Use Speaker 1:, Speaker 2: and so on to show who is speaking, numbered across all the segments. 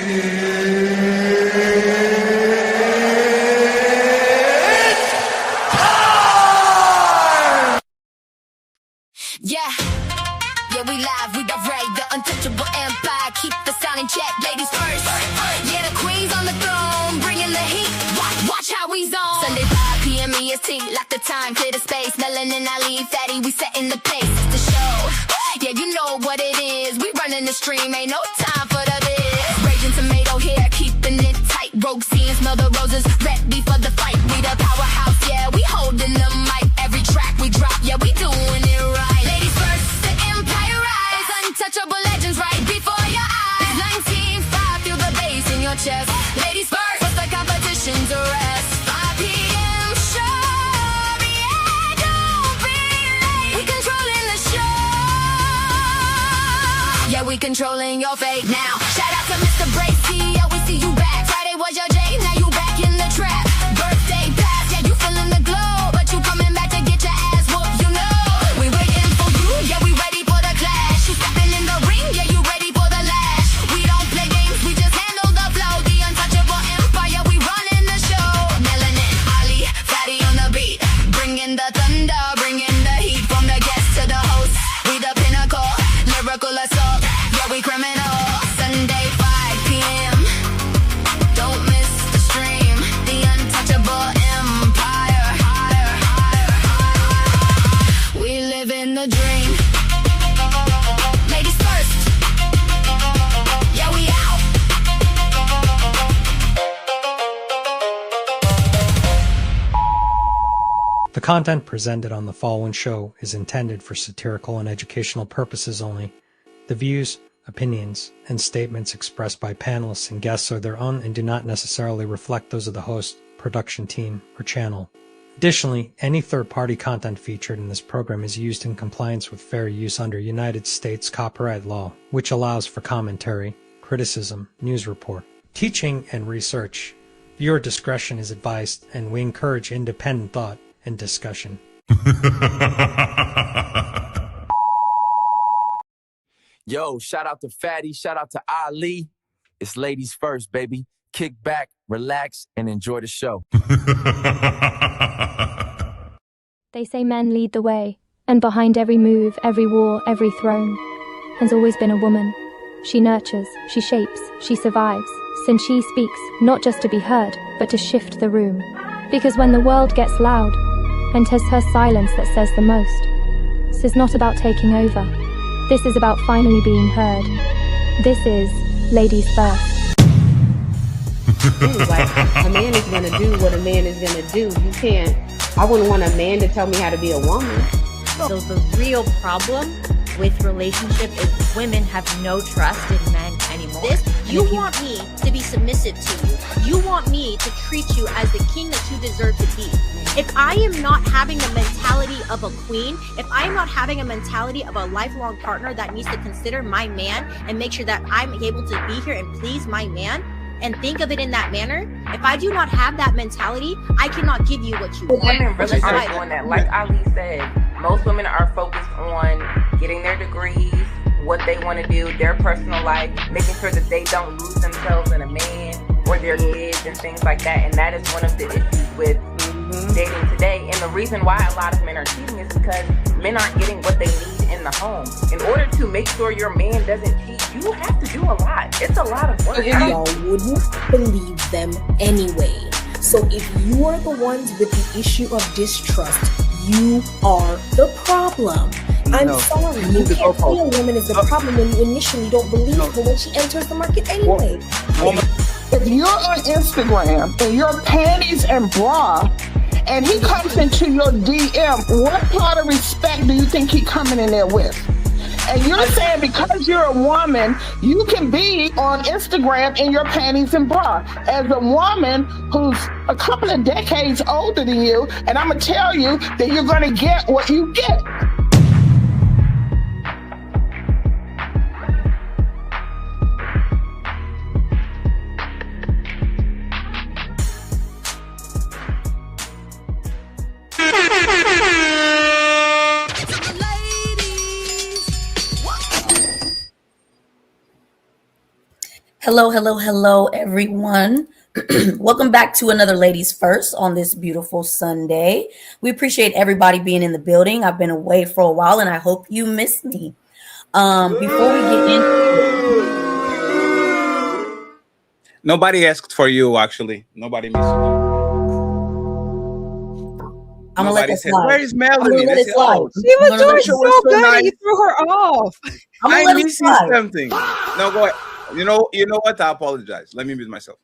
Speaker 1: Yeah, we live, we the raid, the untouchable empire. Keep the sound in check, ladies first. Yeah, the queen's on the throne, bringing the heat. Watch how we zone. Sunday 5 p.m. EST, lock the time, clear the space. Melanin, Ali, Fatty, we setting the pace. It's the show. Yeah, you know what it is. We running the stream, ain't no time for the biz. Raging tomato here, keeping it tight. Rogue scene, smell the roses, ready for the fight. We the powerhouse, yeah, we holding the mic. Every track we drop, yeah, we doing it right. Ladies first, the empire rise. Untouchable legends right before your eyes. 19.5, feel the bass in your chest. Ladies first, what's the competition to rest? 5 p.m. sharp, yeah, don't be late. We controlling the show. Yeah, we controlling your fate now. Shout out to Mr. Bracy, yeah, we see you back. Friday was your day, now you back in the trap. Birthday pass, yeah, you feeling the glow, but you coming back to get your ass whooped, you know. We waiting for you, yeah, we ready for the clash. You stepping in the ring, yeah, you ready for the lash. We don't play games, we just handle the flow. The untouchable empire, we running the show. Melanin, Ali, Fatty on the beat, bringing the thunder, bringing the heat. From the guest to the host, we the pinnacle, lyrical assault, yeah, we criminal. Sunday 5 p.m. Don't miss the stream. The untouchable empire. We live in the dream. Ladies first. Yeah, we out.
Speaker 2: The content presented on the following show is intended for satirical and educational purposes only. The views, opinions, and statements expressed by panelists and guests are their own and do not necessarily reflect those of the host, production team, or channel. Additionally, any third-party content featured in this program is used in compliance with fair use under United States copyright law, which allows for commentary, criticism, news report, teaching, and research. Viewer discretion is advised, and we encourage independent thought and discussion.
Speaker 3: Yo, shout out to Fatty, shout out to Ali. It's ladies first, baby. Kick back, relax, and enjoy the show.
Speaker 4: They say men lead the way, and behind every move, every war, every throne, has always been a woman. She nurtures, she shapes, she survives, since she speaks, not just to be heard, but to shift the room. Because when the world gets loud, and 'tis her silence that says the most, this is not about taking over. This is about finally being heard. This is Ladies First.
Speaker 5: Like, a man is gonna do what a man is gonna do. You can't, I wouldn't want a man to tell me how to be a woman.
Speaker 6: So the real problem with relationship is women have no trust in men anymore.
Speaker 7: You want me to be submissive to you. You want me to treat you as the king that you deserve to be. If I am not having the mentality of a queen, if I am not having a mentality of a lifelong partner that needs to consider my man and make sure that I'm able to be here and please my man and think of it in that manner, if I do not have that mentality, I cannot give you what you want.
Speaker 8: Women really aren't doing that. Like Ali said, most women are focused on getting their degrees, what they want to do, their personal life, making sure that they don't lose themselves in a man or their kids and things like that. And that is one of the issues with dating today. And the reason why a lot of men are cheating is because men aren't getting what they need in the home. In order to make sure your man doesn't cheat, you have to do a lot. It's a lot of work.
Speaker 9: Y'all wouldn't believe them anyway. So if you are the ones with the issue of distrust, you are the problem. I'm sorry, you can't say a woman is the problem when you initially don't believe her when she enters the market anyway.
Speaker 10: If you're on Instagram and your panties and bra, and he comes into your DM, what part of respect do you think he coming in there with? And you're saying because you're a woman, you can be on Instagram in your panties and bra. As a woman who's a couple of decades older than you, and I'm going to tell you that you're going to get what you get.
Speaker 11: Hello, hello, hello, everyone. Welcome back to another Ladies First on this beautiful Sunday. We appreciate everybody being in the building. I've been away for a while and I hope you missed me. Before we get into
Speaker 12: Nobody asked for you, actually. Nobody missed you.
Speaker 11: I'm gonna let
Speaker 12: Nobody
Speaker 11: that
Speaker 12: said,
Speaker 11: slide.
Speaker 12: "Where is
Speaker 11: I'm gonna
Speaker 12: Melanie?"
Speaker 11: let
Speaker 12: They
Speaker 11: it
Speaker 12: said,
Speaker 11: slide.
Speaker 12: "Oh,
Speaker 7: She was
Speaker 11: I'm gonna
Speaker 7: doing
Speaker 11: let
Speaker 12: show
Speaker 11: it
Speaker 12: was
Speaker 7: so
Speaker 12: so
Speaker 7: good, and you
Speaker 12: nice.
Speaker 7: threw her off.
Speaker 11: I'm gonna
Speaker 12: I'm
Speaker 11: let it
Speaker 12: missing
Speaker 11: slide.
Speaker 12: something." No, go ahead. You know what? I apologize. Let me mute myself.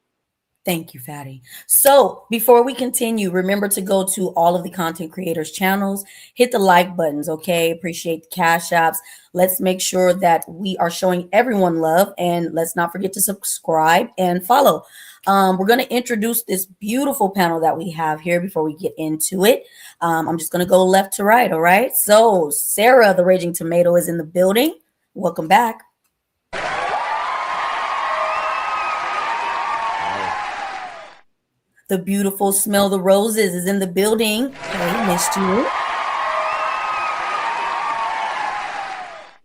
Speaker 11: Thank you, Fatty. So before we continue, remember to go to all of the content creators' channels, hit the like buttons, okay? Appreciate the cash apps. Let's make sure that we are showing everyone love, and let's not forget to subscribe and follow. We're going to introduce this beautiful panel that we have here before we get into it. I'm just going to go left to right, all right? So Sarah, the Raging Tomato, is in the building. Welcome back. The beautiful Smell the Roses is in the building. Hey, missed you.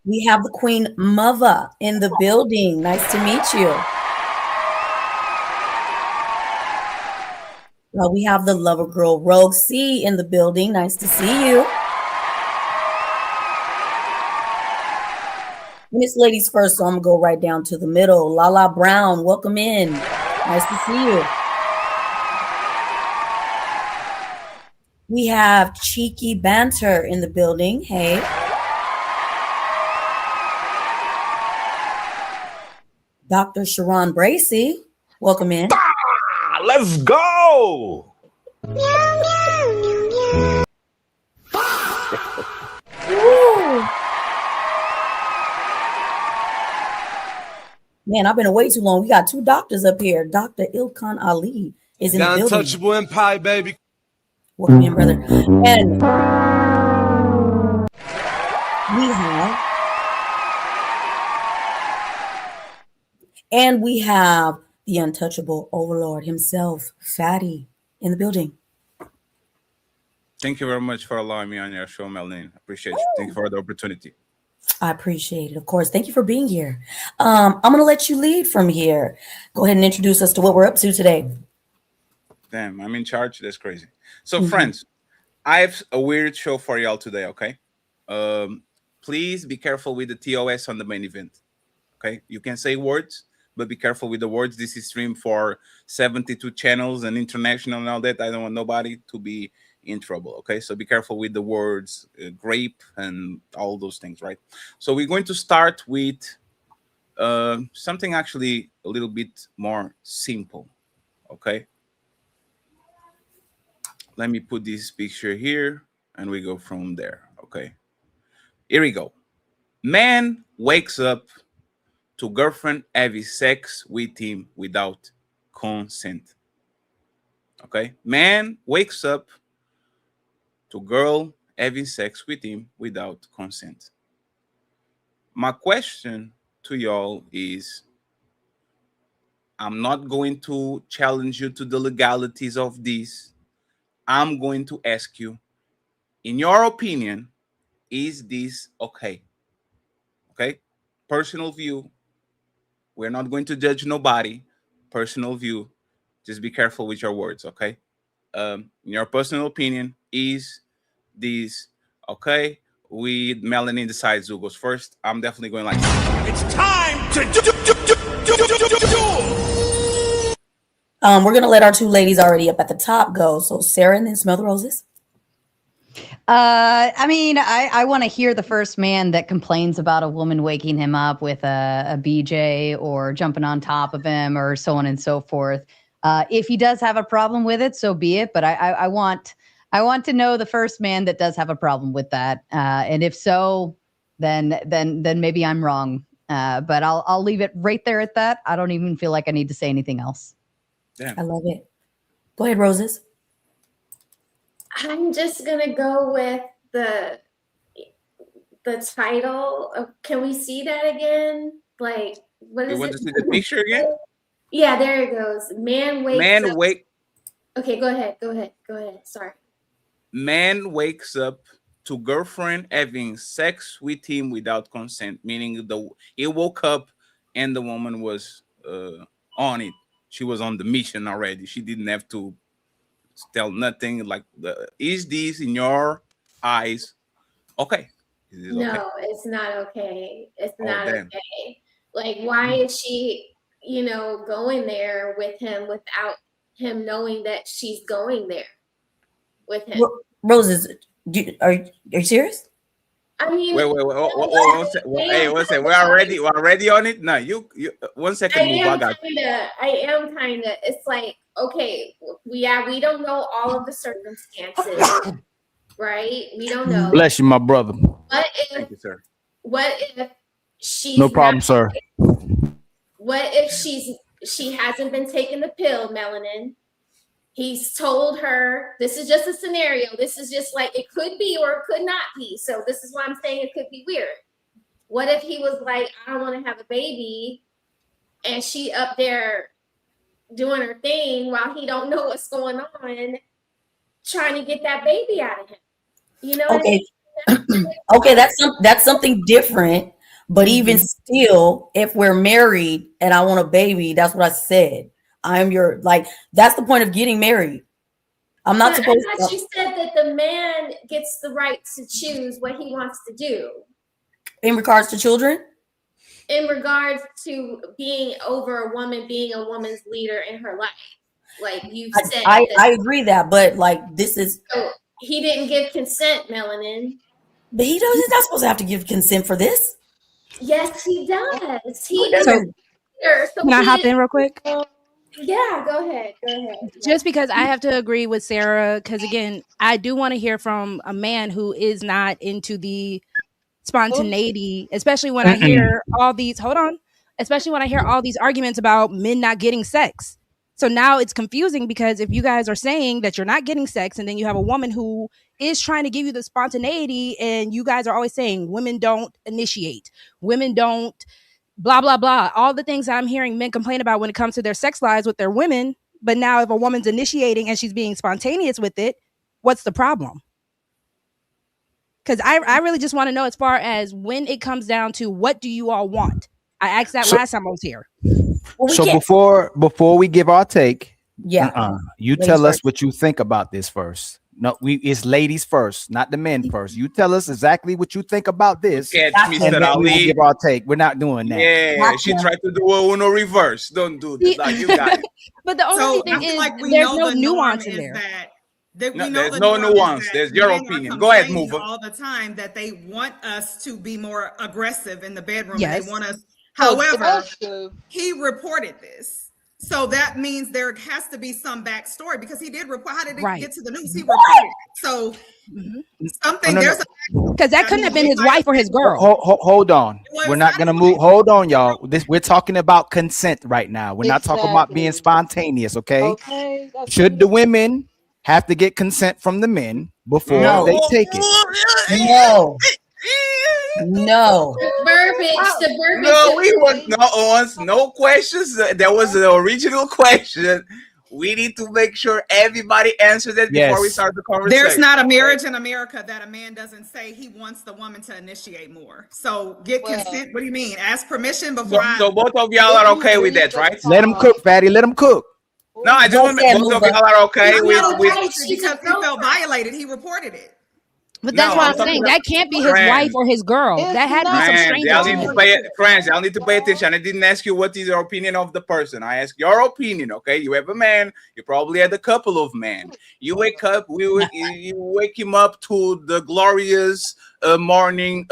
Speaker 11: We have the Queen Mother in the building. Nice to meet you. Well, we have the lover girl Rogue C in the building. Nice to see you. And it's ladies first, so I'm gonna go right down to the middle. Lala Brown, welcome in. Nice to see you. We have Cheeky Banter in the building. Hey. Dr. Sharon Bracy, welcome in.
Speaker 13: Let's go.
Speaker 11: Man, I've been away too long. We got two doctors up here. Dr. Ilkan Ali is in the building.
Speaker 13: Untouchable empire, baby.
Speaker 11: Welcome in, brother. And we have the untouchable overlord himself, Fatty, in the building.
Speaker 12: Thank you very much for allowing me on your show, Melanie. Appreciate you. Thank you for the opportunity.
Speaker 11: I appreciate it. Of course. Thank you for being here. I'm going to let you lead from here. Go ahead and introduce us to what we're up to today.
Speaker 12: Damn, I'm in charge. That's crazy. So, friends, I have a weird show for y'all today, okay? Please be careful with the TOS on the main event, okay? You can say words, but be careful with the words. This is streamed for 72 channels and international and all that. I don't want nobody to be in trouble, okay? So be careful with the words grape and all those things, right? So we're going to start with something actually a little bit more simple, okay? Let me put this picture here and we go from there, okay? Here we go. Man wakes up to girlfriend having sex with him without consent. Okay? Man wakes up to girl having sex with him without consent. My question to y'all is, I'm not going to challenge you to the legalities of this. I'm going to ask you, in your opinion, is this okay? Okay? Personal view. We're not going to judge nobody. Personal view. Just be careful with your words, okay? In your personal opinion, is this okay? With Melanie decides who goes first. I'm definitely going like
Speaker 13: It's time to do.
Speaker 11: We're going to let our two ladies already up at the top go. So Sarah and then Smell the Roses.
Speaker 14: I mean, I want to hear the first man that complains about a woman waking him up with a BJ or jumping on top of him or so on and so forth. If he does have a problem with it, so be it. But I want to know the first man that does have a problem with that. And if so, then maybe I'm wrong. But I'll leave it right there at that. I don't even feel like I need to say anything else.
Speaker 11: Damn. I love it. Go ahead, Roses.
Speaker 15: I'm just gonna go with the title. Can we see that again? Like, what is it?
Speaker 12: You want to see the picture again?
Speaker 15: Yeah, there it goes. Man wakes up. Okay, go ahead. Sorry.
Speaker 12: Man wakes up to girlfriend having sex with him without consent, meaning he woke up and the woman was on it. She was on the mission already. She didn't have to tell nothing. Like, is this in your eyes okay? Is this okay?
Speaker 15: No, it's not okay. It's
Speaker 12: Oh,
Speaker 15: not
Speaker 12: damn.
Speaker 15: okay. Like, why is she, going there with him without him knowing that she's going there with him?
Speaker 11: Roses, are you serious?
Speaker 15: I mean,
Speaker 12: Wait. One sec. Hey, one second. We're already on it. No, you 1 second. Move. I got you.
Speaker 15: I am kinda. It's like, okay, we don't know all of the circumstances, right? We don't know.
Speaker 3: Bless you, my brother.
Speaker 15: What if?
Speaker 12: Thank you, sir.
Speaker 15: What if she's
Speaker 3: No problem,
Speaker 15: not,
Speaker 3: sir.
Speaker 15: What if she hasn't been taking the pill, Melanin? He's told her, this is just a scenario. This is just like, it could be or it could not be. So this is why I'm saying it could be weird. What if he was like, I don't want to have a baby, and she up there doing her thing while he don't know what's going on, trying to get that baby out of him? You know?
Speaker 11: Okay.
Speaker 15: What I mean?
Speaker 11: Okay, that's something different. But even still, if we're married and I want a baby, that's what I said. I'm your, like, that's the point of getting married. I'm not supposed
Speaker 15: I thought you said that the man gets the right to choose what he wants to do.
Speaker 11: In regards to children?
Speaker 15: In regards to being over a woman, being a woman's leader in her life. Like you said.
Speaker 11: I agree that, but like this is.
Speaker 15: So he didn't give consent, Melanin.
Speaker 11: But he's not supposed to have to give consent for this.
Speaker 15: Yes, he does. He
Speaker 16: So,
Speaker 15: does.
Speaker 16: Can I hop in real quick?
Speaker 15: Yeah, go ahead.
Speaker 16: Just because I have to agree with Sarah, because again, I do want to hear from a man who is not into the spontaneity, especially when I hear all these, especially when I hear all these arguments about men not getting sex. So now it's confusing because if you guys are saying that you're not getting sex and then you have a woman who is trying to give you the spontaneity and you guys are always saying women don't initiate, women don't blah, blah, blah. All the things that I'm hearing men complain about when it comes to their sex lives with their women. But now if a woman's initiating and she's being spontaneous with it, what's the problem? Because I really just want to know as far as when it comes down to what do you all want? I asked that last time I was here.
Speaker 11: Well,
Speaker 3: So before we give our take,
Speaker 11: yeah,
Speaker 3: you tell us what you think about this first. No, it's ladies first, not the men first. You tell us exactly what you think about this,
Speaker 12: Catch me,
Speaker 3: and
Speaker 12: Mr.
Speaker 3: then we will
Speaker 12: Ali.
Speaker 3: give our take. We're not doing that.
Speaker 12: Yeah, she tried to do a Uno reverse. Don't do that. Like, you got it.
Speaker 16: But the only thing is, there's no nuance in there.
Speaker 12: There's no nuance. There's your opinion. Go ahead, Mover.
Speaker 17: All the time that they want us to be more aggressive in the bedroom.
Speaker 16: Yes.
Speaker 17: They want us. However, he reported this. So that means there has to be some backstory because he did report. How did it get to the news? He reported it. So something there's
Speaker 16: because that couldn't have been his wife or his girl.
Speaker 3: Hold on. We're not gonna move. Hold on, y'all. We're talking about consent right now. We're not talking about being spontaneous. Okay. Should the women have to get consent from the men before they take it?
Speaker 11: No.
Speaker 15: The verbiage.
Speaker 12: No, we want no questions. There was the original question. We need to make sure everybody answers it before we start the conversation.
Speaker 17: There's not a marriage in America that a man doesn't say he wants the woman to initiate more. So get consent. What do you mean? Ask permission before.
Speaker 12: So both of y'all are okay with that, right?
Speaker 3: Let them cook, fatty. Let them cook.
Speaker 12: No, I just want both of y'all are okay with
Speaker 17: because he felt violated. He reported it.
Speaker 16: But that's what I'm saying. That can't be his wife or his girl. That had to be some stranger.
Speaker 12: Y'all need to pay attention. I didn't ask you what is your opinion of the person. I asked your opinion. Okay, you have a man. You probably had a couple of men. You wake up. You wake him up to the glorious morning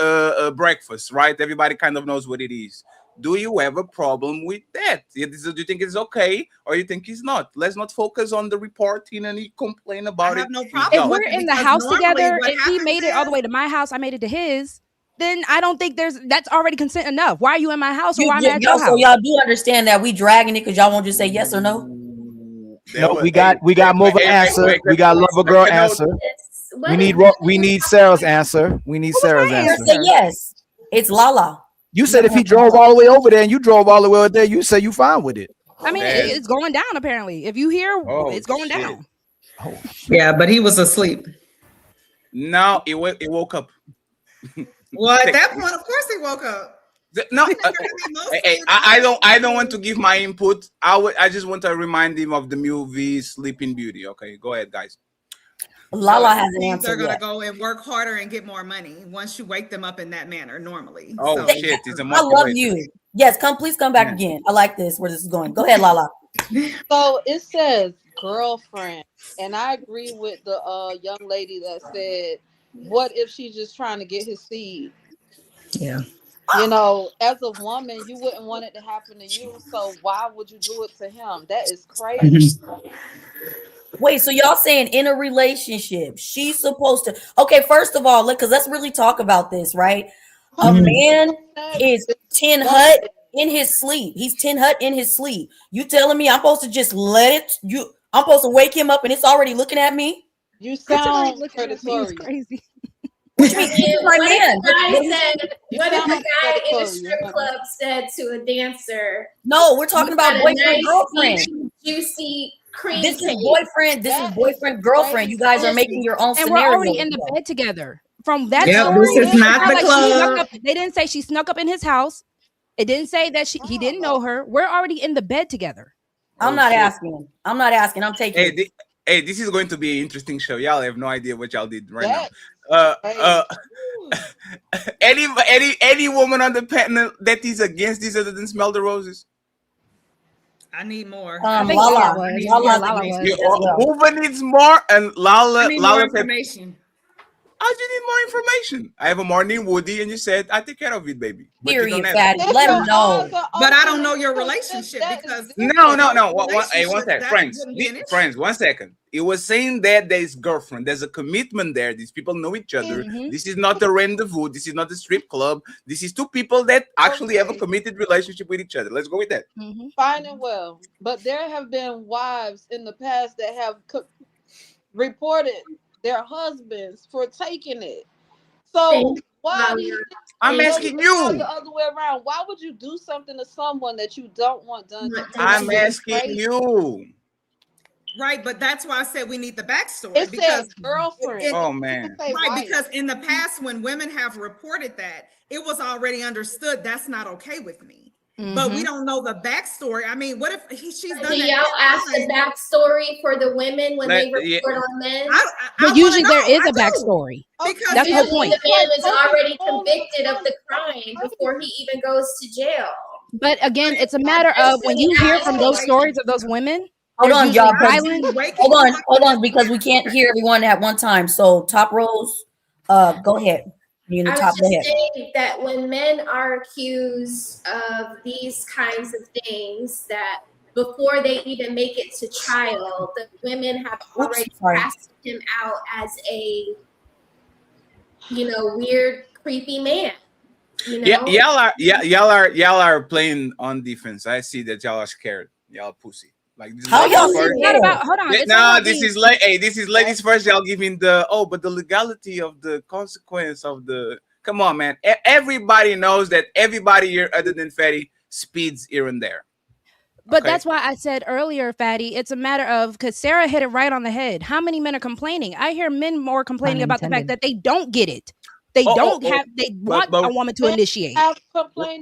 Speaker 12: breakfast, right? Everybody kind of knows what it is. Do you have a problem with that? Do you think it's okay or you think it's not? Let's not focus on the reporting and he complain about it.
Speaker 17: I have no problem.
Speaker 16: If we're in the house together, if he made it all the way to my house, I made it to his, then I don't think that's already consent enough. Why are you in my house or why am I at your house?
Speaker 11: So y'all do understand that we dragging it because y'all won't just say yes or no?
Speaker 3: No, we got Mova answer. We got Lover Girl answer. We need Sarah's answer. We need Sarah's answer.
Speaker 11: Say yes. It's Lala.
Speaker 3: You said if he drove all the way over there and you drove all the way over there, you say you fine with it.
Speaker 16: I mean, it's going down apparently. If you hear, it's going down.
Speaker 17: Oh, yeah, but he was asleep.
Speaker 12: No, he woke up.
Speaker 17: Well, at that point, of course he woke up.
Speaker 12: No, I don't want to give my input. I just want to remind him of the movie Sleeping Beauty. Okay, go ahead, guys.
Speaker 11: Lala has an answer.
Speaker 17: They're gonna go and work harder and get more money once you wake them up in that manner normally.
Speaker 12: Oh
Speaker 17: so,
Speaker 12: shit! It's a
Speaker 11: I love you. Yes, please come back again. I like this. Where this is going. Go ahead, Lala.
Speaker 18: So it says girlfriend, and I agree with the young lady that said, "What if she's just trying to get his seed?"
Speaker 11: Yeah.
Speaker 18: You know, as a woman, you wouldn't want it to happen to you. So why would you do it to him? That is crazy.
Speaker 11: Wait, so y'all saying in a relationship, she's supposed to? Okay, first of all, because let's really talk about this, right? A man is 10 hut in his sleep. He's 10 hut in his sleep. You telling me I'm supposed to just let it? I'm supposed to wake him up and it's already looking at me?
Speaker 18: You sound predatory.
Speaker 16: Crazy.
Speaker 11: What you mean?
Speaker 15: What if a guy in a strip club said to a dancer?
Speaker 11: No, we're talking about boyfriend,
Speaker 15: nice,
Speaker 11: girlfriend.
Speaker 15: Juicy cream.
Speaker 11: This is boyfriend. This is boyfriend, girlfriend. You guys are making your own
Speaker 16: And
Speaker 11: scenario.
Speaker 16: we're already in the bed together. From that
Speaker 17: Yep,
Speaker 16: story,
Speaker 17: this is not the club.
Speaker 16: They didn't say she snuck up in his house. It didn't say that he didn't know her. We're already in the bed together.
Speaker 11: I'm not asking. I'm taking it.
Speaker 12: Hey, this is going to be an interesting show. Y'all have no idea what y'all did right now. Any woman on the panel that is against this other than smell the roses?
Speaker 17: I need more.
Speaker 11: Lala
Speaker 12: Hoover needs more, and Lala
Speaker 17: more information.
Speaker 12: I just need more information. I have a morning Woody, and you said I take care of it, baby. But
Speaker 11: period, fatty. Let him know.
Speaker 17: But I don't know your relationship because
Speaker 12: no. Hey, one second, friends. 1 second. It was saying that there is girlfriend. There's a commitment there. These people know each other. This is not a rendezvous. This is not a strip club. This is two people that actually have a committed relationship with each other. Let's go with that.
Speaker 18: Fine and well, but there have been wives in the past that have reported their husbands for taking it. So why?
Speaker 12: I'm asking you.
Speaker 18: The other way around. Why would you do something to someone that you don't want done?
Speaker 12: I'm asking you.
Speaker 17: Right, but that's why I said we need the backstory.
Speaker 18: It says girlfriend.
Speaker 12: Oh man.
Speaker 17: Right, because in the past, when women have reported that, it was already understood that's not okay with me. But we don't know the backstory. I mean, what if she's done that?
Speaker 15: Do y'all ask the backstory for the women when they report on men?
Speaker 16: But usually there is a backstory.
Speaker 15: Because
Speaker 16: that's the point.
Speaker 15: The man is already convicted of the crime before he even goes to jail.
Speaker 16: But again, it's a matter of when you hear from those stories of those women.
Speaker 11: Hold on, y'all. Hold on, because we can't hear everyone at one time. So top rows, go ahead.
Speaker 15: I was just saying that when men are accused of these kinds of things, that before they even make it to trial, the women have already cast him out as a, weird, creepy man.
Speaker 12: Y'all are playing on defense. I see that y'all are scared. Y'all pussy. Like this
Speaker 11: how y'all
Speaker 16: hold on.
Speaker 12: This is like this is ladies first. Y'all giving the but the legality of the consequence of the. Come on, man. Everybody knows that everybody here, other than Fatty, speeds here and there.
Speaker 16: But that's why I said earlier, Fatty, it's a matter of, because Sarah hit it right on the head. How many men are complaining? I hear men more complaining about the fact that they don't get it. They want a woman to initiate.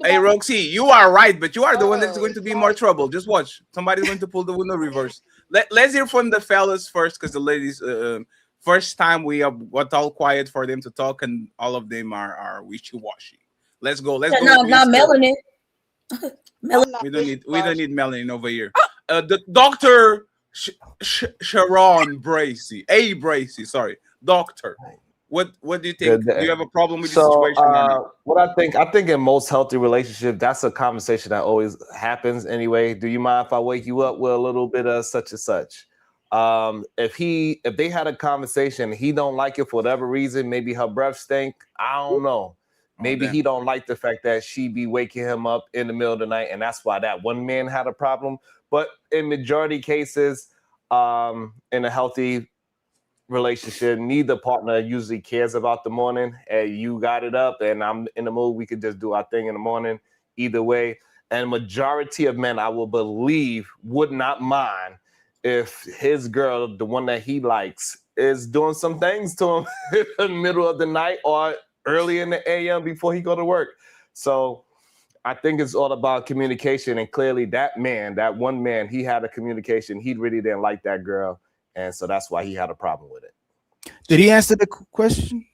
Speaker 12: Hey, Roxy, you are right, but you are the one that's going to be more trouble. Just watch. Somebody's going to pull the window reverse. Let's hear from the fellas first, because the ladies, first time we got all quiet for them to talk, and all of them are wishy-washy. Let's go.
Speaker 11: Not melanin.
Speaker 12: We don't need melanin over here. The Dr. Sharon Bracy. Bracy, sorry. Doctor. What do you think? Do you have a problem with the situation?
Speaker 19: What I think in most healthy relationships, that's a conversation that always happens anyway. Do you mind if I wake you up with a little bit of such and such? If they had a conversation, he don't like it for whatever reason, maybe her breath stink. I don't know. Maybe he don't like the fact that she be waking him up in the middle of the night, and that's why that one man had a problem. But in majority cases, in a healthy relationship, neither partner usually cares about the morning. And you got it up and I'm in the mood, we could just do our thing in the morning either way. And majority of men, I will believe, would not mind if his girl, the one that he likes, is doing some things to him in the middle of the night or early in the AM before he go to work. So I think it's all about communication, and clearly that one man, he had a communication. He really didn't like that girl, and so that's why he had a problem with it.
Speaker 3: Did he answer the question?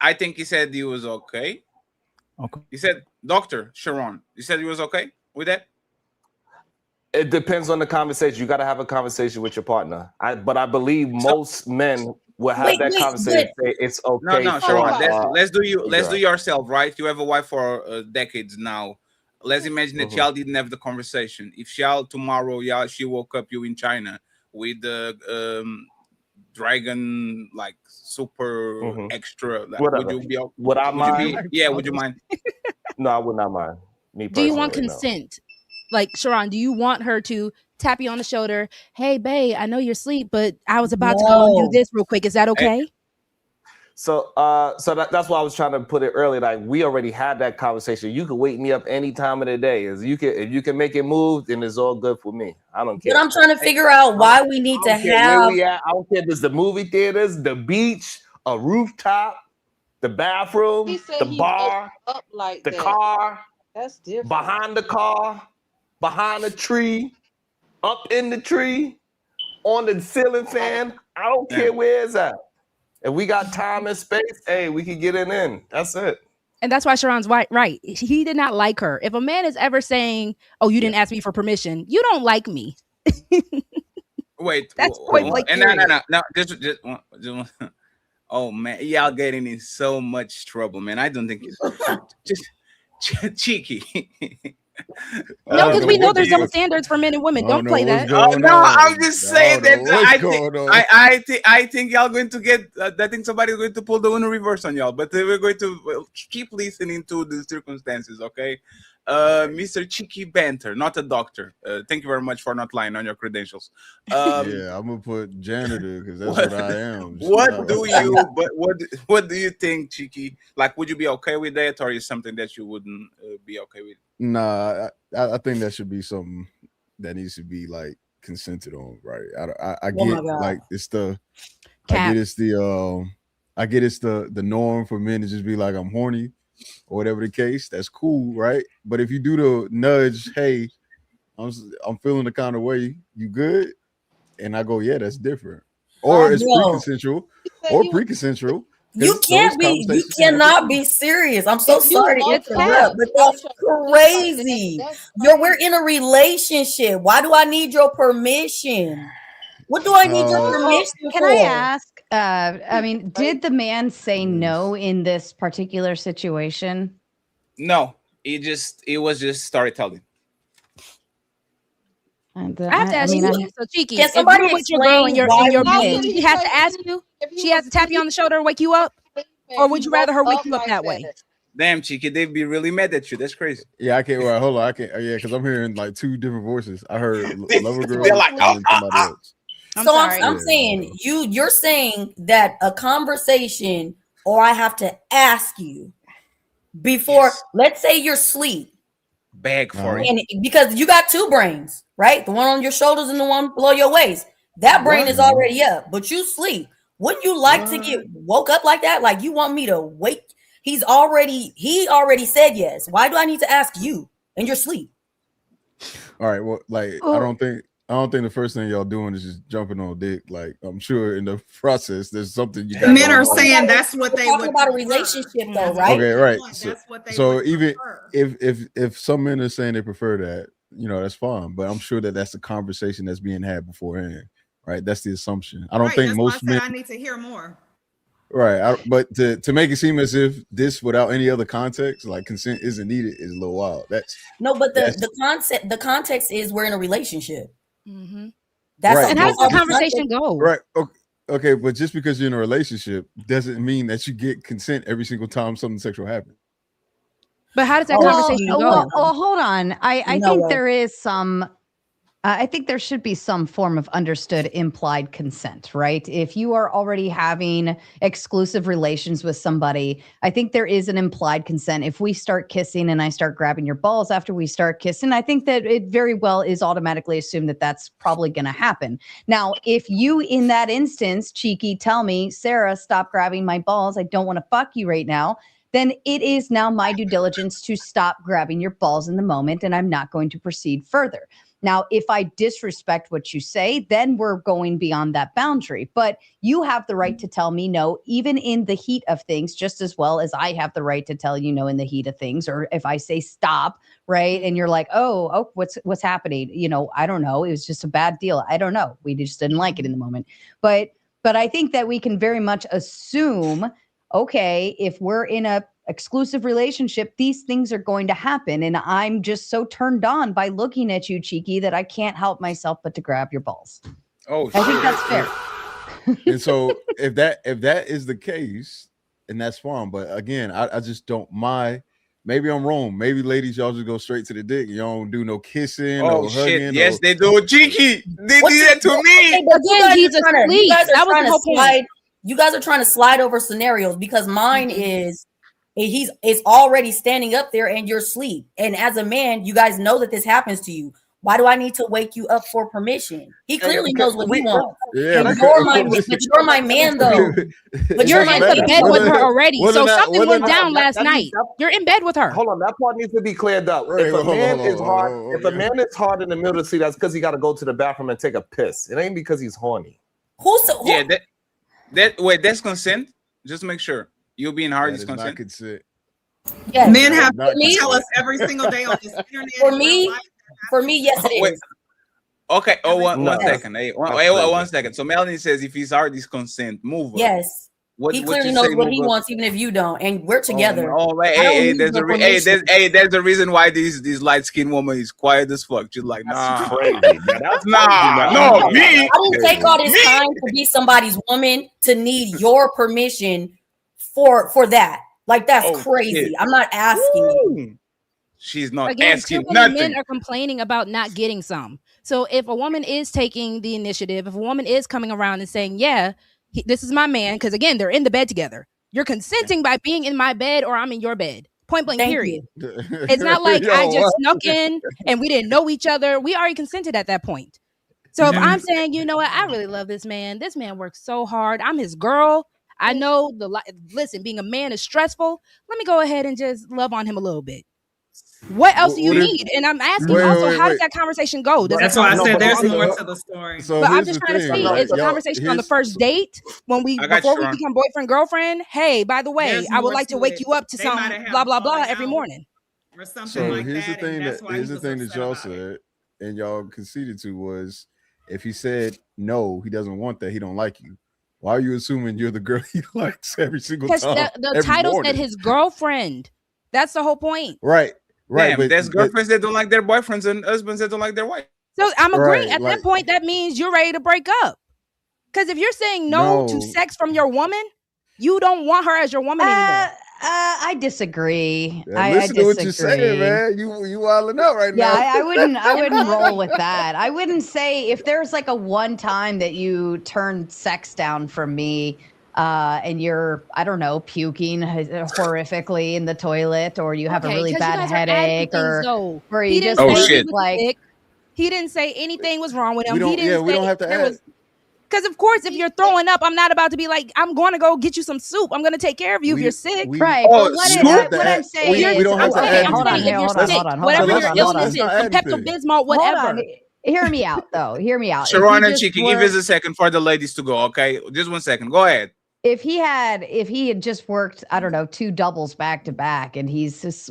Speaker 12: I think he said he was okay.
Speaker 3: Okay.
Speaker 12: He said, Dr. Sharon, you said he was okay with that?
Speaker 19: It depends on the conversation. You got to have a conversation with your partner. But I believe most men will have that conversation. Say it's okay.
Speaker 12: No, Sharon, let's do yourself, right? You have a wife for decades now. Let's imagine that y'all didn't have the conversation. If y'all tomorrow, she woke up you in China with the dragon, like super extra. Like, would you be?
Speaker 19: Would I mind?
Speaker 12: Would you mind?
Speaker 19: No, I would not mind. Me personally,
Speaker 16: do you want consent? Like, Sharon, do you want her to tap you on the shoulder? Hey, babe, I know you're asleep, but I was about to go and do this real quick. Is that okay?
Speaker 19: So that's why I was trying to put it earlier. Like, we already had that conversation. You can wake me up any time of the day. If you can make it move, then it's all good for me. I don't care.
Speaker 11: But I'm trying to figure out why we need to have.
Speaker 19: Where we at. I don't care if it's the movie theaters, the beach, a rooftop, the bathroom, the bar,
Speaker 18: up like
Speaker 19: the
Speaker 18: that.
Speaker 19: car.
Speaker 18: That's different.
Speaker 19: Behind the car, behind a tree, up in the tree, on the ceiling fan. I don't care where it's at. If we got time and space, hey, we can get it in. That's it.
Speaker 16: And that's why Sharon's right. He did not like her. If a man is ever saying, "Oh, you didn't ask me for permission," you don't like me.
Speaker 12: Wait,
Speaker 16: that's point blank.
Speaker 12: No. Just oh man, y'all getting in so much trouble, man. I don't think it's just cheeky.
Speaker 16: No, because we know there's double standards for men and women. Don't play that.
Speaker 12: No, I'm just saying that I think y'all going to get. I think somebody's going to pull the Uno reverse on y'all. But we're going to keep listening to the circumstances, okay? Mr. Cheeky Banter, not a doctor. Thank you very much for not lying on your credentials.
Speaker 20: Yeah, I'm gonna put janitor because that's what I am.
Speaker 12: What do you think, Cheeky? Like, would you be okay with that, or is something that you wouldn't be okay with?
Speaker 20: Nah, I think that should be something that needs to be like consented on, right? I get like it's the I get it's the norm for men to just be like, I'm horny or whatever the case. That's cool, right? But if you do the nudge, hey, I'm feeling the kind of way, you good? And I go, yeah, that's different. Or it's pre-consensual or pre-consensual.
Speaker 11: You cannot be serious. I'm so sorry to interrupt, but that's crazy. We're in a relationship. Why do I need your permission? What do I need your permission for?
Speaker 14: Can I ask? I mean, did the man say no in this particular situation?
Speaker 12: No, it was just storytelling.
Speaker 16: I have to ask you, so Cheeky,
Speaker 11: can somebody
Speaker 16: if you're with your girl in your bed, she has to ask you? She has to tap you on the shoulder and wake you up? Or would you rather her wake you up that way?
Speaker 12: Damn, Cheeky, they'd be really mad at you. That's crazy.
Speaker 20: Yeah, I can't. Right, hold on. I can't. Yeah, because I'm hearing like two different voices. I heard lover girl.
Speaker 12: They're like,
Speaker 20: and somebody else.
Speaker 11: I'm saying you're saying that a conversation, or I have to ask you before. Let's say you're asleep.
Speaker 12: Beg for it.
Speaker 11: Because you got two brains, right? The one on your shoulders and the one below your waist. That brain is already up, but you sleep. Wouldn't you like to get woke up like that? Like you want me to wake? He already said yes. Why do I need to ask you in your sleep?
Speaker 20: All right. Well, like I don't think the first thing y'all doing is just jumping on dick. Like I'm sure in the process there's something you got.
Speaker 17: Men are saying that's what they would
Speaker 11: about a relationship though, right?
Speaker 20: Okay, right.
Speaker 17: That's what they
Speaker 20: so
Speaker 17: would
Speaker 20: even
Speaker 17: prefer.
Speaker 20: if some men are saying they prefer that, that's fine. But I'm sure that's a conversation that's being had beforehand, right? That's the assumption. I don't think most men.
Speaker 17: I need to hear more.
Speaker 20: Right, but to make it seem as if this without any other context, like consent isn't needed, is a little wild. That's
Speaker 11: the context is we're in a relationship.
Speaker 16: Mm-hmm.
Speaker 11: That's
Speaker 20: right.
Speaker 16: And how does the conversation go?
Speaker 20: Right. Okay, but just because you're in a relationship doesn't mean that you get consent every single time something sexual happens.
Speaker 16: But how does that conversation go?
Speaker 14: Well, hold on. I think there is some. I think there should be some form of understood implied consent, right? If you are already having exclusive relations with somebody, I think there is an implied consent. If we start kissing and I start grabbing your balls after we start kissing, I think that it very well is automatically assumed that that's probably going to happen. Now, if you in that instance, Cheeky, tell me, Sarah, stop grabbing my balls. I don't want to fuck you right now. then it is now my due diligence to stop grabbing your balls in the moment, and I'm not going to proceed further. Now, if I disrespect what you say, then we're going beyond that boundary. But you have the right to tell me no, even in the heat of things, just as well as I have the right to tell you no in the heat of things. Or if I say stop, right, and you're like, oh, what's happening? You know, I don't know. It was just a bad deal. I don't know. We just didn't like it in the moment. But I think that we can very much assume, okay, if we're in a exclusive relationship, these things are going to happen. And I'm just so turned on by looking at you, Cheeky, that I can't help myself but to grab your balls.
Speaker 12: Oh,
Speaker 14: I think that's fair.
Speaker 20: And so if that is the case, and that's fine. But again, I just don't mind. Maybe I'm wrong. Maybe ladies, y'all just go straight to the dick. Y'all don't do no kissing or
Speaker 12: shit.
Speaker 20: hugging.
Speaker 12: Yes, they do. Cheeky. They do that to me.
Speaker 11: But you guys are trying to slide over scenarios because mine is he's already standing up there and you're asleep. And as a man, you guys know that this happens to you. Why do I need to wake you up for permission? He clearly knows what he wants.
Speaker 20: Yeah,
Speaker 11: but you're my man, though.
Speaker 16: But you're in the bed with her already. So something went down last night. You're in bed with her.
Speaker 19: Hold on, that part needs to be cleared up. If a man is hard in the middle of the seat, that's because he got to go to the bathroom and take a piss. It ain't because he's horny.
Speaker 12: Yeah, that's consent. Just make sure you being hard is consent.
Speaker 20: Not consent.
Speaker 11: Yes.
Speaker 17: Men have to tell us every single day on this internet.
Speaker 11: For me, yes, it is.
Speaker 12: Okay. Oh, one second. Hey, one second. So Melanie says if he's hard, he's consent. Move.
Speaker 11: Yes. He clearly knows what he wants, even if you don't, and we're together.
Speaker 12: There's a reason why this light skinned woman is quiet as fuck. She's like, nah,
Speaker 19: crazy.
Speaker 12: me.
Speaker 11: I didn't take all this time to be somebody's woman to need your permission for that. Like that's crazy. I'm not asking.
Speaker 12: She's not
Speaker 16: Again,
Speaker 12: asking
Speaker 16: too many
Speaker 12: nothing.
Speaker 16: men are complaining about not getting some. So if a woman is taking the initiative, if a woman is coming around and saying, yeah, this is my man, because again, they're in the bed together. You're consenting by being in my bed or I'm in your bed. Point blank, period. It's not like I just snuck in and we didn't know each other. We already consented at that point. So if I'm saying, you know what, I really love this man. This man works so hard. I'm his girl. I know listen, being a man is stressful. Let me go ahead and just love on him a little bit. What else do you need? And I'm asking how does that conversation go?
Speaker 17: That's why I said there's more to the story.
Speaker 20: So
Speaker 16: but I'm just trying to see, is the conversation on the first date before we become boyfriend, girlfriend? Hey, by the way, I would like to wake you up to some blah, blah, blah every morning.
Speaker 17: Or something
Speaker 20: so
Speaker 17: like
Speaker 20: here's
Speaker 17: that.
Speaker 20: Here's the thing that y'all said and y'all conceded to was if he said no, he doesn't want that, he don't like you. Why are you assuming you're the girl he likes every single time?
Speaker 16: Because the title said his girlfriend. That's the whole point.
Speaker 20: Right.
Speaker 12: Right. Damn, there's girlfriends that don't like their boyfriends and husbands that don't like their wife.
Speaker 16: So I'm agreeing. At that point, that means you're ready to break up. Because if you're saying no to sex from your woman, you don't want her as your woman anymore.
Speaker 14: I disagree.
Speaker 20: Yeah,
Speaker 14: I
Speaker 20: listen
Speaker 14: disagree.
Speaker 20: to what you're saying, man. You wilding out right now.
Speaker 14: Yeah, I wouldn't roll with that. I wouldn't say if there's like a one time that you turn sex down from me, and you're, I don't know, puking horrifically in the toilet, or you have a really bad headache, or where you just like,
Speaker 16: he didn't say anything was wrong with him.
Speaker 20: We don't have to add.
Speaker 16: Because of course, if you're throwing up, I'm not about to be like, I'm going to go get you some soup. I'm going to take care of you if you're sick.
Speaker 14: Right. But what I'm saying is,
Speaker 20: we don't have to add.
Speaker 14: Hold on.
Speaker 16: Whatever your illness is, some Pepto-Bismol, whatever.
Speaker 14: Hear me out, though. Hear me out.
Speaker 12: Sharon and Cheeky, give us a second for the ladies to go. Okay, just 1 second. Go ahead.
Speaker 14: If he had just worked, I don't know, 2 doubles back to back, and he's just,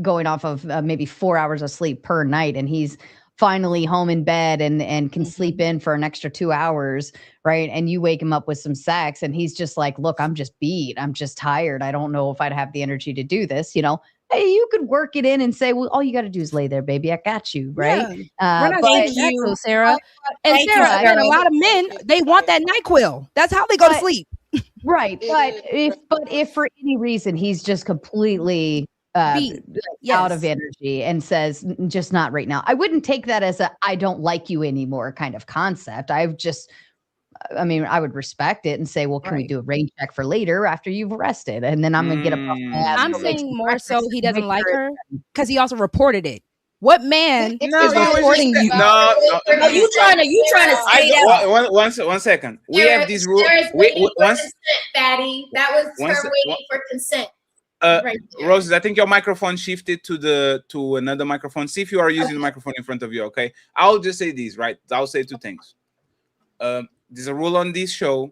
Speaker 14: going off of maybe 4 hours of sleep per night, and he's finally home in bed and can sleep in for an extra 2 hours, right? And you wake him up with some sex, and he's just like, look, I'm just beat. I'm just tired. I don't know if I'd have the energy to do this, Hey, you could work it in and say, well, all you got to do is lay there, baby. I got you, right?
Speaker 16: Yeah. We're not saying that, Sarah. And Sarah, a lot of men, they want that NyQuil. That's how they go to sleep.
Speaker 14: Right. But if for any reason he's just completely out of energy and says, just not right now, I wouldn't take that as I don't like you anymore kind of concept. I would respect it and say, well, can we do a rain check for later after you've rested? And then I'm going to get up off my ass.
Speaker 16: I'm saying more so he doesn't like her because he also reported it. What man is reporting you?
Speaker 12: No.
Speaker 11: Are you trying to say that?
Speaker 12: 1 second. We have these rules.
Speaker 15: Fatty. That was her waiting for consent. Right there.
Speaker 12: Roses, I think your microphone shifted to another microphone. See if you are using the microphone in front of you. Okay, I'll just say these. Right, I'll say two things. There's a rule on this show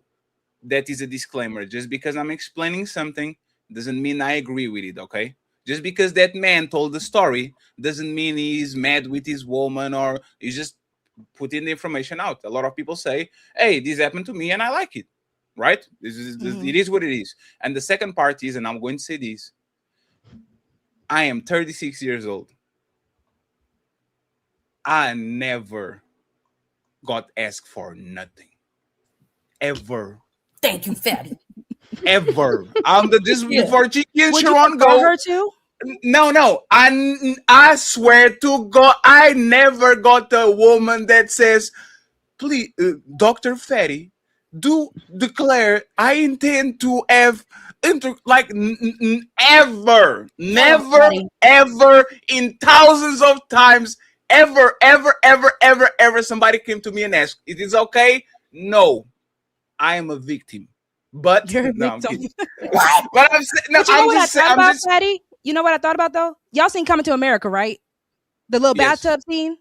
Speaker 12: that is a disclaimer. Just because I'm explaining something doesn't mean I agree with it. Okay, just because that man told the story doesn't mean he's mad with his woman or he's just putting the information out. A lot of people say, "Hey, this happened to me and I like it." Right? It is what it is. And the second part is, and I'm going to say this, I am 36 years old. I never got asked for nothing. Ever.
Speaker 11: Thank you, fatty.
Speaker 12: Ever. This before Chicky and
Speaker 16: Would
Speaker 12: Sharon
Speaker 16: you
Speaker 12: go.
Speaker 16: prefer her to?
Speaker 12: No. I swear to God, I never got a woman that says, please, Dr. Fatty, do declare I intend to have ever, never, ever, in thousands of times, ever somebody came to me and asked, "It is okay?" No, I am a victim. But
Speaker 16: You're a
Speaker 12: no, I'm
Speaker 16: victim.
Speaker 12: kidding. But I'm saying, no,
Speaker 16: But you know
Speaker 12: I'm
Speaker 16: what
Speaker 12: just
Speaker 16: I thought
Speaker 12: saying,
Speaker 16: about, Fatty? You know what I thought about though? Y'all seen Coming to America, right? The little
Speaker 12: Yes.
Speaker 16: bathtub scene.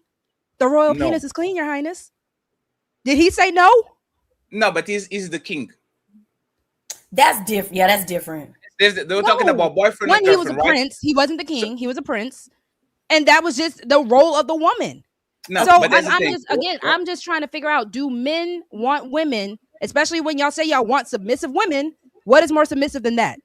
Speaker 16: The royal
Speaker 12: No.
Speaker 16: penis is clean, Your Highness. Did he say no?
Speaker 12: No, but he's the king.
Speaker 11: That's different. Yeah, that's different.
Speaker 12: They were talking about boyfriend and
Speaker 16: When he was a
Speaker 12: girlfriend, right?
Speaker 16: prince, he wasn't the king. He was a prince, and that was just the role of the woman.
Speaker 12: No,
Speaker 16: so
Speaker 12: but that's the
Speaker 16: I'm
Speaker 12: thing.
Speaker 16: just I'm just trying to figure out: do men want women, especially when y'all say y'all want submissive women? What is more submissive than that?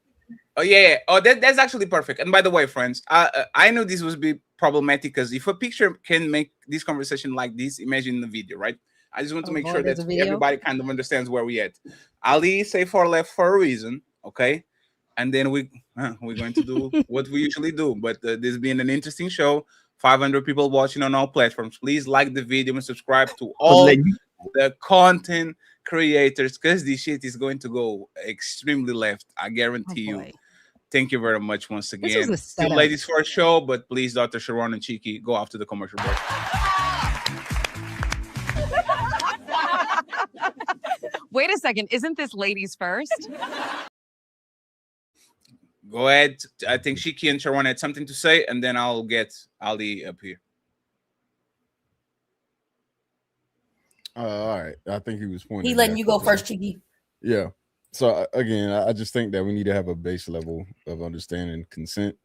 Speaker 12: Oh yeah. Oh, that's actually perfect. And by the way, friends, I know this would be problematic because if a picture can make this conversation like this, imagine the video, right? I just want to make sure that everybody kind of understands where we at. Ali say for left for a reason, okay? And then we're going to do what we usually do. But this being an interesting show, 500 people watching on all platforms. Please like the video and subscribe to all the content creators because this shit is going to go extremely left. I guarantee you. Thank you very much once again. Still ladies for a show, but please, Dr. Sharon and Cheeky, go after the commercial break.
Speaker 21: Wait a second. Isn't this ladies first?
Speaker 12: Go ahead. I think Cheeky and Sharon had something to say, and then I'll get Ali up here.
Speaker 20: All right. I think he was pointing.
Speaker 11: He letting you go first, Cheeky.
Speaker 20: Yeah. So again, I just think that we need to have a base level of understanding consent,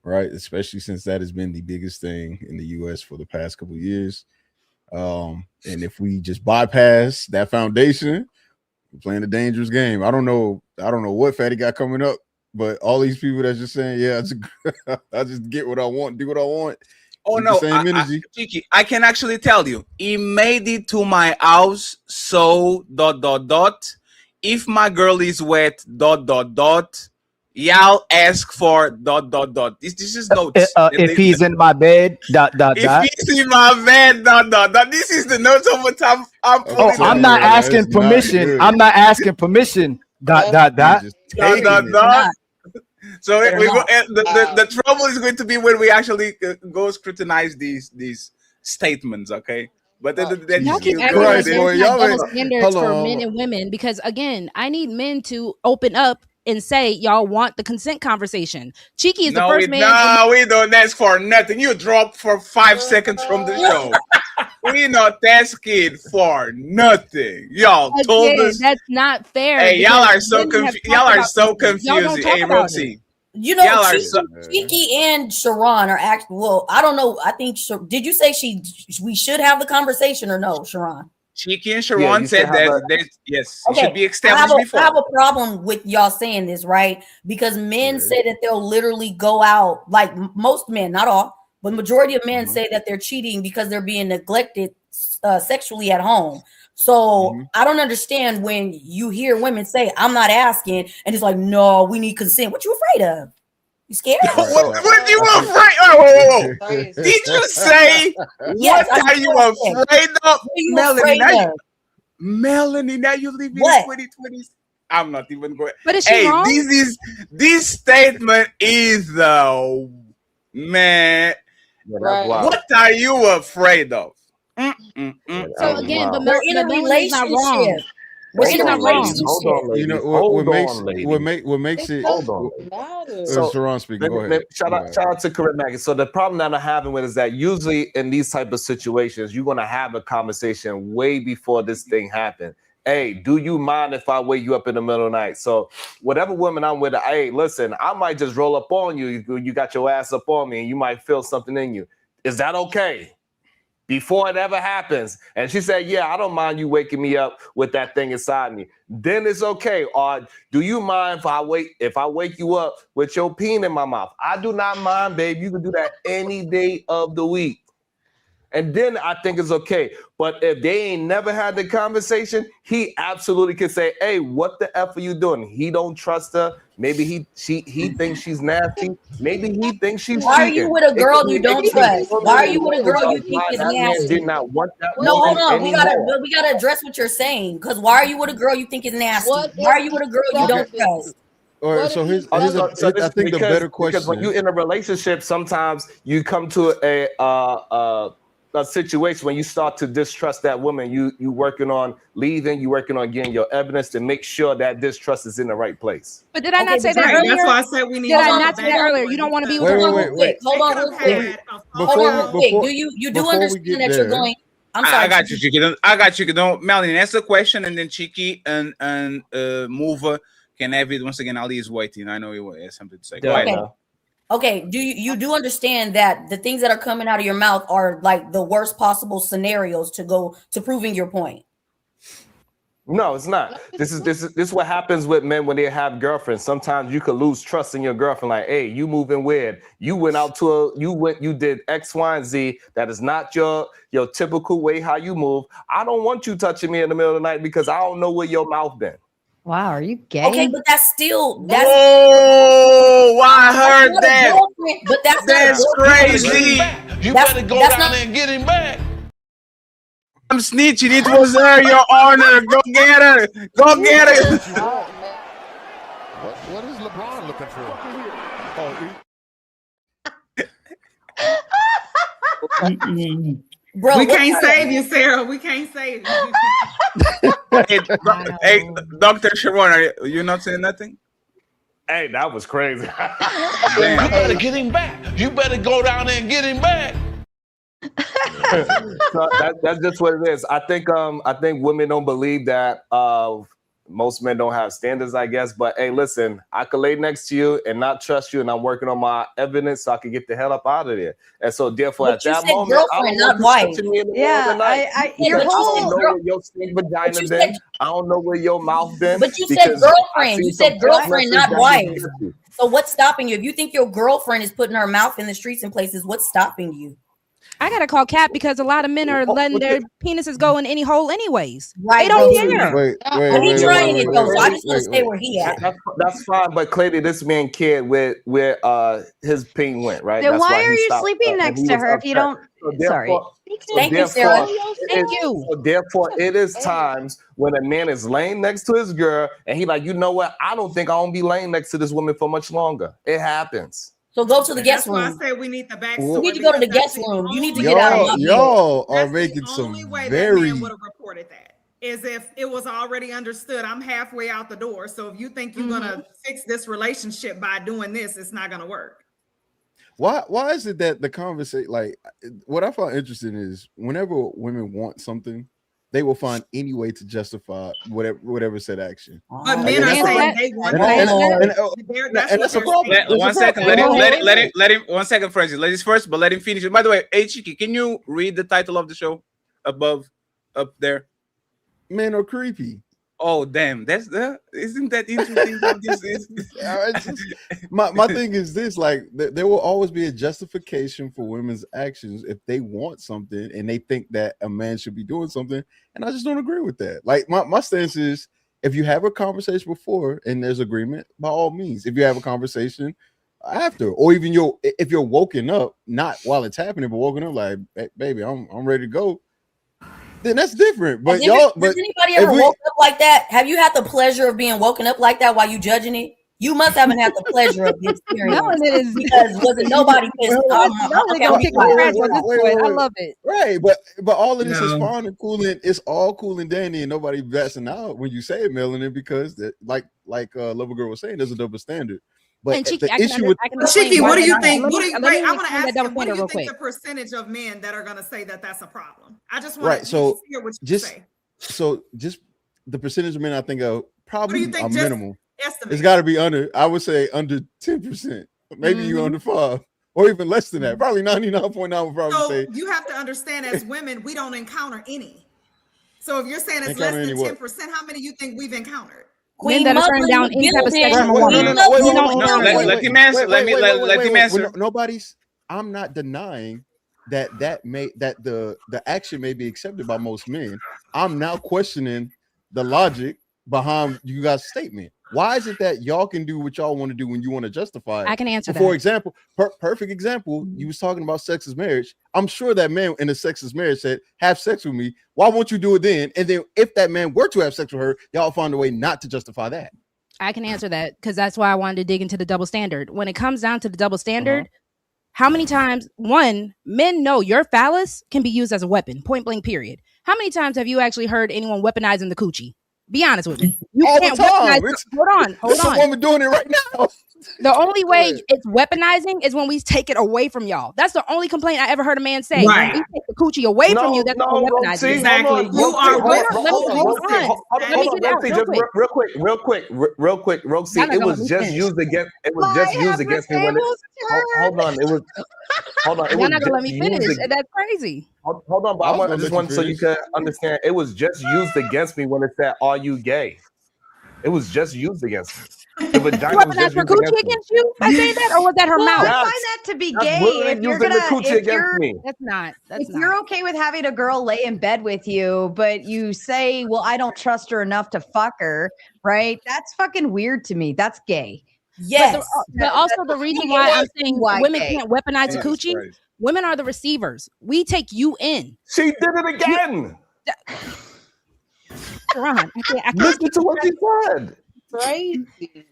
Speaker 20: right? Especially since that has been the biggest thing in the U.S. for the past couple of years. And if we just bypass that foundation, we're playing a dangerous game. I don't know what Fatty got coming up, but all these people that's just saying, yeah, I just get what I want, do what I want.
Speaker 12: Oh no, Cheeky, I can actually tell you, he made it to my house. So ... If my girl is wet ... Y'all ask for ... This is notes.
Speaker 3: If he's in my bed ...
Speaker 12: If he's in my bed ... This is the notes of what I'm pulling.
Speaker 3: I'm not asking permission. I'm not asking permission ...
Speaker 12: So we go. The trouble is going to be when we actually go scrutinize these statements, okay? But then
Speaker 16: Y'all keep acting like there's not double standards for men and women because again, I need men to open up and say y'all want the consent conversation. Cheeky is the first man.
Speaker 12: No, we don't ask for nothing. You drop for 5 seconds from the show. We not asking for nothing. Y'all told us
Speaker 16: that's not fair.
Speaker 12: Hey, y'all are so confused. Y'all are so confused. Hey, Rosie.
Speaker 11: You know, Cheeky and Sharon are actually. Well, I don't know. I think. Did you say we should have the conversation or no, Sharon?
Speaker 12: Cheeky and Sharon said that. Yes, it should be established before.
Speaker 11: I have a problem with y'all saying this, right? Because men say that they'll literally go out, like most men, not all, but majority of men say that they're cheating because they're being neglected sexually at home. So I don't understand when you hear women say, "I'm not asking," and it's like, "No, we need consent." What you afraid of? You scared?
Speaker 12: What you afraid? Oh, did you say?
Speaker 11: Yes,
Speaker 12: what are you afraid of, Melanie? Melanie, now you live in 2020. I'm not even going.
Speaker 16: But is she wrong?
Speaker 12: This statement is man.
Speaker 18: Right.
Speaker 12: What are you afraid of?
Speaker 16: So again, but
Speaker 11: we're in a relationship. We're in a
Speaker 19: ladies.
Speaker 11: relationship.
Speaker 19: Hold on, ladies.
Speaker 20: You know what makes it.
Speaker 19: Hold on.
Speaker 20: So, Sharon speaking. Go ahead.
Speaker 19: Shout out to Corinne Maggie. So the problem that I'm having with is that usually in these type of situations, you're gonna have a conversation way before this thing happened. Hey, do you mind if I wake you up in the middle of the night? So whatever woman I'm with, hey, listen, I might just roll up on you. You got your ass up on me, and you might feel something in you. Is that okay? Before it ever happens. And she said, yeah, I don't mind you waking me up with that thing inside me. Then it's okay. Or do you mind if I wake you up with your peen in my mouth? I do not mind, babe. You can do that any day of the week. And then I think it's okay. But if they ain't never had the conversation, he absolutely can say, hey, what the F are you doing? He don't trust her. Maybe he thinks she's nasty. Maybe he thinks she's
Speaker 11: Why are
Speaker 19: cheating.
Speaker 11: you with a girl you don't trust? Why are you with a girl you think is
Speaker 19: that man
Speaker 11: nasty?
Speaker 19: did not want that
Speaker 11: No, hold
Speaker 19: woman
Speaker 11: on.
Speaker 19: anymore.
Speaker 11: We gotta address what you're saying. Because why are you with a girl you think is nasty? Why are you with a girl you don't trust?
Speaker 20: All right, so I think the better question,
Speaker 19: because when you're in a relationship, sometimes you come to a situation when you start to distrust that woman. You working on leaving, you working on getting your evidence to make sure that distrust is in the right place.
Speaker 16: But did I not say that earlier?
Speaker 17: That's why I said we need.
Speaker 16: Did I not say that earlier? You don't want to be with a woman.
Speaker 11: Wait. Hold on real quick. Hold on real quick. Do you do understand that you're going? I'm sorry.
Speaker 12: I got you, Chiki. I got you. Don't Melanie, answer the question, and then Chiki and Mover can have it once again. Ali is waiting. I know he has something to say. Go ahead.
Speaker 11: Okay, do you do understand that the things that are coming out of your mouth are like the worst possible scenarios to proving your point?
Speaker 19: No, it's not. This is what happens with men when they have girlfriends. Sometimes you could lose trust in your girlfriend. Like, hey, you moving weird. You went out to you did X, Y, and Z. That is not your typical way how you move. I don't want you touching me in the middle of the night because I don't know where your mouth been.
Speaker 14: Wow, are you gay?
Speaker 11: Okay, but that's still
Speaker 12: Oh, I heard that.
Speaker 11: But
Speaker 12: that's crazy.
Speaker 13: You better go down there and get him back.
Speaker 12: I'm snitching. It was her, Your Honor. Go get her. Go get her.
Speaker 1: What is LeBron looking for?
Speaker 11: Bro,
Speaker 17: we can't save you, Sarah. We can't save you.
Speaker 12: Hey, Dr. Sharon, are you not saying nothing?
Speaker 19: Hey, that was crazy.
Speaker 13: You better get him back. You better go down there and get him back.
Speaker 19: So that's just what it is. I think women don't believe that most men don't have standards, I guess. But hey, listen, I could lay next to you and not trust you, and I'm working on my evidence so I can get the hell up out of there. And so therefore, at that moment, I don't want you touching me in the middle of the night.
Speaker 14: Your whole
Speaker 19: I don't know where your stink vagina been. I don't know where your mouth been.
Speaker 11: But you said girlfriend. You said girlfriend, not wife. So what's stopping you? If you think your girlfriend is putting her mouth in the streets and places, what's stopping you?
Speaker 16: I gotta call Cap because a lot of men are letting their penises go in any hole anyways.
Speaker 11: Right,
Speaker 16: they don't care.
Speaker 19: Wait,
Speaker 11: he's trying it though, so I just want to stay where he at.
Speaker 19: That's fine, but clearly this man cared where his peen went, right?
Speaker 14: Then
Speaker 19: That's
Speaker 14: why are
Speaker 19: he
Speaker 14: you
Speaker 19: stopped,
Speaker 14: sleeping next to her if you don't? Sorry.
Speaker 11: Thank you, Sarah. Thank you.
Speaker 19: So therefore, it is times when a man is laying next to his girl and he like, you know what? I don't think I won't be laying next to this woman for much longer. It happens.
Speaker 11: So go to the guest room.
Speaker 17: That's why I said we need the backstory.
Speaker 11: You need to go to the guest room. You need to get out of my
Speaker 20: y'all are making some very.
Speaker 17: Would have reported that is if it was already understood. I'm halfway out the door. So if you think you're gonna fix this relationship by doing this, it's not gonna work.
Speaker 20: Why is it that the conversation, like what I find interesting is whenever women want something, they will find any way to justify whatever said action.
Speaker 17: But men are saying they want
Speaker 20: and that's a problem.
Speaker 12: 1 second. Let him 1 second, Francis. Let him finish. By the way, hey Chiki, can you read the title of the show up there?
Speaker 20: Men are creepy.
Speaker 12: Oh damn, isn't that interesting?
Speaker 20: My thing is this: like there will always be a justification for women's actions if they want something and they think that a man should be doing something, and I just don't agree with that. Like my stance is, if you have a conversation before and there's agreement, by all means. If you have a conversation after, or even if you're woken up, not while it's happening, but woken up like, hey, baby, I'm ready to go. Then that's different. But
Speaker 11: has anybody ever woke up like that? Have you had the pleasure of being woken up like that while you judging it? You must haven't had the pleasure of the experience.
Speaker 16: Melanin is
Speaker 11: because wasn't nobody pissed off.
Speaker 20: I
Speaker 16: love it.
Speaker 20: Right, but all of this is
Speaker 12: No.
Speaker 20: fine and cool, and it's all cool and dandy, and nobody bashing out when you say it, melanin, because that, like Lover Girl was saying, there's a double standard. But
Speaker 17: And
Speaker 20: the
Speaker 17: Chiki,
Speaker 20: issue with
Speaker 17: Chiki, what do you think?
Speaker 16: Let me
Speaker 17: Wait, I
Speaker 16: explain
Speaker 17: want to
Speaker 16: that
Speaker 17: ask
Speaker 16: double
Speaker 17: you, what do
Speaker 16: standard
Speaker 17: you
Speaker 16: real
Speaker 17: think
Speaker 16: quick.
Speaker 17: the percentage of men that are going to say that that's a problem? I just want
Speaker 20: right,
Speaker 17: to
Speaker 20: so
Speaker 17: hear what you
Speaker 20: just
Speaker 17: say.
Speaker 20: so just the percentage of men I think are probably
Speaker 17: think?
Speaker 20: are
Speaker 17: Just
Speaker 20: minimal.
Speaker 17: estimate.
Speaker 20: It's got to be under. I would say under 10%. Maybe you under 5, or even less than that. Probably 99.9 would probably
Speaker 17: So
Speaker 20: say.
Speaker 17: you have to understand, as women, we don't encounter any. So if you're saying it's
Speaker 20: Encounter
Speaker 17: less
Speaker 20: any
Speaker 17: than
Speaker 20: what?
Speaker 17: 10%, how many you think we've encountered?
Speaker 16: Men that are turning down any type of sex from a woman.
Speaker 12: Let him answer. Let him answer.
Speaker 20: Nobody's. I'm not denying that the action may be accepted by most men. I'm now questioning the logic behind you guys' statement. Why is it that y'all can do what y'all want to do when you want to justify it?
Speaker 16: I can answer
Speaker 20: For
Speaker 16: that.
Speaker 20: example, perfect example, you was talking about sex is marriage. I'm sure that man in a sex is marriage said, have sex with me. Why won't you do it then? And then if that man were to have sex with her, y'all find a way not to justify that.
Speaker 16: I can answer that because that's why I wanted to dig into the double standard. When it comes down to the double standard, how many times, one, men know your phallus can be used as a weapon, point blank, period. How many times have you actually heard anyone weaponizing the coochie? Be honest with me. You
Speaker 20: All
Speaker 16: can't
Speaker 20: the time.
Speaker 16: weaponize. Hold on.
Speaker 20: There's a woman doing it right now.
Speaker 16: The only way it's weaponizing is when we take it away from y'all. That's the only complaint I ever heard a man say. When we take the coochie away from you, that's when we're weaponizing.
Speaker 17: Exactly. You are
Speaker 16: Hold on. Let me get out real quick.
Speaker 19: Real quick, Roxy.
Speaker 16: Y'all not
Speaker 19: It
Speaker 16: gonna
Speaker 19: was
Speaker 16: let me
Speaker 19: just
Speaker 16: finish.
Speaker 19: used against. It was just used against me when it. Hold on. It was. Hold on. It
Speaker 16: Y'all
Speaker 19: was
Speaker 16: not gonna let me
Speaker 19: just
Speaker 16: finish.
Speaker 19: used ag-
Speaker 16: That's crazy.
Speaker 19: Hold on, but I just want so you can understand. It was just used against me when it said, "Are you gay?" It was just used against me. The vagina was
Speaker 16: Weaponized
Speaker 19: just
Speaker 16: her
Speaker 19: used
Speaker 16: coochie
Speaker 19: against me.
Speaker 16: against you by saying that, or was that her
Speaker 14: Well,
Speaker 16: mouth?
Speaker 14: I find that to be
Speaker 19: That's
Speaker 14: gay.
Speaker 19: literally
Speaker 14: If you're
Speaker 19: using the
Speaker 14: gonna,
Speaker 19: coochie
Speaker 14: if
Speaker 19: against
Speaker 14: you're,
Speaker 19: me.
Speaker 16: That's not.
Speaker 14: if you're okay with having a girl lay in bed with you, but you say, "Well, I don't trust her enough to fuck her," right? That's fucking weird to me. That's gay.
Speaker 11: Yes.
Speaker 16: But also the reason why I'm saying women can't weaponize a
Speaker 19: Jesus
Speaker 16: coochie,
Speaker 19: Christ.
Speaker 16: women are the receivers. We take you in.
Speaker 19: She did it again.
Speaker 16: Ron, I can't
Speaker 19: Listen to what she said.
Speaker 18: Crazy.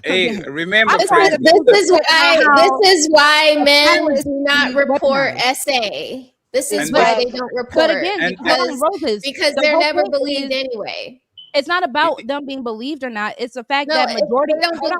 Speaker 12: Hey, remember,
Speaker 15: This
Speaker 12: friends,
Speaker 15: is why men
Speaker 16: phallus
Speaker 15: do not
Speaker 16: is
Speaker 15: report
Speaker 16: weaponized.
Speaker 15: SA. This is
Speaker 12: And
Speaker 15: why
Speaker 12: this-
Speaker 15: they don't
Speaker 16: But
Speaker 15: report
Speaker 16: again,
Speaker 12: And
Speaker 15: because
Speaker 16: Roses, the
Speaker 15: they're
Speaker 16: whole
Speaker 15: never
Speaker 16: point
Speaker 15: believed
Speaker 16: is-
Speaker 15: anyway.
Speaker 16: It's not about them being believed or not. It's the fact
Speaker 15: No,
Speaker 16: that majority.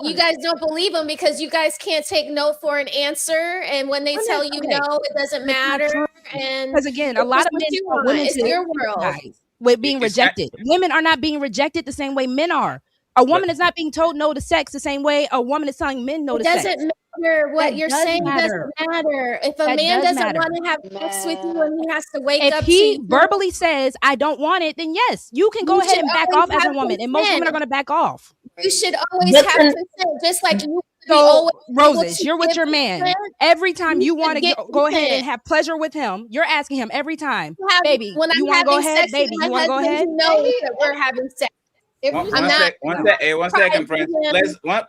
Speaker 15: you guys don't believe them because you guys can't take no for an answer, and when they tell you no, it doesn't matter. And
Speaker 16: Because again, a lot
Speaker 15: it's
Speaker 16: of
Speaker 15: what
Speaker 16: men
Speaker 15: you
Speaker 16: want
Speaker 15: want.
Speaker 16: women
Speaker 15: It's
Speaker 16: to
Speaker 15: your world.
Speaker 16: empathize with being rejected. Women are not being rejected the same way men are. A woman is not being told no to sex the same way a woman is telling men no
Speaker 15: It
Speaker 16: to sex.
Speaker 15: doesn't matter what
Speaker 16: That
Speaker 15: you're
Speaker 16: does
Speaker 15: saying.
Speaker 16: matter.
Speaker 15: Doesn't matter if a
Speaker 16: That
Speaker 15: man
Speaker 16: does
Speaker 15: doesn't
Speaker 16: matter.
Speaker 15: want to have sex with you and he has to wake
Speaker 16: If
Speaker 15: up
Speaker 16: he
Speaker 15: to you.
Speaker 16: verbally says, I don't want it, then yes, you can go
Speaker 15: You
Speaker 16: ahead
Speaker 15: should
Speaker 16: and back
Speaker 15: always
Speaker 16: off as a
Speaker 15: have
Speaker 16: woman. And most women are
Speaker 15: consent.
Speaker 16: going to back off.
Speaker 15: You should always
Speaker 11: But
Speaker 15: have
Speaker 11: then-
Speaker 15: consent, just like you.
Speaker 16: So,
Speaker 15: able
Speaker 16: Roses,
Speaker 15: to
Speaker 16: you're with
Speaker 15: give
Speaker 16: your man.
Speaker 15: consent,
Speaker 16: Every time
Speaker 15: you
Speaker 16: you
Speaker 15: should
Speaker 16: want to
Speaker 15: get
Speaker 16: go ahead and
Speaker 15: consent.
Speaker 16: have pleasure with him, you're asking him every time,
Speaker 15: Have-
Speaker 16: baby,
Speaker 15: when
Speaker 16: you
Speaker 15: I'm
Speaker 16: want to go
Speaker 15: having
Speaker 16: ahead?
Speaker 15: sex
Speaker 16: Baby,
Speaker 15: with
Speaker 16: you
Speaker 15: my
Speaker 16: want to go
Speaker 15: husband,
Speaker 16: ahead?
Speaker 15: he knows that we're having sex.
Speaker 12: One
Speaker 15: I'm not.
Speaker 12: second, friends.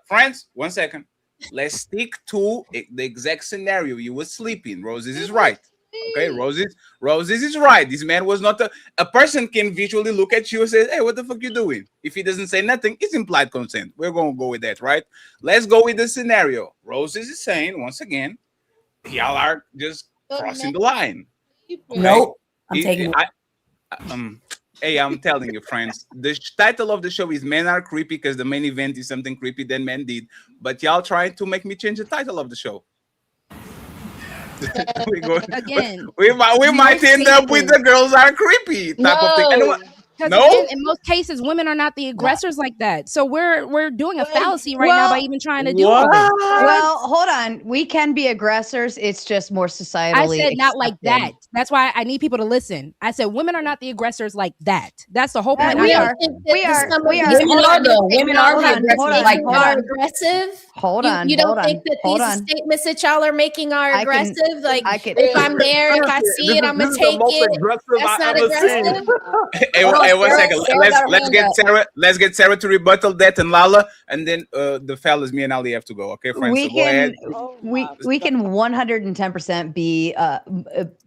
Speaker 15: Friends.
Speaker 12: One second. Let's stick to the exact scenario. You were sleeping. Roses is right. Okay, Roses is right. This man was not a person can visually look at you and say, "Hey, what the fuck you doing?" If he doesn't say nothing, it's implied consent. We're gonna go with that, right? Let's go with the scenario. Roses is saying once again, y'all are just crossing the line. Okay?
Speaker 11: Nope. I'm taking it.
Speaker 12: Hey, I'm telling you, friends, the title of the show is Men Are Creepy because the main event is something creepy that men did. But y'all trying to make me change the title of the show.
Speaker 16: Again,
Speaker 12: we might end up with the girls are creepy type of thing. Anyone?
Speaker 16: Because
Speaker 12: No?
Speaker 16: again, in most cases, women are not the aggressors like that. So we're doing a fallacy right now by even trying to do all this.
Speaker 14: Well, hold on. We can be aggressors. It's just more societally.
Speaker 16: I said not like that.
Speaker 14: accepted.
Speaker 16: That's why I need people to listen. I said women are not the aggressors like that. That's the whole point.
Speaker 14: We
Speaker 16: I
Speaker 14: are.
Speaker 16: said.
Speaker 14: We are. We are.
Speaker 11: Women are the women are the aggressors like
Speaker 15: Hold
Speaker 11: that.
Speaker 15: on. Aggressive.
Speaker 14: Hold on.
Speaker 15: You don't
Speaker 14: hold on,
Speaker 15: think that
Speaker 14: hold
Speaker 15: these
Speaker 14: on.
Speaker 15: statements that y'all are making are
Speaker 14: I can-
Speaker 15: aggressive? Like,
Speaker 14: I can-
Speaker 15: if I'm there, if I see it, I'm gonna take it. That's not aggressive.
Speaker 12: Hey,
Speaker 15: No,
Speaker 12: hey, 1 second. Let's get Sarah to rebuttal that and Lala, and then the fellas, me and Ali have to go. Okay, friends.
Speaker 14: We
Speaker 12: So go ahead.
Speaker 14: we can 110% be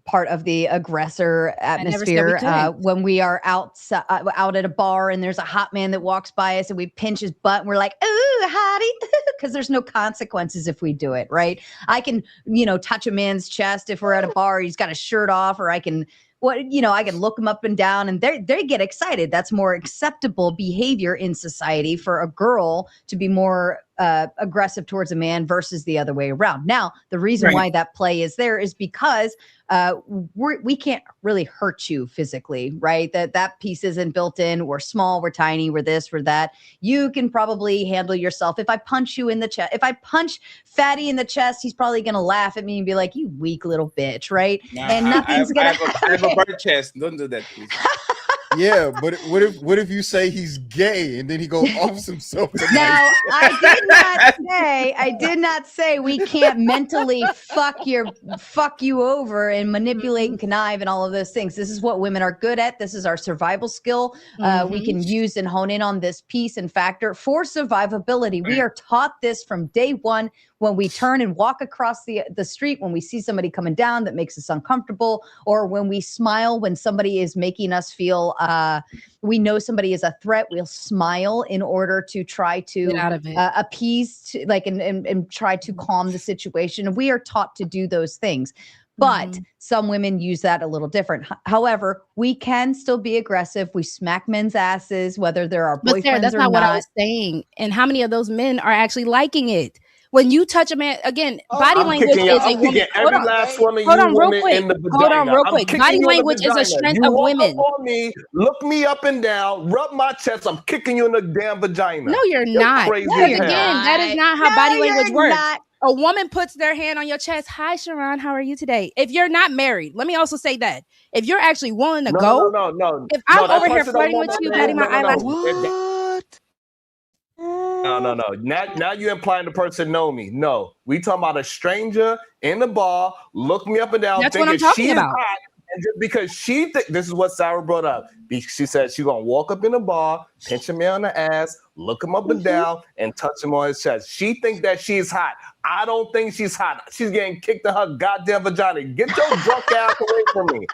Speaker 14: part of the aggressor atmosphere when we are out at a bar and there's a hot man that walks by us and we pinch his butt and we're like, ooh, hottie, because there's no consequences if we do it, right? I can, touch a man's chest if we're at a bar, he's got a shirt off, or I can I can look them up and down and they get excited. That's more acceptable behavior in society for a girl to be more aggressive towards a man versus the other way around. Now, the reason why that play is there is because we can't really hurt you physically, right? That piece isn't built in. We're small, we're tiny, we're this, we're that. You can probably handle yourself. If I punch you in the chest, if I punch Fatty in the chest, he's probably going to laugh at me and be like, you weak little bitch, right?
Speaker 12: Nah,
Speaker 14: and nothing's going to happen.
Speaker 12: I have a bird chest. Don't do that, please.
Speaker 20: Yeah, but what if you say he's gay and then he go off himself?
Speaker 14: Now, I did not say we can't mentally fuck you over and manipulate and connive and all of those things. This is what women are good at. This is our survival skill. We can use and hone in on this piece and factor for survivability. We are taught this from day one when we turn and walk across the street, when we see somebody coming down that makes us uncomfortable, or when we smile when somebody is making us feel we know somebody is a threat, we'll smile in order to try to appease and try to calm the situation. We are taught to do those things. But some women use that a little different. However, we can still be aggressive. We smack men's asses, whether they're our boyfriends or not. But Sarah,
Speaker 16: that's not what I was saying. And how many of those men are actually liking it? When you touch a man, again, body language is a woman. Hold on, real quick. Body language is a strength of women.
Speaker 19: On me, look me up and down, rub my chest. I'm kicking you in the damn vagina.
Speaker 16: No, you're not. Again, that is not how body language works. A woman puts their hand on your chest. Hi, Sharon. How are you today? If you're not married, let me also say that. If you're actually willing to go,
Speaker 19: no.
Speaker 16: If I'm over here flirting with you, batting my eyelash.
Speaker 19: No. Now you're implying the person know me. No, we talking about a stranger in the bar. Look me up and down.
Speaker 16: That's what I'm talking about.
Speaker 19: Hot, and just because this is what Sarah brought up. She said she's gonna walk up in the bar, pinch him on the ass, look him up and down, and touch him on his chest. She thinks that she's hot. I don't think she's hot. She's getting kicked in her goddamn vagina. Get your drunk ass away from me.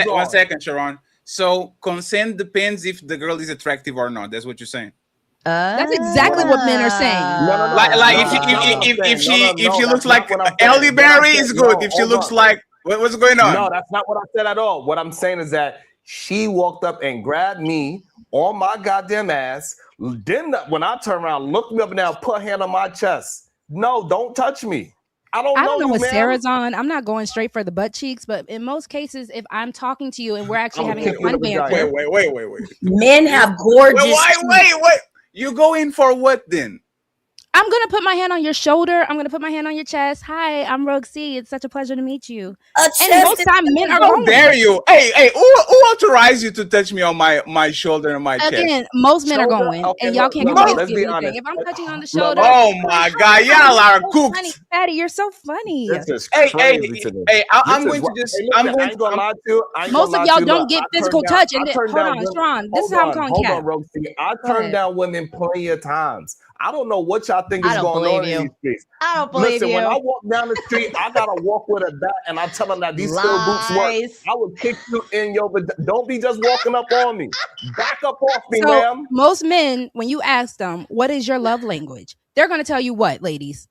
Speaker 12: One second, Sharon. So consent depends if the girl is attractive or not. That's what you're saying.
Speaker 16: That's exactly what men are saying.
Speaker 12: If she looks like Ellie Berry, is good. If she looks like what's going on?
Speaker 19: No, that's not what I said at all. What I'm saying is that she walked up and grabbed me on my goddamn ass. Then when I turn around, looked me up and down, put a hand on my chest. No, don't touch me. I don't know
Speaker 16: what
Speaker 19: man.
Speaker 16: Sarah's on. I'm not going straight for the butt cheeks, but in most cases, if I'm talking to you and we're actually having a fun banter.
Speaker 12: Wait.
Speaker 11: Men have gorgeous.
Speaker 12: Wait. You go in for what then?
Speaker 16: I'm going to put my hand on your shoulder. I'm going to put my hand on your chest. Hi, I'm Roxy. It's such a pleasure to meet you. And most time men are going.
Speaker 12: How dare you? Hey, who authorized you to touch me on my shoulder and my chest?
Speaker 16: Again, most men are going. Okay, and y'all can't
Speaker 19: let's be honest.
Speaker 16: If I'm touching on the shoulder.
Speaker 12: Oh my God, y'all are cooked.
Speaker 16: Funny, Fatty, you're so funny.
Speaker 19: This is crazy today.
Speaker 12: I'm going to
Speaker 19: lie to you.
Speaker 16: Most of y'all don't get physical touch. And hold on, Sharon. This is how I'm calling Kat.
Speaker 19: Roxy. I turned down women plenty of times. I don't know what y'all think is going on in these streets.
Speaker 14: I don't believe you.
Speaker 19: When I walk down the street, I gotta walk with a bat, and I tell them that these steel boots work. I will kick you in your. Don't be just walking up on me. Back up off me, ma'am.
Speaker 16: Most men, when you ask them, "What is your love language?" they're going to tell you what, ladies?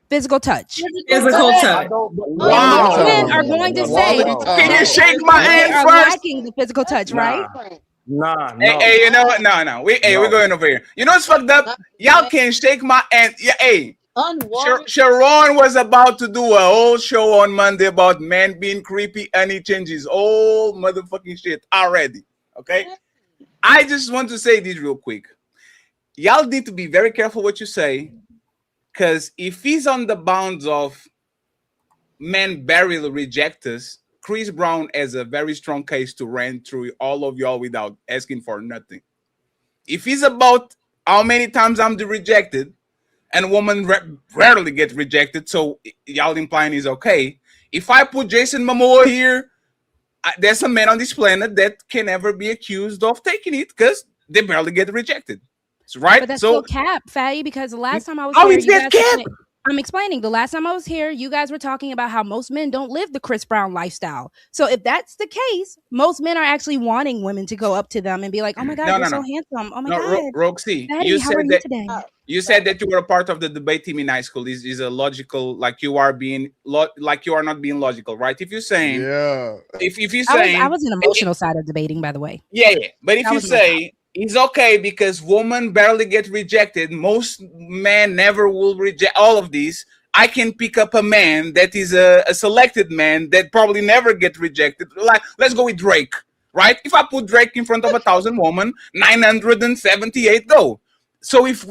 Speaker 16: Physical touch.
Speaker 17: Physical touch.
Speaker 16: Wow. Most men are going to say,
Speaker 12: "Can you shake my hand first?"
Speaker 16: Are lacking the physical touch, right?
Speaker 19: Nah.
Speaker 12: Hey, you know what? No. We're going over here. You know what's fucked up? Y'all can shake my hand. Yeah, hey. Sharon was about to do a whole show on Monday about men being creepy, and he changes all motherfucking shit already. Okay? I just want to say this real quick. Y'all need to be very careful what you say, because if he's on the bounds of men barely reject us, Chris Brown has a very strong case to run through all of y'all without asking for nothing. If he's about how many times I'm the rejected, and women rarely get rejected, so y'all implying he's okay. If I put Jason Momoa here, there's a man on this planet that can never be accused of taking it because they barely get rejected. Right?
Speaker 16: But that's
Speaker 12: so
Speaker 16: still cap, Fatty, because the last time I was
Speaker 12: how
Speaker 16: here,
Speaker 12: is that cap?
Speaker 16: I'm explaining. The last time I was here, you guys were talking about how most men don't live the Chris Brown lifestyle. So if that's the case, most men are actually wanting women to go up to them and be like, "Oh my God, you're so handsome! Oh my God,
Speaker 12: Roxy,
Speaker 16: Fatty,
Speaker 12: you
Speaker 16: how
Speaker 12: said
Speaker 16: are you
Speaker 12: that
Speaker 16: today?"
Speaker 12: you said that you were a part of the debate team in high school. This is a logical, like you are being like you are not being logical, right? If you're saying, if you're saying,
Speaker 16: I was an emotional side of debating, by the way.
Speaker 12: Yeah. But if you say it's okay because women barely get rejected, most men never will reject all of these. I can pick up a man that is a selected man that probably never get rejected. Like, let's go with Drake, right? If I put Drake in front of 1,000 women, 978 go. So if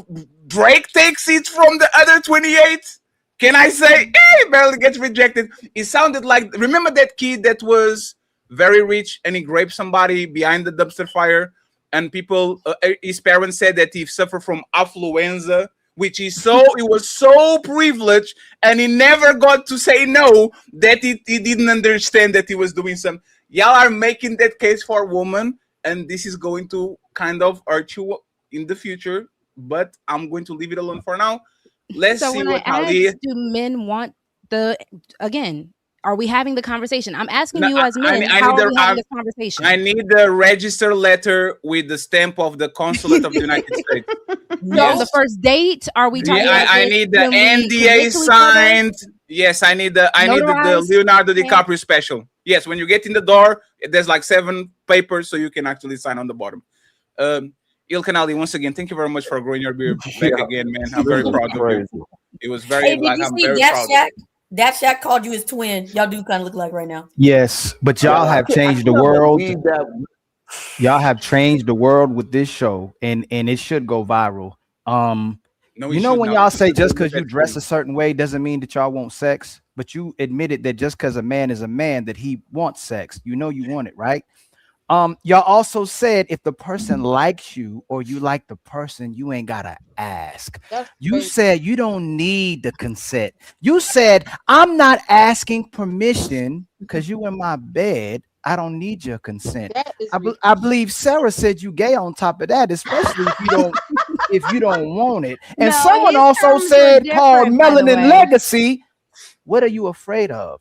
Speaker 12: Drake takes it from the other 28, can I say, hey, he barely gets rejected? It sounded like, remember that kid that was very rich and he raped somebody behind the dumpster fire? And people, his parents said that he suffered from affluenza, which is so, he was so privileged and he never got to say no, that he didn't understand that he was doing some. Y'all are making that case for a woman, and this is going to kind of hurt you in the future, but I'm going to leave it alone for now. Let's
Speaker 16: So
Speaker 12: see
Speaker 16: when
Speaker 12: what
Speaker 16: I
Speaker 12: Ali.
Speaker 16: asked, do men want again, are we having the conversation? I'm asking
Speaker 12: No,
Speaker 16: you as men, how are we having this conversation?
Speaker 12: I need the register letter with the stamp of the consulate of the United States.
Speaker 16: So the first date, are we talking about
Speaker 12: I
Speaker 16: this
Speaker 12: need the
Speaker 16: when we
Speaker 12: NDA
Speaker 16: commit to each other?
Speaker 12: signed. Yes, I need the
Speaker 16: Notarized?
Speaker 12: Leonardo
Speaker 16: Okay.
Speaker 12: DiCaprio special. Yes, when you get in the door, there's like 7 papers, so you can actually sign on the bottom. Ilkan Ali, once again, thank you very much for growing your beard back again, man. I'm very proud of you. It was very
Speaker 11: Hey, did you
Speaker 12: I'm
Speaker 11: see
Speaker 12: very
Speaker 11: that
Speaker 12: proud.
Speaker 11: Shaq? That Shaq called you his twin. Y'all do kind of look like right now.
Speaker 3: Yes, but y'all have changed the world. Y'all have changed the world with this show, and it should go viral.
Speaker 12: No,
Speaker 3: you know when y'all say just because you dress a certain way doesn't mean that y'all want sex, but you admitted that just because a man is a man that he wants sex. You know you want it, right? Y'all also said if the person likes you or you like the person, you ain't gotta ask. You said you don't need the consent. You said I'm not asking permission because you in my bed. I don't need your consent. I believe Sarah said you gay on top of that, especially if you don't want it. And
Speaker 14: No,
Speaker 3: someone
Speaker 14: his
Speaker 3: also
Speaker 14: terms were
Speaker 3: said called
Speaker 14: different, by the
Speaker 3: Melanin
Speaker 14: way.
Speaker 3: Legacy. What are you afraid of?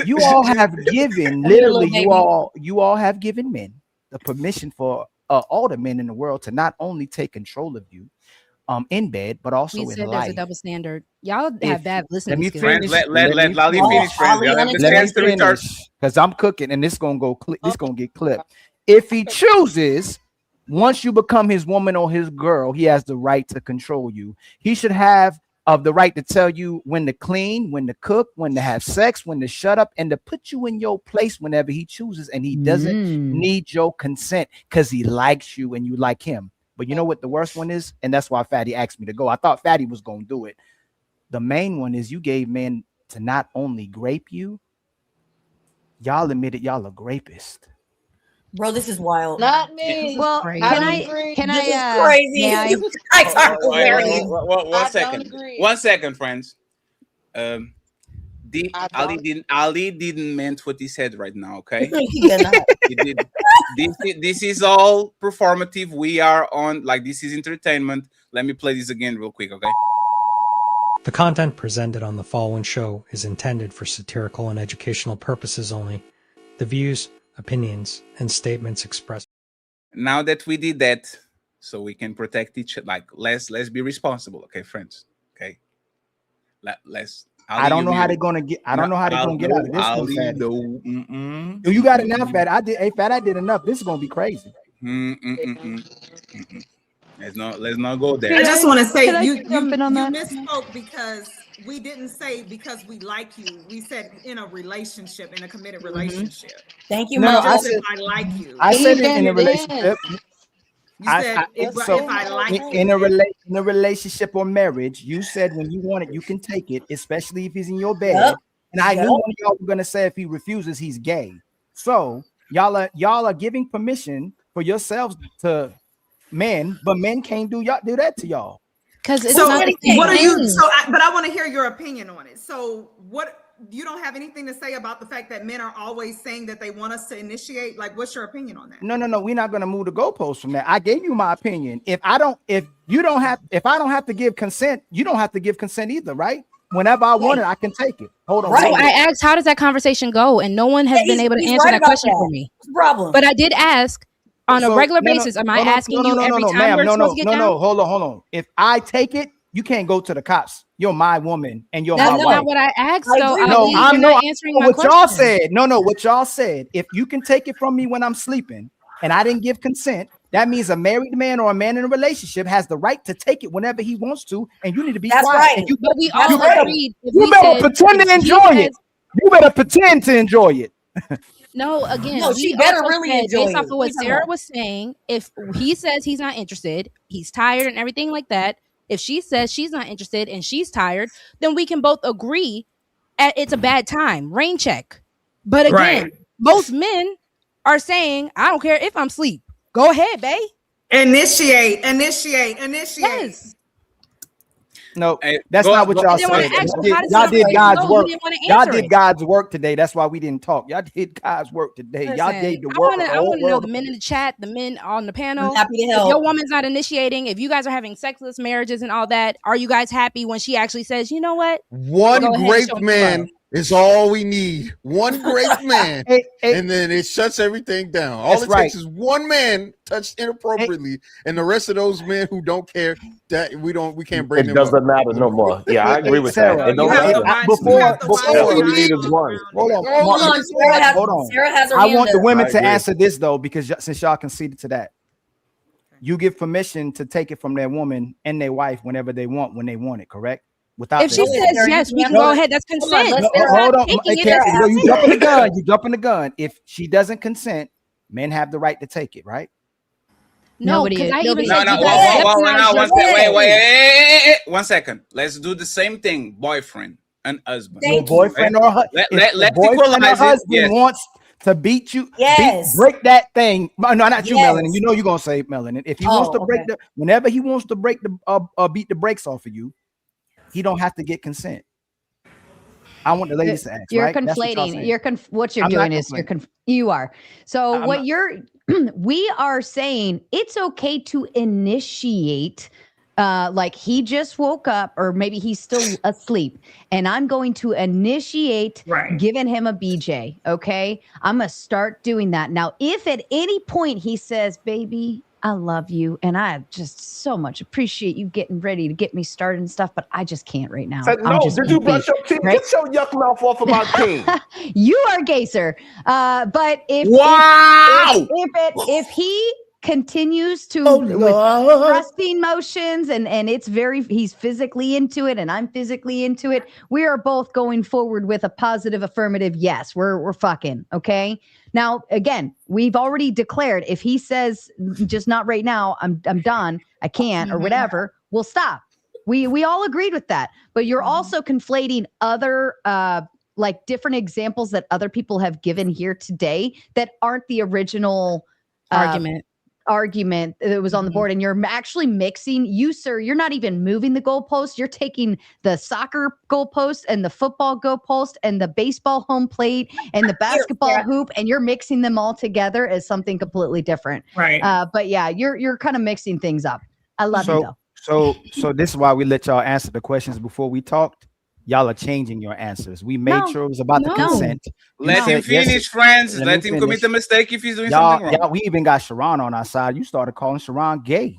Speaker 3: You all have given, literally, you all have given men the permission for all the men in the world to not only take control of you in bed, but also
Speaker 16: We
Speaker 3: in
Speaker 16: said there's a
Speaker 3: life.
Speaker 16: double standard. Y'all have bad listening skills.
Speaker 12: Friends, let Lali finish, friends. Y'all have the chance to return.
Speaker 3: Because I'm cooking and this gonna go this gonna get clipped. If he chooses, once you become his woman or his girl, he has the right to control you. He should have the right to tell you when to clean, when to cook, when to have sex, when to shut up, and to put you in your place whenever he chooses. And he doesn't need your consent because he likes you and you like him. But you know what the worst one is? And that's why Fatty asked me to go. I thought Fatty was going to do it. The main one is you gave men to not only grape you, y'all admitted y'all are grapists.
Speaker 11: Bro, this is wild.
Speaker 18: Not me.
Speaker 14: Well, can I
Speaker 11: This is crazy.
Speaker 14: may I?
Speaker 11: I are hilarious.
Speaker 12: One second, friends. Ali didn't mean what he said right now, okay? He did. This is all performative. We are on, like, this is entertainment. Let me play this again real quick, okay?
Speaker 2: The content presented on the following show is intended for satirical and educational purposes only. The views, opinions, and statements expressed.
Speaker 12: Now that we did that, so we can protect each other, like, let's be responsible, okay, friends? Okay, let's.
Speaker 3: I don't know how they're gonna get. I don't know how they're gonna get out of this one, Fatty. Do you got enough, Fat? I did. Hey, Fat, I did enough. This is gonna be crazy.
Speaker 12: Let's not go there.
Speaker 17: I just want to say you
Speaker 14: jump in on that?
Speaker 17: misspoke because we didn't say because we like you. We said in a relationship, in a committed relationship.
Speaker 11: Thank you,
Speaker 3: No,
Speaker 11: Mom.
Speaker 3: I said
Speaker 17: I like you.
Speaker 3: I said it in a relationship.
Speaker 17: You said if I like you.
Speaker 3: In a relationship or marriage, you said when you want it, you can take it, especially if he's in your bed.
Speaker 11: Yep.
Speaker 3: And I knew one of y'all were gonna say if he refuses, he's gay. So y'all are giving permission for yourselves to men, but men can't do that to y'all.
Speaker 16: Because it's
Speaker 17: So
Speaker 16: not the
Speaker 17: what are you?
Speaker 16: same.
Speaker 17: So, but I want to hear your opinion on it. So what you don't have anything to say about the fact that men are always saying that they want us to initiate? Like, what's your opinion on that?
Speaker 3: No, we're not going to move the goalposts from that. I gave you my opinion. If I don't have to give consent, you don't have to give consent either, right? Whenever I want it, I can take it. Hold on.
Speaker 16: So I asked, how does that conversation go? And no one has been able to answer that question for me.
Speaker 11: What's the problem?
Speaker 16: But I did ask on a regular basis. Am I asking you every time we're supposed to get down?
Speaker 3: No, hold on. If I take it, you can't go to the cops. You're my woman and you're
Speaker 16: That's
Speaker 3: my wife.
Speaker 16: not what I asked, though.
Speaker 3: I'm
Speaker 16: not answering my
Speaker 3: what
Speaker 16: question.
Speaker 3: y'all said. No, what y'all said. If you can take it from me when I'm sleeping and I didn't give consent, that means a married man or a man in a relationship has the right to take it whenever he wants to, and you need to be quiet.
Speaker 11: Right.
Speaker 3: And
Speaker 16: But we all agreed.
Speaker 3: You better pretend to enjoy it. You better pretend to enjoy it.
Speaker 16: No, again,
Speaker 11: No, she better really enjoy
Speaker 16: based off
Speaker 11: it.
Speaker 16: of what Sarah was saying. If he says he's not interested, he's tired and everything like that. If she says she's not interested and she's tired, then we can both agree it's a bad time. Rain check. But again, most men are saying, I don't care if I'm asleep. Go ahead, babe.
Speaker 17: Initiate.
Speaker 16: Yes.
Speaker 3: No, that's not what y'all said. Y'all did God's work. Y'all did God's work today. That's why we didn't talk. Y'all did God's work today.
Speaker 16: Listen,
Speaker 3: Y'all did the work.
Speaker 16: I want to know the men in the chat, the men on the panel.
Speaker 11: I'm happy to
Speaker 16: If
Speaker 11: help.
Speaker 16: your woman's not initiating, if you guys are having sexless marriages and all that, are you guys happy when she actually says, you know what?
Speaker 20: One
Speaker 16: Go ahead and
Speaker 20: great
Speaker 16: show me
Speaker 20: man
Speaker 16: love.
Speaker 20: is all we need. One great man, and then it shuts everything down. All it takes is one man touched inappropriately, and the rest of those men who don't care, that we can't bring them up.
Speaker 19: It doesn't matter no more. Yeah, I agree with that. It don't matter.
Speaker 3: Before
Speaker 19: we need is one.
Speaker 3: Hold on.
Speaker 11: Hold on. Sarah has her
Speaker 3: I
Speaker 11: hand
Speaker 3: want the
Speaker 11: up.
Speaker 3: women to answer this though, because since y'all conceded to that, you give permission to take it from their woman and their wife whenever they want, when they want it, correct? Without
Speaker 16: If she says yes, we can go ahead. That's consent.
Speaker 3: Hold on.
Speaker 16: Taking it,
Speaker 3: Cassie,
Speaker 16: that's
Speaker 3: no, you
Speaker 16: consent.
Speaker 3: jumping the gun. You jumping the gun. If she doesn't consent, men have the right to take it, right?
Speaker 16: No, because I even said
Speaker 12: wait, 1 second. Let's do the same thing, boyfriend and husband.
Speaker 3: Your boyfriend or husband.
Speaker 12: Let's
Speaker 3: boyfriend or
Speaker 12: equalize it.
Speaker 3: husband
Speaker 12: Yes.
Speaker 3: wants to beat you,
Speaker 11: Yes.
Speaker 3: break that thing. No, not you,
Speaker 11: Yes.
Speaker 3: Melanin. You know you're gonna say Melanin. If he wants to break whenever he wants to break the beat the brakes off of you, he don't have to get consent. I want the ladies to ask.
Speaker 14: You're
Speaker 3: right?
Speaker 14: conflating. What you're
Speaker 3: I'm
Speaker 14: doing
Speaker 3: not
Speaker 14: is you are. So what you're we are saying, it's okay to initiate. Like he just woke up, or maybe he's still asleep, and I'm going to initiate giving him a BJ. Okay, I'm gonna start doing that now. If at any point he says, "Baby, I love you, and I just so much appreciate you getting ready to get me started and stuff, but I just can't right now."
Speaker 19: Said, no, did you brush your teeth?
Speaker 14: Right?
Speaker 19: Get your yuck mouth off of my king.
Speaker 14: You are gay, sir. But if he continues to with thrusting motions and it's he's physically into it and I'm physically into it, we are both going forward with a positive affirmative yes. We're fucking, okay? Now, again, we've already declared if he says just not right now, I'm done, I can't, or whatever, we'll stop. We all agreed with that. But you're also conflating other like different examples that other people have given here today that aren't the original argument that was on the board, and you're actually mixing. You, sir, you're not even moving the goalpost. You're taking the soccer goalpost and the football goalpost and the baseball home plate and the basketball hoop, and you're mixing them all together as something completely different.
Speaker 17: Right.
Speaker 14: But yeah, you're kind of mixing things up. I love you though.
Speaker 3: So this is why we let y'all answer the questions before we talked. Y'all are changing your answers. We made sure it was about the consent.
Speaker 12: Let him finish, friends. Let him commit a mistake if he's doing something wrong.
Speaker 3: We even got Sharon on our side. You started calling Sharon gay.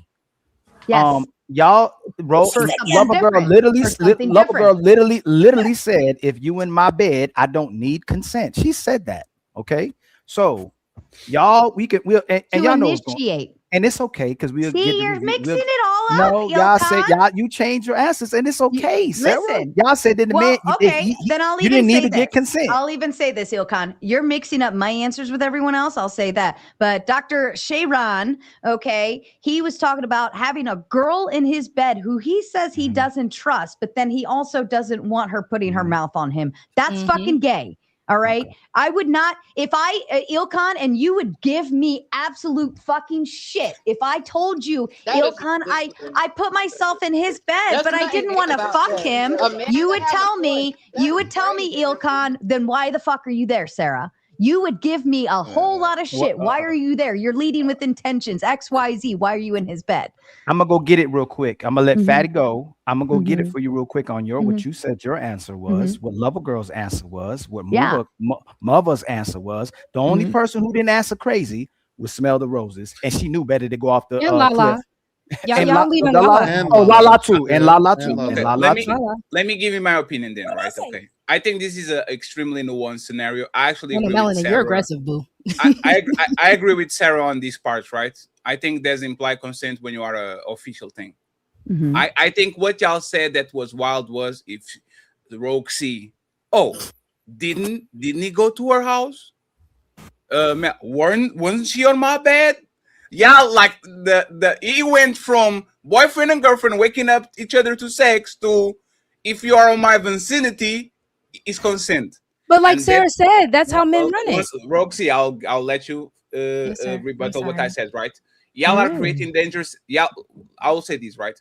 Speaker 14: Yes.
Speaker 3: Y'all wrote Lover Girl literally said, if you in my bed, I don't need consent. She said that. Okay. So y'all, we'll y'all know
Speaker 14: initiate.
Speaker 3: And it's okay because we'll
Speaker 14: you're mixing it all up.
Speaker 3: No, y'all said you changed your answers, and it's okay.
Speaker 14: Listen,
Speaker 3: y'all said that the man.
Speaker 14: Okay, then I'll
Speaker 3: you
Speaker 14: even
Speaker 3: didn't need
Speaker 14: say
Speaker 3: to get consent.
Speaker 14: I'll even say this, Ilkan. You're mixing up my answers with everyone else. I'll say that. But Dr. Sharon, okay, he was talking about having a girl in his bed who he says he doesn't trust, but then he also doesn't want her putting her mouth on him. That's fucking gay. All right. Okay. I would not, if I, Ilkan, and you would give me absolute fucking shit. If I told you, Ilkan, I put myself in his bed, but I didn't want to fuck him. You would tell me, Ilkan, then why the fuck are you there, Sarah? You would give me a whole lot of shit. Why are you there? You're leading with intentions. X, Y, Z. Why are you in his bed?
Speaker 3: I'm gonna go get it real quick. I'm gonna let Fatty go. I'm gonna go get it for you real quick on your what you said your answer was, what Lover Girl's answer was, what Mother's answer was. The only person who didn't answer crazy was Smell the Roses, and she knew better to go off the cliff.
Speaker 16: Y'all leaving
Speaker 3: Lala. Oh, Lala too, and Lala too.
Speaker 12: Let me give you my opinion then, right? Okay. I think this is an extremely nuanced scenario. I actually agree with Sarah.
Speaker 16: You're aggressive, boo.
Speaker 12: I agree with Sarah on these parts, right? I think there's implied consent when you are an official thing. I think what y'all said that was wild was if the Roxy, didn't he go to her house? Wasn't she on my bed? Yeah, like he went from boyfriend and girlfriend waking up each other to sex to if you are on my vicinity, is consent.
Speaker 16: But like Sarah said, that's how men run it.
Speaker 12: Roxy, I'll let you rebuttal what I said, right? Y'all are creating dangers. Yeah, I will say this, right?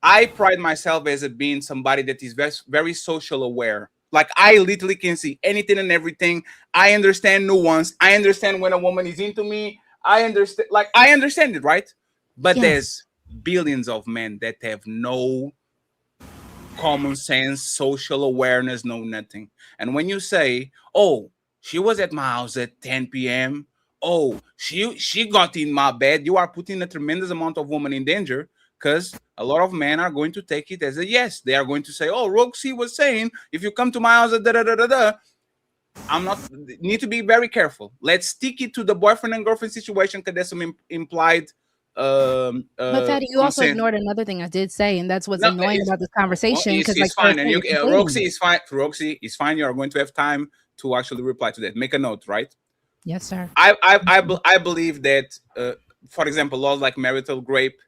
Speaker 12: I pride myself as being somebody that is very, very social aware. Like I literally can see anything and everything. I understand nuance. I understand when a woman is into me. I understand it, right? But there's billions of men that have no common sense, social awareness, no nothing. And when you say, "Oh, she was at my house at 10 p.m. Oh, she got in my bed," you are putting a tremendous amount of women in danger because a lot of men are going to take it as a yes. They are going to say, "Oh, Roxy was saying if you come to my house, da da da da da." I'm not need to be very careful. Let's stick it to the boyfriend and girlfriend situation because there's some implied.
Speaker 16: But Fatty, you also ignored another thing I did say, and that's what's annoying about this conversation. Because
Speaker 12: it's fine, and Roxy is fine. Roxy is fine. You are going to have time to actually reply to that. Make a note, right?
Speaker 16: Yes, sir.
Speaker 12: I believe that, for example, laws like marital rape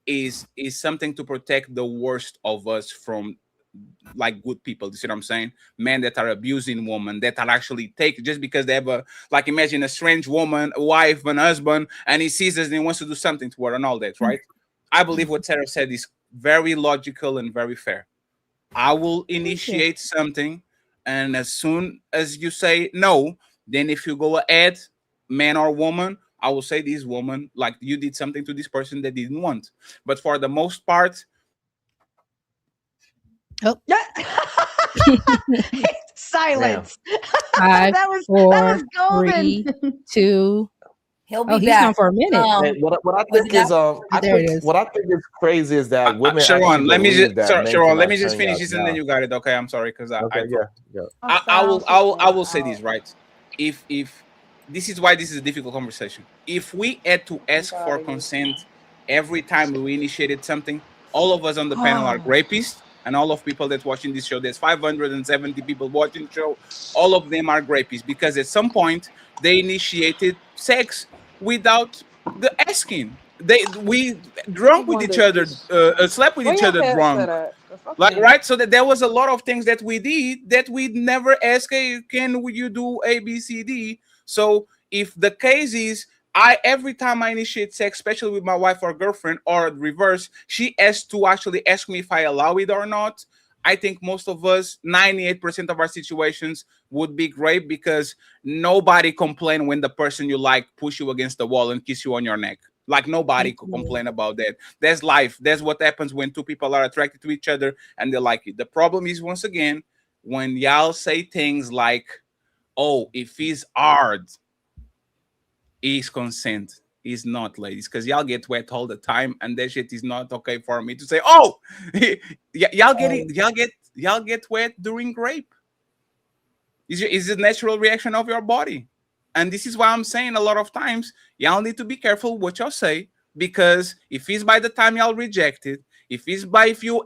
Speaker 12: is something to protect the worst of us from like good people. You see what I'm saying? Men that are abusing women that are actually take just because they have imagine a strange woman, a wife, and husband, and he sees us and he wants to do something to her and all that, right? I believe what Sarah said is very logical and very fair. I will initiate something, and as soon as you say no, then if you go ahead, man or woman, I will say this woman, like you did something to this person that didn't want. But for the most part,
Speaker 14: silence.
Speaker 16: Five,
Speaker 14: that was golden.
Speaker 16: 3, 2.
Speaker 11: He'll be
Speaker 16: he's
Speaker 11: back.
Speaker 16: gone for a minute.
Speaker 19: What I think is what I think is crazy is that women.
Speaker 12: Sharon, let me just finish this and then you got it. Okay, I'm sorry because I will say this, right. If this is why this is a difficult conversation. If we had to ask for consent every time we initiated something, all of us on the panel are rapists. And all of people that's watching this show, there's 570 people watching the show. All of them are rapists because at some point they initiated sex without the asking. We drunk with each other, slept with each other drunk. Like right, so that there was a lot of things that we did that we never asked. Hey, can you do A, B, C, D? So if the case is every time I initiate sex, especially with my wife or girlfriend, or reverse, she has to actually ask me if I allow it or not. I think most of us, 98% of our situations would be great because nobody complain when the person you like push you against the wall and kiss you on your neck. Like nobody could complain about that. That's life. That's what happens when two people are attracted to each other and they like it. The problem is, once again, when y'all say things like, "Oh, if he's hard, is consent." Is not, ladies, because y'all get wet all the time, and that shit is not okay for me to say. Oh, y'all get wet during rape. Is a natural reaction of your body, and this is why I'm saying a lot of times y'all need to be careful what y'all say, because if it's by the time y'all reject it, if it's by if you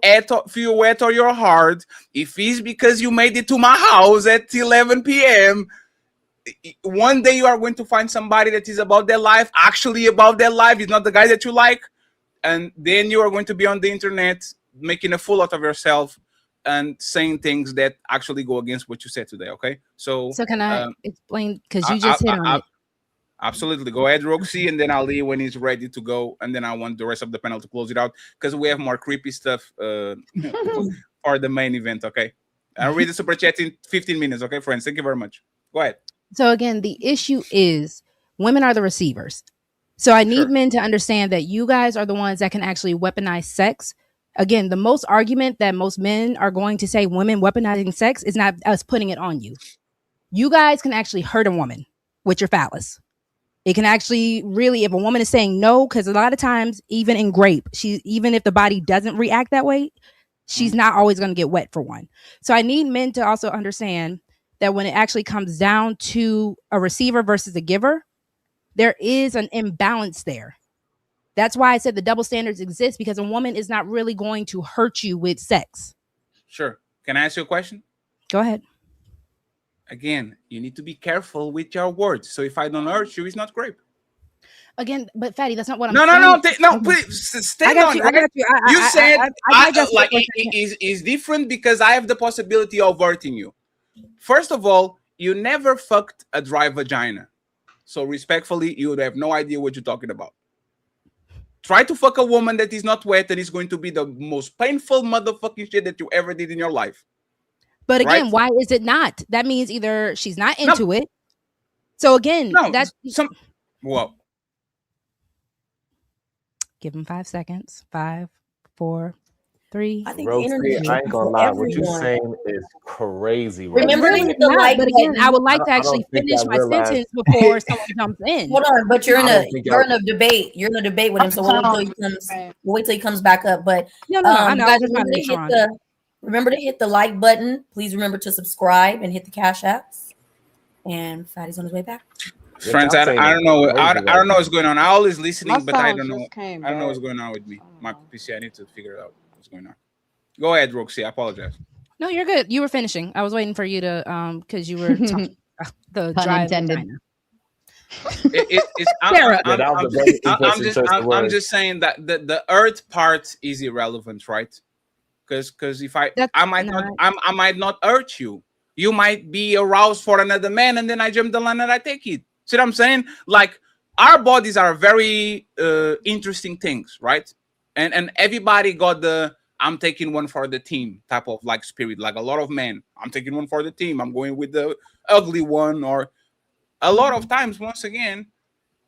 Speaker 12: wet or you're hard, if it's because you made it to my house at 11 p.m. one day you are going to find somebody that is about their life, actually about their life. It's not the guy that you like. And then you are going to be on the internet making a fool out of yourself and saying things that actually go against what you said today. Okay, so
Speaker 16: can I explain, because you just hit on it.
Speaker 12: Absolutely. Go ahead, Roxy, and then I'll leave when he's ready to go. And then I want the rest of the panel to close it out because we have more creepy stuff for the main event. Okay. I'll read the super chat in 15 minutes. Okay, friends. Thank you very much. Go ahead.
Speaker 16: So again, the issue is women are the receivers. So I need men to understand that you guys are the ones that can actually weaponize sex. Again, the most argument that most men are going to say women weaponizing sex is not us putting it on you. You guys can actually hurt a woman with your phallus. It can actually really, if a woman is saying no, because a lot of times, even in grape, even if the body doesn't react that way, she's not always going to get wet for one. So I need men to also understand that when it actually comes down to a receiver versus a giver, there is an imbalance there. That's why I said the double standards exist, because a woman is not really going to hurt you with sex.
Speaker 12: Sure. Can I ask you a question?
Speaker 16: Go ahead.
Speaker 12: Again, you need to be careful with your words. So if I don't hurt you, it's not grape.
Speaker 16: Again, but Fatty, that's not what I'm
Speaker 12: saying.
Speaker 16: No,
Speaker 12: please stand on. Right? You said it's different because I have the possibility of hurting you. First of all, you never fucked a dry vagina. So respectfully, you would have no idea what you're talking about. Try to fuck a woman that is not wet and it's going to be the most painful motherfucking shit that you ever did in your life.
Speaker 16: But again, why is it not? That means either she's not into it. So again, that's
Speaker 12: well.
Speaker 16: Give him 5 seconds. 5, 4, 3.
Speaker 19: I think I ain't gonna lie. What you're saying is crazy.
Speaker 11: Remember to hit the like
Speaker 16: button. Again, I would like to actually finish my sentence before someone jumps in.
Speaker 11: Hold on, but you're in a debate. You're in a debate with him, so we'll wait till he comes back up. But
Speaker 16: I know.
Speaker 11: Guys, remember to hit the like button. Please remember to subscribe and hit the cash apps. And Fatty's on his way back.
Speaker 12: Friends, I don't know. I don't know what's going on. I always listening, but I don't know. I don't know what's going on with me. My PC. I need to figure out what's going on. Go ahead, Roxy. I apologize.
Speaker 16: No, you're good. You were finishing. I was waiting for you to because you were talking the
Speaker 14: pun
Speaker 16: dry
Speaker 14: intended.
Speaker 12: I'm just saying that the earth part is irrelevant, right? Because if I might not hurt you. You might be aroused for another man, and then I jump the line and I take it. See what I'm saying? Like, our bodies are very interesting things, right? And everybody got the I'm taking one for the team type of like spirit. Like a lot of men, I'm taking one for the team. I'm going with the ugly one. Or a lot of times, once again,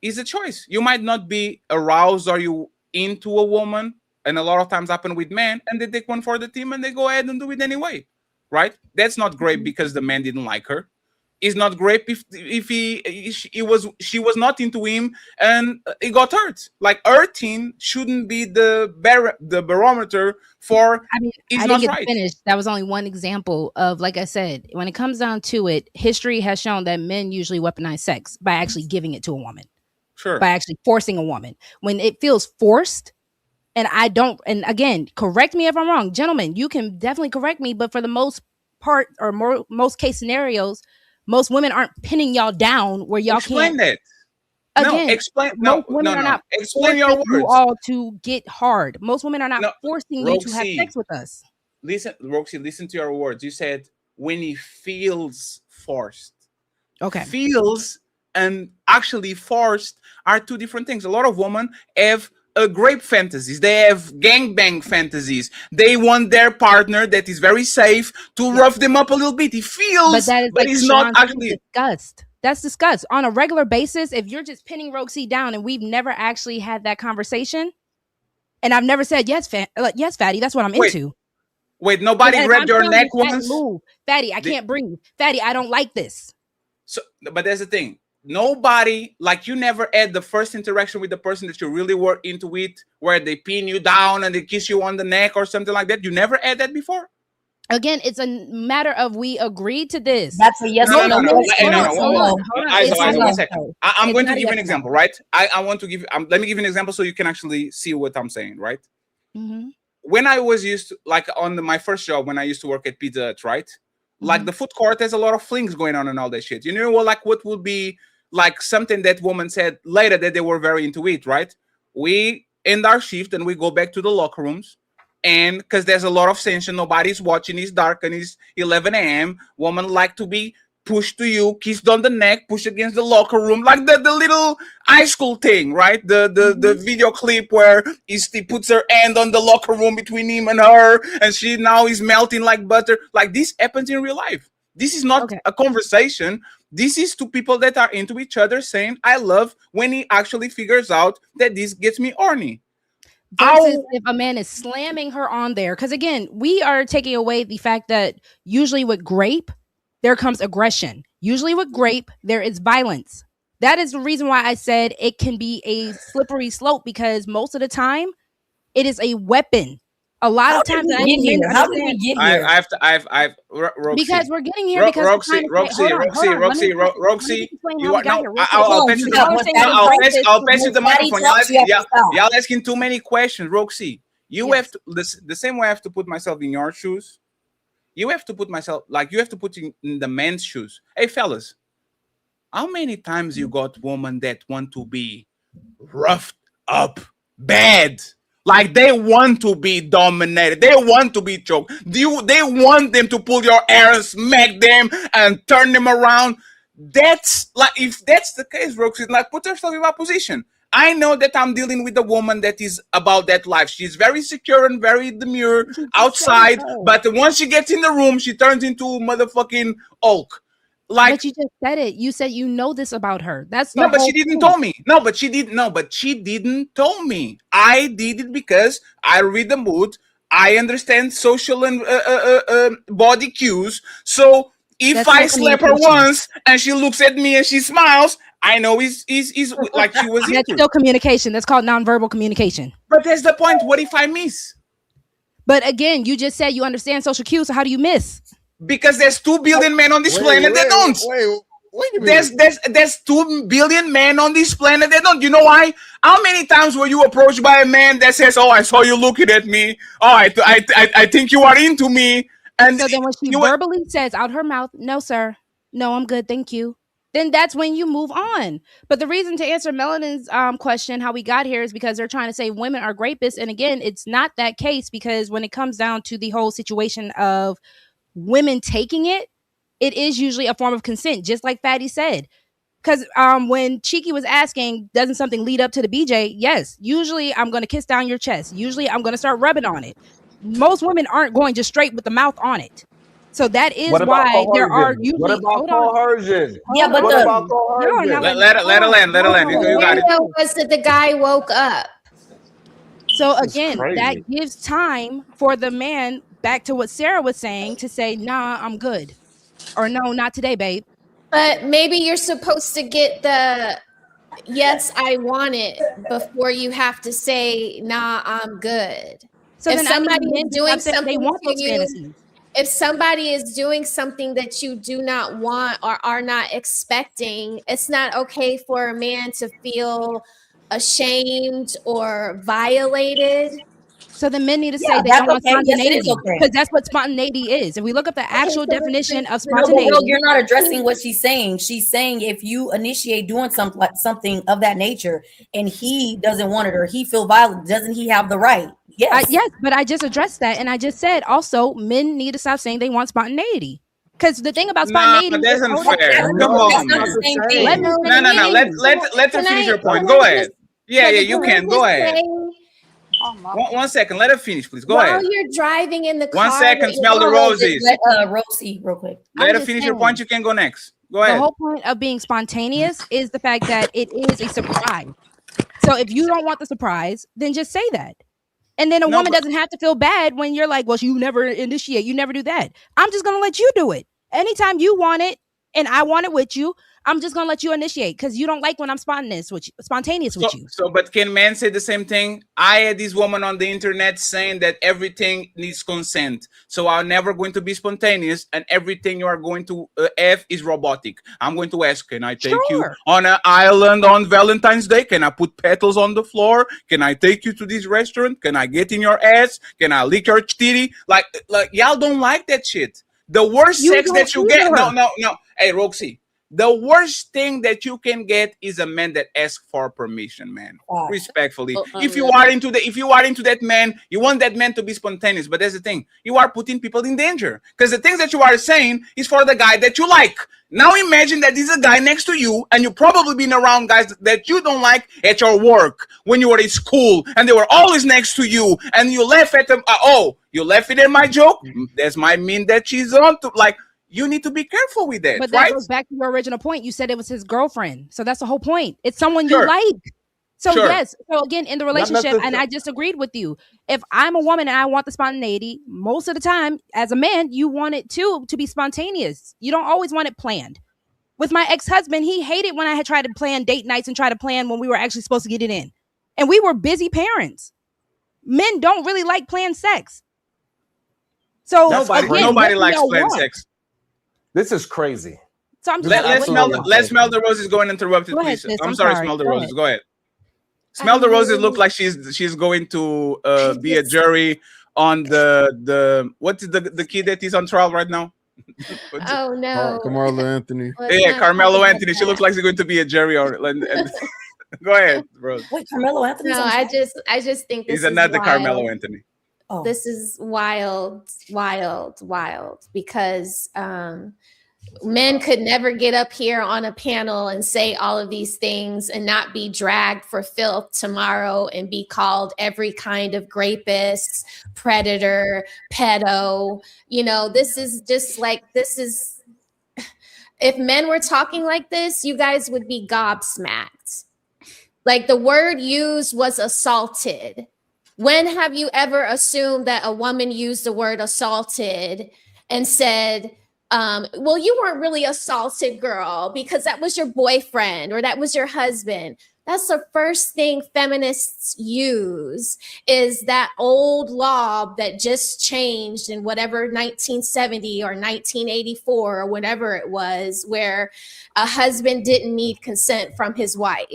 Speaker 12: is a choice. You might not be aroused or you into a woman, and a lot of times happen with men, and they take one for the team and they go ahead and do it anyway. Right? That's not great because the man didn't like her. It's not great if she was not into him and he got hurt. Like, hurting shouldn't be the barometer for.
Speaker 16: I mean, I didn't get finished. That was only one example of, like I said, when it comes down to it, history has shown that men usually weaponize sex by actually giving it to a woman.
Speaker 12: Sure.
Speaker 16: By actually forcing a woman. When it feels forced. And I don't, and again, correct me if I'm wrong. Gentlemen, you can definitely correct me, but for the most part, or most case scenarios, most women aren't pinning y'all down where y'all
Speaker 12: explain
Speaker 16: can't.
Speaker 12: That.
Speaker 16: Again, most women are not
Speaker 12: explain your words.
Speaker 16: You all to get hard. Most women are not forcing you to have sex with us.
Speaker 12: Listen, Roxy, listen to your words. You said when he feels forced.
Speaker 16: Okay.
Speaker 12: Feels and actually forced are two different things. A lot of women have grape fantasies. They have gangbang fantasies. They want their partner that is very safe to rough them up a little bit. He feels,
Speaker 16: but that is
Speaker 12: but he's not actually
Speaker 16: disgust. That's disgust on a regular basis. If you're just pinning Roxy down and we've never actually had that conversation, and I've never said yes, Fatty. That's what I'm into.
Speaker 12: Wait, nobody grabbed your neck once.
Speaker 16: Fatty, I can't breathe. Fatty, I don't like this.
Speaker 12: So, but there's the thing. Nobody, like, you never had the first interaction with the person that you really were into it, where they pin you down and they kiss you on the neck or something like that. You never had that before?
Speaker 16: Again, it's a matter of we agreed to this.
Speaker 11: That's a yes or no.
Speaker 12: Hold on. 1 second. I'm going to give you an example, right? I want to give let me give you an example so you can actually see what I'm saying, right?
Speaker 16: Mm-hmm.
Speaker 12: When I was used to, like, on my first job, when I used to work at Pizza Hut, right? Like, the food court has a lot of flings going on and all that shit. You know, like, what would be like something that woman said later that they were very into it, right? We end our shift and we go back to the locker rooms and because there's a lot of tension, nobody's watching, it's dark and it's 11 a.m. Women like to be pushed to you, kissed on the neck, pushed against the locker room, like the little high school thing, right? The video clip where he puts her hand on the locker room between him and her, and she now is melting like butter. Like this happens in real life. This is not a conversation. This is two people that are into each other saying, I love, when he actually figures out that this gets me horny.
Speaker 16: Versus if a man is slamming her on there. Because again, we are taking away the fact that usually with grape, there comes aggression. Usually with grape, there is violence. That is the reason why I said it can be a slippery slope, because most of the time it is a weapon. A lot of times,
Speaker 11: How did we get here?
Speaker 12: Roxy,
Speaker 16: because we're getting here because
Speaker 12: Roxy, I'll pass you the microphone. Y'all asking too many questions. Roxy, you have to the same way I have to put myself in your shoes. You have to put myself, like, you have to put in the man's shoes. Hey, fellas, how many times you got women that want to be roughed up bad? Like, they want to be dominated. They want to be choked. They want them to pull your hair and smack them and turn them around. That's like, if that's the case, Roxy, like, put yourself in my position. I know that I'm dealing with a woman that is about that life. She's very secure and very demure outside, but once she gets in the room, she turns into motherfucking Hulk. Like,
Speaker 16: but you just said it. You said you know this about her. That's
Speaker 12: no, but she didn't tell me. No, but she didn't tell me. I did it because I read the mood. I understand social and body cues. So if I slap her once and she looks at me and she smiles, I know he's like she was.
Speaker 16: That's still communication. That's called nonverbal communication.
Speaker 12: But that's the point. What if I miss?
Speaker 16: But again, you just said you understand social cues. So how do you miss?
Speaker 12: Because there's 2 billion men on this planet that don't.
Speaker 20: Wait a minute.
Speaker 12: There's 2 billion men on this planet that don't. You know why? How many times were you approached by a man that says, "Oh, I saw you looking at me. Oh, I think you are into me." And
Speaker 16: so then when she verbally says out her mouth, "No, sir. No, I'm good. Thank you." Then that's when you move on. But the reason to answer Melanin's question, how we got here, is because they're trying to say women are rapists. And again, it's not that case, because when it comes down to the whole situation of women taking it, it is usually a form of consent, just like Fatty said. Because when Cheeky was asking, doesn't something lead up to the BJ? Yes. Usually I'm going to kiss down your chest. Usually I'm going to start rubbing on it. Most women aren't going just straight with the mouth on it. So that is why there are usually.
Speaker 19: What about coercion?
Speaker 11: Yeah, but
Speaker 19: what about coercion?
Speaker 12: Let her land. You got it.
Speaker 15: Was that the guy woke up?
Speaker 16: So again, that gives time for the man, back to what Sarah was saying, to say, "Nah, I'm good," or "No, not today, babe."
Speaker 15: But maybe you're supposed to get the "yes, I want it" before you have to say, "Nah, I'm good."
Speaker 16: So
Speaker 15: if
Speaker 16: then
Speaker 15: somebody is doing something
Speaker 16: they want
Speaker 15: to
Speaker 16: those
Speaker 15: you,
Speaker 16: fantasies.
Speaker 15: if somebody is doing something that you do not want or are not expecting, it's not okay for a man to feel ashamed or violated.
Speaker 16: So the men need to say they don't want spontaneity, because that's what spontaneity is. If we look up the actual definition of spontaneity,
Speaker 11: no, you're not addressing what she's saying. She's saying if you initiate doing something of that nature and he doesn't want it or he feel violent, doesn't he have the right? Yes.
Speaker 16: Yes, but I just addressed that, and I just said also men need to stop saying they want spontaneity. Because the thing about spontaneity,
Speaker 12: that's unfair. Come on. Let her finish your point. Go ahead. Yeah, you can. Go ahead. One second. Let her finish, please. Go ahead.
Speaker 15: While you're driving in the car.
Speaker 12: 1 second. Smell the roses.
Speaker 11: Rosie, real quick.
Speaker 12: Let her finish your point. You can go next. Go ahead.
Speaker 16: The whole point of being spontaneous is the fact that it is a surprise. So if you don't want the surprise, then just say that. And then a woman doesn't have to feel bad when you're like, well, you never initiate, you never do that. I'm just going to let you do it. Anytime you want it and I want it with you, I'm just going to let you initiate, because you don't like when I'm spontaneous with you.
Speaker 12: So, but can men say the same thing? I had this woman on the internet saying that everything needs consent. So I'm never going to be spontaneous, and everything you are going to have is robotic. I'm going to ask, can I take you on an island on Valentine's Day? Can I put petals on the floor? Can I take you to this restaurant? Can I get in your ass? Can I lick your titty? Like y'all don't like that shit. The worst sex that you get. No. Hey, Roxy. The worst thing that you can get is a man that asks for permission, man. Respectfully. If you are into that man, you want that man to be spontaneous. But that's the thing. You are putting people in danger. Because the things that you are saying is for the guy that you like. Now imagine that there's a guy next to you, and you've probably been around guys that you don't like at your work when you were in school, and they were always next to you, and you laugh at them. You laughing at my joke? That might mean that she's on to like. You need to be careful with that,
Speaker 16: but
Speaker 12: right?
Speaker 16: That goes back to your original point. You said it was his girlfriend. So that's the whole point. It's someone you like. So yes. So again, in the relationship, and I disagreed with you. If I'm a woman and I want the spontaneity, most of the time, as a man, you want it to be spontaneous. You don't always want it planned. With my ex-husband, he hated when I had tried to plan date nights and try to plan when we were actually supposed to get it in. And we were busy parents. Men don't really like planned sex. So
Speaker 12: nobody likes planned sex.
Speaker 19: This is crazy.
Speaker 16: So I'm just
Speaker 12: let's smell the roses. Go and interrupt it, please. I'm sorry, smell the roses. Go ahead. Smell the roses. Look like she's going to be a jury on the what's the kid that is on trial right now?
Speaker 15: Oh no,
Speaker 20: Carmelo Anthony.
Speaker 12: Yeah, Carmelo Anthony. She looks like she's going to be a jury or. Go ahead, bro.
Speaker 11: Wait, Carmelo Anthony.
Speaker 15: No, I just think
Speaker 12: he's another Carmelo Anthony.
Speaker 15: Oh. This is wild because men could never get up here on a panel and say all of these things and not be dragged for filth tomorrow and be called every kind of rapist, predator, pedo. This is just like, if men were talking like this, you guys would be gobsmacked. Like the word used was assaulted. When have you ever assumed that a woman used the word assaulted and said, well, you weren't really assaulted, girl, because that was your boyfriend or that was your husband? That's the first thing feminists use, is that old law that just changed in whatever 1970 or 1984 or whatever it was, where a husband didn't need consent from his wife.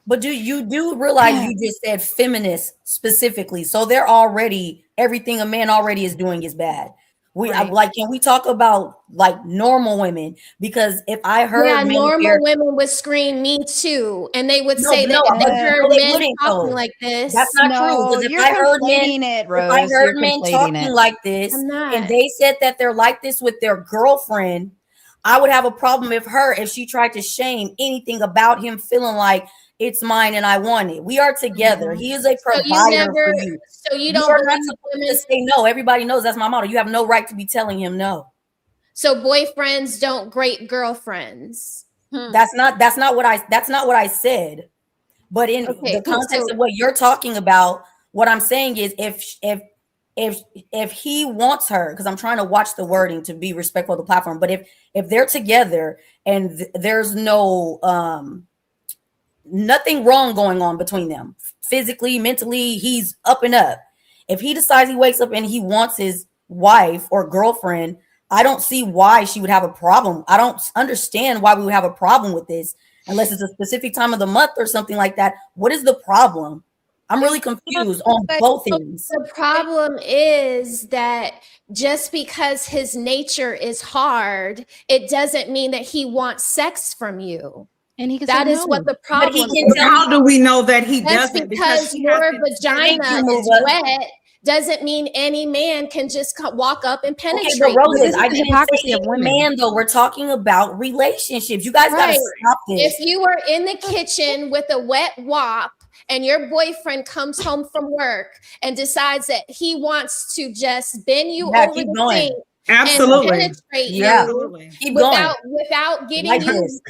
Speaker 11: But you do realize you just said feminists specifically. So they're already, everything a man already is doing is bad. Can we talk about like normal women? Because if I heard
Speaker 15: normal women would scream "me too," and they would say that if they heard men talking like this.
Speaker 11: That's not true. Because if I heard men talking like this, and they said that they're like this with their girlfriend, I would have a problem if she tried to shame anything about him feeling like it's mine and I want it. We are together. He is a provider for you.
Speaker 15: So you don't
Speaker 11: are not supposed to say no. Everybody knows that's my motto. You have no right to be telling him no.
Speaker 15: So boyfriends don't grate girlfriends.
Speaker 11: That's not what I said. But in the context of what you're talking about, what I'm saying is if he wants her, because I'm trying to watch the wording to be respectful of the platform, but if they're together and there's no nothing wrong going on between them, physically, mentally, he's up and up. If he decides he wakes up and he wants his wife or girlfriend, I don't see why she would have a problem. I don't understand why we would have a problem with this unless it's a specific time of the month or something like that. What is the problem? I'm really confused on both ends.
Speaker 15: The problem is that just because his nature is hard, it doesn't mean that he wants sex from you.
Speaker 16: And
Speaker 15: that is what the problem is.
Speaker 17: How do we know that he doesn't?
Speaker 15: Because your vagina is wet doesn't mean any man can just walk up and penetrate.
Speaker 11: Okay, but Roses, I didn't say any man though. We're talking about relationships. You guys gotta stop this.
Speaker 15: If you were in the kitchen with a wet wop and your boyfriend comes home from work and decides that he wants to just bend you over the sink.
Speaker 17: Absolutely.
Speaker 15: And penetrate
Speaker 11: you
Speaker 15: Keep without getting
Speaker 11: like
Speaker 15: you
Speaker 11: this.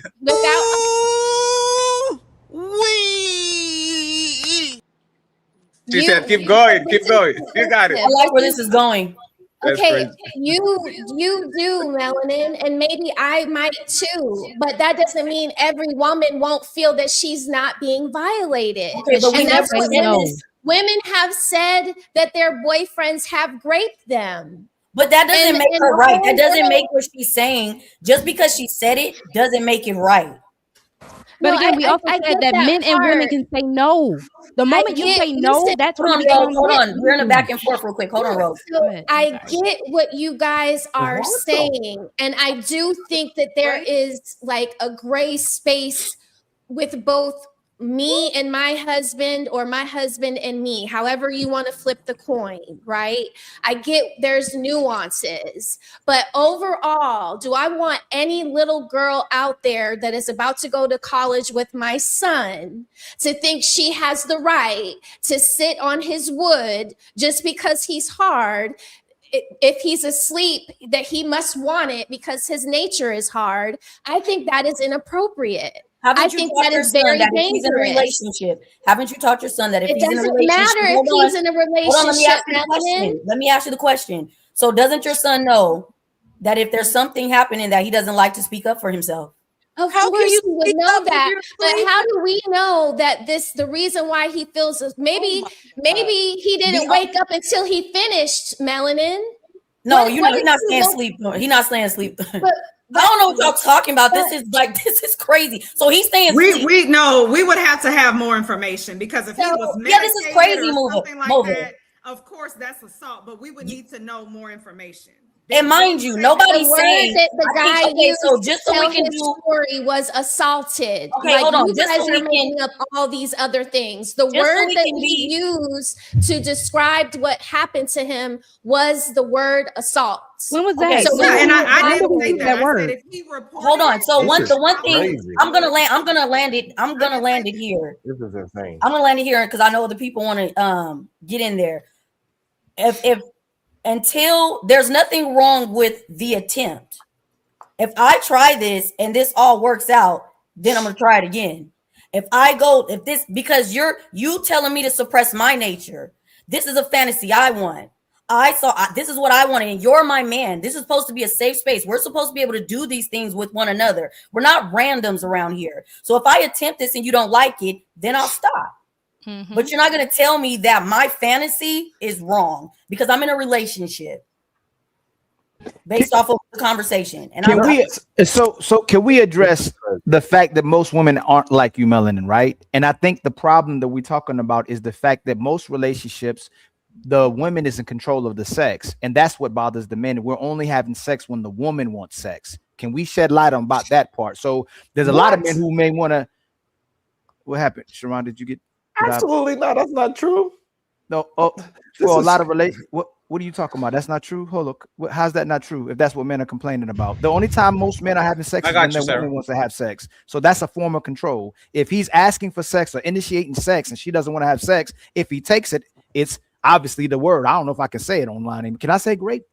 Speaker 12: She said, keep going. You got it.
Speaker 11: I like where this is going.
Speaker 15: Okay, you do, Melanin, and maybe I might too, but that doesn't mean every woman won't feel that she's not being violated.
Speaker 11: Okay, but
Speaker 15: and that's what women have said, that their boyfriends have raped them.
Speaker 11: But that doesn't make her right. That doesn't make what she's saying. Just because she said it doesn't make it right.
Speaker 16: But again, we also said that men and women can say no. The moment you say no, that's when you become
Speaker 11: hold on. We're in a back and forth real quick. Hold on, Rose.
Speaker 15: So I get what you guys are saying, and I do think that there is like a gray space with both me and my husband, or my husband and me, however you want to flip the coin, right? I get there's nuances, but overall, do I want any little girl out there that is about to go to college with my son to think she has the right to sit on his wood just because he's hard? If he's asleep, that he must want it because his nature is hard? I think that is inappropriate. I think that is very dangerous.
Speaker 11: If he's in a relationship, haven't you taught your son that if
Speaker 15: it
Speaker 11: he's in a
Speaker 15: doesn't
Speaker 11: relationship,
Speaker 15: matter if he's in a relationship?
Speaker 11: Let me ask you the question. So doesn't your son know that if there's something happening that he doesn't like to speak up for himself?
Speaker 15: Of course he would know that, but how do we know that the reason why he feels maybe he didn't wake up until he finished, Melanin?
Speaker 11: No, he's not saying sleep. He's not saying sleep. I don't know what y'all talking about. This is crazy. So he's saying
Speaker 17: we know we would have to have more information, because if he was
Speaker 11: this is crazy,
Speaker 17: something like
Speaker 11: Mova.
Speaker 17: that, of course that's assault, but we would need to know more information.
Speaker 11: And mind you, nobody's saying
Speaker 15: that the guy used
Speaker 11: so just
Speaker 15: to
Speaker 11: so we
Speaker 15: tell
Speaker 11: can
Speaker 15: his story was assaulted.
Speaker 11: Okay, hold on.
Speaker 15: You
Speaker 11: Just
Speaker 15: guys
Speaker 11: so
Speaker 15: are
Speaker 11: we
Speaker 15: making up all these other things. The
Speaker 11: Just so
Speaker 15: word
Speaker 11: we
Speaker 15: that
Speaker 11: can
Speaker 15: he used to describe what happened to him was the word assault.
Speaker 16: When was that?
Speaker 11: Okay,
Speaker 15: so
Speaker 17: and I didn't say that.
Speaker 16: word.
Speaker 17: I said if he reported
Speaker 11: hold on. So the one thing
Speaker 19: crazy.
Speaker 11: I'm gonna land it here.
Speaker 19: This is insane.
Speaker 11: I'm gonna land it here because I know the people want to get in there. If until there's nothing wrong with the attempt. If I try this and this all works out, then I'm gonna try it again. Because you telling me to suppress my nature. This is a fantasy I want. This is what I want, and you're my man. This is supposed to be a safe space. We're supposed to be able to do these things with one another. We're not randoms around here. So if I attempt this and you don't like it, then I'll stop.
Speaker 16: Mm-hmm.
Speaker 11: But you're not going to tell me that my fantasy is wrong because I'm in a relationship based off of the conversation. And
Speaker 3: can we address the fact that most women aren't like you, Melanin, right? And I think the problem that we're talking about is the fact that most relationships, the woman is in control of the sex, and that's what bothers the men. We're only having sex when the woman wants sex. Can we shed light on about that part? So there's a lot of men who may want to. What happened, Sharon? Did you get?
Speaker 19: Absolutely not. That's not true.
Speaker 3: No. Oh, well, a lot of What are you talking about? That's not true. Hold on. How's that not true? If that's what men are complaining about, the only time most men are having sex is when their woman wants to have sex. So that's a form of control. If he's asking for sex or initiating sex and she doesn't want to have sex, if he takes it, it's obviously the word. I don't know if I can say it online. Can I say grape?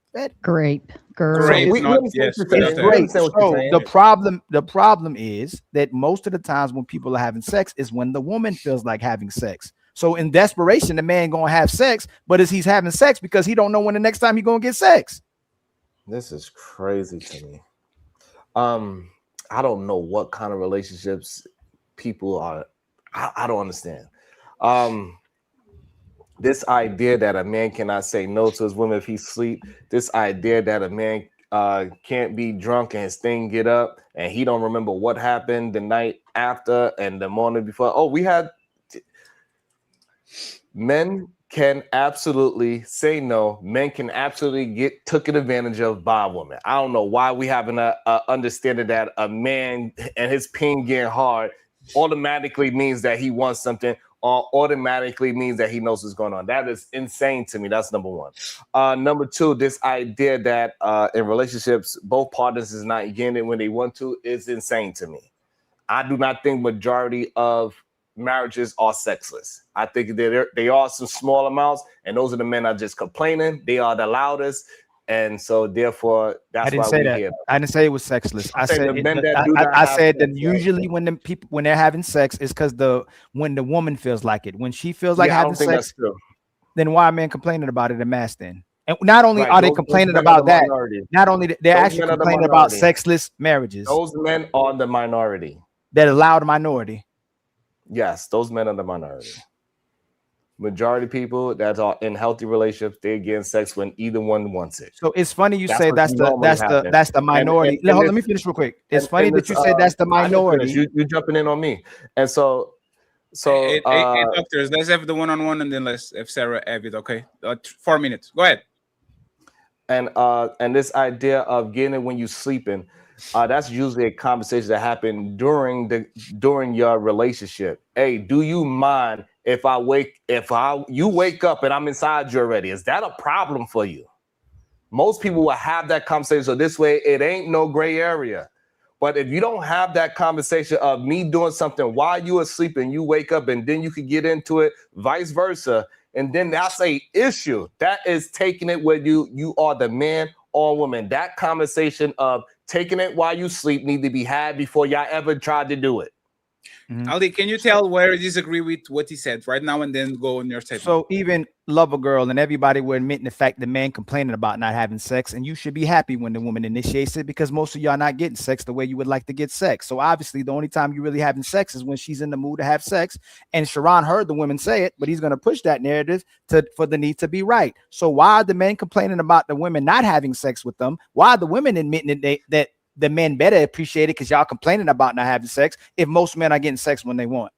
Speaker 14: Grape.
Speaker 3: Yes. Great. So the problem is that most of the times when people are having sex is when the woman feels like having sex. So in desperation, the man gonna have sex, but he's having sex because he don't know when the next time he gonna get sex.
Speaker 19: This is crazy to me. I don't know what kind of relationships people are. I don't understand. This idea that a man cannot say no to his woman if he sleep. This idea that a man can't be drunk and his thing get up and he don't remember what happened the night after and the morning before. Oh, we had. Men can absolutely say no. Men can absolutely get taken advantage of by a woman. I don't know why we having a understanding that a man and his ping getting hard automatically means that he wants something or automatically means that he knows what's going on. That is insane to me. That's number one. Number two, this idea that in relationships, both partners is not getting it when they want to is insane to me. I do not think majority of marriages are sexless. I think they are some small amounts, and those are the men are just complaining. They are the loudest, and so therefore that's why we hear.
Speaker 3: I didn't say it was sexless. I said that usually when they're having sex is because when the woman feels like it. When she feels like having sex, then why are men complaining about it in mass then? And not only are they complaining about that, not only they're actually complaining about sexless marriages.
Speaker 19: Those men are the minority.
Speaker 3: That allowed minority.
Speaker 19: Yes, those men are the minority. Majority of people that are in healthy relationships, they're getting sex when either one wants it.
Speaker 3: So it's funny you say
Speaker 19: that's
Speaker 3: the minority. Let me finish real quick. It's funny that you say that's the minority.
Speaker 19: You jumping in on me, and so
Speaker 12: hey, doctors, let's have the one-on-one, and then let's have Sarah have it. Okay, 4 minutes. Go ahead.
Speaker 19: And this idea of getting it when you sleeping, that's usually a conversation that happened during your relationship. Hey, do you mind if you wake up and I'm inside you already? Is that a problem for you? Most people will have that conversation, so this way it ain't no gray area. But if you don't have that conversation of me doing something while you are sleeping, you wake up and then you can get into it, vice versa. And then that's a issue. That is taking it where you are the man or woman. That conversation of taking it while you sleep need to be had before y'all ever tried to do it.
Speaker 12: Ali, can you tell where you disagree with what he said right now and then go on your statement?
Speaker 3: So even Lover Girl and everybody were admitting the fact the man complaining about not having sex, and you should be happy when the woman initiates it, because most of y'all not getting sex the way you would like to get sex. So obviously the only time you really having sex is when she's in the mood to have sex. And Sharon heard the women say it, but he's going to push that narrative for the need to be right. So why are the men complaining about the women not having sex with them? Why are the women admitting that the men better appreciate it because y'all complaining about not having sex if most men are getting sex when they want?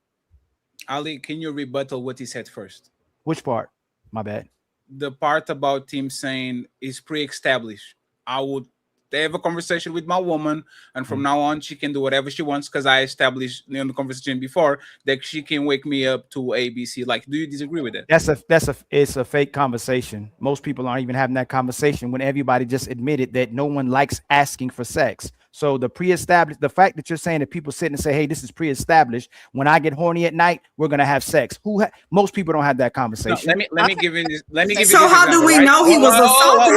Speaker 12: Ali, can you rebuttal what he said first?
Speaker 3: Which part? My bad.
Speaker 12: The part about him saying is pre-established. I would have a conversation with my woman, and from now on she can do whatever she wants because I established in the conversation before that she can wake me up to ABC. Like, do you disagree with that?
Speaker 3: It's a fake conversation. Most people aren't even having that conversation when everybody just admitted that no one likes asking for sex. So the fact that you're saying that people sit and say, hey, this is pre-established. When I get horny at night, we're going to have sex. Most people don't have that conversation.
Speaker 12: No, let me give you this.
Speaker 17: So how do we know he was assaulted?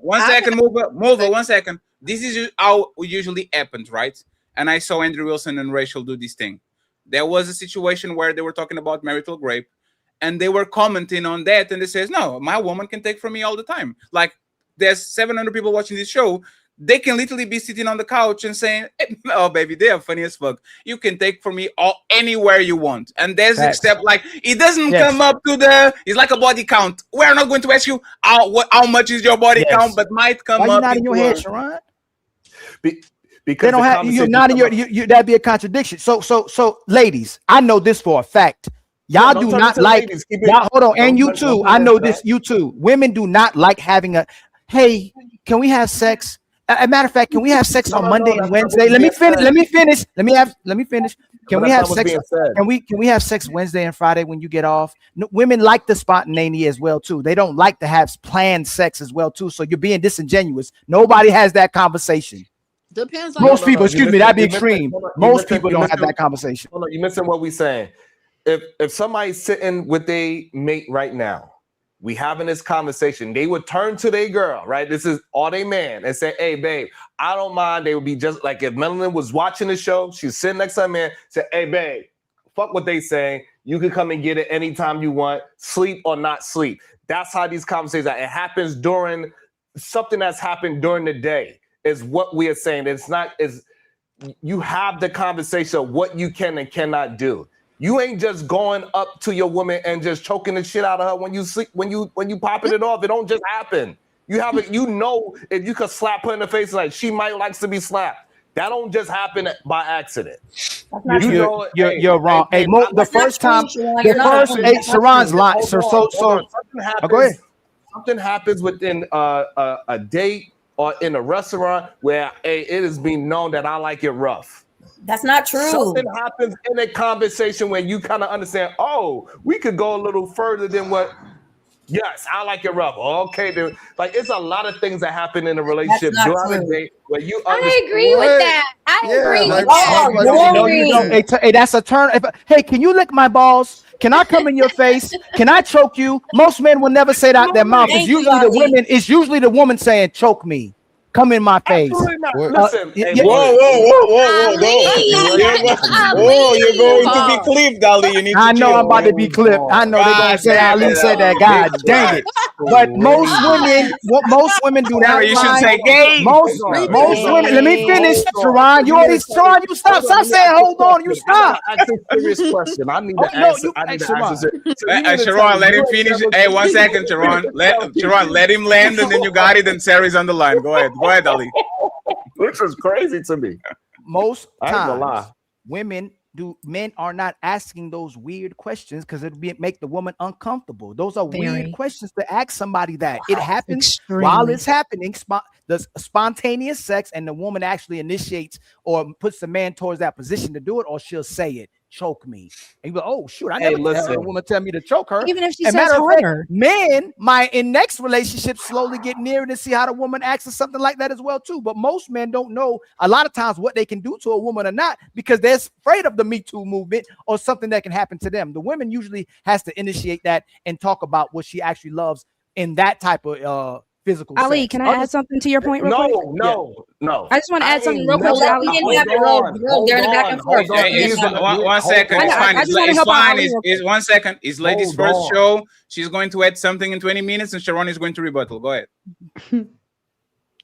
Speaker 12: One second, move it. 1 second. This is how it usually happens, right? And I saw Andrew Wilson and Rachel do this thing. There was a situation where they were talking about marital rape, and they were commenting on that, and they says, no, my woman can take from me all the time. Like, there's 700 people watching this show. They can literally be sitting on the couch and saying, oh, baby, they are funny as fuck. You can take from me anywhere you want. And there's except like, it doesn't come up to it's like a body count. We're not going to ask you how much is your body count, but might come up.
Speaker 3: Why you not in your head, Sharon?
Speaker 19: Because
Speaker 3: they don't have, you're not in your, that'd be a contradiction. So ladies, I know this for a fact. Y'all do not like, y'all, hold on, and you too. I know this, you too. Women do not like having hey, can we have sex? As a matter of fact, can we have sex on Monday and Wednesday? Let me finish. Can we have sex? Can we have sex Wednesday and Friday when you get off? No, women like the spontaneity as well too. They don't like to have planned sex as well too. So you're being disingenuous. Nobody has that conversation.
Speaker 18: Depends on
Speaker 3: most people. Excuse me, that'd be extreme. Most people don't have that conversation.
Speaker 19: Hold on, you're missing what we're saying. If somebody's sitting with a mate right now, we having this conversation, they would turn to their girl, right? This is all they man, and say, hey, babe, I don't mind. They would be just like if Melanie was watching the show, she's sitting next to her man, say, hey, babe, fuck what they saying. You can come and get it anytime you want, sleep or not sleep. That's how these conversations are. It happens during something that's happened during the day, is what we are saying. It's not, you have the conversation of what you can and cannot do. You ain't just going up to your woman and just choking the shit out of her when you sleep, when you popping it off. It don't just happen. You have it. You know, if you could slap her in the face, like she might likes to be slapped. That don't just happen by accident.
Speaker 3: You're wrong. Hey, the first time, Sharon's lying. Go ahead.
Speaker 19: Something happens within a date or in a restaurant where it is being known that I like it rough.
Speaker 11: That's not true.
Speaker 19: Something happens in a conversation when you kind of understand, oh, we could go a little further than what, yes, I like it rough. Okay, dude. Like, it's a lot of things that happen in a relationship during the date where you
Speaker 15: I agree with that. I agree with that.
Speaker 3: No, you don't. Hey, that's a turn. Hey, can you lick my balls? Can I come in your face? Can I choke you? Most men will never say that out their mouth. It's usually the women. It's usually the woman saying, choke me. Come in my face.
Speaker 19: Listen, hey,
Speaker 12: whoa, you're going to be clipped, Ali. You need to
Speaker 3: I know
Speaker 12: chill.
Speaker 3: I'm about to be clipped. I know they're gonna say Ali said that. God dang it! But most women do not.
Speaker 12: You should say gay.
Speaker 3: Most women. Let me finish, Sharon. You already Sharon. You stop saying hold on. You stop.
Speaker 19: Ask a serious question. I need to answer. I need to answer.
Speaker 12: Sharon, let him finish. Hey, 1 second, Sharon. Let him land, and then you got it. And Sarah's on the line. Go ahead, Ali.
Speaker 19: Which is crazy to me.
Speaker 3: Most times, men are not asking those weird questions because it make the woman uncomfortable. Those are weird questions to ask somebody that it happens while it's happening. The spontaneous sex, and the woman actually initiates or puts the man towards that position to do it, or she'll say it. Choke me. And you go, oh shoot, I never had a woman tell me to choke her.
Speaker 16: Even if she says harder.
Speaker 3: Men might in next relationship slowly get nearer to see how the woman acts or something like that as well too. But most men don't know a lot of times what they can do to a woman or not because they're afraid of the Me Too movement or something that can happen to them. The women usually has to initiate that and talk about what she actually loves in that type of physical
Speaker 16: Ali,
Speaker 3: sex.
Speaker 16: can I add something to your point real quick?
Speaker 19: No.
Speaker 16: I just want to add something real quick.
Speaker 19: Hold on.
Speaker 12: 1 second. It's fine. It's fine. It's 1 second. It's ladies' first show. She's going to add something in 20 minutes, and Sharon is going to rebuttal. Go ahead.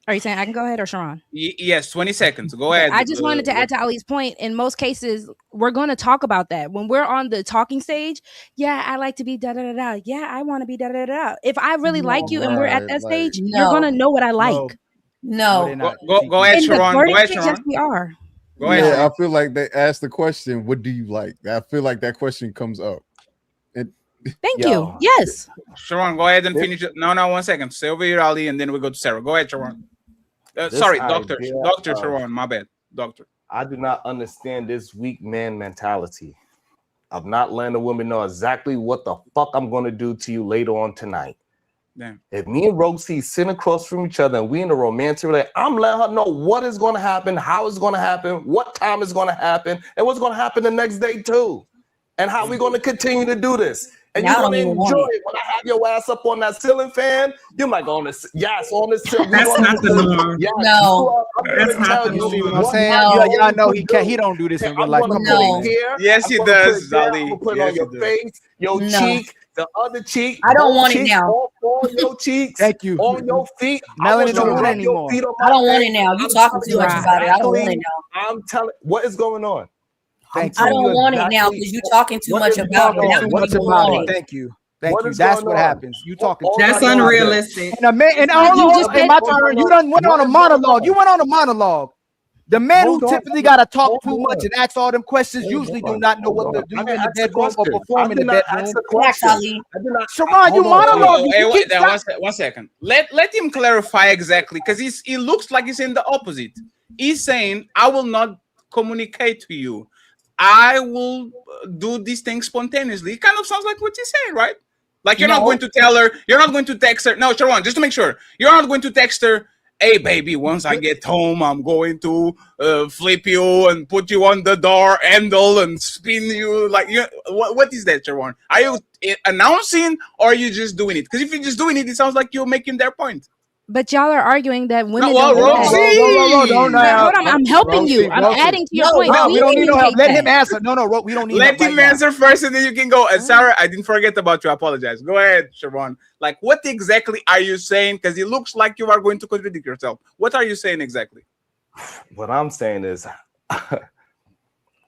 Speaker 16: Are you saying I can go ahead or Sharon?
Speaker 12: Yes, 20 seconds. Go ahead.
Speaker 16: I just wanted to add to Ali's point. In most cases, we're going to talk about that. When we're on the talking stage, yeah, I like to be da-da-da-da. Yeah, I want to be da-da-da-da. If I really like you and we're at that stage, you're going to know what I like.
Speaker 11: No.
Speaker 12: Go ahead, Sharon. Go ahead, Sharon.
Speaker 16: Yes, we are.
Speaker 12: Go ahead.
Speaker 20: I feel like they asked the question, what do you like? I feel like that question comes up.
Speaker 16: Thank you. Yes.
Speaker 12: Sharon, go ahead and finish it. No, 1 second. Stay over here, Ali, and then we go to Sarah. Go ahead, Sharon. Sorry, Dr. Sharon, my bad. Doctor.
Speaker 19: I do not understand this weak man mentality of not letting a woman know exactly what the fuck I'm going to do to you later on tonight.
Speaker 12: Damn.
Speaker 19: If me and Rosie sitting across from each other and we in a romantic relationship, I'm letting her know what is going to happen, how it's going to happen, what time is going to happen, and what's going to happen the next day too, and how we're going to continue to do this. And you're going to enjoy it. When I have your ass up on that ceiling fan, you might go on this. Yes, on this ceiling.
Speaker 1: That's not the norm.
Speaker 19: Yes,
Speaker 11: no.
Speaker 19: That's not the norm.
Speaker 3: You know what I'm saying? Y'all know he don't do this in real life.
Speaker 12: Yes, he does, Ali.
Speaker 19: I'm put it on your face, your cheek, the other cheek.
Speaker 11: I don't want it now.
Speaker 19: On your cheeks.
Speaker 3: Thank you.
Speaker 19: On your feet.
Speaker 3: Melanie don't want it anymore.
Speaker 11: I don't want it now. You talking too much about it. I don't want it now.
Speaker 19: I'm telling. What is going on?
Speaker 11: I don't want it now because you're talking too much about it.
Speaker 3: Thank you. That's what happens. You talking.
Speaker 1: That's unrealistic.
Speaker 3: And my turn. You done went on a monologue. You went on a monologue. The men who typically got to talk too much and ask all them questions usually do not know what to do in the bedroom or perform in the bedroom. Sharon, you monologue.
Speaker 12: Hey, 1 second. Let him clarify exactly, because he looks like he's saying the opposite. He's saying, I will not communicate to you. I will do these things spontaneously. It kind of sounds like what you're saying, right? Like you're not going to tell her, you're not going to text her. No, Sharon, just to make sure, you're not going to text her, hey, baby, once I get home, I'm going to flip you and put you on the door handle and spin you. Like, what is that, Sharon? Are you announcing or are you just doing it? Because if you're just doing it, it sounds like you're making their point.
Speaker 16: But y'all are arguing that women
Speaker 12: don't do that.
Speaker 16: Hold on, I'm helping you. I'm adding to your point.
Speaker 3: We don't need no help. Let him answer. No, we don't need
Speaker 12: Let him answer first, and then you can go. And Sarah, I didn't forget about you. I apologize. Go ahead, Sharon. Like, what exactly are you saying? Because it looks like you are going to contradict yourself. What are you saying exactly?
Speaker 19: What I'm saying is,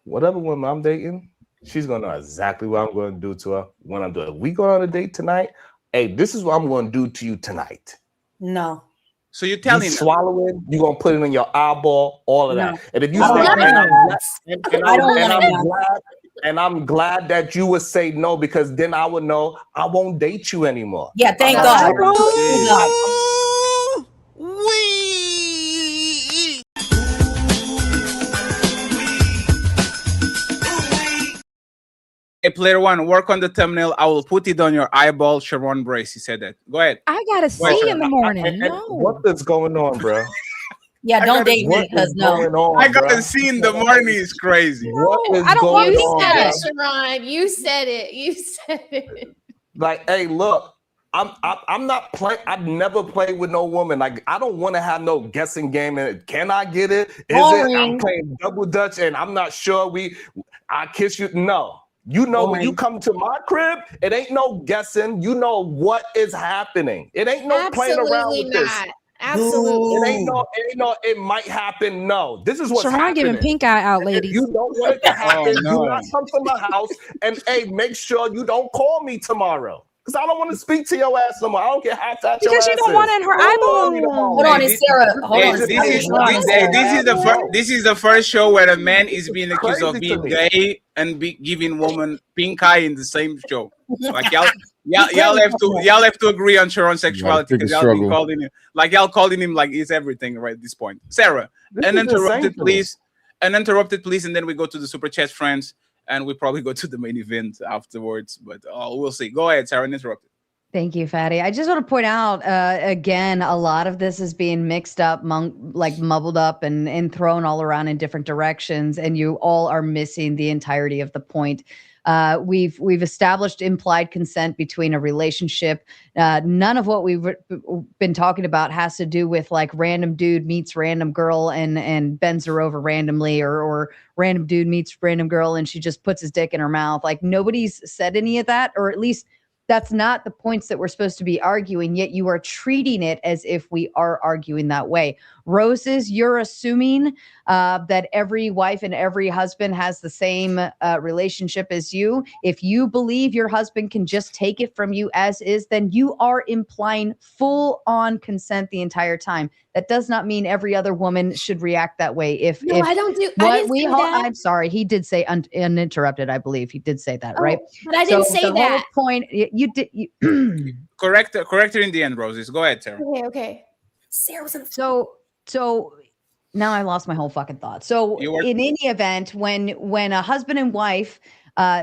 Speaker 19: whatever woman I'm dating, she's going to know exactly what I'm going to do to her when I'm doing it. We go on a date tonight. Hey, this is what I'm going to do to you tonight.
Speaker 11: No.
Speaker 12: So you're telling
Speaker 19: you swallow it, you're gonna put it in your eyeball, all of that. And if you say, I'm glad that you would say no, because then I would know I won't date you anymore.
Speaker 11: Yeah, thank God.
Speaker 12: Hey, player one, work on the thumbnail. I will put it on your eyeball. Sharon Brace, he said that. Go ahead.
Speaker 16: I gotta see in the morning. No.
Speaker 19: What is going on, bro?
Speaker 11: Yeah, don't date me because no.
Speaker 12: I gotta see in the morning is crazy.
Speaker 19: What is
Speaker 15: I don't
Speaker 19: going
Speaker 15: you
Speaker 19: on?
Speaker 15: said it, Sharon. You said it. You said it.
Speaker 19: Like, hey, look, I'm not playing. I've never played with no woman. Like I don't want to have no guessing game. And can I get it? Is it? I'm playing double dutch, and I'm not sure. I kiss you. No, you know when you come to my crib, it ain't no guessing. You know what is happening. It ain't no playing around with this.
Speaker 15: Absolutely.
Speaker 19: It ain't no. It might happen. No, this is what's
Speaker 16: Sharon
Speaker 19: happening.
Speaker 16: giving pink eye out, ladies.
Speaker 19: If you don't want it to happen,
Speaker 12: Oh, no.
Speaker 19: do not come to my house. And hey, make sure you don't call me tomorrow. Because I don't want to speak to your ass no more. I don't care how fat your ass is.
Speaker 16: Because you don't want it in her eyeball.
Speaker 11: Hold on, it's Sarah. Hold on.
Speaker 12: This is the first show where a man is being accused of being gay and giving woman pink eye in the same show. So like y'all have to agree on Sharon's sexuality because y'all been calling him calling him like he's everything right at this point. Sarah, uninterrupted, please, and then we go to the super chat friends. And we probably go to the main event afterwards, but we'll see. Go ahead, Sarah, uninterrupted.
Speaker 14: Thank you, Fatty. I just want to point out, again, a lot of this is being mixed up, mumbled up and thrown all around in different directions, and you all are missing the entirety of the point. We've established implied consent between a relationship. None of what we've been talking about has to do with like random dude meets random girl and bends her over randomly, or random dude meets random girl and she just puts his dick in her mouth. Like nobody's said any of that, or at least that's not the points that we're supposed to be arguing, yet you are treating it as if we are arguing that way. Roses, you're assuming that every wife and every husband has the same relationship as you. If you believe your husband can just take it from you as is, then you are implying full-on consent the entire time. That does not mean every other woman should react that way.
Speaker 15: I don't do. I didn't say that.
Speaker 14: I'm sorry. He did say uninterrupted. I believe he did say that, right?
Speaker 15: But I didn't say that.
Speaker 14: Whole point. You did.
Speaker 12: Correct her in the end, Roses. Go ahead, Sarah.
Speaker 15: Okay.
Speaker 11: Sarah was in.
Speaker 14: So now I lost my whole fucking thought. So in any event, when a husband and wife,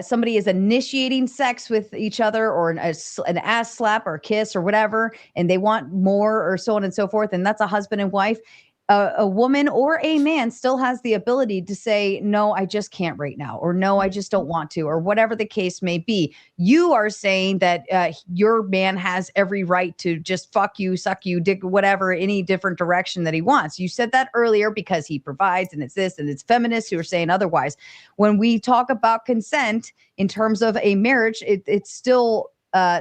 Speaker 14: somebody is initiating sex with each other, or an ass slap or a kiss or whatever, and they want more or so on and so forth, and that's a husband and wife, a woman or a man still has the ability to say, no, I just can't right now, or no, I just don't want to, or whatever the case may be. You are saying that your man has every right to just fuck you, suck you, dick, whatever, any different direction that he wants. You said that earlier because he provides, and it's this, and it's feminists who are saying otherwise. When we talk about consent in terms of a marriage, it still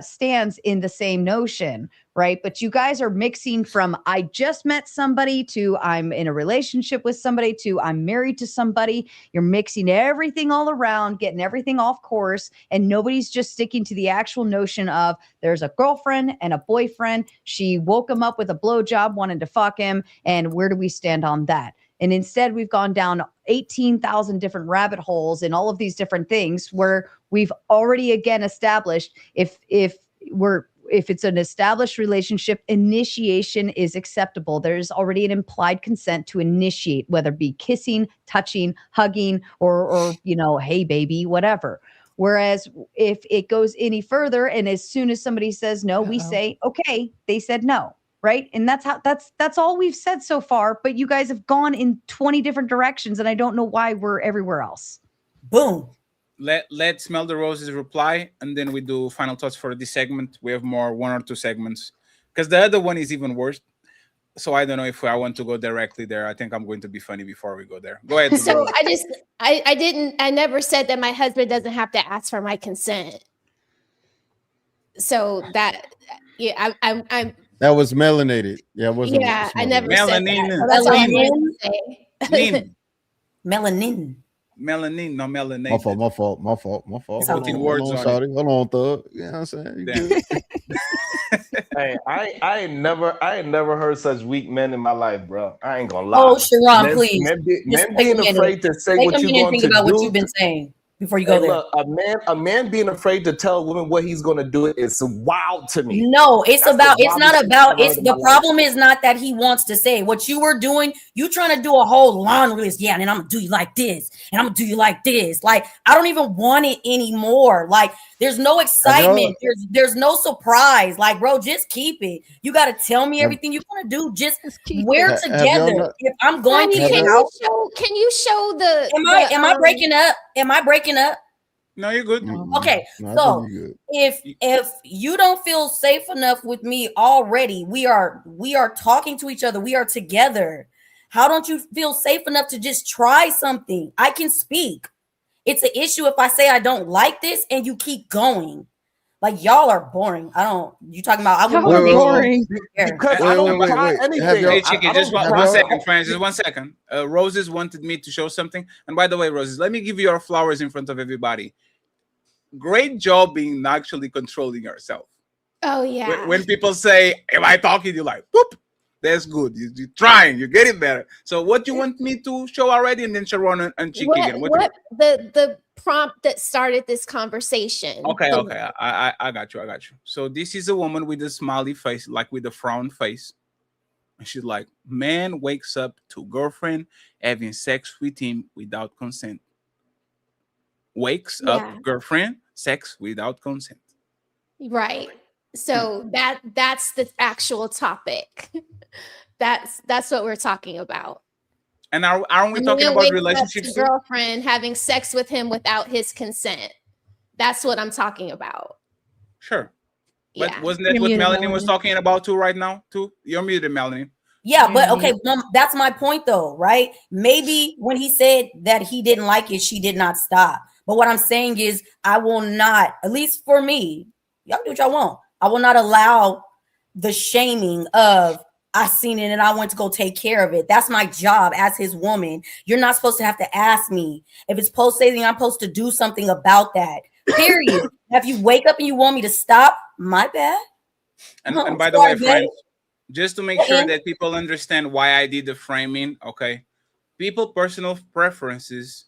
Speaker 14: stands in the same notion, right? But you guys are mixing from I just met somebody to I'm in a relationship with somebody to I'm married to somebody. You're mixing everything all around, getting everything off course, and nobody's just sticking to the actual notion of there's a girlfriend and a boyfriend. She woke him up with a blowjob, wanted to fuck him, and where do we stand on that? And instead, we've gone down 18,000 different rabbit holes in all of these different things where we've already again established if it's an established relationship, initiation is acceptable. There's already an implied consent to initiate, whether it be kissing, touching, hugging, or hey baby, whatever. Whereas if it goes any further, and as soon as somebody says no, we say, okay, they said no. Right. And that's all we've said so far. But you guys have gone in 20 different directions, and I don't know why we're everywhere else.
Speaker 11: Boom.
Speaker 12: Let's smell the roses reply, and then we do final thoughts for this segment. We have one or two segments because the other one is even worse. So I don't know if I want to go directly there. I think I'm going to be funny before we go there. Go ahead.
Speaker 15: So I never said that my husband doesn't have to ask for my consent. So that, yeah, I'm
Speaker 20: that was melanated. Yeah, it wasn't.
Speaker 15: Yeah, I never
Speaker 12: melanin.
Speaker 15: said that. So that's all I'm going to say.
Speaker 11: Melanin.
Speaker 12: Melanin, no melanin.
Speaker 20: My fault.
Speaker 12: Putting words on
Speaker 20: sorry. Hold on, thug. You know what I'm saying?
Speaker 19: Hey, I ain't never heard such weak men in my life, bro. I ain't gonna lie.
Speaker 11: Oh, Sharon, please.
Speaker 19: Men being afraid to say what you're going to do.
Speaker 11: What you've been saying before you go there.
Speaker 19: Look, a man being afraid to tell a woman what he's going to do is wild to me.
Speaker 11: No, it's the problem is not that he wants to say what you were doing. You trying to do a whole laundry list. Yeah, and then I'm gonna do you like this, and I'm gonna do you like this. Like, I don't even want it anymore. Like, there's no excitement. There's no surprise. Like, bro, just keep it. You got to tell me everything you're gonna do. Just we're together. If I'm going to
Speaker 15: can you show the?
Speaker 11: Am I breaking up? Am I breaking up?
Speaker 12: No, you're good.
Speaker 11: Okay,
Speaker 20: No,
Speaker 11: so if you don't feel safe enough with me already, we are talking to each other. We are together. How don't you feel safe enough to just try something? I can speak. It's an issue if I say I don't like this and you keep going. Like y'all are boring. You talking about I would want to
Speaker 16: boring.
Speaker 19: Because I don't try anything.
Speaker 12: Hey, Chicky, just one second, friends. Just 1 second. Roses wanted me to show something. And by the way, Roses, let me give you your flowers in front of everybody. Great job being actually controlling yourself.
Speaker 15: Oh yeah.
Speaker 12: When people say, "Am I talking?" You're like, "Boop." That's good. You're trying. You're getting better. So, what do you want me to show already, and then Sharon and Chicky again?
Speaker 15: What the prompt that started this conversation?
Speaker 12: Okay. I got you. So this is a woman with a smiley face, like with a frown face. And she's like, man wakes up to girlfriend having sex with him without consent. Wakes up girlfriend, sex without consent.
Speaker 15: Right. So that's the actual topic. That's what we're talking about.
Speaker 12: And aren't we talking about relationships?
Speaker 15: Girlfriend having sex with him without his consent. That's what I'm talking about.
Speaker 12: Sure. But wasn't that what Melanie was talking about too right now? Too? You're muted, Melanie.
Speaker 11: Yeah, but okay, that's my point though, right? Maybe when he said that he didn't like it, she did not stop. But what I'm saying is I will not, at least for me, y'all do what y'all want. I will not allow the shaming of I seen it and I went to go take care of it. That's my job as his woman. You're not supposed to have to ask me. If it's post-saving, I'm supposed to do something about that. Period. If you wake up and you want me to stop, my bad.
Speaker 12: And by the way, friends, just to make sure that people understand why I did the framing, okay? People personal preferences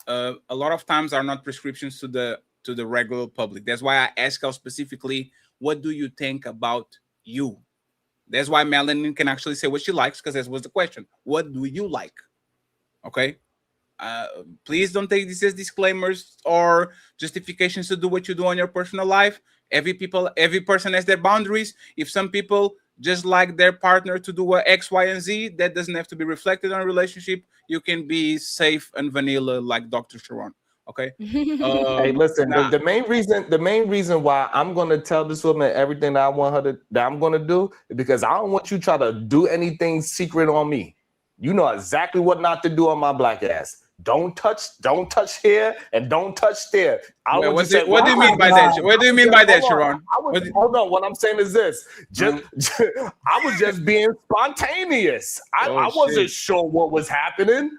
Speaker 12: a lot of times are not prescriptions to the regular public. That's why I ask out specifically, what do you think about you? That's why Melanie can actually say what she likes, because that was the question. What do you like? Okay. Please don't take this as disclaimers or justifications to do what you do on your personal life. Every person has their boundaries. If some people just like their partner to do X, Y, and Z, that doesn't have to be reflected on a relationship. You can be safe and vanilla like Dr. Sharon. Okay.
Speaker 19: Hey, listen. The main reason why I'm gonna tell this woman everything that I want her that I'm gonna do is because I don't want you to try to do anything secret on me. You know exactly what not to do on my black ass. Don't touch here and don't touch there.
Speaker 12: What do you mean by that? What do you mean by that, Sharon?
Speaker 19: Hold on. What I'm saying is this. I was just being spontaneous. I wasn't sure what was happening.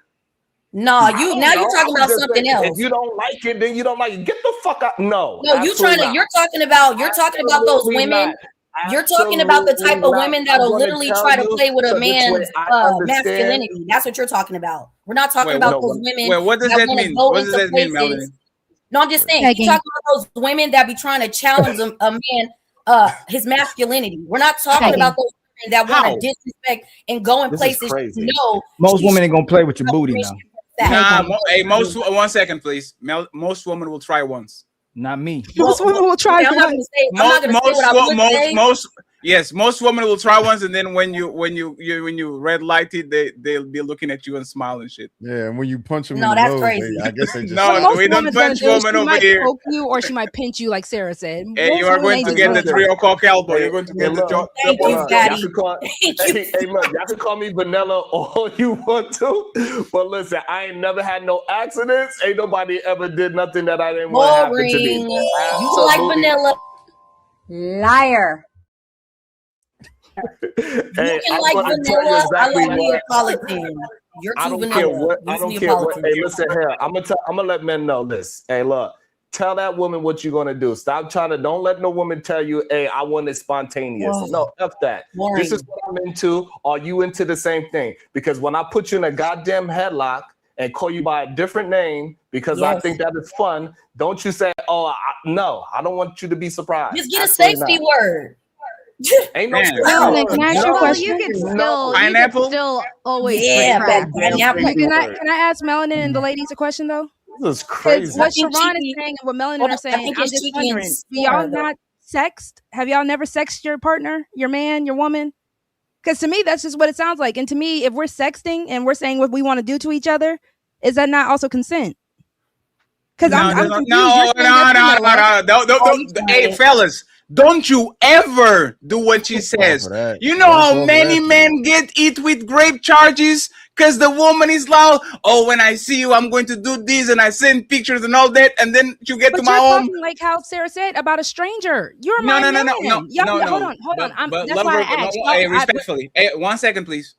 Speaker 11: No, you're talking about something else.
Speaker 19: If you don't like it, then you don't like it. Get the fuck out. No,
Speaker 11: you're talking about those women. You're talking about the type of women that'll literally try to play with a man's masculinity. That's what you're talking about. We're not talking about those women.
Speaker 12: Wait, what does that mean? What does that mean, Melanie?
Speaker 11: No, I'm just saying. You're talking about those women that be trying to challenge a man, his masculinity. We're not talking about those women that want to disrespect and go in places. No,
Speaker 3: most women ain't gonna play with your booty now.
Speaker 12: Most 1 second, please. Most women will try once.
Speaker 3: Not me.
Speaker 16: Most women will try once.
Speaker 12: Most women will try once, and then when you red light it, they'll be looking at you and smile and shit.
Speaker 20: Yeah, and when you punch them,
Speaker 11: no, that's crazy.
Speaker 20: I guess they just
Speaker 12: no, we don't punch women over here.
Speaker 16: Poke you, or she might pinch you, like Sarah said.
Speaker 12: Hey, you are going to get the 3 o'clock elbow. You're going to get the job.
Speaker 11: Thank you, Daddy.
Speaker 19: Hey, look, y'all can call me vanilla all you want to, but listen, I ain't never had no accidents. Ain't nobody ever did nothing that I didn't want to happen to me.
Speaker 11: You like vanilla?
Speaker 14: Liar.
Speaker 19: Hey,
Speaker 11: you like vanilla. I like Neapolitan. You're too vanilla.
Speaker 19: I don't care what. Hey, listen here. I'm gonna let men know this. Hey, look. Tell that woman what you're gonna do. Stop trying to. Don't let no woman tell you, "Hey, I want it spontaneous." Whoa. No, F that. Boring. This is what I'm into. Are you into the same thing? Because when I put you in a goddamn headlock and call you by a different name because I think that is fun, don't you say, "Oh, no, I don't want you to be surprised."
Speaker 11: Just get a safety word.
Speaker 19: Ain't no.
Speaker 16: Can I ask you a question?
Speaker 14: You can still always.
Speaker 11: Yeah, pineapple.
Speaker 16: Can I ask Melanin and the ladies a question though?
Speaker 19: This is crazy.
Speaker 16: What Sharon is saying and what Melanin are saying, I'm just wondering, do y'all not sexed? Have y'all never sexed your partner, your man, your woman? Because to me, that's just what it sounds like. And to me, if we're sexting and we're saying what we want to do to each other, is that not also consent? Because I'm confused. You're saying
Speaker 12: no. Hey, fellas, don't you ever do what she says. You know how many men get hit with grape charges because the woman is loud. Oh, when I see you, I'm going to do this, and I send pictures and all that, and then you get to my home.
Speaker 16: Talking like how Sarah said about a stranger. You're
Speaker 12: No.
Speaker 16: Hold on. That's why I asked.
Speaker 12: Hey, respectfully, hey, 1 second, please.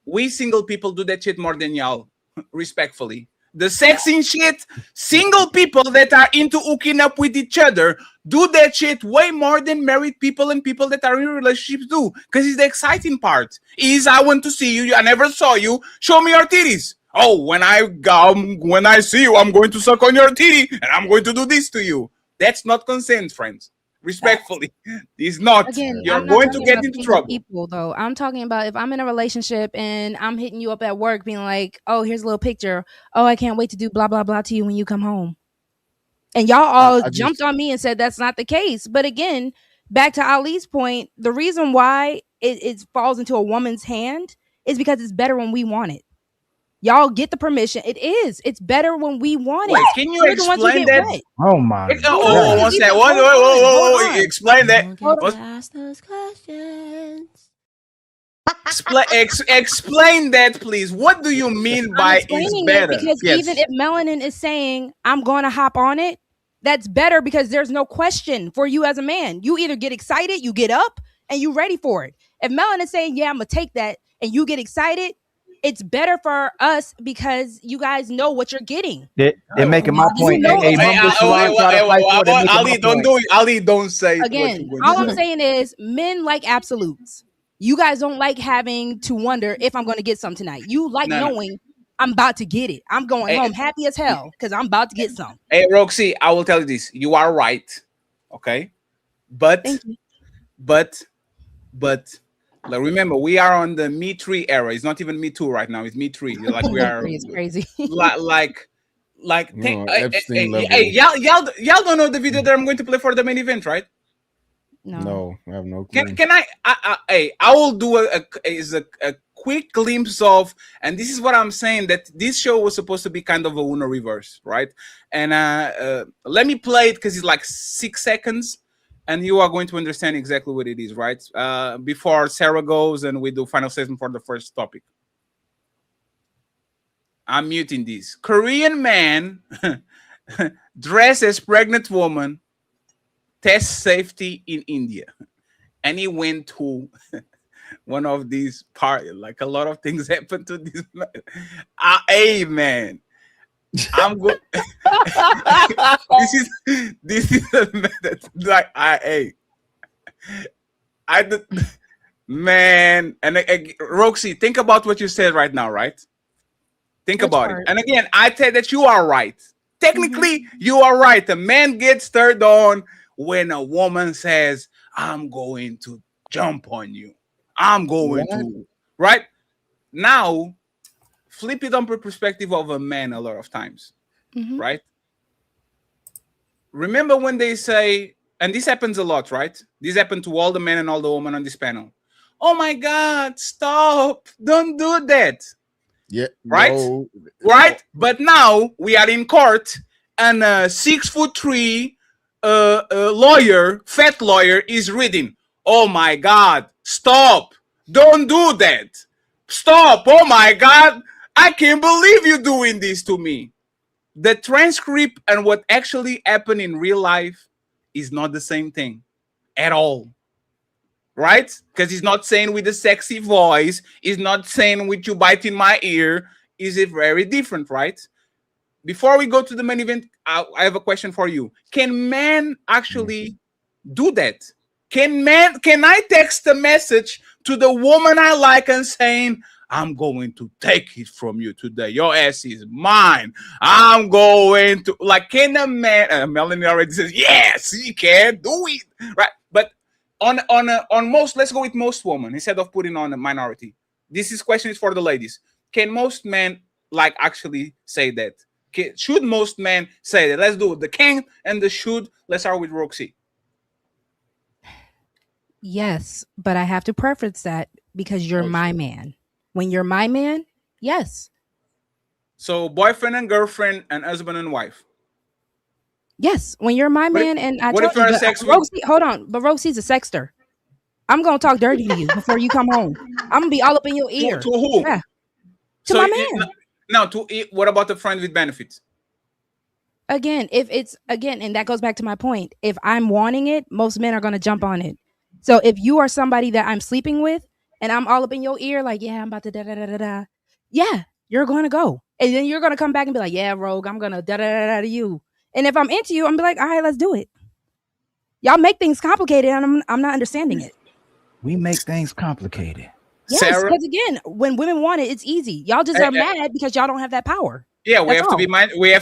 Speaker 12: We single people do that shit more than y'all. Respectfully. The sexing shit, single people that are into hooking up with each other do that shit way more than married people and people that are in relationships do. Because it's the exciting part. I want to see you. I never saw you. Show me your titties. Oh, when I see you, I'm going to suck on your titty and I'm going to do this to you. That's not consent, friends. Respectfully, it's not.
Speaker 16: Again,
Speaker 12: You're going to get into trouble.
Speaker 16: People, though, I'm talking about if I'm in a relationship and I'm hitting you up at work, being like, "Oh, here's a little picture. Oh, I can't wait to do blah blah blah to you when you come home." And y'all all jumped on me and said that's not the case. But again, back to Ali's point, the reason why it falls into a woman's hand is because it's better when we want it. Y'all get the permission. It is. It's better when we want it.
Speaker 12: Can you explain that?
Speaker 16: Wet.
Speaker 3: Oh my!
Speaker 12: One second. Whoa. Explain that.
Speaker 7: Ask those questions.
Speaker 12: Explain that, please. What do you mean by it's better?
Speaker 16: Because even if melanin is saying I'm going to hop on it, that's better because there's no question for you as a man. You either get excited, you get up, and you ready for it. If melanin is saying, "Yeah, I'm gonna take that," and you get excited, it's better for us because you guys know what you're getting.
Speaker 3: They're making my point.
Speaker 12: Ali, don't do it. Ali, don't say it.
Speaker 16: Again, all I'm saying is men like absolutes. You guys don't like having to wonder if I'm going to get some tonight. You like knowing I'm about to get it. I'm going home happy as hell because I'm about to get some.
Speaker 12: Hey, Roxy, I will tell you this. You are right. Okay. But like, remember, we are on the Me 3 era. It's not even Me 2 right now. It's Me 3. Like we are.
Speaker 16: It's crazy.
Speaker 12: Like hey, y'all don't know the video that I'm going to play for the main event, right?
Speaker 20: No, I have no clue.
Speaker 12: Can I will do a quick glimpse of, and this is what I'm saying, that this show was supposed to be kind of a Uno reverse, right? And let me play it because it's like 6 seconds. And you are going to understand exactly what it is, right? Before Sarah goes and we do final statement for the first topic. I'm muting this. Korean man dressed as pregnant woman test safety in India. And he went to one of these parties. Like a lot of things happened to this man. Hey, man. I'm good. This is a man that's like man. And Roxy, think about what you said right now, right? Think about it. And again, I said that you are right. Technically, you are right. A man gets turned on when a woman says, "I'm going to jump on you. I'm going to," right? Now, flip it on the perspective of a man a lot of times, right? Remember when they say, and this happens a lot, right? This happened to all the men and all the women on this panel. Oh my God, stop. Don't do that.
Speaker 20: Yeah.
Speaker 12: Right?
Speaker 20: No.
Speaker 12: Right? But now we are in court and a 6'3" lawyer, fat lawyer, is reading. Oh my God, stop. Don't do that. Stop. Oh my God. I can't believe you're doing this to me. The transcript and what actually happened in real life is not the same thing at all. Right? Because he's not saying with a sexy voice. He's not saying with you biting my ear. Is it very different, right? Before we go to the main event, I have a question for you. Can men actually do that? Can I text a message to the woman I like and saying, "I'm going to take it from you today. Your ass is mine. I'm going to," like, can a man, Melanie already says, yes, he can do it, right? But on most, let's go with most women instead of putting on a minority. This question is for the ladies. Can most men like actually say that? Should most men say that? Let's do it. The can and the should. Let's start with Roxy.
Speaker 16: Yes, but I have to preference that because you're my man. When you're my man, yes.
Speaker 12: So boyfriend and girlfriend and husband and wife.
Speaker 16: Yes, when you're my man, and I
Speaker 12: what
Speaker 16: told
Speaker 12: if you're
Speaker 16: you,
Speaker 12: in sex with?
Speaker 16: Rosie, hold on, but Rosie's a sexter. I'm gonna talk dirty to you before you come home. I'm gonna be all up in your ear.
Speaker 12: To who?
Speaker 16: Yeah, to
Speaker 12: So
Speaker 16: my man.
Speaker 12: now, what about the friend with benefits?
Speaker 16: Again, if it's and that goes back to my point. If I'm wanting it, most men are gonna jump on it. So if you are somebody that I'm sleeping with, and I'm all up in your ear, like, yeah, I'm about to da da da da da. Yeah, you're gonna go, and then you're gonna come back and be like, yeah, Rogue, I'm gonna da da da da to you. And if I'm into you, I'm be like, all right, let's do it. Y'all make things complicated, and I'm not understanding it.
Speaker 3: We make things complicated.
Speaker 16: Yes, because again, when women want it, it's easy. Y'all just are mad because y'all don't have that power.
Speaker 12: Yeah, we have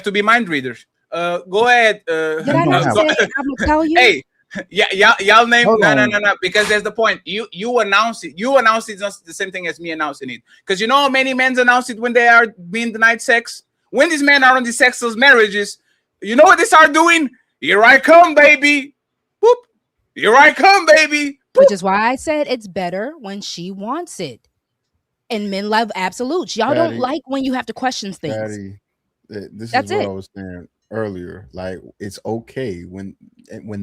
Speaker 12: to be mind readers. Go ahead.
Speaker 16: Did I not say I'm gonna tell you?
Speaker 12: Hey, y'all name no, because there's the point. You announce it. You announce it's not the same thing as me announcing it. Because you know how many men announce it when they are being denied sex? When these men are on these sexless marriages, you know what they start doing? Here I come, baby. Boop. Here I come, baby. Boop.
Speaker 16: Which is why I said it's better when she wants it. And men love absolutes. Y'all don't like when you have to question things.
Speaker 20: This is what I was saying earlier. Like, it's okay when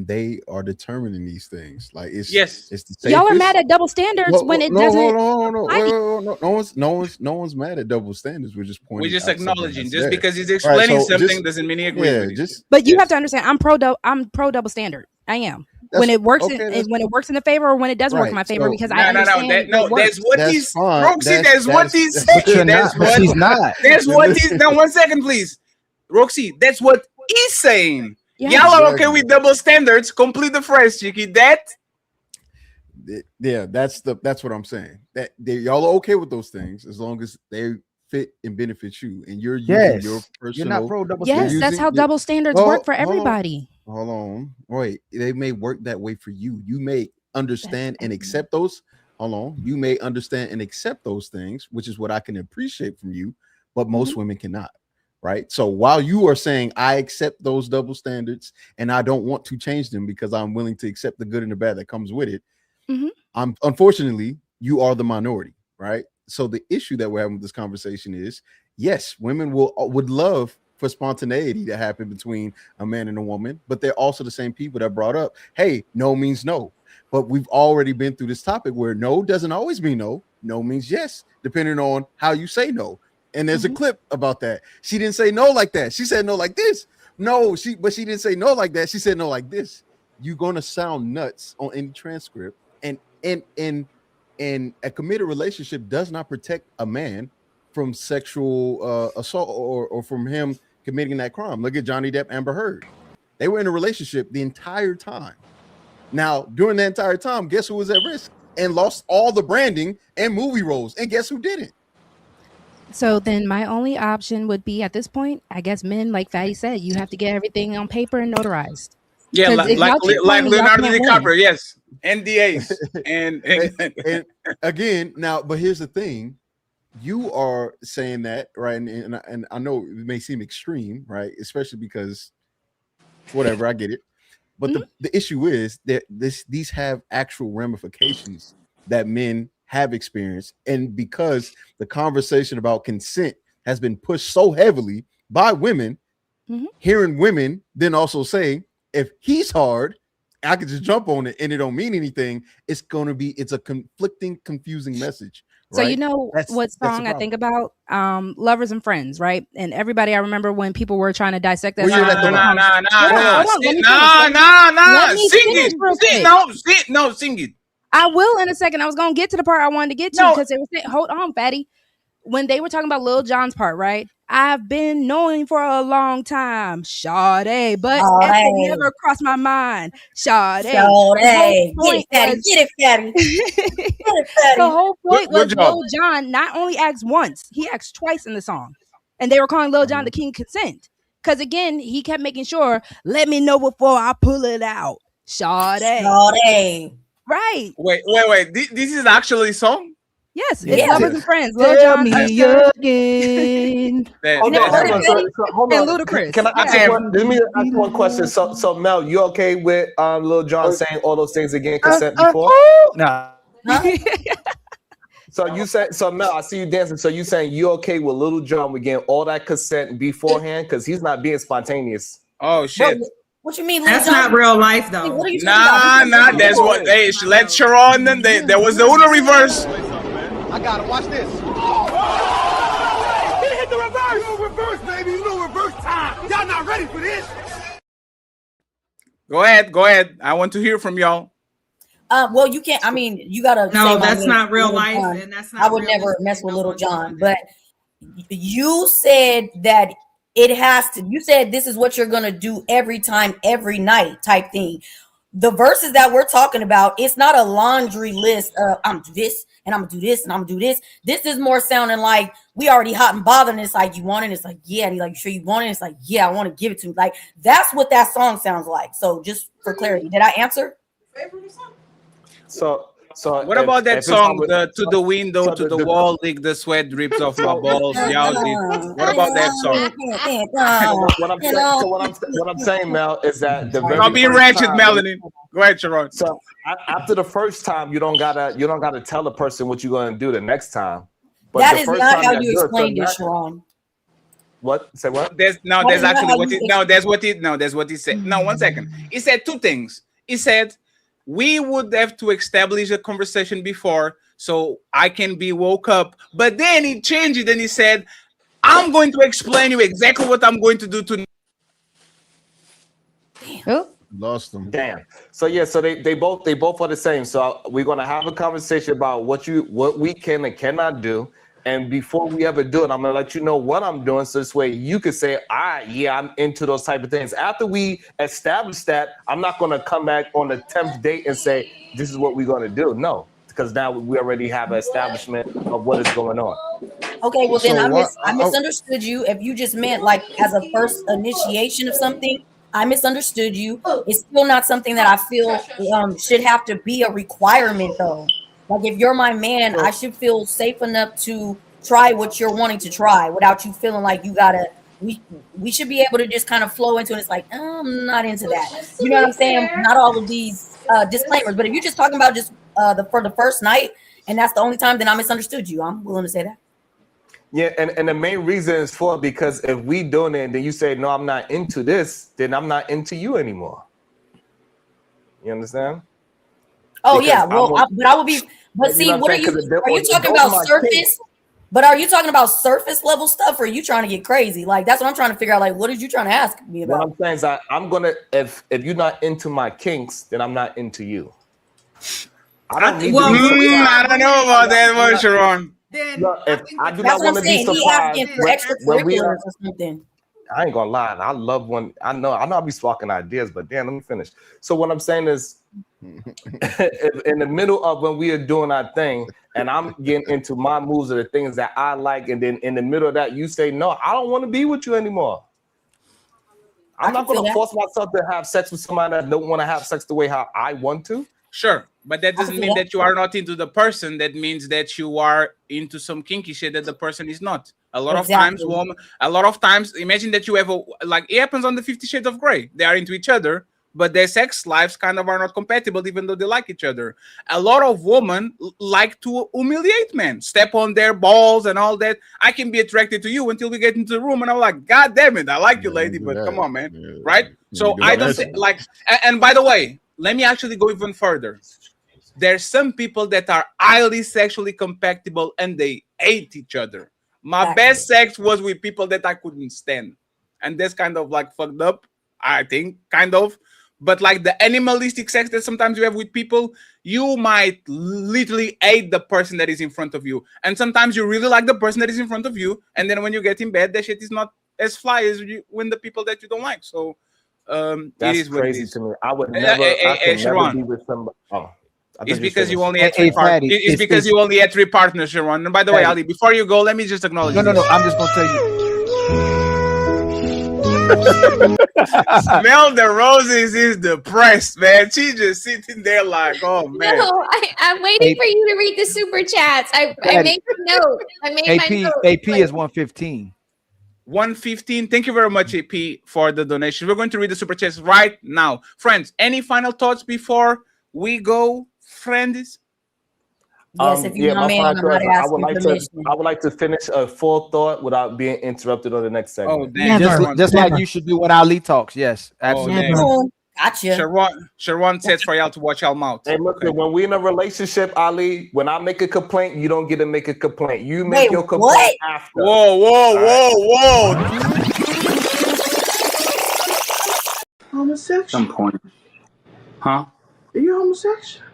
Speaker 20: they are determining these things. Like, it's the safest.
Speaker 16: Y'all are mad at double standards when it doesn't.
Speaker 20: No one's mad at double standards. We're just pointing.
Speaker 12: We're just acknowledging. Just because he's explaining something doesn't mean he agrees with it.
Speaker 16: But you have to understand, I'm pro double standard. I am. When it works, when it works in the favor, or when it doesn't work in my favor, because I understand.
Speaker 12: That's what he's. Roxy, that's what he's saying.
Speaker 3: She's not.
Speaker 12: That's what he's. Now, 1 second, please. Roxy, that's what he's saying.
Speaker 16: Yeah,
Speaker 12: y'all are okay with double standards. Complete the phrase, Chicky.
Speaker 20: That's what I'm saying. That y'all are okay with those things as long as they fit and benefit you, and you're using your personal.
Speaker 3: You're not pro double
Speaker 16: standards. Yes, that's how double standards work for everybody.
Speaker 20: Hold on, wait. They may work that way for you. You may understand and accept those. Hold on. You may understand and accept those things, which is what I can appreciate from you, but most women cannot. Right. So while you are saying I accept those double standards and I don't want to change them because I'm willing to accept the good and the bad that comes with it, unfortunately, you are the minority. Right. So the issue that we're having with this conversation is, yes, women would love for spontaneity to happen between a man and a woman, but they're also the same people that brought up, hey, no means no. But we've already been through this topic where no doesn't always mean no. No means yes, depending on how you say no. And there's a clip about that. She didn't say no like that. She said no like this. But she didn't say no like that. She said no like this. You're gonna sound nuts on any transcript. And a committed relationship does not protect a man from sexual assault or from him committing that crime. Look at Johnny Depp, Amber Heard. They were in a relationship the entire time. Now, during that entire time, guess who was at risk and lost all the branding and movie roles? And guess who didn't?
Speaker 16: So then my only option would be, at this point, I guess men, like Fatty said, you have to get everything on paper and notarized.
Speaker 12: Yeah, like Leonardo DiCaprio, yes. NDAs. and
Speaker 20: again, now, but here's the thing. You are saying that, right? And I know it may seem extreme, right? Especially because whatever, I get it. But the issue is that these have actual ramifications that men have experienced. And because the conversation about consent has been pushed so heavily by women, hearing women then also say, if he's hard, I could just jump on it and it don't mean anything. It's a conflicting, confusing message.
Speaker 16: So
Speaker 20: right?
Speaker 16: you know what song I think about? Lovers and Friends, right? And everybody, I remember when people were trying to dissect that song.
Speaker 12: Sing it.
Speaker 16: I will in a second. I was gonna get to the part I wanted to get to because they were saying, hold on, Fatty. When they were talking about Lil Jon's part, right? I've been knowing for a long time, Sade, but it never crossed my mind, Sade.
Speaker 11: Get it, Fatty.
Speaker 16: The whole point was Lil Jon not only asked once, he asked twice in the song. And they were calling Lil Jon the king of consent. Because again, he kept making sure, let me know before I pull it out. Sade. Right.
Speaker 12: Wait. This is actually a song?
Speaker 16: Yes, it's Lovers and Friends. Lil Jon again.
Speaker 19: Hold on.
Speaker 16: And Ludacris.
Speaker 19: Can I ask let me ask one question? So Mel, you okay with Lil Jon saying all those things again, consent before?
Speaker 3: Nah.
Speaker 19: So you said, so Mel, I see you dancing. So you saying you okay with Lil Jon with getting all that consent beforehand because he's not being spontaneous?
Speaker 12: Oh shit.
Speaker 11: What you mean?
Speaker 1: That's not real life, though.
Speaker 11: What are you
Speaker 12: Nah.
Speaker 11: talking about?
Speaker 12: That's what. Hey, let Sharon. Then there was the Uno reverse.
Speaker 4: I got it. Watch this. He hit the reverse. You know reverse, baby. You know reverse time. Y'all not ready for this.
Speaker 12: Go ahead. I want to hear from y'all.
Speaker 11: Well, you can't. I mean, you gotta.
Speaker 1: No,
Speaker 11: say
Speaker 1: that's
Speaker 11: name,
Speaker 1: not real
Speaker 11: Little
Speaker 1: life,
Speaker 11: John.
Speaker 1: and that's not.
Speaker 11: I would never mess with Little John, but you said that it has to. You said this is what you're gonna do every time, every night, type thing. The verses that we're talking about, it's not a laundry list of I'm gonna do this and I'm gonna do this and I'm gonna do this. This is more sounding like we already hot and bothered. And it's like, you want it? It's like, yeah. And he's like, you sure you want it? It's like, yeah, I want to give it to me. Like, that's what that song sounds like. So just for clarity, did I answer?
Speaker 19: So
Speaker 12: what about that song, to the window, to the wall, lick the sweat drips off my balls? Y'all did. What about that song?
Speaker 19: What I'm saying, Mel, is that the very
Speaker 12: I'll be ratchet, Melanie. Go ahead, Sharon.
Speaker 19: So after the first time, you don't gotta tell the person what you're gonna do the next time. But
Speaker 11: That
Speaker 19: the
Speaker 11: is
Speaker 19: first
Speaker 11: not
Speaker 19: time
Speaker 11: how
Speaker 19: that
Speaker 11: you
Speaker 19: do it,
Speaker 11: explained it,
Speaker 19: so
Speaker 11: Sharon.
Speaker 19: What? Say what?
Speaker 12: There's what he said. No, 1 second. He said two things. He said we would have to establish a conversation before so I can be woke up. But then he changed it and he said, I'm going to explain you exactly what I'm going to do to.
Speaker 20: Oh. Lost them.
Speaker 19: Damn. So yeah, so they both are the same. So we're gonna have a conversation about what we can and cannot do. And before we ever do it, I'm gonna let you know what I'm doing, so this way you can say, all right, yeah, I'm into those type of things. After we establish that, I'm not gonna come back on the 10th date and say, this is what we're gonna do. No, because now we already have an establishment of what is going on.
Speaker 11: Okay, well then I misunderstood you. If you just meant like as a first initiation of something, I misunderstood you. It's still not something that I feel should have to be a requirement though. Like if you're my man, I should feel safe enough to try what you're wanting to try without you feeling like you gotta. We should be able to just kind of flow into it. It's like I'm not into that. You know what I'm saying? Not all of these disclaimers, but if you're just talking about just for the first night and that's the only time, then I misunderstood you. I'm willing to say that.
Speaker 19: Yeah, and the main reason is because if we doing it and then you say, no, I'm not into this, then I'm not into you anymore. You understand?
Speaker 11: Oh, because yeah. Well, I would be, but see, what are you talking about surface? But are you talking about surface level stuff or are you trying to get crazy? Like, that's what I'm trying to figure out. Like, what are you trying to ask me about?
Speaker 19: What I'm saying is I'm going to, if you're not into my kinks, then I'm not into you. I don't need
Speaker 12: I don't know about that one, Sharon.
Speaker 19: Look, if I do not want to be surprised when we are, I ain't gonna lie. I love when I know I'll be sparking ideas, but damn, let me finish. So what I'm saying is, in the middle of when we are doing our thing, and I'm getting into my moves of the things that I like, and then in the middle of that, you say, no, I don't want to be with you anymore. I'm not gonna force myself to have sex with somebody that don't want to have sex the way how I want to.
Speaker 12: Sure, but that doesn't mean that you are not into the person. That means that you are into some kinky shit that the person is not. A lot of times, imagine that you have it happens on the 50 Shades of Grey. They are into each other, but their sex lives kind of are not compatible, even though they like each other. A lot of women like to humiliate men, step on their balls and all that. I can be attracted to you until we get into the room, and I'm like, God damn it, I like you, lady, but come on, man, right? So I don't think and by the way, let me actually go even further. There's some people that are highly sexually compatible and they hate each other. My best sex was with people that I couldn't stand. And that's kind of fucked up, I think, kind of. But the animalistic sex that sometimes you have with people, you might literally hate the person that is in front of you. And sometimes you really like the person that is in front of you. And then when you get in bed, that shit is not as fly as when the people that you don't like. So
Speaker 19: that's crazy to me. I would never. I could never be with somebody. Oh,
Speaker 12: it's because you only had three partners. It's because you only had three partners, Sharon. And by the way, Ali, before you go, let me just acknowledge.
Speaker 3: No. I'm just gonna tell you.
Speaker 12: Smell the roses is depressed, man. She's just sitting there like, oh man.
Speaker 15: No, I'm waiting for you to read the super chats. I made a note. I made my note.
Speaker 3: AP is 115.
Speaker 12: 115. Thank you very much, AP, for the donation. We're going to read the super chats right now. Friends, any final thoughts before we go, friends?
Speaker 11: Yes, if you're my man, I'm not asking permission.
Speaker 19: I would like to finish a full thought without being interrupted on the next segment.
Speaker 12: Oh, damn.
Speaker 3: Just like you should do when Ali talks. Yes, absolutely.
Speaker 11: Gotcha.
Speaker 12: Sharon says for y'all to watch y'all mouth.
Speaker 19: Hey, listen, when we in a relationship, Ali, when I make a complaint, you don't get to make a complaint. You make your complaint after.
Speaker 12: Whoa.
Speaker 5: Homosexual.
Speaker 12: Some point. Huh?
Speaker 5: Are you homosexual?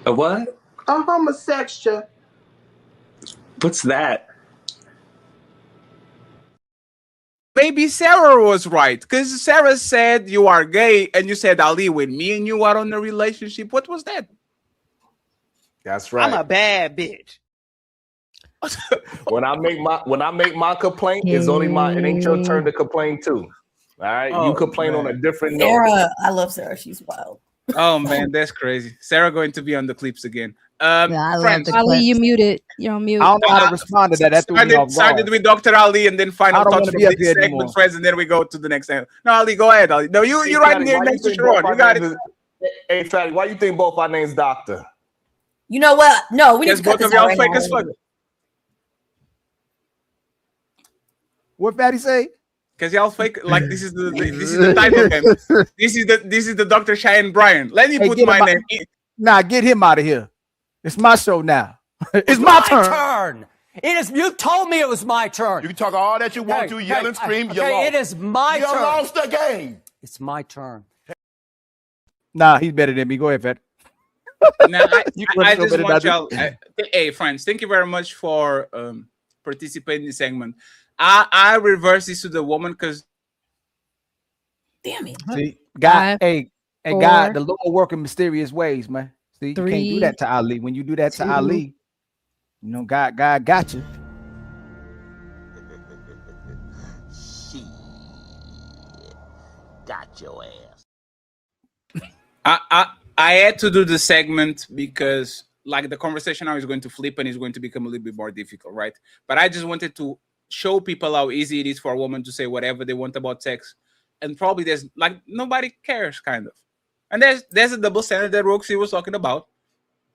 Speaker 12: A what?
Speaker 5: A homosexual.
Speaker 12: What's that? Maybe Sarah was right, because Sarah said you are gay, and you said, Ali, when me and you are in a relationship. What was that?
Speaker 19: That's right.
Speaker 5: I'm a bad bitch.
Speaker 19: When I make my complaint, it's only mine. It ain't your turn to complain too. All right, you complain on a different note.
Speaker 11: Sarah, I love Sarah. She's wild.
Speaker 12: Oh man, that's crazy. Sarah going to be on the clips again.
Speaker 16: Friends, Ali, you muted. You're on mute.
Speaker 3: I don't know how to respond to that. That threw me off guard.
Speaker 12: Started with Dr. Ali, and then final
Speaker 3: I don't
Speaker 12: thoughts
Speaker 3: wanna
Speaker 12: from
Speaker 3: be up
Speaker 12: this
Speaker 3: here
Speaker 12: segment,
Speaker 3: anymore.
Speaker 12: friends, and then we go to the next segment. No, Ali, go ahead, Ali. No, you're right near next to Sharon. You got it.
Speaker 19: Hey, Fatty, why you think both our names Doctor?
Speaker 11: You know what? No, we need to cut
Speaker 12: both
Speaker 11: this
Speaker 12: of
Speaker 11: out
Speaker 12: y'all
Speaker 11: right
Speaker 12: fake
Speaker 11: now.
Speaker 12: as fuck.
Speaker 3: What Fatty say?
Speaker 12: Because y'all fake. Like this is the title game. This is the Dr. Cheyenne Bryan. Let me put
Speaker 3: get
Speaker 12: my
Speaker 3: him
Speaker 12: name.
Speaker 3: Nah, get him out of here. It's my show now. It's my turn.
Speaker 22: It is. You told me it was my turn.
Speaker 4: You can talk all that you want to, yell and scream. You
Speaker 22: okay,
Speaker 4: lost.
Speaker 22: it is my
Speaker 4: you
Speaker 22: turn.
Speaker 4: You lost the game.
Speaker 22: It's my turn.
Speaker 3: Nah, he's better than me. Go ahead, Fat.
Speaker 12: Now, I just want y'all. Hey, friends, thank you very much for participating in this segment. I reverse this to the woman because.
Speaker 11: Damn it.
Speaker 3: See, God,
Speaker 16: Five,
Speaker 3: God, the Lord work in mysterious ways, man. See, you can't do
Speaker 16: three,
Speaker 3: that to Ali. When you do that to Ali, you know, God got you.
Speaker 5: She got your ass.
Speaker 12: I had to do the segment because like the conversation now is going to flip and it's going to become a little bit more difficult, right? But I just wanted to show people how easy it is for a woman to say whatever they want about sex, and probably there's like nobody cares, kind of. And there's a double standard that Roxy was talking about.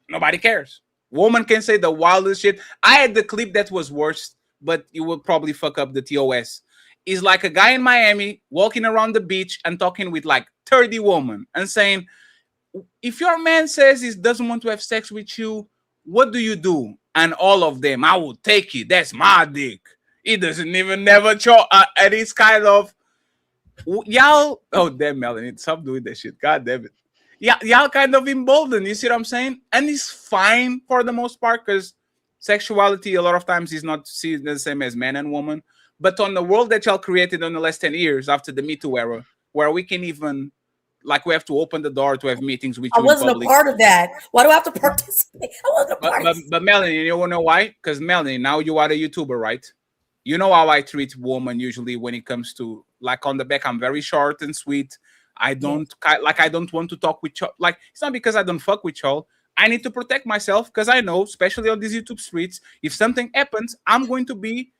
Speaker 12: Nobody cares. Woman can say the wildest shit. I had the clip that was worse, but you will probably fuck up the TOS. Is like a guy in Miami walking around the beach and talking with like 30 women and saying, if your man says he doesn't want to have sex with you, what do you do? And all of them, I will take it. That's my dick. He doesn't even never show. And it's kind of y'all. Oh damn, Melanie, stop doing that shit. God damn it. Yeah, y'all kind of emboldened. You see what I'm saying? And it's fine for the most part because sexuality a lot of times is not seen the same as man and woman. But on the world that y'all created in the last 10 years after the Me Too era, where we can even like we have to open the door to have meetings with you.
Speaker 11: I wasn't a part of that. Why do I have to participate? I wasn't a part of
Speaker 12: but Melanie, you wanna know why? Because Melanie, now you are a YouTuber, right? You know how I treat women usually when it comes to like on the back, I'm very short and sweet. I don't want to talk with y'all. Like it's not because I don't fuck with y'all. I need to protect myself because I know, especially on these YouTube streets, if something happens, I'm going to be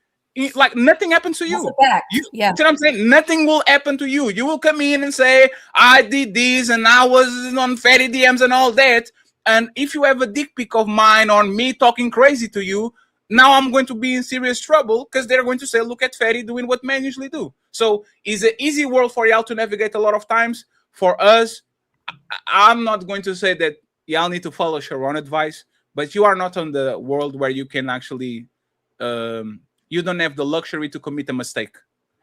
Speaker 12: like nothing happens to you. You see what I'm saying? Nothing will happen to you. You will come in and say, I did this and I was on fatty DMs and all that. And if you have a dick pic of mine on me talking crazy to you, now I'm going to be in serious trouble because they're going to say, look at Fatty doing what men usually do. So it's an easy world for y'all to navigate a lot of times. For us, I'm not going to say that y'all need to follow Sharon advice, but you are not on the world where you can actually, you don't have the luxury to commit a mistake.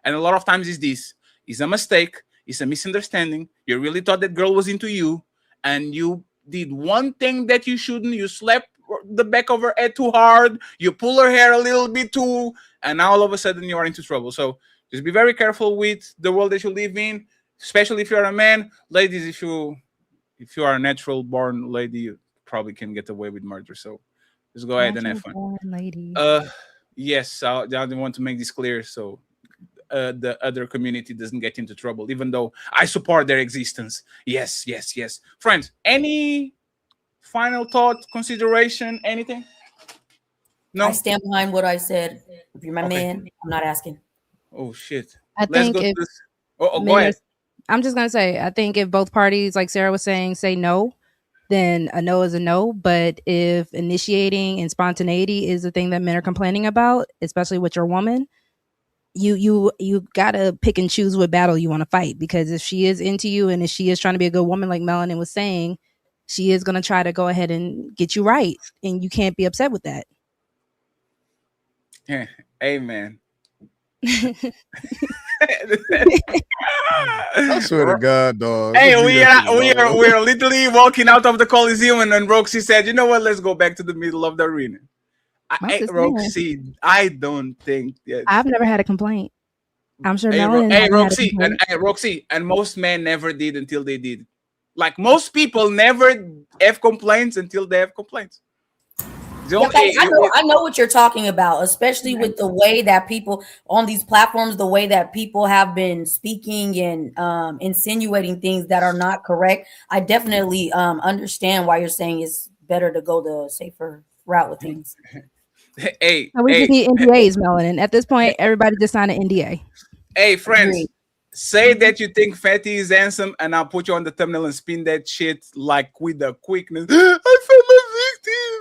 Speaker 12: And a lot of times it's a mistake. It's a misunderstanding. You really thought that girl was into you and you did one thing that you shouldn't. You slept the back of her head too hard, you pull her hair a little bit too, and now all of a sudden you are into trouble. So just be very careful with the world that you live in, especially if you're a man. Ladies, if you are a natural born lady, you probably can get away with murder. So just go ahead and have fun. Yes, I want to make this clear so the other community doesn't get into trouble, even though I support their existence. Yes. Friends, any final thought, consideration, anything? No.
Speaker 11: I stand behind what I said. If you're my man, I'm not asking.
Speaker 12: Oh shit.
Speaker 16: I think if
Speaker 12: go ahead.
Speaker 16: I'm just gonna say, I think if both parties, like Sarah was saying, say no, then a no is a no. But if initiating and spontaneity is the thing that men are complaining about, especially with your woman, you gotta pick and choose what battle you want to fight. Because if she is into you and if she is trying to be a good woman, like Melanin was saying, she is gonna try to go ahead and get you right, and you can't be upset with that.
Speaker 12: Yeah. Amen.
Speaker 20: I swear to God, dog.
Speaker 12: Hey, we are literally walking out of the Coliseum, and then Roxy said, "You know what? Let's go back to the middle of the arena." Roxy, I don't think that
Speaker 16: I've never had a complaint. I'm sure
Speaker 12: Hey,
Speaker 16: Melanin
Speaker 12: hey
Speaker 16: hasn't had a
Speaker 12: Roxy,
Speaker 16: complaint.
Speaker 12: Roxy, and most men never did until they did. Like most people never have complaints until they have complaints.
Speaker 11: I know what you're talking about, especially with the way that people on these platforms, the way that people have been speaking and insinuating things that are not correct. I definitely understand why you're saying it's better to go the safer route with things.
Speaker 12: Hey,
Speaker 16: we just need NDAs, Melanin. At this point, everybody just signed an NDA.
Speaker 12: Hey, friends, say that you think Fatty is handsome, and I'll put you on the thumbnail and spin that shit like with the quickness. I found a victim.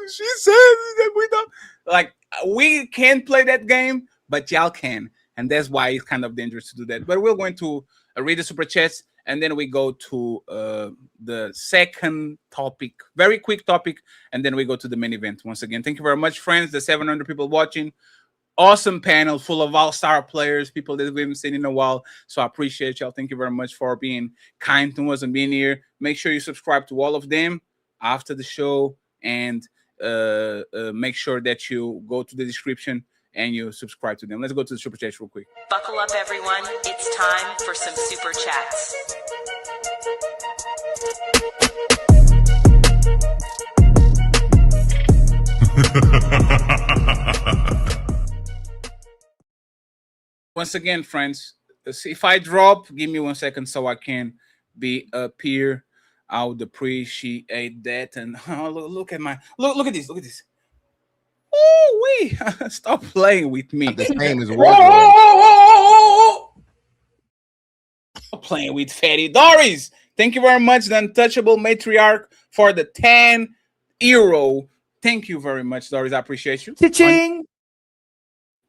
Speaker 12: She said that we don't like. We can't play that game, but y'all can, and that's why it's kind of dangerous to do that. But we're going to read the super chats, and then we go to the second topic, very quick topic, and then we go to the main event. Once again, thank you very much, friends. The 700 people watching. Awesome panel full of all-star players, people that we haven't seen in a while. So I appreciate y'all. Thank you very much for being kind to us and being here. Make sure you subscribe to all of them after the show, and make sure that you go to the description and you subscribe to them. Let's go to the super chats real quick.
Speaker 6: Buckle up, everyone. It's time for some super chats.
Speaker 12: Once again, friends, if I drop, give me 1 second so I can be up here. I would appreciate that. And look at my look at this. Look at this. Oh, stop playing with me.
Speaker 20: The same as
Speaker 12: Stop playing with Fatty. Doris, thank you very much, the untouchable matriarch, for the 10 euro. Thank you very much, Doris. I appreciate you.
Speaker 3: Cha-ching.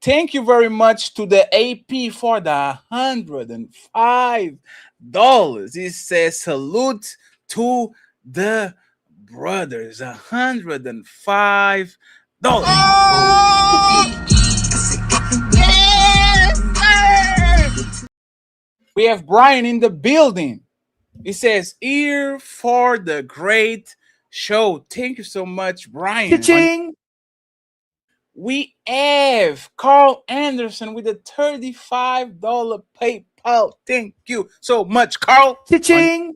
Speaker 12: Thank you very much to the AP for the $105. It says salute to the brothers. $105. We have Brian in the building. He says, "Here for the great show." Thank you so much, Brian.
Speaker 3: Cha-ching.
Speaker 12: We have Carl Anderson with a $35 PayPal. Thank you so much, Carl.
Speaker 3: Cha-ching.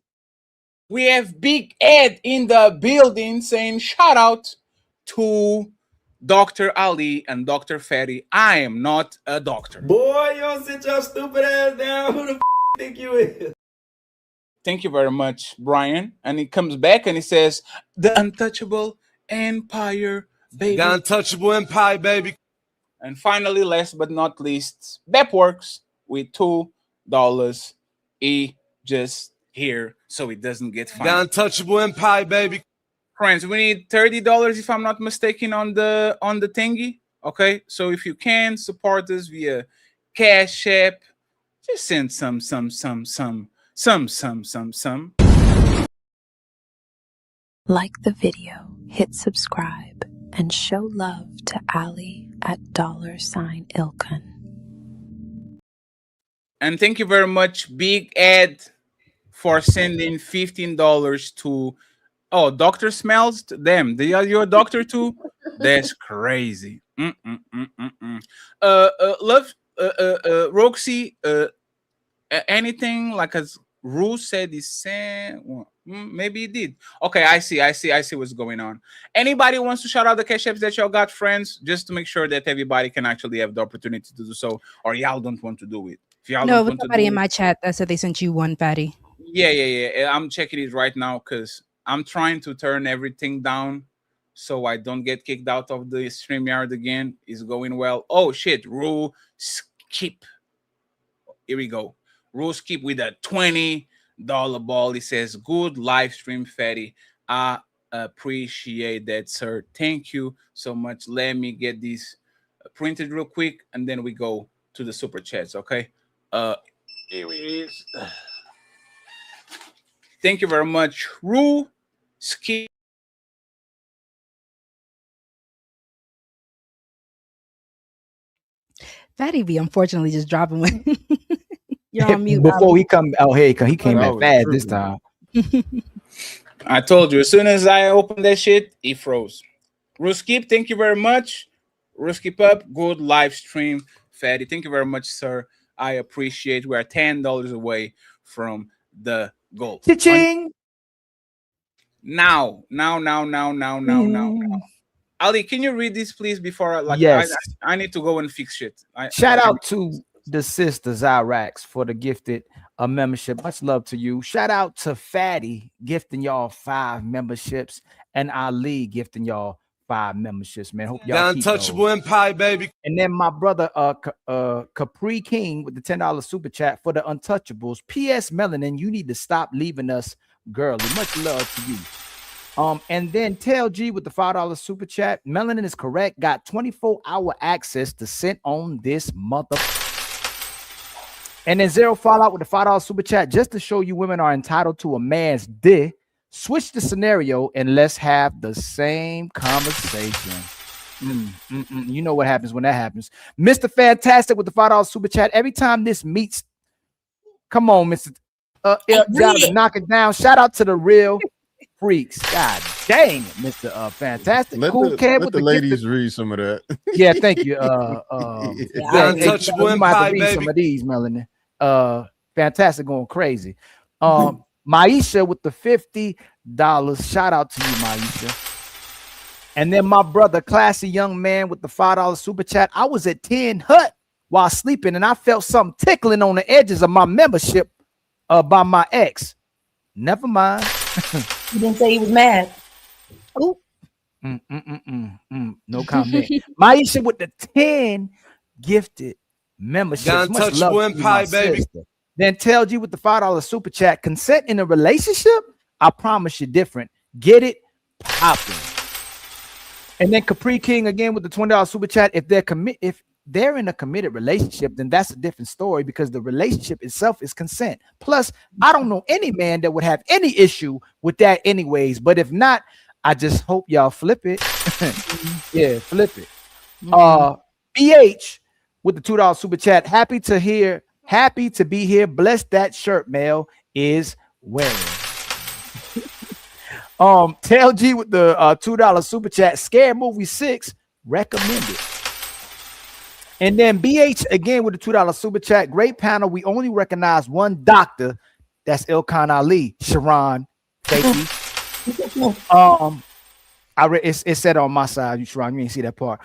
Speaker 12: We have Big Ed in the building saying shout out to Dr. Ali and Dr. Fatty. I am not a doctor.
Speaker 8: Boy, you don't sit your stupid ass down. Who the think you is?
Speaker 12: Thank you very much, Brian. And he comes back and he says, the untouchable empire, baby.
Speaker 8: The untouchable empire, baby.
Speaker 12: And finally, last but not least, Bepworks with $2. He just here so it doesn't get fined.
Speaker 8: The untouchable empire, baby.
Speaker 12: Friends, we need $30 if I'm not mistaken on the thingy. Okay, so if you can support us via Cash App, just send some.
Speaker 23: Like the video, hit subscribe, and show love to Ali at $Ilkan.
Speaker 12: And thank you very much, Big Ed, for sending $15 to Dr. Smells. Damn, you're a doctor too? That's crazy. Love, Roxy, anything like as Rue said he said, maybe he did. Okay, I see what's going on. Anybody wants to shout out the cash apps that y'all got, friends, just to make sure that everybody can actually have the opportunity to do so, or y'all don't want to do it. If y'all
Speaker 16: No,
Speaker 12: don't
Speaker 16: but
Speaker 12: want to
Speaker 16: somebody
Speaker 12: do
Speaker 16: in
Speaker 12: it,
Speaker 16: my chat that said they sent you one, Fatty.
Speaker 12: Yeah. I'm checking it right now because I'm trying to turn everything down so I don't get kicked out of the StreamYard again. It's going well. Oh shit, Rule Skip. Here we go. Rule Skip with a $20 ball. He says, good live stream, Fatty. Appreciate that, sir. Thank you so much. Let me get these printed real quick, and then we go to the super chats. Okay. Here it is. Thank you very much, Ru Ski.
Speaker 16: Fatty be unfortunately just dropping when you're on mute.
Speaker 3: Before he come out here, he came
Speaker 20: I
Speaker 3: in
Speaker 20: was
Speaker 3: fast this
Speaker 20: tripping.
Speaker 3: time.
Speaker 12: I told you, as soon as I opened that shit, he froze. Ruskip, thank you very much. Ruskip up, good live stream. Fatty, thank you very much, sir. I appreciate. We are $10 away from the goal.
Speaker 3: Cha-ching!
Speaker 12: Now. Ali, can you read this, please? Before
Speaker 3: Yes.
Speaker 12: I need to go and fix shit.
Speaker 3: Shout out to the sister Zyrax for the gifted membership. Much love to you. Shout out to Fatty gifting y'all 5 memberships, and Ali gifting y'all 5 memberships. Man, hope y'all keep
Speaker 4: Untouchable Empire, baby.
Speaker 3: And then my brother Capri King with the $10 super chat for the Untouchables. P.S. Melanin, you need to stop leaving us girly. Much love to you. And then Tell G with the $5 super chat. Melanin is correct. Got 24-hour access to send on this mother. And then Zero Fallout with the $5 super chat. Just to show you women are entitled to a man's dick. Switch the scenario and let's have the same conversation. You know what happens when that happens. Mr. Fantastic with the $5 super chat. Every time this meets, come on, Mr. Knock it down. Shout out to the real freaks. God dang it, Mr. Fantastic.
Speaker 20: Let
Speaker 3: Cool Cam with
Speaker 20: the ladies read some of that.
Speaker 3: Yeah, thank you.
Speaker 4: Untouchable
Speaker 3: You might have to
Speaker 4: Empire,
Speaker 3: read
Speaker 4: baby.
Speaker 3: some of these, Melanie. Fantastic, going crazy. Maisha with the $50. Shout out to you, Maisha. And then my brother, Classy Young Man with the $5 super chat. I was at 10 Hut while sleeping, and I felt something tickling on the edges of my membership by my ex. Never mind.
Speaker 11: You didn't say he was mad.
Speaker 3: Oh. No comment. Maisha with the 10 gifted memberships. Much love to you, my sister. Then Tell G with the $5 super chat. Consent in a relationship? I promise you different. Get it popping. And then Capri King again with the $20 super chat. If they're in a committed relationship, then that's a different story because the relationship itself is consent. Plus, I don't know any man that would have any issue with that anyways. But if not, I just hope y'all flip it. Yeah, flip it. BH with the $2 super chat. Happy to be here. Bless that shirt Mel is wearing. Tell G with the $2 super chat. Scare Movie 6 recommended. And then BH again with the $2 super chat. Great panel. We only recognize one doctor. That's Ilkan Ali. Sharon Fakey. It said on my side, Sharon. You ain't see that part.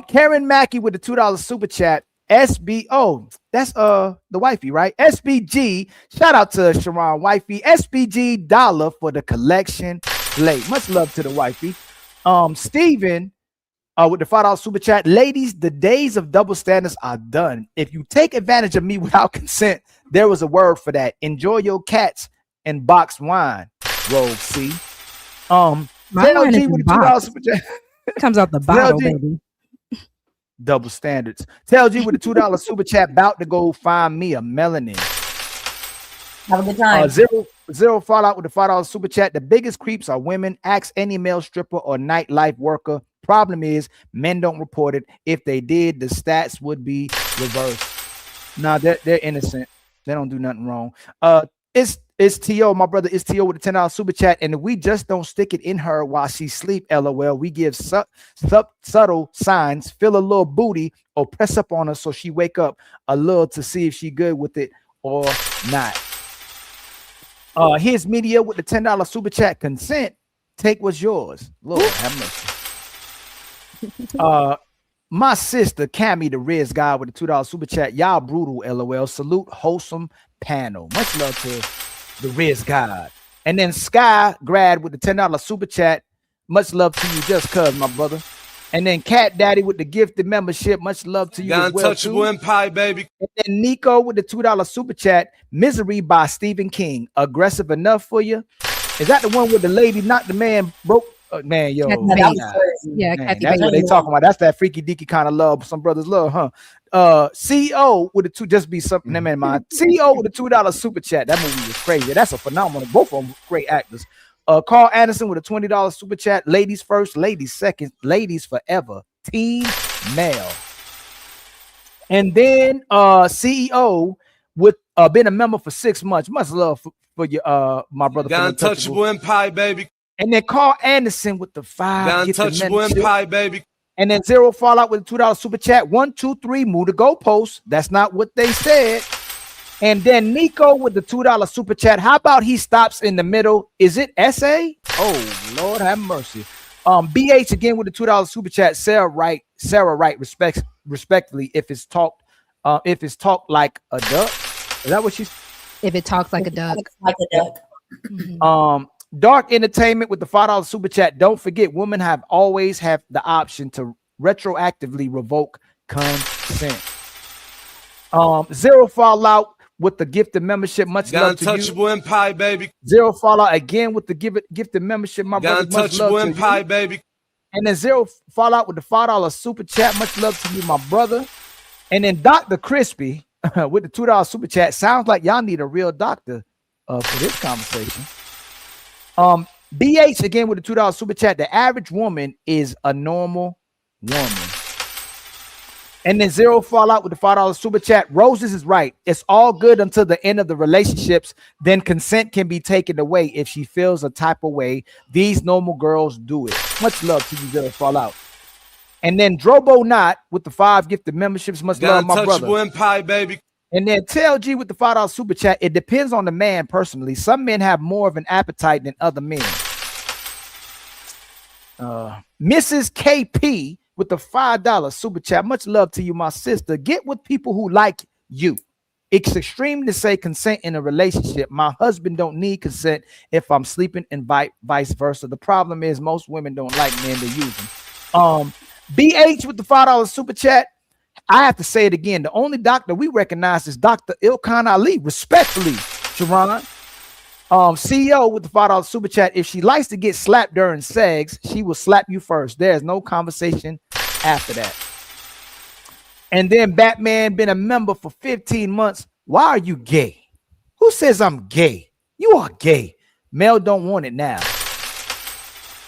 Speaker 3: Karen Mackey with the $2 super chat. SBO, that's the wifey, right? SBG, shout out to Sharon wifey. SBG dollar for the collection plate. Much love to the wifey. Steven with the $5 super chat. Ladies, the days of double standards are done. If you take advantage of me without consent, there was a word for that. Enjoy your cats and boxed wine. Rogue C.
Speaker 16: My wine is with the $2 super chat. Comes out the bottle, baby.
Speaker 3: Double standards. Tells you with the $2 super chat, about to go find me a melanin.
Speaker 11: Have a good time.
Speaker 3: Zero Fallout with the $5 super chat. The biggest creeps are women. Ask any male stripper or nightlife worker. Problem is, men don't report it. If they did, the stats would be reversed. Nah, they're innocent. They don't do nothing wrong. It's T.O., my brother. It's T.O. with the $10 super chat. And we just don't stick it in her while she sleep, LOL. We give subtle signs, feel a little booty, or press up on her so she wake up a little to see if she good with it or not. Here's Media with the $10 super chat. Consent, take what's yours. Lord have mercy. My sister, Cammy, the Riz guy with the $2 super chat. Y'all brutal, LOL. Salute, wholesome panel. Much love to the Riz God. And then Sky Grad with the $10 super chat. Much love to you, just cuz, my brother. And then Cat Daddy with the gifted membership. Much love to you as well,
Speaker 4: Untouchable Empire, baby.
Speaker 3: And then Nico with the $2 super chat. Misery by Stephen King. Aggressive enough for you? Is that the one where the lady knocked the man broke? Man, yo,
Speaker 16: Yeah,
Speaker 3: man,
Speaker 16: Kathy
Speaker 3: that's what
Speaker 16: Bates.
Speaker 3: they talking about. That's that freaky deaky kind of love. Some brothers love, huh? CEO with the two, just be something them in mind. CEO with the $2 super chat. That movie was crazy. That's a phenomenal. Both of them great actors. Carl Anderson with a $20 super chat. Ladies first, ladies second, ladies forever. Team male. And then CEO with been a member for 6 months. Much love for your my brother.
Speaker 13: Got Untouchable Empire, baby.
Speaker 3: And then Carl Anderson with the 5.
Speaker 13: Got Untouchable Empire, baby.
Speaker 3: And then Zero Fallout with a $2 super chat. 1, 2, 3, move the goalposts. That's not what they said. And then Nico with the $2 super chat. How about he stops in the middle? Is it SA? Oh, Lord have mercy. BH again with the $2 super chat. Sarah Wright, respectfully, if it's talked like a duck. Is that what she's?
Speaker 16: If it talks like a duck.
Speaker 11: Like a duck.
Speaker 3: Dark Entertainment with the $5 super chat. Don't forget, women have always have the option to retroactively revoke consent. Zero Fallout with the gifted membership. Much
Speaker 13: Got
Speaker 3: love to you.
Speaker 13: Untouchable Empire, baby.
Speaker 3: Zero Fallout again with the gifted membership. My
Speaker 13: Got
Speaker 3: brother, much love
Speaker 13: Untouchable
Speaker 3: to
Speaker 13: Empire,
Speaker 3: you.
Speaker 13: baby.
Speaker 3: And then Zero Fallout with the $5 super chat. Much love to you, my brother. And then Dr. Crispy with the $2 super chat. Sounds like y'all need a real doctor for this conversation. BH again with the $2 super chat. The average woman is a normal woman. And then Zero Fallout with the $5 super chat. Roses is right. It's all good until the end of the relationships. Then consent can be taken away if she feels a type of way. These normal girls do it. Much love to you, Zero Fallout. And then Drobo Not with the 5 gifted memberships. Much love, my brother.
Speaker 13: Untouchable Empire, baby.
Speaker 3: And then TLG with the $5 super chat. It depends on the man personally. Some men have more of an appetite than other men. Mrs. KP with the $5 super chat. Much love to you, my sister. Get with people who like you. It's extreme to say consent in a relationship. My husband don't need consent if I'm sleeping, and vice versa. The problem is most women don't like men to use them. BH with the $5 super chat. I have to say it again. The only doctor we recognize is Dr. Ilkhan Ali. Respectfully, Sharon. CEO with the $5 super chat. If she likes to get slapped during sex, she will slap you first. There's no conversation after that. And then Batman been a member for 15 months. Why are you gay? Who says I'm gay? You are gay. Mel don't want it now.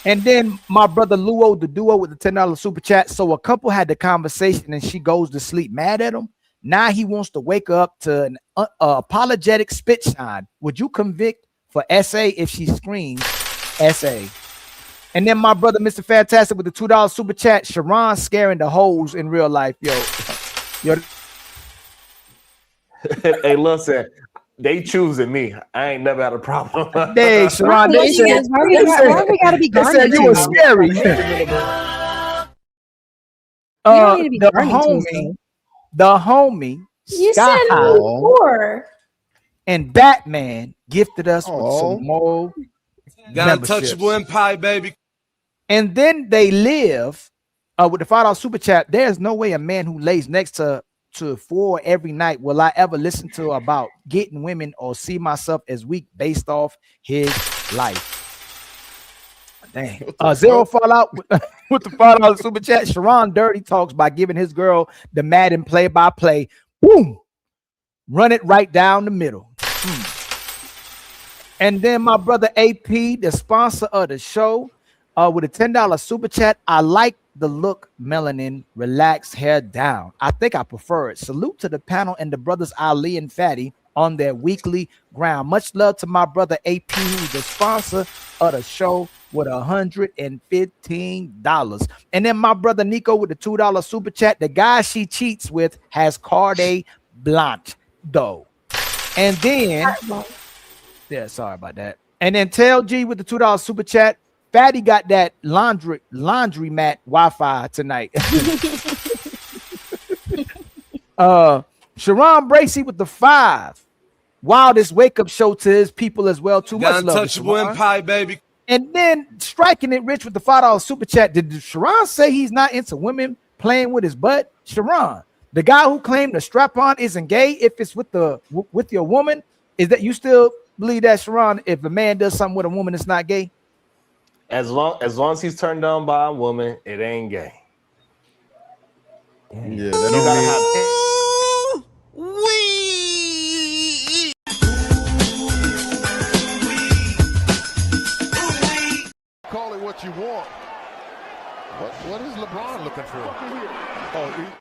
Speaker 3: And then my brother Luo, the duo with the $10 super chat. So a couple had the conversation and she goes to sleep mad at him. Now he wants to wake up to an apologetic spit shine. Would you convict for SA if she screams SA? And then my brother, Mr. Fantastic with the $2 super chat. Sharon scaring the hoes in real life. Yo.
Speaker 19: Hey, listen. They choosing me. I ain't never had a problem.
Speaker 3: Hey, Sharon, they said
Speaker 16: we gotta be guarded.
Speaker 3: you were scary. The homie,
Speaker 15: You
Speaker 3: Sky
Speaker 15: said
Speaker 3: High
Speaker 15: before.
Speaker 3: and Batman gifted us with some more
Speaker 13: Got Untouchable Empire, baby.
Speaker 3: And then they live with the $5 super chat. There's no way a man who lays next to 4 every night will I ever listen to about getting women or see myself as weak based off his life. Dang. Zero Fallout with the $5 super chat. Sharon dirty talks by giving his girl the Madden play-by-play. Boom. Run it right down the middle. And then my brother AP, the sponsor of the show, with a $10 super chat. I like the look, melanin, relaxed hair down. I think I prefer it. Salute to the panel and the brothers Ali and Fatty on their weekly ground. Much love to my brother AP, who's the sponsor of the show with $115. And then my brother Nico with the $2 super chat. The guy she cheats with has Carte Blanche, though. And then, yeah, sorry about that. And then Tail G with the $2 super chat. Fatty got that laundry mat Wi-Fi tonight. Sharon Bracey with the 5. Wildest wake up show to his people as well. Too much love.
Speaker 13: Untouchable Empire, baby.
Speaker 3: And then striking it rich with the $5 super chat. Did Sharon say he's not into women playing with his butt? Sharon, the guy who claimed the strap-on isn't gay if it's with your woman, Is that you still believe that, Sharon? If a man does something with a woman, it's not gay.
Speaker 19: As long as he's turned on by a woman, it ain't gay.
Speaker 20: Yeah,
Speaker 19: you
Speaker 20: that
Speaker 19: gotta have.
Speaker 4: Call it what you want. What is LeBron looking for? Oh,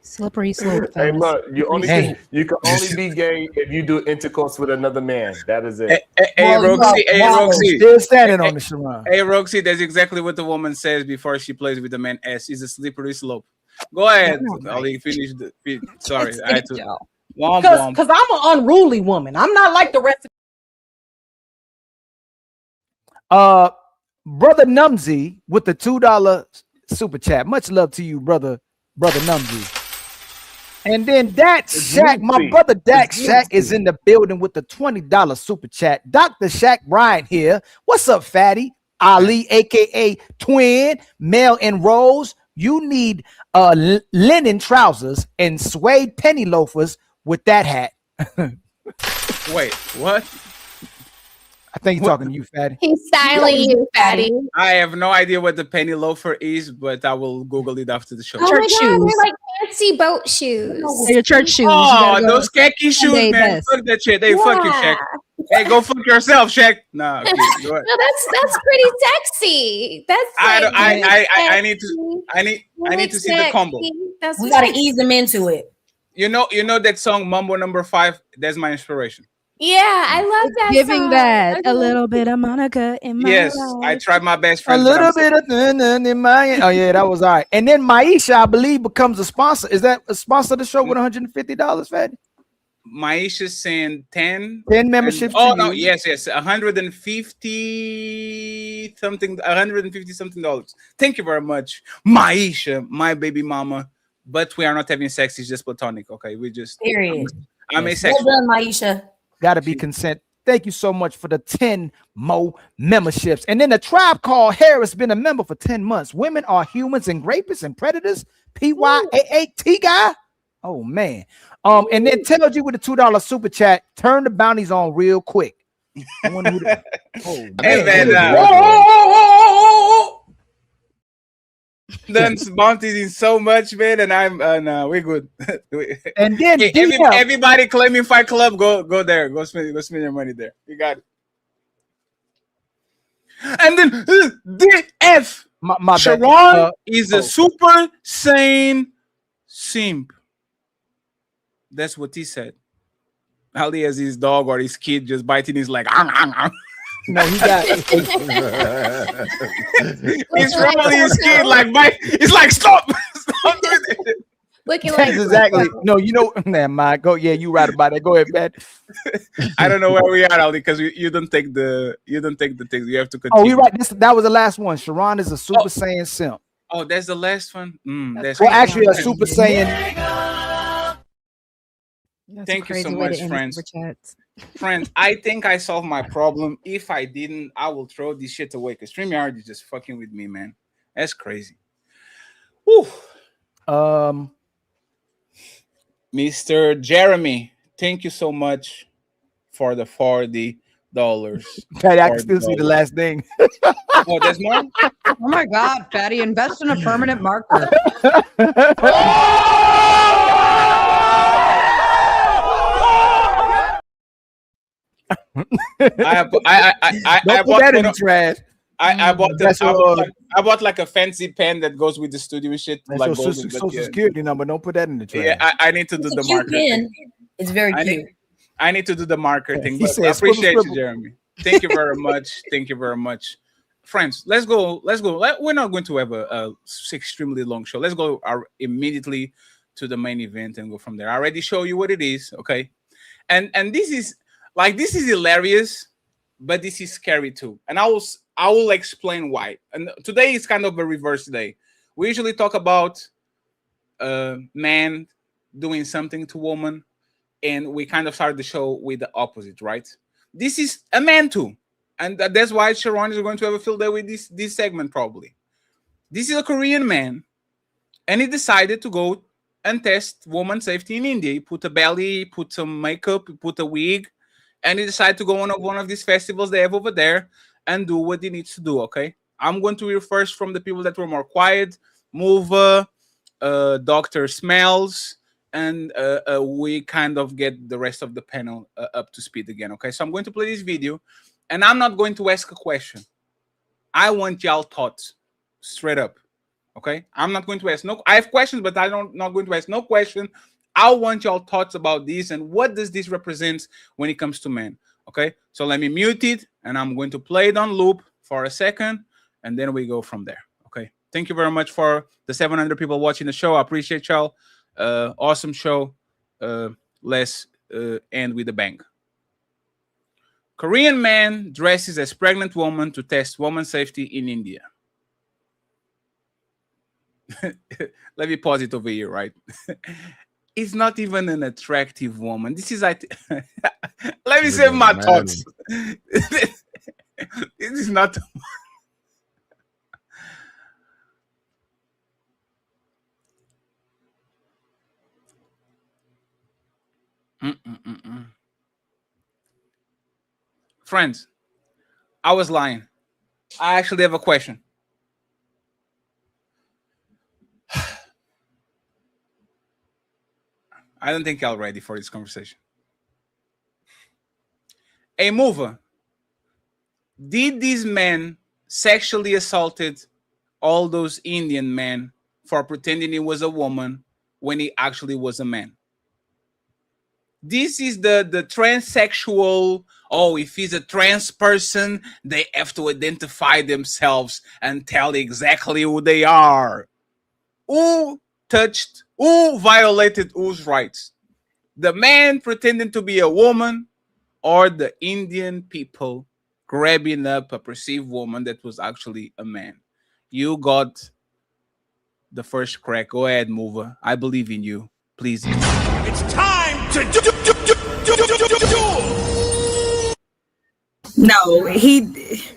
Speaker 16: Slippery slope.
Speaker 19: Hey, look, you can
Speaker 3: Hey.
Speaker 19: only be gay if you do intercourse with another man. That is it.
Speaker 12: Hey, Roxy. Hey, Roxy.
Speaker 3: Still standing on the Sharon.
Speaker 12: Hey, Roxy, that's exactly what the woman says before she plays with the man S. It's a slippery slope. Go ahead. I'll finish the. Sorry, I had to.
Speaker 9: Because I'm an unruly woman. I'm not like the rest of
Speaker 3: Brother Numsy with the $2 super chat. Much love to you, brother Numsy. And then that's Shaq. My brother Dak Shaq is in the building with the $20 super chat. Dr. Shaq Bryant here. What's up, fatty? Ali, aka Twin, Mel and Rose. You need linen trousers and suede penny loafers with that hat.
Speaker 12: Wait, what?
Speaker 3: I think he's talking to you, fatty.
Speaker 15: He's styling you, fatty.
Speaker 12: I have no idea what the penny loafer is, but I will Google it after the show.
Speaker 15: Oh my God, they're like fancy boat shoes.
Speaker 16: Your church shoes.
Speaker 12: Oh, those khaki shoes, man. Fuck that shit. Hey, fuck you, Shaq. Hey, go fuck yourself, Shaq. Nah, okay, go ahead.
Speaker 15: No, that's pretty sexy. That's
Speaker 12: I need to see the combo.
Speaker 11: We gotta ease them into it.
Speaker 12: You know that song Mambo Number 5? That's my inspiration.
Speaker 15: Yeah, I love that
Speaker 16: Giving
Speaker 15: song.
Speaker 16: that a little bit of Monica in my
Speaker 12: Yes,
Speaker 16: life.
Speaker 12: I tried my best.
Speaker 3: A
Speaker 12: Friend,
Speaker 3: little bit of in my. Oh yeah, that was all right. And then Maisha, I believe, becomes a sponsor. Is that a sponsor of the show with $150, Fatty?
Speaker 12: Maisha's saying 10
Speaker 3: memberships.
Speaker 12: Oh no, yes, $150 something dollars. Thank you very much, Maisha, my baby mama. But we are not having sex; it's just platonic. Okay, we just.
Speaker 11: Period.
Speaker 12: I'm asexual.
Speaker 11: Well done, Maisha.
Speaker 3: Got to be consent. Thank you so much for the 10 more memberships. And then the Tribe Called Harris been a member for 10 months. Women are humans and rapists and predators. PYAAT guy. Oh man. And then tells you with the $2 super chat, turn the bounties on real quick. I wonder who the,
Speaker 12: Hey man, done bounties in so much, man, and I'm no, we're good.
Speaker 3: And then
Speaker 12: hey, everybody claiming Fight Club, go there, go spend your money there. You got it. And then DF
Speaker 3: my
Speaker 12: Sharon is a super sane simp. That's what he said. Ali has his dog or his kid just biting his leg.
Speaker 3: No, he got.
Speaker 12: He's probably his kid like bite. He's like stop doing it.
Speaker 15: Looking like
Speaker 3: exactly. No, you know, man, Mike. Go, yeah, you right about that. Go ahead, man.
Speaker 12: I don't know where we are, Ali, because you don't take the things. You have to continue.
Speaker 3: Oh, you're right. That was the last one. Sharon is a Super Saiyan simp.
Speaker 12: Oh, that's the last one. That's
Speaker 3: well, actually, a Super Saiyan.
Speaker 12: Thank you so much, friends. Friends, I think I solved my problem. If I didn't, I will throw this shit away. Because StreamYard is just fucking with me, man. That's crazy. Whew. Mr. Jeremy, thank you so much for the $40.
Speaker 3: Patty, I can still see the last thing.
Speaker 12: Oh, there's more?
Speaker 14: Oh my God, Fatty, invest in a permanent marker.
Speaker 12: I bought that in the trash. I bought like a fancy pen that goes with the studio shit.
Speaker 3: That's
Speaker 12: like
Speaker 3: your social security number. Don't put that in the trash.
Speaker 12: Yeah, I need to do the marker thing.
Speaker 11: It's very cute.
Speaker 12: I need to do the marker thing.
Speaker 3: He
Speaker 12: But
Speaker 3: said,
Speaker 12: I appreciate
Speaker 3: scribble.
Speaker 12: you, Jeremy. Thank you very much. Thank you very much. Friends, let's go. We're not going to have a extremely long show. Let's go immediately to the main event and go from there. I already show you what it is, okay? And this is hilarious, but this is scary too. And I will explain why. And today is kind of a reverse day. We usually talk about man doing something to woman, and we kind of started the show with the opposite, right? This is a man too. And that's why Sharon is going to have a field day with this segment probably. This is a Korean man, and he decided to go and test woman safety in India. He put a belly, put some makeup, put a wig, and he decided to go on one of these festivals they have over there and do what he needs to do. Okay, I'm going to read first from the people that were more quiet. Move, Dr. Smells, and we kind of get the rest of the panel up to speed again. Okay, so I'm going to play this video, and I'm not going to ask a question. I want y'all thoughts straight up. Okay, I'm not going to ask no. I have questions, but not going to ask no question. I want y'all thoughts about this and what does this represent when it comes to men. Okay, so let me mute it, and I'm going to play it on loop for a second, and then we go from there. Okay, thank you very much for the 700 people watching the show. I appreciate y'all. Awesome show. Let's end with a bang. Korean man dresses as pregnant woman to test woman safety in India. Let me pause it over here, right? It's not even an attractive woman. This is let me say my thoughts. This is not. Friends, I was lying. I actually have a question. I don't think y'all ready for this conversation. Hey, mover, did these men sexually assaulted all those Indian men for pretending he was a woman when he actually was a man? This is the transsexual. Oh, if he's a trans person, they have to identify themselves and tell exactly who they are. Who touched, who violated whose rights? The man pretending to be a woman, or the Indian people grabbing up a perceived woman that was actually a man? You got the first crack. Go ahead, mover. I believe in you. Please.
Speaker 8: It's time to do.
Speaker 17: No, he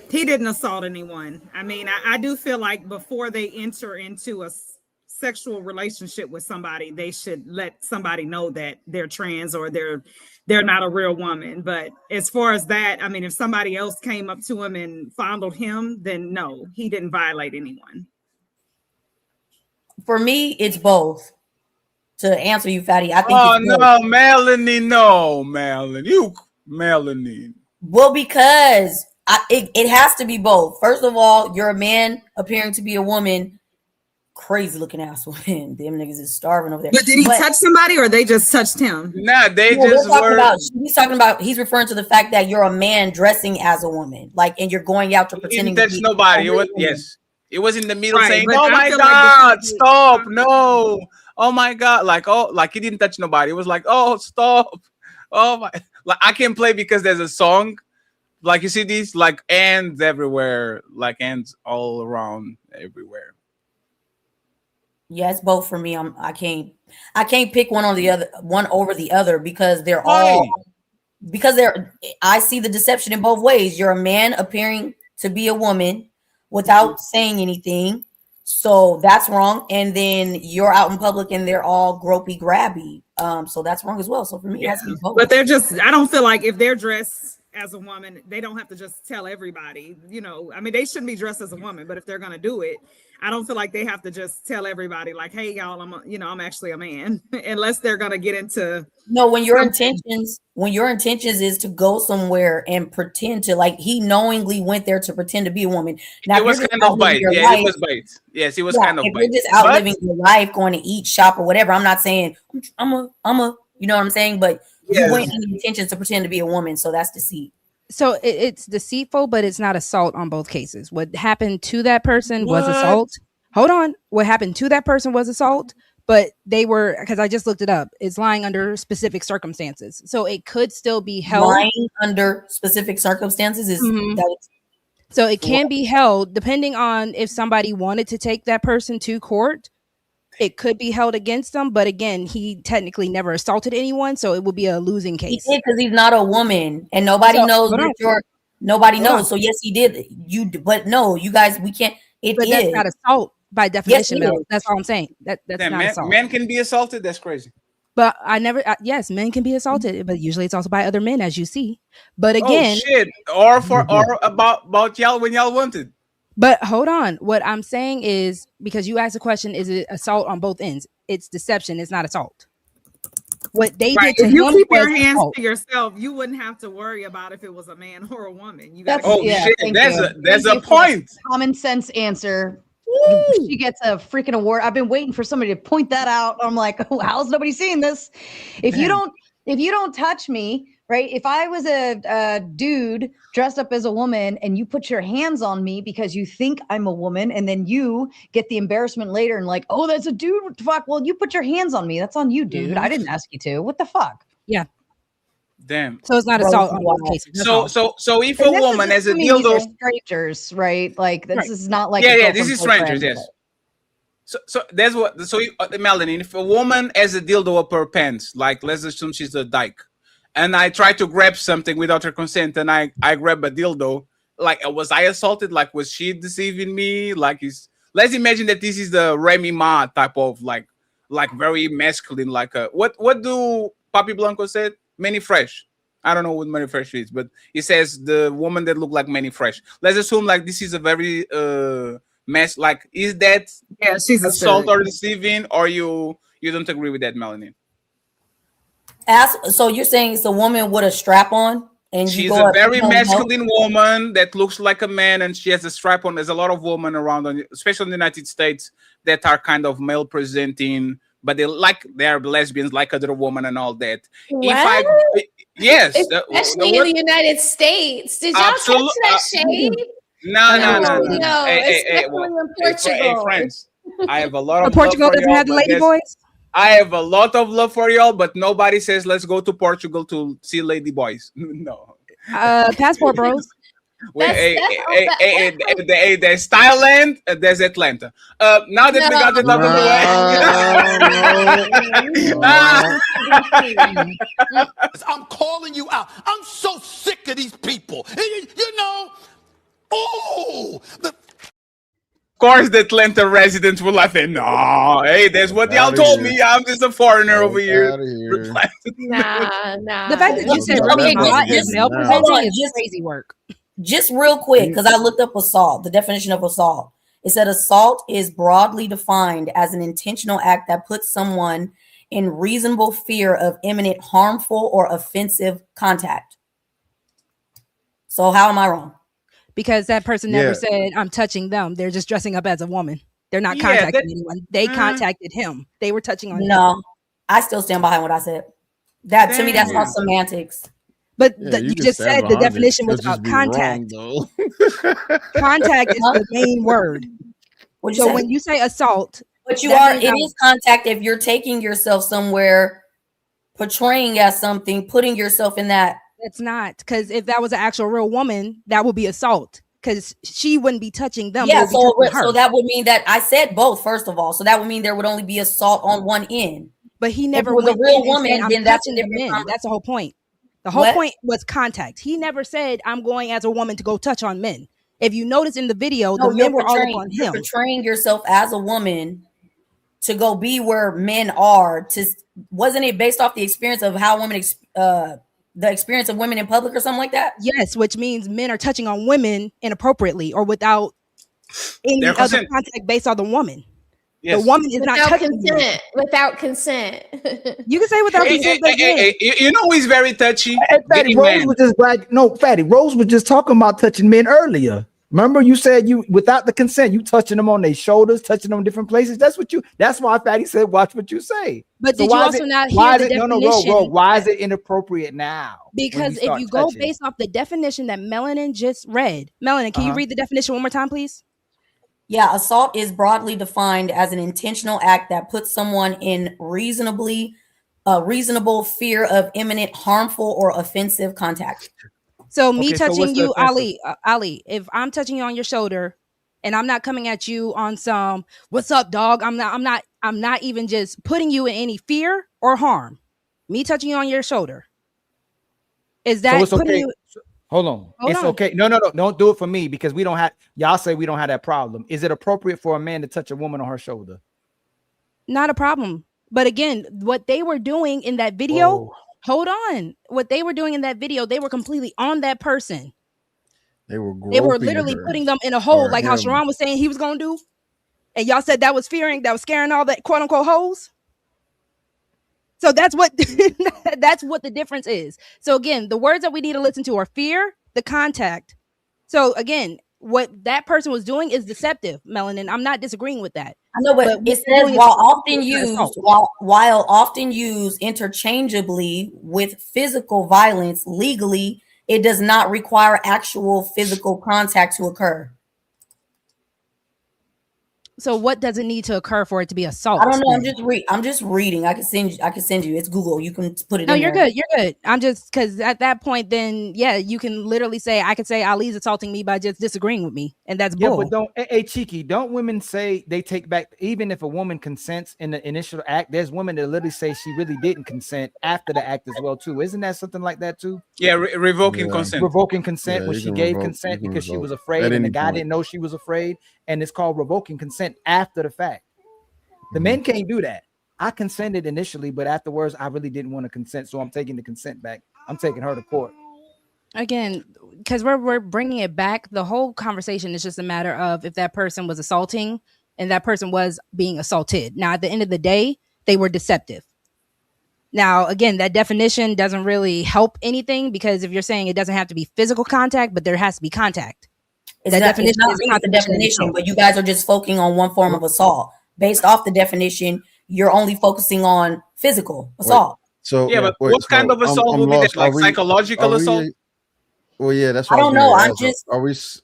Speaker 17: didn't assault anyone. I mean, I do feel like before they enter into a sexual relationship with somebody, they should let somebody know that they're trans or they're not a real woman. But as far as that, I mean, if somebody else came up to him and fondled him, then no, he didn't violate anyone.
Speaker 11: For me, it's both. To answer you, Fatty, I think.
Speaker 12: Oh no, Melanie, no, Melanie, Melanie.
Speaker 11: Well, because it has to be both. First of all, you're a man appearing to be a woman. Crazy looking ass woman. Them niggas is starving over there.
Speaker 17: But did he touch somebody or they just touched him?
Speaker 12: Nah, he's
Speaker 11: talking about. He's referring to the fact that you're a man dressing as a woman, like, and you're going out to pretending.
Speaker 12: He didn't touch nobody. It was in the middle saying,
Speaker 17: but
Speaker 12: "Oh
Speaker 17: I
Speaker 12: my
Speaker 17: feel
Speaker 12: God,
Speaker 17: like
Speaker 12: stop! No, oh my God!" Like he didn't touch nobody. It was like, "Oh, stop! Oh my!" Like I can play because there's a song. Like you see these like ants everywhere, like ants all around everywhere.
Speaker 11: Yeah, it's both for me. I can't pick one over the other because they're all I see the deception in both ways. You're a man appearing to be a woman without saying anything, so that's wrong. And then you're out in public and they're all gropey grabby, so that's wrong as well. So for me, it has to be both.
Speaker 17: But they're just, I don't feel like if they're dressed as a woman, they don't have to just tell everybody, you know. I mean, they shouldn't be dressed as a woman, but if they're gonna do it, I don't feel like they have to just tell everybody like, hey y'all, I'm actually a man, unless they're gonna get into.
Speaker 11: No, when your intentions is to go somewhere and pretend to, like, he knowingly went there to pretend to be a woman. Now,
Speaker 12: it was kind of bait. Yeah, it was bait. Yes, it was kind of bait.
Speaker 11: If you're just out living your life, going to eat, shop, or whatever, I'm not saying I'm a, you know what I'm saying? But you went in the intentions to pretend to be a woman, so that's deceit.
Speaker 16: So it's deceitful, but it's not assault on both cases. What happened to that person was assault. Hold on. What happened to that person was assault, but they were, because I just looked it up, it's lying under specific circumstances. So it could still be held.
Speaker 11: Lying under specific circumstances is
Speaker 16: so it can be held depending on if somebody wanted to take that person to court. It could be held against them, but again, he technically never assaulted anyone, so it would be a losing case.
Speaker 11: He did because he's not a woman, and nobody knows that you're. Nobody knows. So yes, he did. But no, you guys, we can't.
Speaker 16: That's not assault. by definition,
Speaker 11: Yes,
Speaker 16: Mel. That's all I'm saying. That's
Speaker 12: Damn,
Speaker 16: not assault.
Speaker 12: men can be assaulted. That's crazy.
Speaker 16: But yes, men can be assaulted, but usually it's also by other men, as you see. But again,
Speaker 12: shit, or about y'all when y'all wanted.
Speaker 16: But hold on. What I'm saying is, because you asked the question, is it assault on both ends? It's deception. It's not assault. What they did to
Speaker 17: if you
Speaker 16: him
Speaker 17: keep
Speaker 16: was
Speaker 17: your hands
Speaker 16: assault.
Speaker 17: to yourself, you wouldn't have to worry about if it was a man or a woman. You
Speaker 14: That's
Speaker 17: got
Speaker 12: shit. There's a point.
Speaker 14: Common sense answer. She gets a freaking award. I've been waiting for somebody to point that out. I'm like, oh, how's nobody seeing this? If you don't touch me, right? If I was a dude dressed up as a woman and you put your hands on me because you think I'm a woman, and then you get the embarrassment later and like, oh, that's a dude. What the fuck? Well, you put your hands on me. That's on you, dude. I didn't ask you to. What the fuck?
Speaker 16: Yeah.
Speaker 12: Damn.
Speaker 16: So it's not assault on both cases.
Speaker 12: So if a woman has a dildo,
Speaker 14: strangers, right? Like this is not like
Speaker 12: this is strangers. Yes. So that's what. So Melanie, if a woman has a dildo up her pants, like let's assume she's a dyke, and I try to grab something without her consent, and I grab a dildo, like was I assaulted? Like was she deceiving me? Like let's imagine that this is the Remy Ma type of like very masculine. Like what do Papi Blanco said? Manny Fresh. I don't know what Manny Fresh is, but he says the woman that look like Manny Fresh. Let's assume like this is a very mess. Like is that
Speaker 17: she's
Speaker 12: assault or deceiving, or you don't agree with that, Melanie?
Speaker 11: So you're saying it's a woman with a strap on, and
Speaker 12: she's a very masculine woman that looks like a man, and she has a strap on. There's a lot of women around, especially in the United States, that are kind of male presenting, but they're lesbians, like other women and all that.
Speaker 15: What?
Speaker 12: Yes,
Speaker 15: especially in the United States. Did y'all catch that shade?
Speaker 12: No.
Speaker 15: Especially in Portugal.
Speaker 12: Hey, friends, I have a lot of
Speaker 16: Portugal
Speaker 12: love for
Speaker 16: doesn't
Speaker 12: y'all,
Speaker 16: have the lady boys.
Speaker 12: I have a lot of love for y'all, but nobody says let's go to Portugal to see lady boys. No.
Speaker 16: Passport bros.
Speaker 12: There's Thailand, there's Atlanta. Now that we got it out of the way.
Speaker 13: I'm calling you out. I'm so sick of these people. You know,
Speaker 12: Of course, the Atlanta residents were laughing. No, hey, that's what y'all told me. I'm just a foreigner over here.
Speaker 15: Nah.
Speaker 16: The fact that you said male presenting is crazy work.
Speaker 11: Just real quick, because I looked up assault, the definition of assault. It said assault is broadly defined as an intentional act that puts someone in reasonable fear of imminent harmful or offensive contact. So how am I wrong?
Speaker 16: Because that person never said I'm touching them. They're just dressing up as a woman. They're not contacting anyone. They contacted him. They were touching on him.
Speaker 11: No, I still stand behind what I said. To me, that's not semantics.
Speaker 16: But you just said the definition was about contact. Contact is the main word. So when you say assault,
Speaker 11: but it is contact if you're taking yourself somewhere, portraying as something, putting yourself in that.
Speaker 16: It's not, because if that was an actual real woman, that would be assault, because she wouldn't be touching them.
Speaker 11: Yeah, so that would mean that I said both, first of all. So that would mean there would only be assault on one end.
Speaker 16: But he never
Speaker 11: was a real woman,
Speaker 16: then that's a different. That's the whole point. The whole point was contact. He never said, I'm going as a woman to go touch on men. If you notice in the video, the men were all on him.
Speaker 11: You're portraying yourself as a woman to go be where men are. Wasn't it based off the experience of how women, the experience of women in public or something like that?
Speaker 16: Yes, which means men are touching on women inappropriately or without any other contact based on the woman. Yes. The woman is not touching
Speaker 15: consent. Without consent.
Speaker 16: You can say without consent.
Speaker 12: You know he's very touchy.
Speaker 3: Fatty Rose was just like Fatty Rose was just talking about touching men earlier. Remember, you said you without the consent, you touching them on their shoulders, touching them in different places. That's why Fatty said, watch what you say.
Speaker 16: But did you also not hear the definition?
Speaker 3: Why is it inappropriate now?
Speaker 16: Because if you go based off the definition that Melanin just read, Melanin, can you read the definition one more time, please?
Speaker 11: Yeah, assault is broadly defined as an intentional act that puts someone in reasonable fear of imminent harmful or offensive contact.
Speaker 16: So touching you, Ali, if I'm touching you on your shoulder and I'm not coming at you on some, what's up, dog? I'm not even just putting you in any fear or harm. Me touching you on your shoulder. Is that putting you?
Speaker 3: Hold on. It's okay. No, don't do it for me because we don't have. Y'all say we don't have that problem. Is it appropriate for a man to touch a woman on her shoulder?
Speaker 16: Not a problem. But again, what they were doing in that video. Hold on. What they were doing in that video, they were completely on that person.
Speaker 20: They were
Speaker 16: literally
Speaker 20: her.
Speaker 16: putting them in a hole, like how Sharon was saying he was gonna do. And y'all said that was scaring all that quote unquote hoes. So that's what that's what the difference is. So again, the words that we need to listen to are fear, the contact. So again, what that person was doing is deceptive, Melanin. I'm not disagreeing with that.
Speaker 11: I know, but it says while often used interchangeably with physical violence legally, it does not require actual physical contact to occur.
Speaker 16: So what does it need to occur for it to be assault?
Speaker 11: I don't know. I'm just reading. I can send you. It's Google. You can put it.
Speaker 16: No,
Speaker 11: in
Speaker 16: you're
Speaker 11: there.
Speaker 16: good. You're good. I'm just because at that point, then yeah, you can literally say I could say Ali's assaulting me by just disagreeing with me, and that's bull.
Speaker 3: But don't cheeky. Don't women say they take back even if a woman consents in the initial act? There's women that literally say she really didn't consent after the act as well too. Isn't that something like that too?
Speaker 12: Yeah, revoking consent.
Speaker 3: Revoking consent when she gave consent because she was afraid and the guy didn't know she was afraid, and it's called revoking consent after the fact. The men can't do that. I consented initially, but afterwards I really didn't want to consent, so I'm taking the consent back. I'm taking her to court.
Speaker 16: Again, because we're bringing it back. The whole conversation is just a matter of if that person was assaulting and that person was being assaulted. Now, at the end of the day, they were deceptive. Now, again, that definition doesn't really help anything because if you're saying it doesn't have to be physical contact, but there has to be contact.
Speaker 11: It's not the definition, but you guys are just focusing on one form of assault. Based off the definition, you're only focusing on physical assault.
Speaker 20: So
Speaker 12: yeah, but what kind of assault would be that? Like psychological assault?
Speaker 20: Well, yeah, that's what
Speaker 11: I don't know.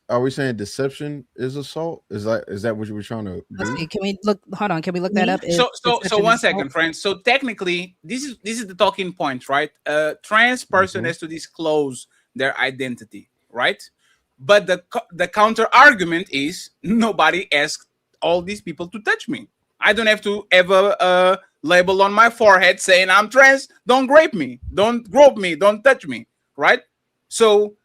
Speaker 20: Are we saying deception is assault? Is that what you were trying to do?
Speaker 16: See, can we look? Hold on, can we look that up?
Speaker 12: So 1 second, friends. So technically, this is the talking point, right? A trans person has to disclose their identity, right? But the counter argument is nobody asked all these people to touch me. I don't have to have a label on my forehead saying I'm trans. Don't grape me. Don't grope me. Don't touch me. Right? So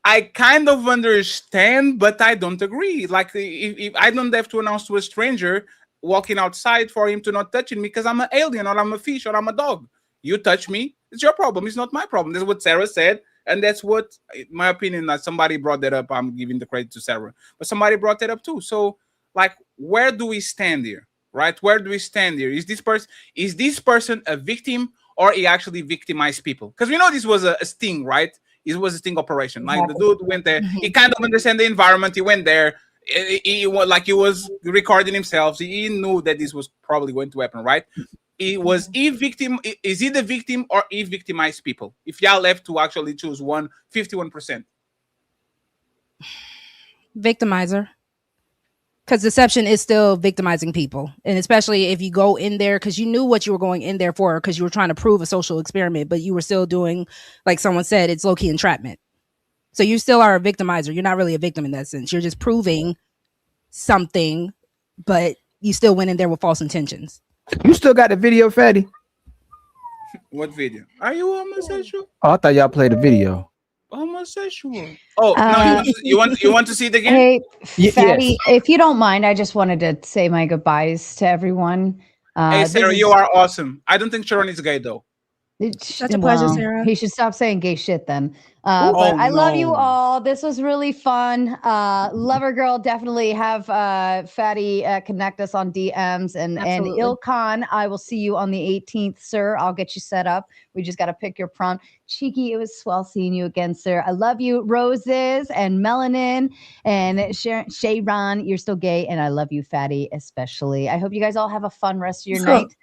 Speaker 12: I kind of understand, but I don't agree. Like if I don't have to announce to a stranger walking outside for him to not touching me because I'm an alien or I'm a fish or I'm a dog. You touch me, it's your problem. It's not my problem. That's what Sarah said. And that's what, in my opinion, that somebody brought that up. I'm giving the credit to Sarah. But somebody brought that up too. So, like, where do we stand here? Right? Where do we stand here? Is this person a victim or he actually victimized people? Because we know this was a sting, right? It was a sting operation. Like the dude went there. He kind of understand the environment. He went there. He was recording himself. He knew that this was probably going to happen, right? Is he the victim or he victimized people? If y'all left to actually choose 51%.
Speaker 16: Victimizer. Because deception is still victimizing people. And especially if you go in there, because you knew what you were going in there for, because you were trying to prove a social experiment, but you were still doing, like someone said, it's low-key entrapment. So you still are a victimizer. You're not really a victim in that sense. You're just proving something, but you still went in there with false intentions.
Speaker 3: You still got the video, Fatty?
Speaker 12: What video? Are you homosexual?
Speaker 3: Oh, I thought y'all played the video.
Speaker 12: Homosexual. Oh, no, you want to see it again?
Speaker 14: Hey, Fatty, if you don't mind, I just wanted to say my goodbyes to everyone.
Speaker 12: Hey, Sarah, you are awesome. I don't think Sharon is gay, though.
Speaker 16: Such a pleasure, Sarah.
Speaker 14: He should stop saying gay shit then. But I love you all. This was really fun. Lover Girl, definitely have Fatty connect us on DMs. And Ilkan, I will see you on the 18th, sir. I'll get you set up. We just got to pick your prompt. Cheeky, it was swell seeing you again, sir. I love you, Roses and Melanin and Shayron. You're still gay. And I love you, Fatty, especially. I hope you guys all have a fun rest of your night.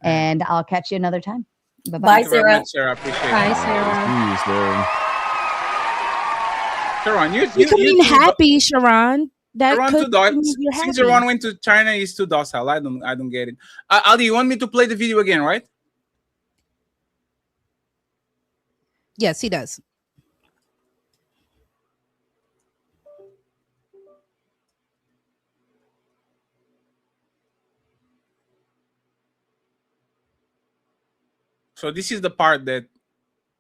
Speaker 14: And I'll catch you another time.
Speaker 11: Bye, Sarah.
Speaker 12: Sarah, appreciate it.
Speaker 16: Bye, Sarah.
Speaker 12: Sharon, you
Speaker 16: seem happy, Sharon. That
Speaker 12: Sharon
Speaker 16: could
Speaker 12: too docile.
Speaker 16: mean you're happy.
Speaker 12: Since Sharon went to China, he's too docile. I don't get it. Ali, you want me to play the video again, right?
Speaker 16: Yes, he does.
Speaker 12: So this is the part that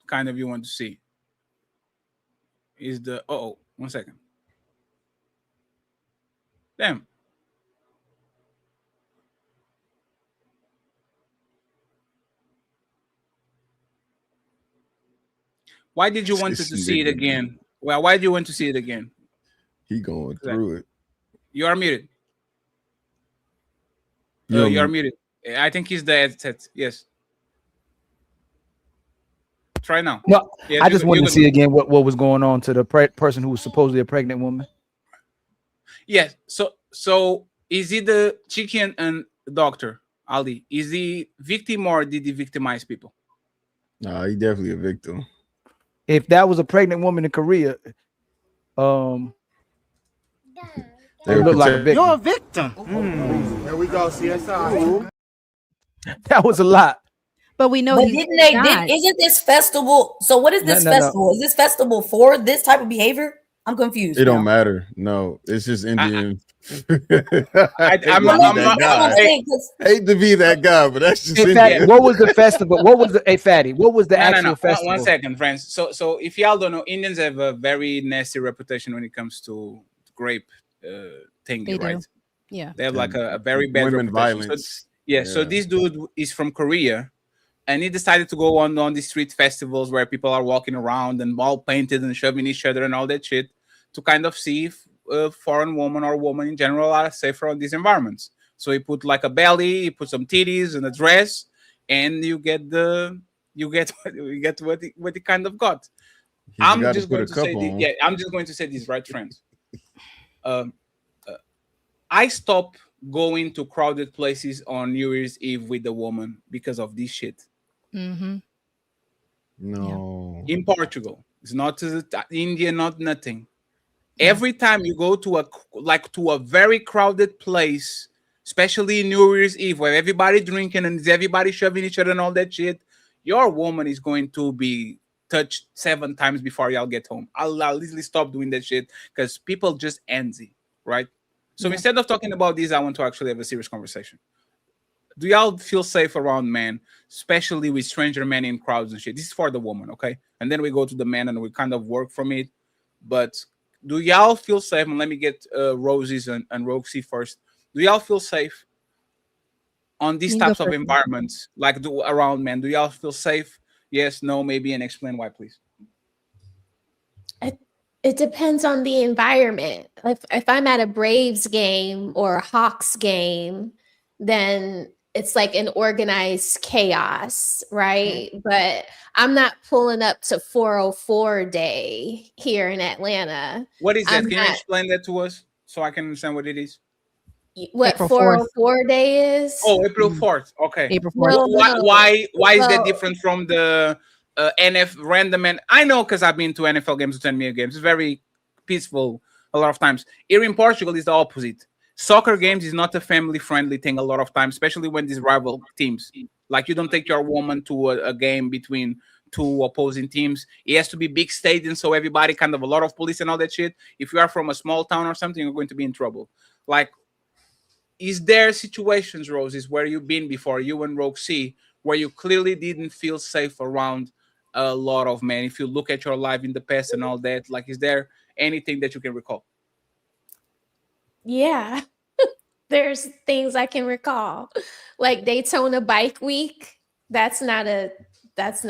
Speaker 12: kind of you want to see. is the 1 second. Damn. Why did you want to see it again? Well, why do you want to see it again?
Speaker 20: He going through it.
Speaker 12: You are muted. You are muted. I think he's the headset. Yes. Try now.
Speaker 3: No,
Speaker 12: yes,
Speaker 3: I just wanted to see again what was going on to the person who was supposedly a pregnant woman.
Speaker 12: Yes. So is he the chicken and doctor, Ali? Is he victim or did he victimize people?
Speaker 20: Nah, he definitely a victim.
Speaker 3: If that was a pregnant woman in Korea,
Speaker 20: they look like a victim.
Speaker 5: You're a victim. Here we go, CSI.
Speaker 3: That was a lot.
Speaker 16: But we know
Speaker 11: isn't this festival? So what is this festival? Is this festival for this type of behavior? I'm confused.
Speaker 20: It don't matter. No, it's just Indian.
Speaker 12: I'm
Speaker 20: hate to be that guy, but that's just
Speaker 3: Fatty, what was the festival? What was the Fatty? What was the actual festival?
Speaker 12: 1 second, friends. So if y'all don't know, Indians have a very nasty reputation when it comes to grape thing, right?
Speaker 16: Do. Yeah,
Speaker 12: they have like a very bad
Speaker 20: women
Speaker 12: reputation.
Speaker 20: violence.
Speaker 12: So this dude is from Korea, and he decided to go on the street festivals where people are walking around and all painted and shoving each other and all that shit to kind of see if a foreign woman or woman in general are safer on these environments. So he put like a belly, he put some titties and a dress, and you get what he kind of got. I'm just going to say this, right, friends. I stopped going to crowded places on New Year's Eve with the woman because of this shit.
Speaker 16: Mm-hmm.
Speaker 20: No.
Speaker 12: In Portugal, it's not India, not nothing. Every time you go to a very crowded place, especially New Year's Eve, where everybody drinking and everybody shoving each other and all that shit, your woman is going to be touched 7 times before y'all get home. I'll easily stop doing that shit because people just envy, right? So instead of talking about this, I want to actually have a serious conversation. Do y'all feel safe around men, especially with stranger men in crowds and shit? This is for the woman, okay? And then we go to the men and we kind of work from it. But do y'all feel safe? And let me get Rosie's and Roxy first. Do y'all feel safe on these types of environments, like around men? Do y'all feel safe? Yes, no, maybe, and explain why, please.
Speaker 15: It depends on the environment. If I'm at a Braves game or a Hawks game, then it's like an organized chaos, right? But I'm not pulling up to 404 Day here in Atlanta.
Speaker 12: What is that? Can you explain that to us so I can understand what it is?
Speaker 15: What April 404 Day is?
Speaker 12: Oh, April 4th. Okay.
Speaker 16: April 4th.
Speaker 12: Why is that different from the NFL random? And I know because I've been to NFL games, to 10-minute games. It's very peaceful a lot of times. Here in Portugal is the opposite. Soccer games is not a family-friendly thing a lot of times, especially when these rival teams. Like you don't take your woman to a game between 2 opposing teams. It has to be big stadium, so everybody kind of a lot of police and all that shit. If you are from a small town or something, you're going to be in trouble. Like, is there situations, Roses, where you've been before, you and Roxy, where you clearly didn't feel safe around a lot of men? If you look at your life in the past and all that, like, is there anything that you can recall?
Speaker 15: Yeah, there's things I can recall, like Daytona Bike Week. That's not a, but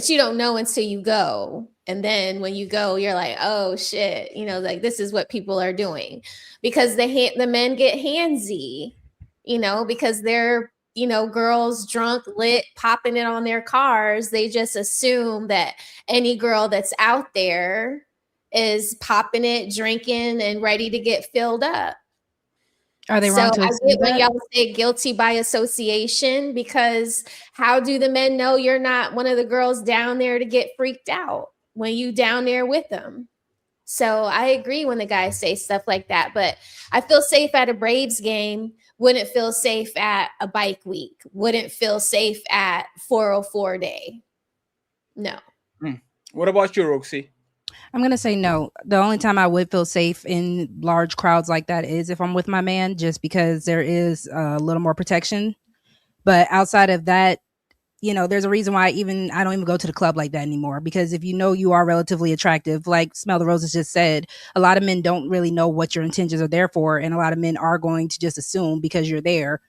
Speaker 15: you don't know until you go. And then when you go, you're like, oh shit, like this is what people are doing, because the men get handsy, because they're, girls drunk, lit, popping it on their cars. They just assume that any girl that's out there is popping it, drinking, and ready to get filled up.
Speaker 16: Are they wrong to
Speaker 15: I get when y'all say guilty by association, because how do the men know you're not one of the girls down there to get freaked out when you down there with them? So I agree when the guys say stuff like that, but I feel safe at a Braves game. Wouldn't feel safe at a bike week. Wouldn't feel safe at 404 Day. No.
Speaker 12: What about you, Roxy?
Speaker 16: I'm going to say no. The only time I would feel safe in large crowds like that is if I'm with my man, just because there is a little more protection. But outside of that, you know, there's a reason why I don't even go to the club like that anymore, because if you know you are relatively attractive, like Smell the Roses just said, a lot of men don't really know what your intentions are there for, and a lot of men are going to just assume because you're there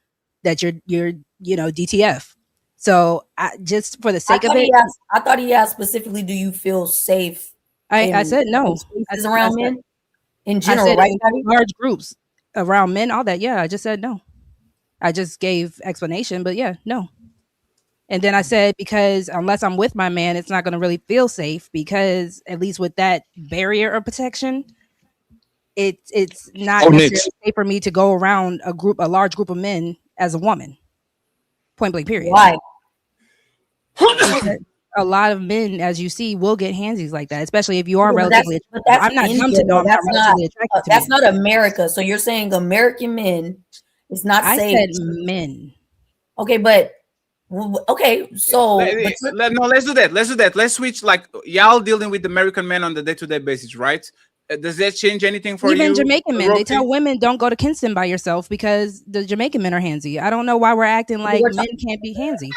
Speaker 16: that you're you know, DTF. So just for the sake of it,
Speaker 11: I thought he asked specifically, do you feel safe?
Speaker 16: I said no.
Speaker 11: Spaces around men in
Speaker 16: I
Speaker 11: general,
Speaker 16: said
Speaker 11: right?
Speaker 16: in large groups around men, all that. Yeah, I just said no. I just gave explanation, but yeah, no. And then I said, because unless I'm with my man, it's not going to really feel safe, because at least with that barrier of protection, it's not necessarily safe for me to go around a large group of men as a woman. Point blank, period.
Speaker 11: Why?
Speaker 16: A lot of men, as you see, will get handsies like that, especially if you are relatively attractive.
Speaker 11: But that's
Speaker 16: I'm not
Speaker 11: India,
Speaker 16: dumb to know I'm not relatively attractive to
Speaker 11: that's
Speaker 16: men.
Speaker 11: not America. So you're saying American men is not
Speaker 16: I
Speaker 11: safe.
Speaker 16: said men.
Speaker 11: Okay, but okay, so
Speaker 12: let's do that. Let's switch. Like, y'all dealing with American men on the day-to-day basis, right? Does that change anything for you?
Speaker 16: Even Jamaican men, they tell women don't go to Kingston by yourself because the Jamaican men are handsy. I don't know why we're acting like men can't be handsy.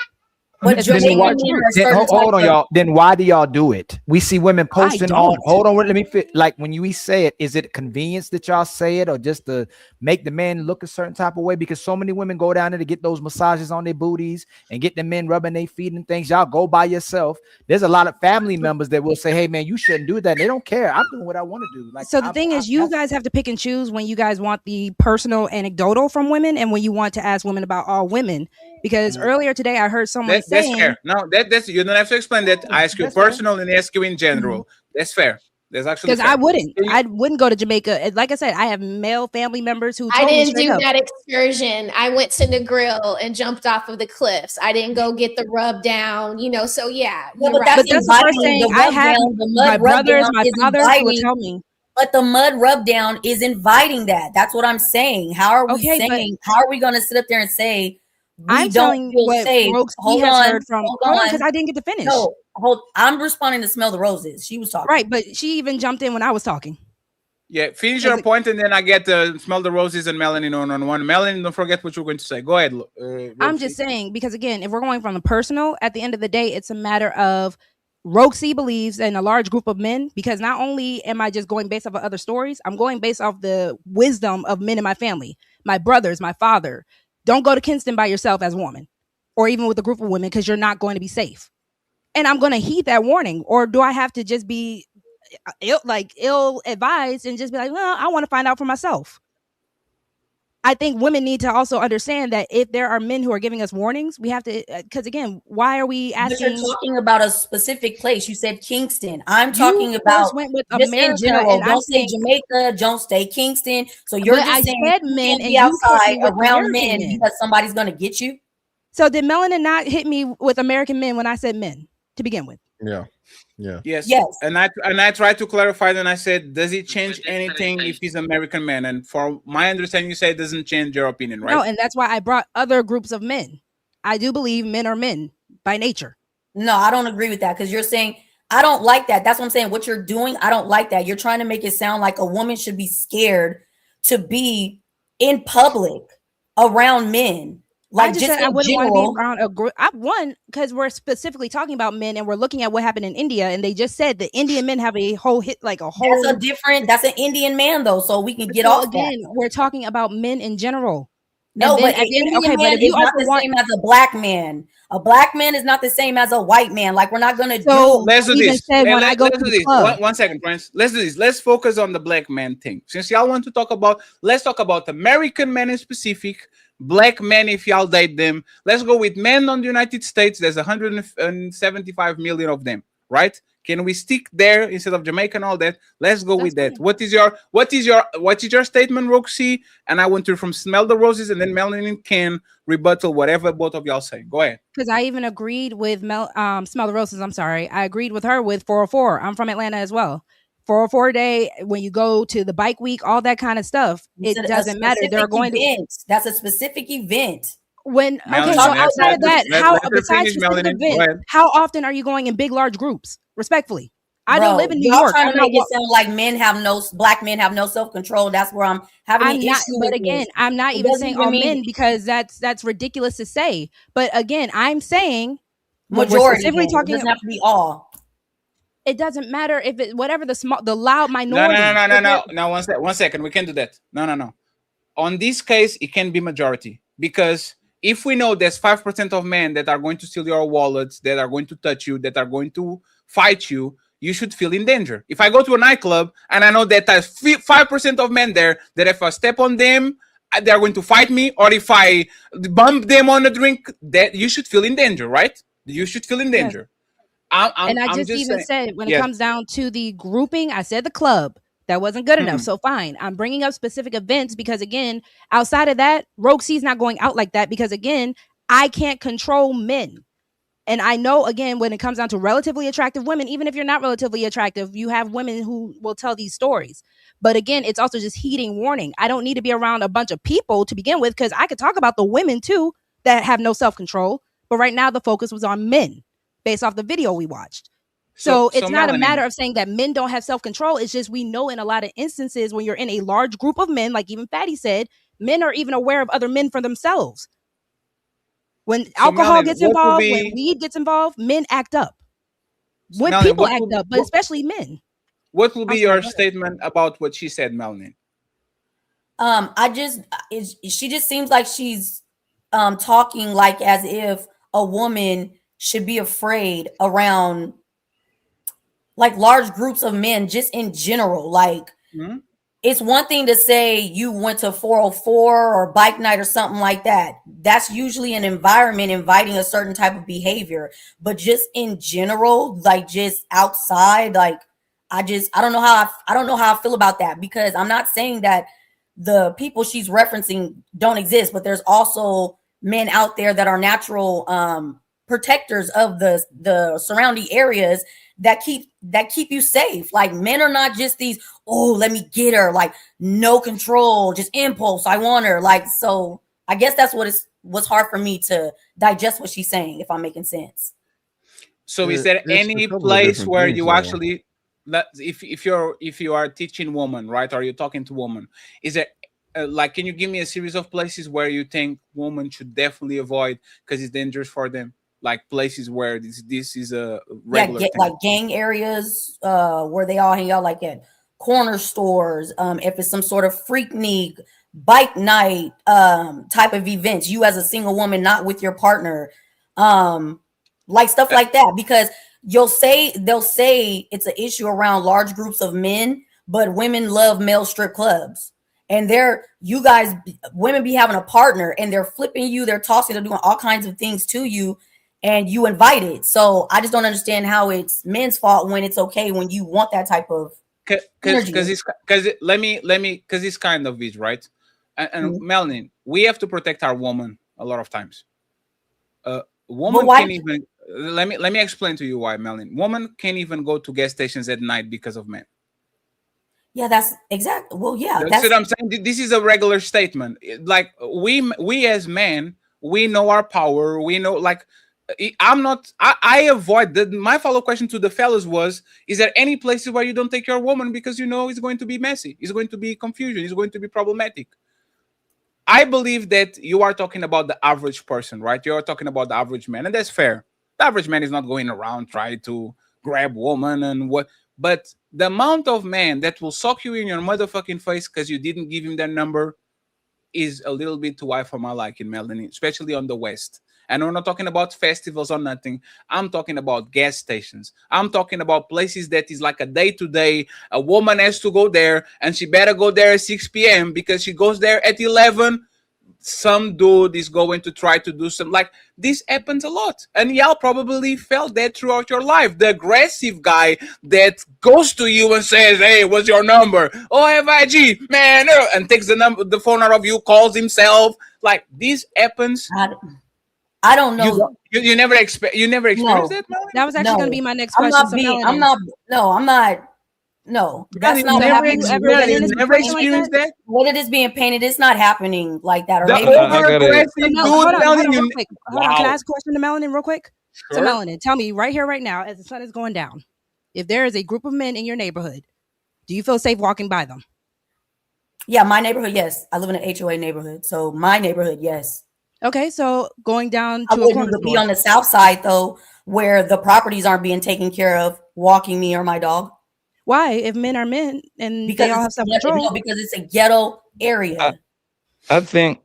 Speaker 11: But
Speaker 3: hold on, y'all. Then why do y'all do it? We see women posting on. Hold on, let me fit. Like when we say it, is it convenience that y'all say it, or just to make the man look a certain type of way? Because so many women go down there to get those massages on their booties and get the men rubbing their feet and things. Y'all go by yourself. There's a lot of family members that will say, "Hey, man, you shouldn't do that." They don't care. I'm doing what I want to do. Like,
Speaker 16: so the thing is, you guys have to pick and choose when you guys want the personal anecdotal from women and when you want to ask women about all women. Because earlier today, I heard someone saying,
Speaker 12: "That's fair." No, that's you don't have to explain that. I ask you personal and ask you in general. That's fair. That's actually
Speaker 16: because I wouldn't go to Jamaica. Like I said, I have male family members who
Speaker 15: I
Speaker 16: told me
Speaker 15: didn't
Speaker 16: straight
Speaker 15: do
Speaker 16: up,
Speaker 15: that excursion. I went to Negril and jumped off of the cliffs. I didn't go get the rub down, you know. So yeah,
Speaker 11: but
Speaker 15: right.
Speaker 11: that's
Speaker 16: the first thing I have. My brothers, my fathers who would tell me.
Speaker 11: But the mud rub down is inviting that. That's what I'm saying. How are we saying? How are we going to sit up there and say?
Speaker 16: I'm telling you what Roxy has heard from. Hold on, because I didn't get to finish.
Speaker 11: No, I'm responding to Smell the Roses. She was talking.
Speaker 16: Right, but she even jumped in when I was talking.
Speaker 12: Yeah, finish your point, and then I get to Smell the Roses and Melanie on one. Melanie, don't forget what you're going to say. Go ahead.
Speaker 16: I'm just saying, because again, if we're going from the personal, at the end of the day, it's a matter of Roxy believes in a large group of men, because not only am I just going based off of other stories, I'm going based off the wisdom of men in my family, my brothers, my father. Don't go to Kingston by yourself as a woman, or even with a group of women, because you're not going to be safe. And I'm going to heed that warning. Or do I have to just be ill advised and just be like, well, I want to find out for myself? I think women need to also understand that if there are men who are giving us warnings, we have to, because again, why are we asking?
Speaker 11: But you're talking about a specific place. You said Kingston. I'm talking about
Speaker 16: went with
Speaker 11: just
Speaker 16: America,
Speaker 11: in general.
Speaker 16: and
Speaker 11: Don't say Jamaica. Don't say Kingston. So you're just saying
Speaker 16: said
Speaker 11: you
Speaker 16: men,
Speaker 11: can't
Speaker 16: and
Speaker 11: be
Speaker 16: you
Speaker 11: outside
Speaker 16: hit me with
Speaker 11: around
Speaker 16: American
Speaker 11: men
Speaker 16: men.
Speaker 11: because somebody's going to get you.
Speaker 16: So did Melanin not hit me with American men when I said men to begin with?
Speaker 20: Yeah.
Speaker 12: Yes. And I tried to clarify. Then I said, does it change anything if he's American man? And for my understanding, you say it doesn't change your opinion, right?
Speaker 16: No, and that's why I brought other groups of men. I do believe men are men by nature.
Speaker 11: No, I don't agree with that, because you're saying I don't like that. That's what I'm saying. What you're doing, I don't like that. You're trying to make it sound like a woman should be scared to be in public around men. Like,
Speaker 16: I just said I wouldn't want to be around a group. One, because we're specifically talking about men, and we're looking at what happened in India, and they just said the Indian men have a whole hit, like a whole.
Speaker 11: That's an Indian man though, so we can get off
Speaker 16: again.
Speaker 11: that.
Speaker 16: We're talking about men in general.
Speaker 11: No, but an Indian man is not the same as a black man. A black man is not the same as a white man. Like, we're not gonna do.
Speaker 12: Let's do this.
Speaker 16: Let's
Speaker 12: do this. One second, friends. Let's do this. Let's focus on the black man thing. Since y'all want to talk about, let's talk about American men in specific. Black men, if y'all date them. Let's go with men on the United States. There's 175 million of them, right? Can we stick there instead of Jamaica and all that? Let's go with that. What is your statement, Roxy? And I want to from Smell the Roses, and then Melanin can rebuttal whatever both of y'all say. Go ahead.
Speaker 16: Because I even agreed with Smell the Roses. I'm sorry, I agreed with her with 404. I'm from Atlanta as well. 404 day, when you go to the bike week, all that kind of stuff, it doesn't matter. They're going to.
Speaker 11: That's a specific event.
Speaker 16: When okay, so outside of that, how besides specific event, how often are you going in big, large groups? Respectfully, I don't live in New York.
Speaker 11: Trying to make it sound like black men have no self-control. That's where I'm having an issue.
Speaker 16: But again, I'm not even saying all men, because that's ridiculous to say. But again, I'm saying
Speaker 11: Majority. It doesn't have to be all.
Speaker 16: It doesn't matter if it whatever the loud minority.
Speaker 12: No. 1 second. We can do that. No. On this case, it can be majority, because if we know there's 5% of men that are going to steal your wallets, that are going to touch you, that are going to fight you, you should feel in danger. If I go to a nightclub and I know that there's 5% of men there, that if I step on them, they're going to fight me, or if I bump them on a drink, that you should feel in danger, right? You should feel in danger.
Speaker 16: Yes. I just even said, when it comes down to the grouping, I said the club. That wasn't good enough. So fine. I'm bringing up specific events because, again, outside of that, Rogue C's not going out like that because, again, I can't control men. And I know, again, when it comes down to relatively attractive women, even if you're not relatively attractive, you have women who will tell these stories. But again, it's also just heeding warning. I don't need to be around a bunch of people to begin with, because I could talk about the women too that have no self-control. But right now the focus was on men based off the video we watched. So it's not a matter of saying that men don't have self-control. It's just we know in a lot of instances when you're in a large group of men, like even Fatty said, men are even aware of other men for themselves. When alcohol gets involved, when weed gets involved, men act up. When people act up, but especially men.
Speaker 12: What will be your statement about what she said, Melanin?
Speaker 11: She just seems like she's talking like as if a woman should be afraid around like large groups of men just in general. Like it's one thing to say you went to 404 or bike night or something like that. That's usually an environment inviting a certain type of behavior, but just in general, like just outside, like I don't know how I feel about that, because I'm not saying that the people she's referencing don't exist, but there's also men out there that are natural protectors of the surrounding areas that keep you safe. Like men are not just these, oh, let me get her, like no control, just impulse, I want her. Like, so I guess that's what's hard for me to digest what she's saying, if I'm making sense.
Speaker 12: So is there any place where you actually, if you are teaching women, right, or you're talking to women, is there like, can you give me a series of places where you think women should definitely avoid because it's dangerous for them? Like places where this is a regular thing.
Speaker 11: Like gang areas where they all hang out, like at corner stores. If it's some sort of freaknik, bike night type of events, you as a single woman, not with your partner, like stuff like that. Because they'll say it's an issue around large groups of men, but women love male strip clubs. And women be having a partner and they're flipping you, they're tossing, they're doing all kinds of things to you, and you invite it. So I just don't understand how it's men's fault when it's okay when you want that type of
Speaker 12: because it's kind of it, right? And Melanin, we have to protect our woman a lot of times. Woman can't even let me explain to you why, Melanin. Woman can't even go to gas stations at night because of men.
Speaker 11: Yeah, that's exactly. Well, yeah,
Speaker 12: that's what I'm saying. This is a regular statement. Like we as men, we know our power. We know, like, I avoid that. My follow question to the fellas was, is there any places where you don't take your woman because you know it's going to be messy, it's going to be confusion, it's going to be problematic? I believe that you are talking about the average person, right? You are talking about the average man, and that's fair. The average man is not going around trying to grab woman and what. But the amount of men that will sock you in your motherfucking face because you didn't give him their number is a little bit too high for my liking, Melanie, especially on the West. And we're not talking about festivals or nothing. I'm talking about gas stations. I'm talking about places that is like a day-to-day. A woman has to go there, and she better go there at 6 p.m. because she goes there at 11. Some dude is going to try to do some, like, this happens a lot. And y'all probably felt that throughout your life. The aggressive guy that goes to you and says, hey, what's your number? Oh, FIG, man. And takes the phone out of you, calls himself. Like, this happens.
Speaker 11: I don't know.
Speaker 12: You never experienced that, Melanie?
Speaker 16: That was actually going to be my next question.
Speaker 11: No, that's not happening.
Speaker 12: Never experienced that?
Speaker 11: What it is being painted, it's not happening like that. Or maybe
Speaker 16: hold on, real quick. Hold on, can I ask a question to Melanin real quick? Sure. So Melanin, tell me right here, right now, as the sun is going down, if there is a group of men in your neighborhood, do you feel safe walking by them?
Speaker 11: Yeah, my neighborhood, yes. I live in an HOA neighborhood, so my neighborhood, yes.
Speaker 16: Okay, so going down
Speaker 11: I
Speaker 16: to a corner
Speaker 11: wouldn't be
Speaker 16: store.
Speaker 11: on the south side though, where the properties aren't being taken care of, walking me or my dog.
Speaker 16: Why? If men are men and
Speaker 11: Because
Speaker 16: they all have self-control.
Speaker 11: no, because it's a ghetto area.
Speaker 12: I think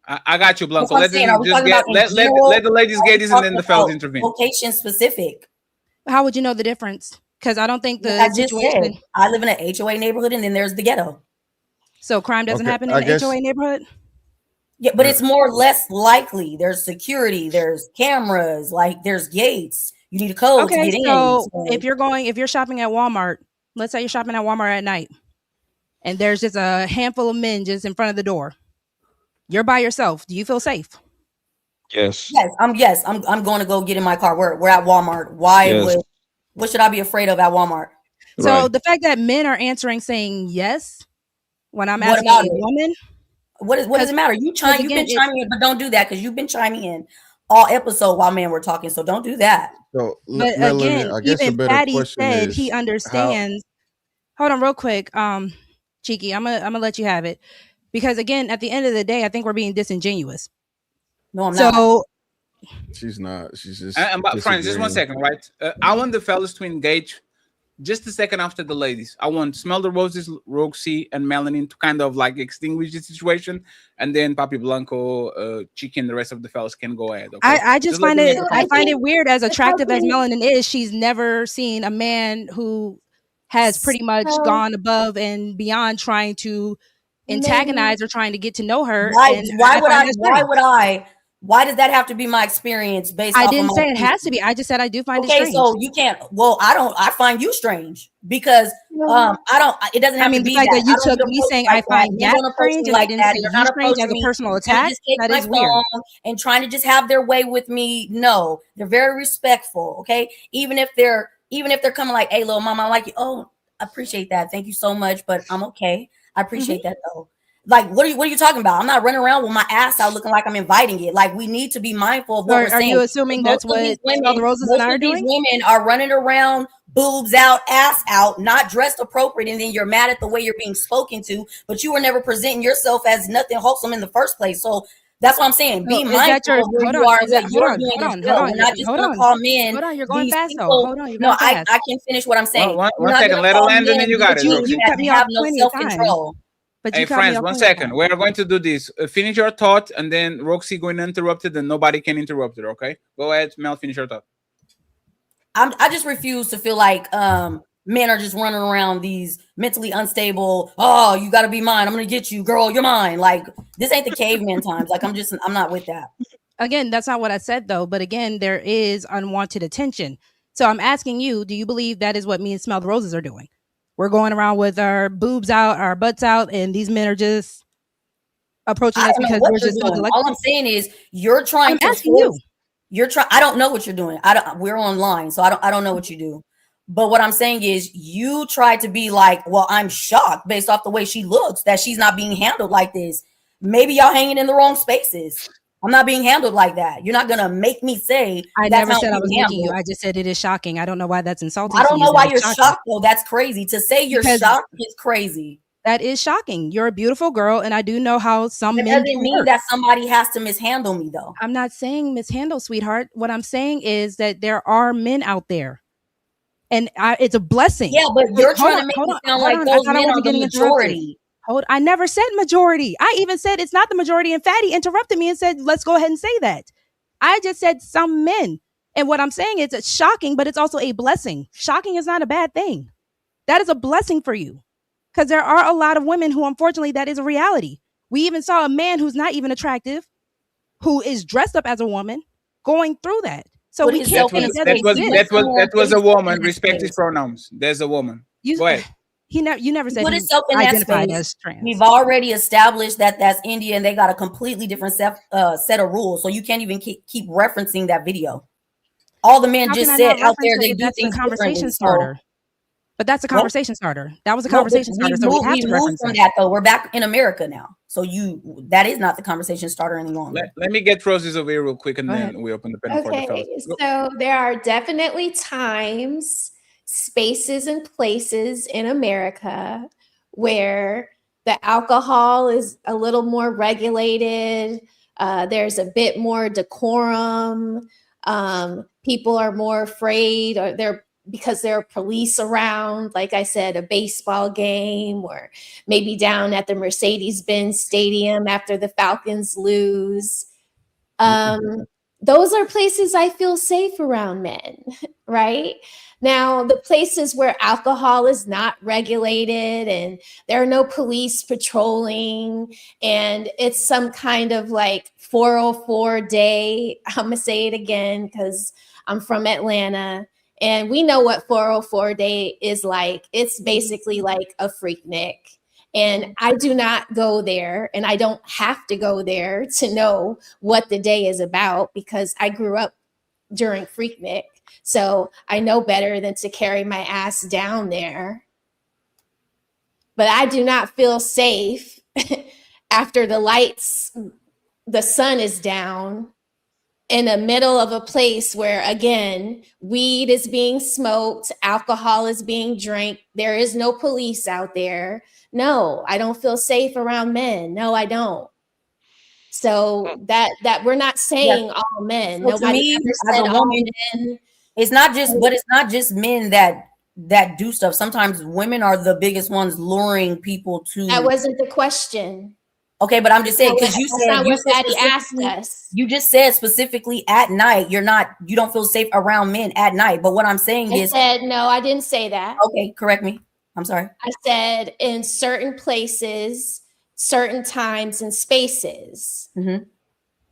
Speaker 12: I got you,
Speaker 11: That's
Speaker 12: Blanco.
Speaker 11: what I'm
Speaker 12: Let
Speaker 11: saying. Are
Speaker 12: them
Speaker 11: we
Speaker 12: just
Speaker 11: talking about
Speaker 12: get
Speaker 11: in
Speaker 12: let
Speaker 11: general?
Speaker 12: the ladies
Speaker 11: Are
Speaker 12: get
Speaker 11: we
Speaker 12: this and then
Speaker 11: talking
Speaker 12: the fellas
Speaker 11: about
Speaker 12: intervene.
Speaker 11: location specific?
Speaker 16: How would you know the difference? Because I don't think
Speaker 11: Like
Speaker 16: the
Speaker 11: I just said,
Speaker 16: situation.
Speaker 11: I live in an HOA neighborhood, and then there's the ghetto.
Speaker 16: So crime doesn't
Speaker 20: Okay,
Speaker 16: happen in
Speaker 20: I
Speaker 16: an
Speaker 20: guess.
Speaker 16: HOA neighborhood.
Speaker 11: Yeah, but it's more or less likely. There's security, there's cameras, like there's gates. You need a code to
Speaker 16: Okay,
Speaker 11: get in.
Speaker 16: so
Speaker 11: So
Speaker 16: if you're shopping at Walmart, let's say you're shopping at Walmart at night, and there's just a handful of men just in front of the door. You're by yourself. Do you feel safe?
Speaker 12: Yes.
Speaker 11: I'm going to go get in my car. We're at Walmart. What should I be afraid of at Walmart?
Speaker 16: So the fact that men are answering saying yes when I'm
Speaker 11: What
Speaker 16: asking
Speaker 11: about
Speaker 16: a
Speaker 11: it?
Speaker 16: woman.
Speaker 11: What does it matter? You've been chiming in, but don't do that because you've been chiming in all episode while men were talking. So don't do that.
Speaker 20: So,
Speaker 16: But
Speaker 20: Melanie,
Speaker 16: again,
Speaker 20: I guess a
Speaker 16: even
Speaker 20: better
Speaker 16: Patty
Speaker 20: question
Speaker 16: said
Speaker 20: is
Speaker 16: he
Speaker 20: how.
Speaker 16: understands. Hold on real quick. Cheeky, I'm gonna let you have it. Because again, at the end of the day, I think we're being disingenuous.
Speaker 11: No, I'm not.
Speaker 20: She's not. She's just.
Speaker 12: But friends, just 1
Speaker 20: disagreeing.
Speaker 12: second, right? I want the fellas to engage just a second after the ladies. I want Smell the Roses, Roxy, and Melanin to kind of like extinguish the situation, and then Papi Blanco, Chicken, the rest of the fellas can go ahead. Okay?
Speaker 16: I just find
Speaker 12: let
Speaker 16: it
Speaker 12: them
Speaker 16: I find it
Speaker 12: make
Speaker 16: weird, as attractive as
Speaker 15: Okay.
Speaker 16: Melanin is, she's never seen a man who has pretty much gone above and beyond trying to antagonize or trying to get to know her. And I find that strange.
Speaker 11: Why does that have to be my experience based
Speaker 16: I
Speaker 11: off of
Speaker 16: didn't
Speaker 11: my
Speaker 16: say it
Speaker 11: opinion?
Speaker 16: has to be. I just said I do find it
Speaker 11: Okay,
Speaker 16: strange.
Speaker 11: so you can't. Well, I find you strange because I don't. It doesn't have
Speaker 16: I mean,
Speaker 11: to
Speaker 16: the
Speaker 11: be
Speaker 16: fact
Speaker 11: that.
Speaker 16: that you
Speaker 11: I don't
Speaker 16: took
Speaker 11: need
Speaker 16: me
Speaker 11: to
Speaker 16: saying
Speaker 11: approach
Speaker 16: I
Speaker 11: like that.
Speaker 16: find
Speaker 11: Men
Speaker 16: that
Speaker 11: don't approach
Speaker 16: strange
Speaker 11: me
Speaker 16: and I
Speaker 11: like
Speaker 16: didn't
Speaker 11: that.
Speaker 16: say
Speaker 11: They're
Speaker 16: you
Speaker 11: not
Speaker 16: strange as
Speaker 11: approaching
Speaker 16: a
Speaker 11: me
Speaker 16: personal
Speaker 11: trying to
Speaker 16: attack.
Speaker 11: just take
Speaker 16: That
Speaker 11: my
Speaker 16: is weird.
Speaker 11: phone and trying to just have their way with me. No, they're very respectful. Okay, even if they're coming like, "Hey, little mama, I like you." Oh, I appreciate that. Thank you so much, but I'm okay. I appreciate that though. Like, what are you talking about? I'm not running around with my ass out looking like I'm inviting it. Like, we need to be mindful of what we're
Speaker 16: Are
Speaker 11: saying.
Speaker 16: you assuming that's what Smell the Roses and I are doing?
Speaker 11: Women are running around, boobs out, ass out, not dressed appropriate, and then you're mad at the way you're being spoken to, but you were never presenting yourself as nothing wholesome in the first place. So that's what I'm saying. Be mindful of where you are and what you're doing as well. We're not just going to call men.
Speaker 16: Hold on, you're going
Speaker 11: These
Speaker 16: fast though.
Speaker 11: people.
Speaker 16: Hold on, you're
Speaker 11: No,
Speaker 16: going fast.
Speaker 11: I can finish what I'm saying.
Speaker 12: One
Speaker 11: We're not
Speaker 12: second,
Speaker 11: gonna
Speaker 12: let her
Speaker 11: call
Speaker 12: land and
Speaker 11: men
Speaker 12: then you got it,
Speaker 11: these
Speaker 12: Roxy.
Speaker 11: that
Speaker 16: cut me off
Speaker 11: have no
Speaker 16: plenty of times.
Speaker 11: self-control.
Speaker 16: But
Speaker 12: Hey,
Speaker 16: you cut me
Speaker 12: friends,
Speaker 16: off
Speaker 12: 1
Speaker 16: plenty of
Speaker 12: second.
Speaker 16: times.
Speaker 12: We are going to do this. Finish your thought, and then Roxy going uninterrupted, and nobody can interrupt her. Okay, go ahead, Mel. Finish your thought.
Speaker 11: I just refuse to feel like men are just running around these mentally unstable. Oh, you got to be mine. I'm gonna get you, girl. You're mine. Like, this ain't the caveman times. Like, I'm not with that.
Speaker 16: Again, that's not what I said though. But again, there is unwanted attention. So I'm asking you, do you believe that is what me and Smell the Roses are doing? We're going around with our boobs out, our butts out, and these men are just approaching us because we're just so
Speaker 11: doing. All I'm saying is you're trying to
Speaker 16: asking
Speaker 11: force. You're trying. I don't know what you're doing. We're online, so I don't know what you do. But what I'm saying is you try to be like, well, I'm shocked based off the way she looks that she's not being handled like this. Maybe y'all hanging in the wrong spaces. I'm not being handled like that. You're not gonna make me say
Speaker 16: I
Speaker 11: that's
Speaker 16: never
Speaker 11: how
Speaker 16: said I
Speaker 11: I'm
Speaker 16: was
Speaker 11: being
Speaker 16: making you.
Speaker 11: handled.
Speaker 16: I just said it is shocking. I don't know why that's insulting.
Speaker 11: I don't
Speaker 16: to you.
Speaker 11: know why
Speaker 16: That
Speaker 11: you're
Speaker 16: is shocking.
Speaker 11: shocked though. That's crazy. To say you're
Speaker 16: Because
Speaker 11: shocked is crazy.
Speaker 16: that is shocking. You're a beautiful girl, and I do know how some
Speaker 11: It
Speaker 16: men
Speaker 11: doesn't mean that somebody has to mishandle me though.
Speaker 16: I'm not saying mishandle, sweetheart. What I'm saying is that there are men out there, and it's a blessing.
Speaker 11: Yeah, but you're trying to make it sound like those men are the majority.
Speaker 16: I never said majority. I even said it's not the majority, and Fatty interrupted me and said, let's go ahead and say that. I just said some men. And what I'm saying is it's shocking, but it's also a blessing. Shocking is not a bad thing. That is a blessing for you. Because there are a lot of women who, unfortunately, that is a reality. We even saw a man who's not even attractive, who is dressed up as a woman, going through that. So we can't say
Speaker 12: That was a woman. Respect his pronouns. There's a woman. Go ahead.
Speaker 16: You never said
Speaker 11: Put
Speaker 16: he
Speaker 11: himself in that
Speaker 16: identified
Speaker 11: space.
Speaker 16: as trans.
Speaker 11: We've already established that that's India, and they got a completely different set of rules. So you can't even keep referencing that video. All the men
Speaker 16: How
Speaker 11: just
Speaker 16: can I
Speaker 11: said
Speaker 16: not
Speaker 11: out there
Speaker 16: reference it
Speaker 11: they
Speaker 16: if
Speaker 11: do
Speaker 16: that's the
Speaker 11: things
Speaker 16: conversation
Speaker 11: differently.
Speaker 16: starter? But that's a conversation starter. That was a conversation starter. So we have to
Speaker 11: moved
Speaker 16: reference
Speaker 11: from
Speaker 16: it.
Speaker 11: that though. We're back in America now. So that is not the conversation starter any longer.
Speaker 12: Let me get Roses over here real quick, and
Speaker 11: Go
Speaker 12: then
Speaker 11: ahead.
Speaker 12: we open the panel for the fellas.
Speaker 15: So there are definitely times, spaces, and places in America where the alcohol is a little more regulated. There's a bit more decorum. People are more afraid, or because there are police around, like I said, a baseball game, or maybe down at the Mercedes-Benz Stadium after the Falcons lose. Those are places I feel safe around men, right? Now, the places where alcohol is not regulated and there are no police patrolling and it's some kind of like 404 day, I'm gonna say it again because I'm from Atlanta and we know what 404 day is like. It's basically like a Freaknik. And I do not go there, and I don't have to go there to know what the day is about because I grew up during Freaknik. So I know better than to carry my ass down there. But I do not feel safe after the sun is down in the middle of a place where, again, weed is being smoked, alcohol is being drank. There is no police out there. No, I don't feel safe around men. No, I don't. So that we're not saying all men.
Speaker 11: So to me, as a woman, it's not just men that do stuff. Sometimes women are the biggest ones luring people to.
Speaker 15: That wasn't the question.
Speaker 11: Okay, but I'm just saying because you just said specifically at night you don't feel safe around men at night. But what I'm saying is,
Speaker 15: no, I didn't say that.
Speaker 11: Okay, correct me. I'm sorry.
Speaker 15: I said in certain places, certain times and spaces,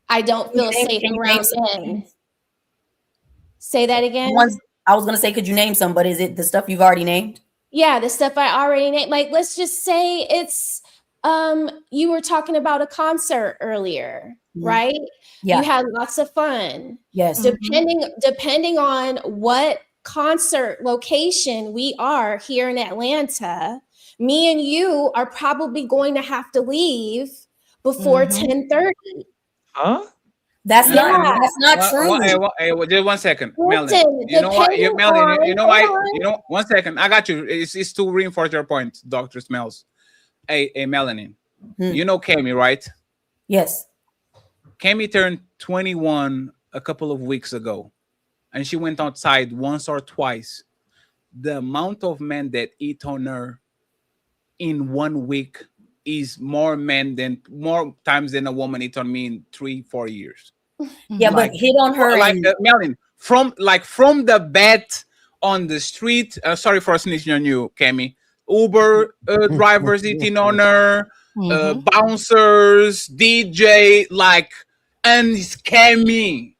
Speaker 15: I don't feel safe around men. Say that again.
Speaker 11: I was gonna say, could you name some? But is it the stuff you've already named?
Speaker 15: Yeah, the stuff I already named. Like, let's just say it's. You were talking about a concert earlier, right?
Speaker 11: Yeah.
Speaker 15: You had lots of fun.
Speaker 11: Yes.
Speaker 15: Depending on what concert location we are here in Atlanta, me and you are probably going to have to leave before 10:30.
Speaker 12: Huh?
Speaker 11: That's not true.
Speaker 12: Hey, just 1 second,
Speaker 15: Listen,
Speaker 12: Melanie. You know what? Melanie, you know why? You know, 1 second. I got you. It's to reinforce your point, Dr. Smells. Hey, Melanie. You know Cammy, right?
Speaker 11: Yes.
Speaker 12: Cammy turned 21 a couple of weeks ago, and she went outside once or twice. The amount of men that eat on her in 1 week is more times than a woman eat on me in 3-4 years.
Speaker 11: Yeah, but hit on her
Speaker 12: like Melanie, from the bed on the street. Sorry for snitching on you, Cammy. Uber drivers eating on her, bouncers, DJ, and scam me.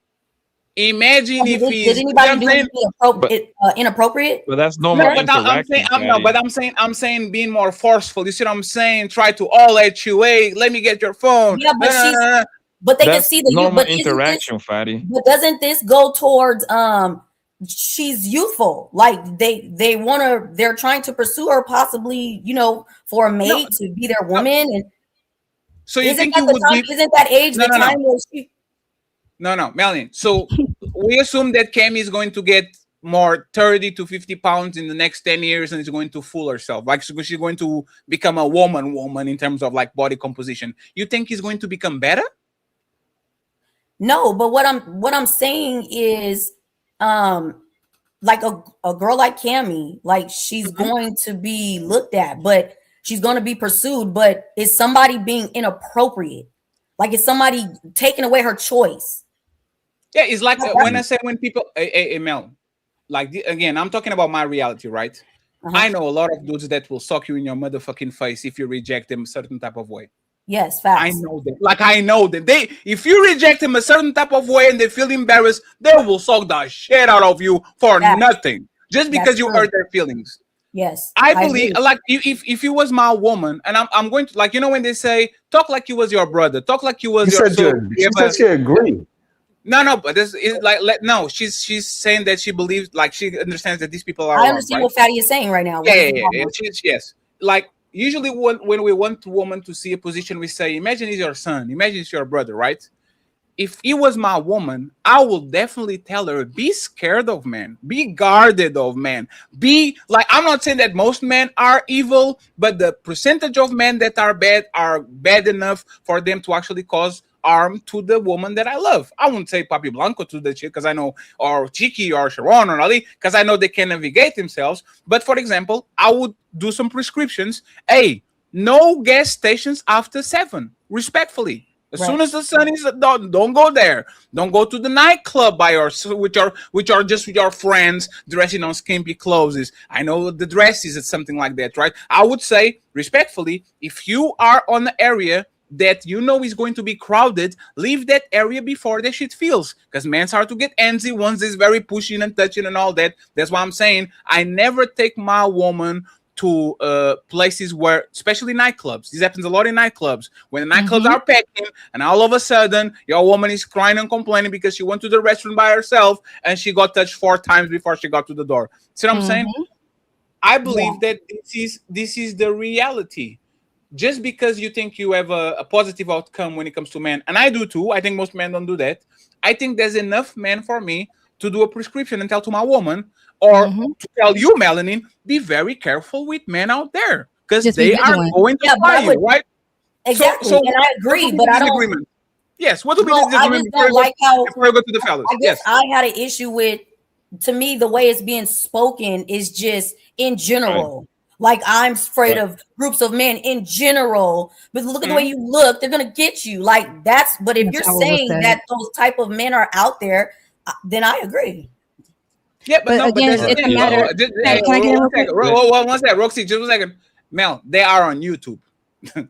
Speaker 12: Imagine if
Speaker 11: did anybody do anything inappropriate?
Speaker 2: But that's normal interaction.
Speaker 12: I'm saying being more forceful. You see what I'm saying? Try to let you. Hey, let me get your phone.
Speaker 11: Yeah, but they can see the
Speaker 2: normal interaction, Fatty.
Speaker 11: But doesn't this go towards she's youthful, like they're trying to pursue her, possibly, for a mate to be their woman. And
Speaker 12: so you think
Speaker 11: isn't that age the time where she?
Speaker 12: No, Melanie. So we assume that Cammy is going to get more 30 to 50 pounds in the next 10 years and is going to fool herself. Like she's going to become a woman in terms of like body composition. You think he's going to become better?
Speaker 11: No, but what I'm saying is like a girl like Cammy, like she's going to be looked at, but she's going to be pursued. But is somebody being inappropriate? Like, is somebody taking away her choice?
Speaker 12: Yeah, it's like when people, Mel, like again, I'm talking about my reality, right? I know a lot of dudes that will suck you in your motherfucking face if you reject them a certain type of way.
Speaker 11: Yes, facts.
Speaker 12: I know that. Like, I know that if you reject them a certain type of way and they feel embarrassed, they will suck the shit out of you for nothing, just because you hurt their feelings.
Speaker 11: Yes,
Speaker 12: I believe. Like, if you was my woman, and I'm going to, like, when they say talk like you was your brother, talk like you was
Speaker 19: your. She said she agreed.
Speaker 12: No, but this is no. She's saying that she believes, like, she understands that these people are.
Speaker 11: I understand what Fatty is saying right now.
Speaker 12: Yeah. Yes. Like, usually when we want a woman to see a position, we say, imagine he's your son, imagine it's your brother, right? If he was my woman, I will definitely tell her, be scared of men, be guarded of men, be like, I'm not saying that most men are evil, but the percentage of men that are bad enough for them to actually cause arm to the woman that I love. I wouldn't say Papi Blanco to the chick because I know, or Chiki or Sharon or Ali, because I know they can navigate themselves. But for example, I would do some prescriptions. Hey, no gas stations after 7, respectfully. As soon as the sun is don't go there. Don't go to the nightclub by which are just with your friends dressing on skimpy clothes. I know the dresses is something like that, right? I would say respectfully, if you are on the area that you know is going to be crowded, leave that area before the shit feels. Because men's hard to get antsy once it's very pushing and touching and all that. That's why I'm saying I never take my woman to places where, especially nightclubs. This happens a lot in nightclubs. When the nightclubs are packing, and all of a sudden your woman is crying and complaining because she went to the restroom by herself and she got touched 4 times before she got to the door. See what I'm saying? I believe that this is the reality. Just because you think you have a positive outcome when it comes to men, and I do too. I think most men don't do that. I think there's enough men for me to do a prescription and tell to my woman, or to tell you, Melanin, be very careful with men out there because they are going to fly you, right?
Speaker 11: Exactly, and I agree, but I don't.
Speaker 12: Yes, what would be the disagreement
Speaker 11: before
Speaker 12: we go to the fellas?
Speaker 11: I guess I had an issue with, to me, the way it's being spoken is just in general. Like, I'm afraid of groups of men in general, but look at the way you look, they're gonna get you. Like, that's, but if you're saying that those type of men are out there, then I agree.
Speaker 12: Yeah, but
Speaker 16: again, it's a matter.
Speaker 12: Can I get one second, Roxy, just 1 second. Mel, they are on YouTube.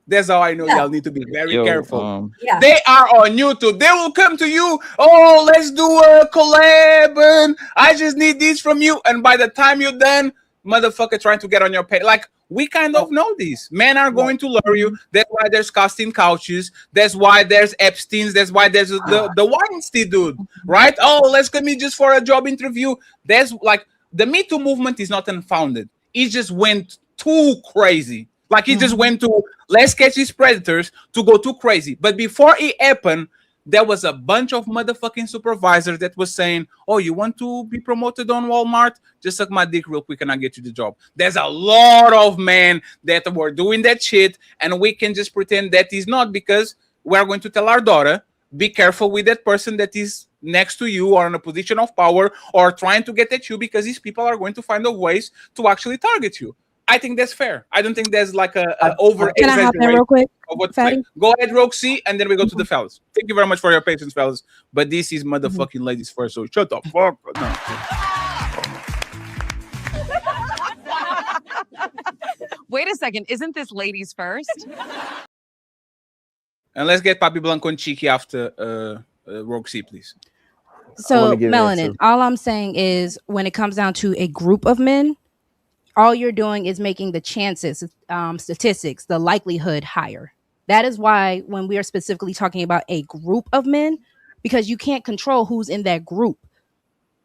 Speaker 12: That's how I know y'all need to be very careful. They are on YouTube. They will come to you. Oh, let's do a collab, and I just need this from you. And by the time you're done, motherfucker trying to get on your page. Like, we kind of know this. Men are going to lure you. That's why there's casting couches. That's why there's Epstein's. That's why there's the Weinstein dude, right? Oh, let's come in just for a job interview. There's like, the Me Too movement is not unfounded. It just went too crazy. Like, it just went to, let's catch these predators, to go too crazy. But before it happened, there was a bunch of motherfucking supervisors that was saying, oh, you want to be promoted on Walmart? Just suck my dick real quick and I'll get you the job. There's a lot of men that were doing that shit, and we can just pretend that is not, because we're going to tell our daughter, be careful with that person that is next to you or in a position of power or trying to get at you, because these people are going to find a ways to actually target you. I think that's fair. I don't think there's like a over
Speaker 16: Can I hop in real quick?
Speaker 12: Go ahead, Roxy, and then we go to the fellas. Thank you very much for your patience, fellas. But this is motherfucking ladies first, so shut the fuck up. No.
Speaker 10: Wait a second, isn't this ladies first?
Speaker 12: And let's get Papi Blanco and Chiki after Roxy, please.
Speaker 16: So, Melanin, all I'm saying is, when it comes down to a group of men, all you're doing is making the chances, statistics, the likelihood higher. That is why when we are specifically talking about a group of men, because you can't control who's in that group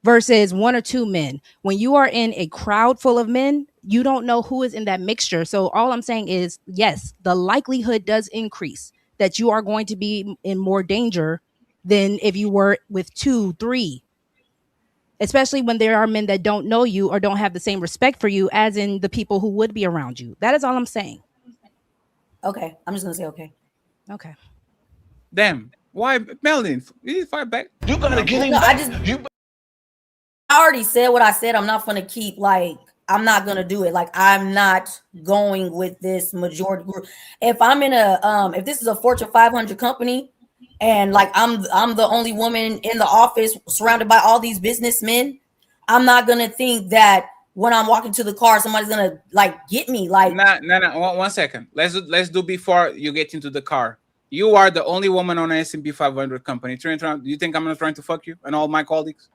Speaker 16: versus 1 or 2 men. When you are in a crowd full of men, you don't know who is in that mixture. So all I'm saying is, yes, the likelihood does increase that you are going to be in more danger than if you were with 2, 3. Especially when there are men that don't know you or don't have the same respect for you as in the people who would be around you. That is all I'm saying.
Speaker 11: Okay. I'm just going to say okay.
Speaker 16: Okay.
Speaker 12: Damn. Why, Melanie? You need to fight back.
Speaker 13: You gotta get him.
Speaker 11: No, I already said what I said. I'm not going to keep, like, I'm not going to do it. Like, I'm not going with this majority group. If I'm in if this is a Fortune 500 company, and like I'm the only woman in the office surrounded by all these businessmen, I'm not gonna think that when I'm walking to the car, somebody's gonna like get me. Like,
Speaker 12: no. 1 second. Let's do before you get into the car. You are the only woman on an S&P 500 company. Do you think I'm not trying to fuck you and all my colleagues?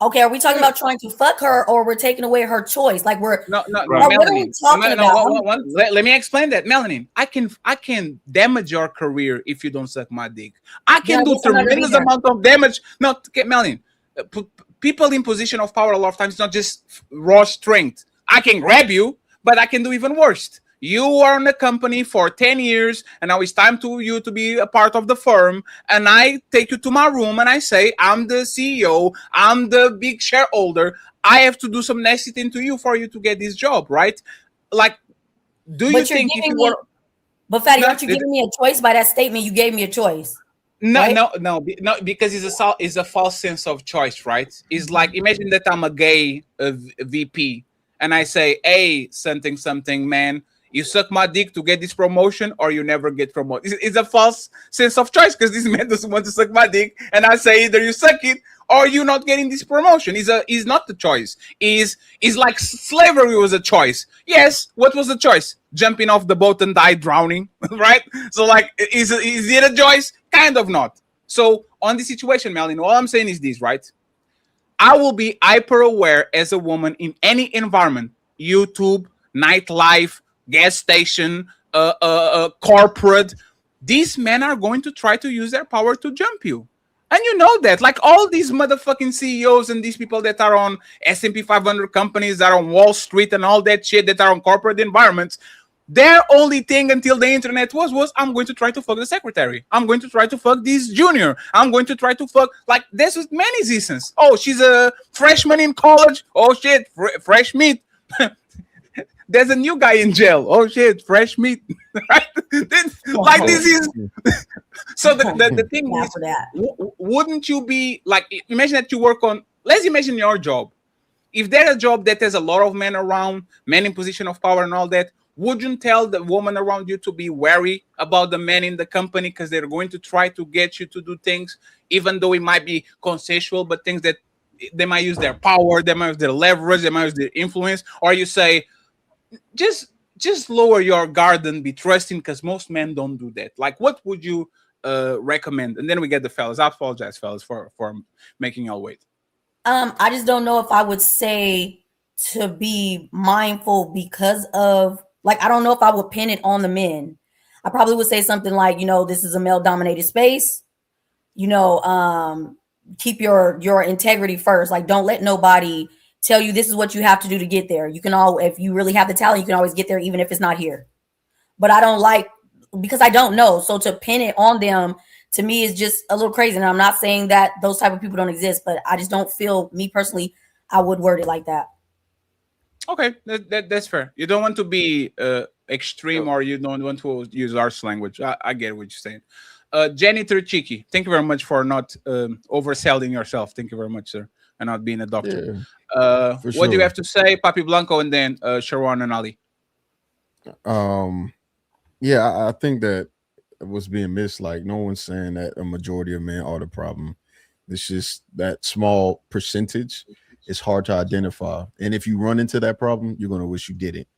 Speaker 11: Okay, are we talking about trying to fuck her, or we're taking away her choice? Like, we're
Speaker 12: no.
Speaker 11: What are we talking about?
Speaker 12: Let me explain that, Melanin. I can damage your career if you don't suck my dick. I can do tremendous amount of damage. No, Melanin. People in position of power a lot of times, not just raw strength. I can grab you, but I can do even worse. You are in the company for 10 years, and now it's time to you to be a part of the firm. And I take you to my room and I say, I'm the CEO, I'm the big shareholder. I have to do some nasty thing to you for you to get this job, right? Like, do you think if you were...
Speaker 11: But Fatty, aren't you giving me a choice by that statement? You gave me a choice.
Speaker 12: No,
Speaker 11: right?
Speaker 12: no, because it's a false sense of choice, right? It's like, imagine that I'm a gay VP, and I say, "Hey, something, man, you suck my dick to get this promotion, or you never get promoted." It's a false sense of choice because this man doesn't want to suck my dick, and I say either you suck it or you're not getting this promotion. Is not the choice. Is like slavery was a choice. Yes, what was the choice? Jumping off the boat and die drowning, right? So like, is it a choice? Kind of not. So on the situation, Melanie, all I'm saying is this, right? I will be hyper aware as a woman in any environment: YouTube, nightlife, gas station, corporate. These men are going to try to use their power to jump you. And you know that, like all these motherfucking CEOs and these people that are on S&P 500 companies, that are on Wall Street and all that shit, that are on corporate environments, their only thing until the internet was I'm going to try to fuck the secretary. I'm going to try to fuck this junior. I'm going to try to fuck, like, there's many reasons. Oh, she's a freshman in college. Oh shit, fresh meat. There's a new guy in jail. Oh shit, fresh meat. Right? Like, this is so the thing is, wouldn't you be like, imagine that you work on, let's imagine your job. If there's a job that has a lot of men around, men in position of power and all that, wouldn't tell the woman around you to be wary about the men in the company, because they're going to try to get you to do things, even though it might be consensual, but things that they might use their power, they might use their leverage, they might use their influence. Or you say, just lower your guard and be trusting, because most men don't do that. Like, what would you recommend? And then we get the fellas. I apologize, fellas, for making y'all wait.
Speaker 11: I just don't know if I would say to be mindful, because of, like, I don't know if I would pin it on the men. I probably would say something like, this is a male dominated space, keep your integrity first. Like, don't let nobody tell you this is what you have to do to get there. You can if you really have the talent, you can always get there, even if it's not here. But I don't like, because I don't know. So to pin it on them, to me, is just a little crazy. And I'm not saying that those type of people don't exist, but I just don't feel, me personally, I would word it like that.
Speaker 12: Okay, that's fair. You don't want to be extreme, or you don't want to use harsh language. I get what you're saying. Janitor Cheeky, thank you very much for not overselling yourself. Thank you very much, sir, and not being a doctor.
Speaker 20: Yeah,
Speaker 12: what do you have to say, Papi Blanco, and then Sharon and Ali?
Speaker 20: Yeah, I think that was being missed. Like, no one's saying that a majority of men are the problem. It's just that small percentage is hard to identify. And if you run into that problem, you're going to wish you didn't.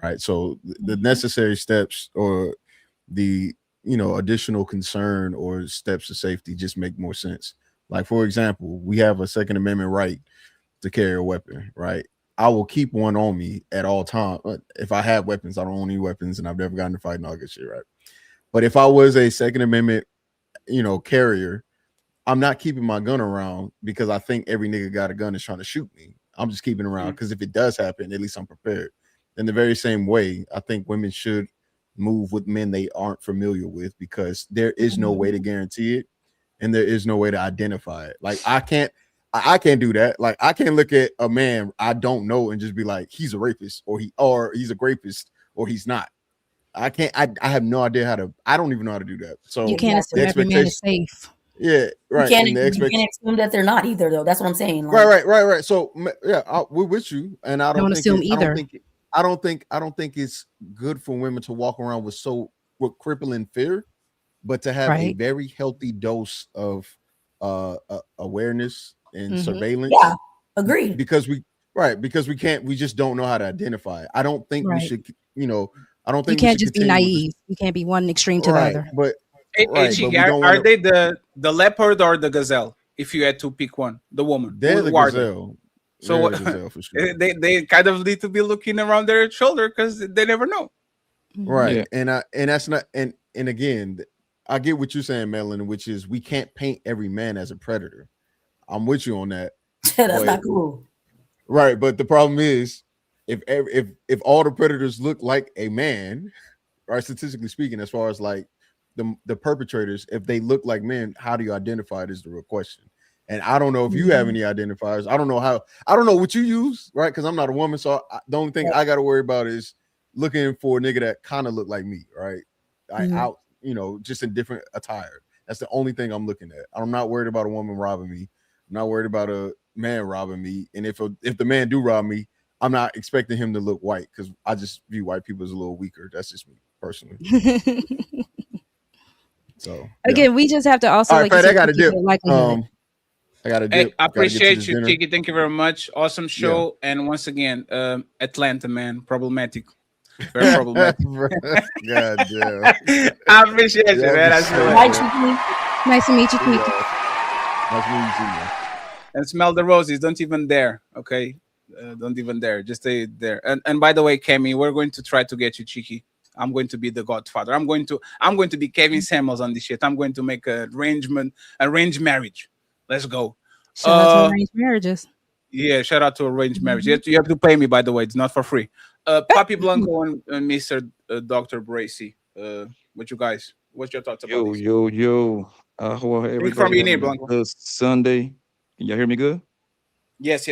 Speaker 20: Right. So the necessary steps, or the, additional concern or steps of safety, just make more sense. Like, for example, we have a Second Amendment right to carry a weapon. Right. I will keep one on me at all times. If I have weapons, I don't own any weapons, and I've never gotten to fight and all that shit. Right. But if I was a Second Amendment, carrier, I'm not keeping my gun around because I think every nigga got a gun is trying to shoot me. I'm just keeping it around because if it does happen, at least I'm prepared. In the very same way, I think women should move with men they aren't familiar with, because there is no way to guarantee it, and there is no way to identify it. Like, I can't do that. Like, I can't look at a man I don't know and just be like, he's a rapist, or he's a rapist, or he's not. I can't. I have no idea how to. I don't even know how to do that. So
Speaker 16: you can't assume every man is safe.
Speaker 20: Yeah, right.
Speaker 11: You can't assume that they're not either, though. That's what I'm saying.
Speaker 20: Like, right. So yeah, we're with you, and I don't
Speaker 16: assume either.
Speaker 20: I don't think it's good for women to walk around with crippling fear, but to have a very healthy dose of awareness and surveillance.
Speaker 11: Yeah, agreed.
Speaker 20: Because we just don't know how to identify it. I don't think we should. I don't think
Speaker 16: you can't just be naive. You can't be one extreme to the other.
Speaker 20: But
Speaker 12: are they the leopard or the gazelle? If you had to pick one, the woman.
Speaker 20: They're the gazelle.
Speaker 12: So
Speaker 20: the gazelle for sure.
Speaker 12: they kind of need to be looking around their shoulder because they never know.
Speaker 20: Right. Yeah. And that's not and again, I get what you're saying, Melanie, which is we can't paint every man as a predator. I'm with you on that.
Speaker 11: That's not cool.
Speaker 20: Right. But the problem is, if all the predators look like a man, right, statistically speaking, as far as like the perpetrators, if they look like men, how do you identify it is the real question. And I don't know if you have any identifiers. I don't know what you use, right? Because I'm not a woman. So the only thing I got to worry about is looking for a nigga that kind of look like me, right? Out, just in different attire. That's the only thing I'm looking at. I'm not worried about a woman robbing me. I'm not worried about a man robbing me. And if the man do rob me, I'm not expecting him to look white because I just view white people as a little weaker. That's just me personally. So
Speaker 16: again, we just have to also
Speaker 20: all right, Fat, I got to dip. I got to dip.
Speaker 12: Hey, I appreciate you, Kiki. Thank you very much. Awesome show. Yeah. And once again, Atlanta, man, problematic. Very problematic.
Speaker 20: God damn.
Speaker 12: I appreciate you, man.
Speaker 16: Nice to meet you, Kiki.
Speaker 20: Nice to meet you, too, man.
Speaker 12: And smell the roses. Don't even dare, okay? Don't even dare. Just stay there. And by the way, Kemi, we're going to try to get you cheeky. I'm going to be the godfather. I'm going to be Kevin Samuels on this shit. I'm going to make an arranged marriage. Let's go.
Speaker 16: Shout out to arranged marriages.
Speaker 12: Yeah, shout out to arranged marriage. You have to pay me, by the way. It's not for free. Papi Blanco and Mr. Dr. Bracy. What's your thoughts about this?
Speaker 2: Yo. How everybody
Speaker 12: from your name, Blanco.
Speaker 2: Good Sunday. Can y'all hear me good?
Speaker 12: Yes.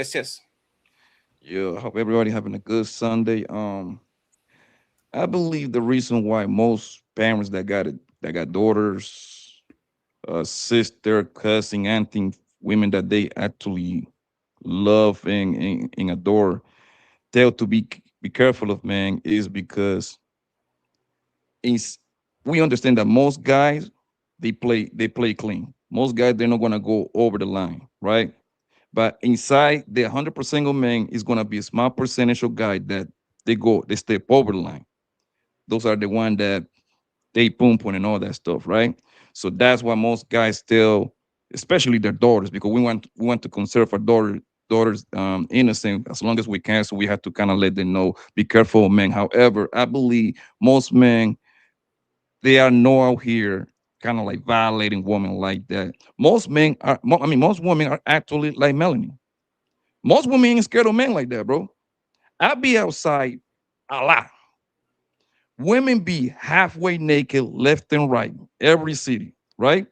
Speaker 2: Yeah, I hope everybody having a good Sunday. I believe the reason why most parents that got daughters, sister, cousin, auntie, women that they actually love and adore, tell to be careful of, man, is because we understand that most guys they play clean. Most guys they're not gonna go over the line, right? But inside the 100% of men is gonna be a small percentage of guys that they step over the line. Those are the one that they pum and all that stuff, right? So that's why most guys still, especially their daughters, because we want to conserve our daughters innocent as long as we can. So we have to kind of let them know, be careful, men. However, I believe most men, they are not out here kind of like violating women like that. Most men are, most women are actually like Melanie. Most women ain't scared of men like that, bro. I be outside a lot. Women be halfway naked, left and right, every city, right?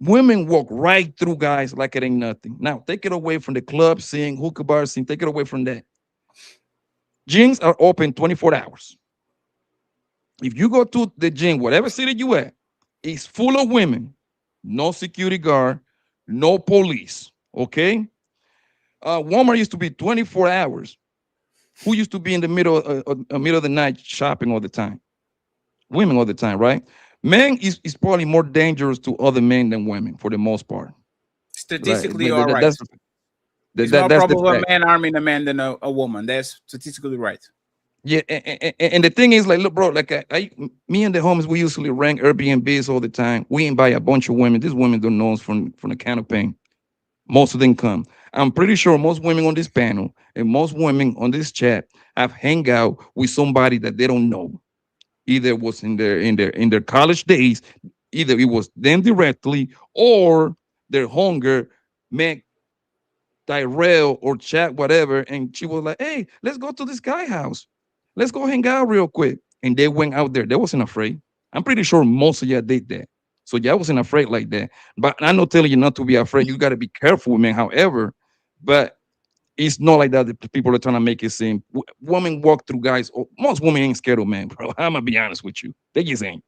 Speaker 2: Women walk right through guys like it ain't nothing. Now, take it away from the club scene, hookah bar scene, take it away from that. Gyms are open 24 hours. If you go to the gym, whatever city you at, it's full of women, no security guard, no police, okay? Walmart used to be 24 hours. Who used to be in the middle of the night shopping all the time? Women all the time, right? Men is probably more dangerous to other men than women for the most part.
Speaker 12: Statistically, all right. It's more probable a man arming a man than a woman. That's statistically right.
Speaker 2: Yeah, and the thing is, like, look, bro, like me and the homies, we usually rank Airbnbs all the time. We invite a bunch of women. These women don't know us from the can of paint. Most of them come. I'm pretty sure most women on this panel and most women on this chat have hang out with somebody that they don't know. Either it was in their college days, either it was them directly, or their hunger met Tyrell or chat, whatever, and she was like, "Hey, let's go to this guy house. Let's go hang out real quick." And they went out there. They wasn't afraid. I'm pretty sure most of y'all did that. So y'all wasn't afraid like that. But I'm not telling you not to be afraid. You got to be careful, man. However, but it's not like that. The people are trying to make it seem. Women walk through guys. Most women ain't scared of men, bro. I'm gonna be honest with you. They just ain't.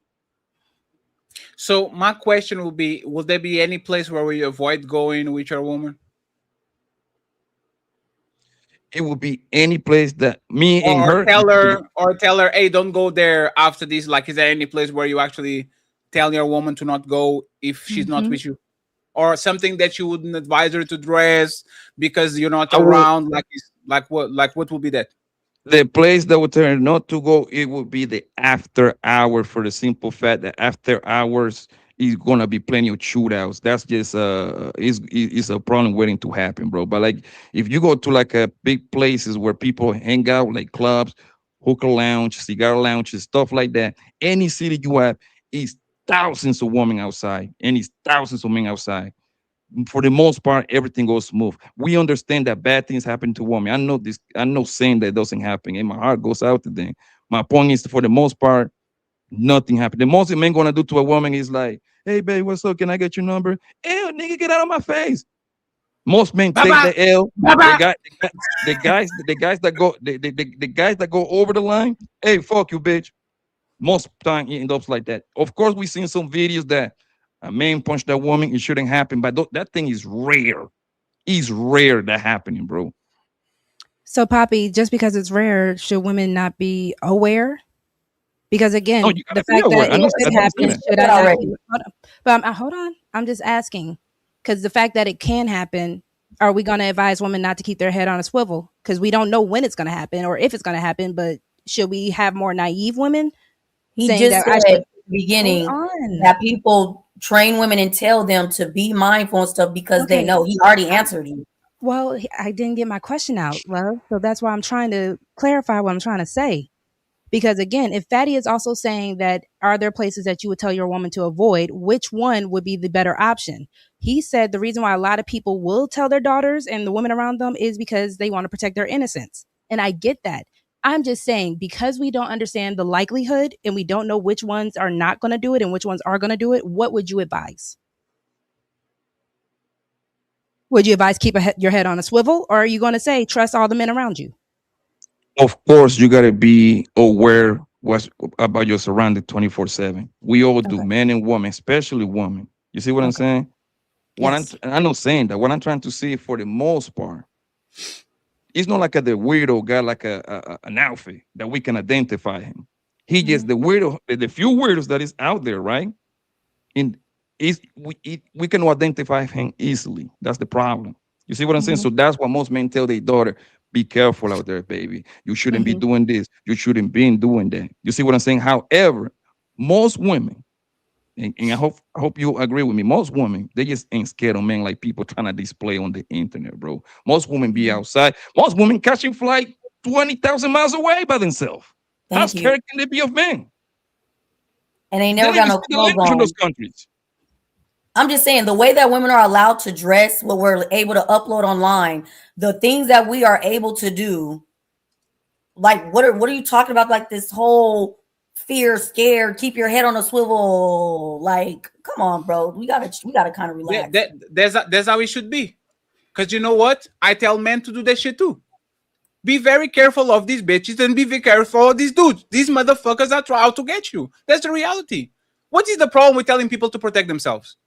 Speaker 12: So my question will be: will there be any place where we avoid going with your woman?
Speaker 2: It will be any place that me and her
Speaker 12: tell her, hey, don't go there after this. Like, is there any place where you actually tell your woman to not go if she's not with you, or something that you wouldn't advise her to dress because you're not around? Like what will be that?
Speaker 2: The place that would tell her not to go, it would be the after hour, for the simple fact that after hours is gonna be plenty of shootouts. That's just is a problem waiting to happen, bro. But like if you go to like a big places where people hang out, like clubs, hookah lounge, cigar lounges, stuff like that, any city you have is thousands of women outside, and it's thousands of men outside. For the most part, everything goes smooth. We understand that bad things happen to women. I know this. I'm not saying that doesn't happen, and my heart goes out to them. My point is, for the most part, nothing happened. The most a man gonna do to a woman is like, "Hey, babe, what's up? Can I get your number?" Ew, nigga, get out of my face. Most men take the L. The guys that go over the line. Hey, fuck you, bitch. Most time it ends up like that. Of course, we seen some videos that A man punch that woman, it shouldn't happen. But that thing is rare. It's rare that happening, bro.
Speaker 16: So, Poppy, just because it's rare, should women not be aware? Because again,
Speaker 2: No, you
Speaker 16: the
Speaker 2: gotta be
Speaker 16: fact
Speaker 2: aware.
Speaker 16: that it could happen, should I not
Speaker 11: already.
Speaker 16: But hold on. I'm just asking. Because the fact that it can happen, are we going to advise women not to keep their head on a swivel? Because we don't know when it's going to happen or if it's going to happen. But should we have more naive women?
Speaker 11: He
Speaker 16: saying
Speaker 11: just
Speaker 16: that
Speaker 11: said
Speaker 16: I
Speaker 11: at
Speaker 16: should
Speaker 11: the beginning
Speaker 16: hold on.
Speaker 11: that people train women and tell them to be mindful and stuff because they
Speaker 16: Okay.
Speaker 11: know. He already answered you.
Speaker 16: Well, I didn't get my question out, love. So that's why I'm trying to clarify what I'm trying to say. Because again, if Fatty is also saying that are there places that you would tell your woman to avoid, which one would be the better option? He said the reason why a lot of people will tell their daughters and the women around them is because they want to protect their innocence. And I get that. I'm just saying, because we don't understand the likelihood and we don't know which ones are not going to do it and which ones are going to do it, what would you advise? Would you advise keep your head on a swivel, or are you going to say trust all the men around you?
Speaker 2: Of course, you gotta be aware what's about your surrounding 24/7. We all do, men and women, especially women. You see what I'm saying?
Speaker 16: Yes.
Speaker 2: I'm not saying that. What I'm trying to say, for the most part, it's not like the weirdo guy, like an outfit that we can identify him. He just the weirdo, the few weirdos that is out there, right? We can identify him easily. That's the problem. You see what I'm saying? So that's what most men tell their daughter: be careful out there, baby. You shouldn't be doing this. You shouldn't be doing that. You see what I'm saying? However, most women, and I hope you agree with me, most women, they just ain't scared of men like people trying to display on the internet, bro. Most women be outside. Most women catching flight 20,000 miles away by themselves. How scared can they be of men?
Speaker 11: And they never got no clothes
Speaker 2: in
Speaker 11: on.
Speaker 2: those countries.
Speaker 11: I'm just saying the way that women are allowed to dress, what we're able to upload online, the things that we are able to do. Like what are you talking about? Like this whole fear, scared, keep your head on a swivel. Like, come on, bro. We gotta kind of relax.
Speaker 12: That's how it should be. Because you know what? I tell men to do that shit too. Be very careful of these bitches and be very careful of these dudes. These motherfuckers are trying to get you. That's the reality. What is the problem with telling people to protect themselves?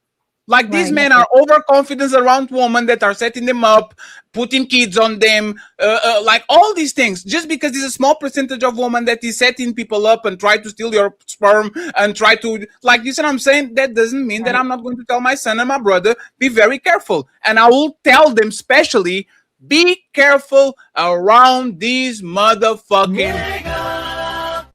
Speaker 12: Like these men are overconfident around women that are setting them up, putting kids on them, like all these things. Just because there's a small percentage of women that is setting people up and try to steal your sperm and try to, like, you see what I'm saying? That doesn't mean that I'm not going to tell my son and my brother, be very careful. And I will tell them specially, be careful around these motherfucking...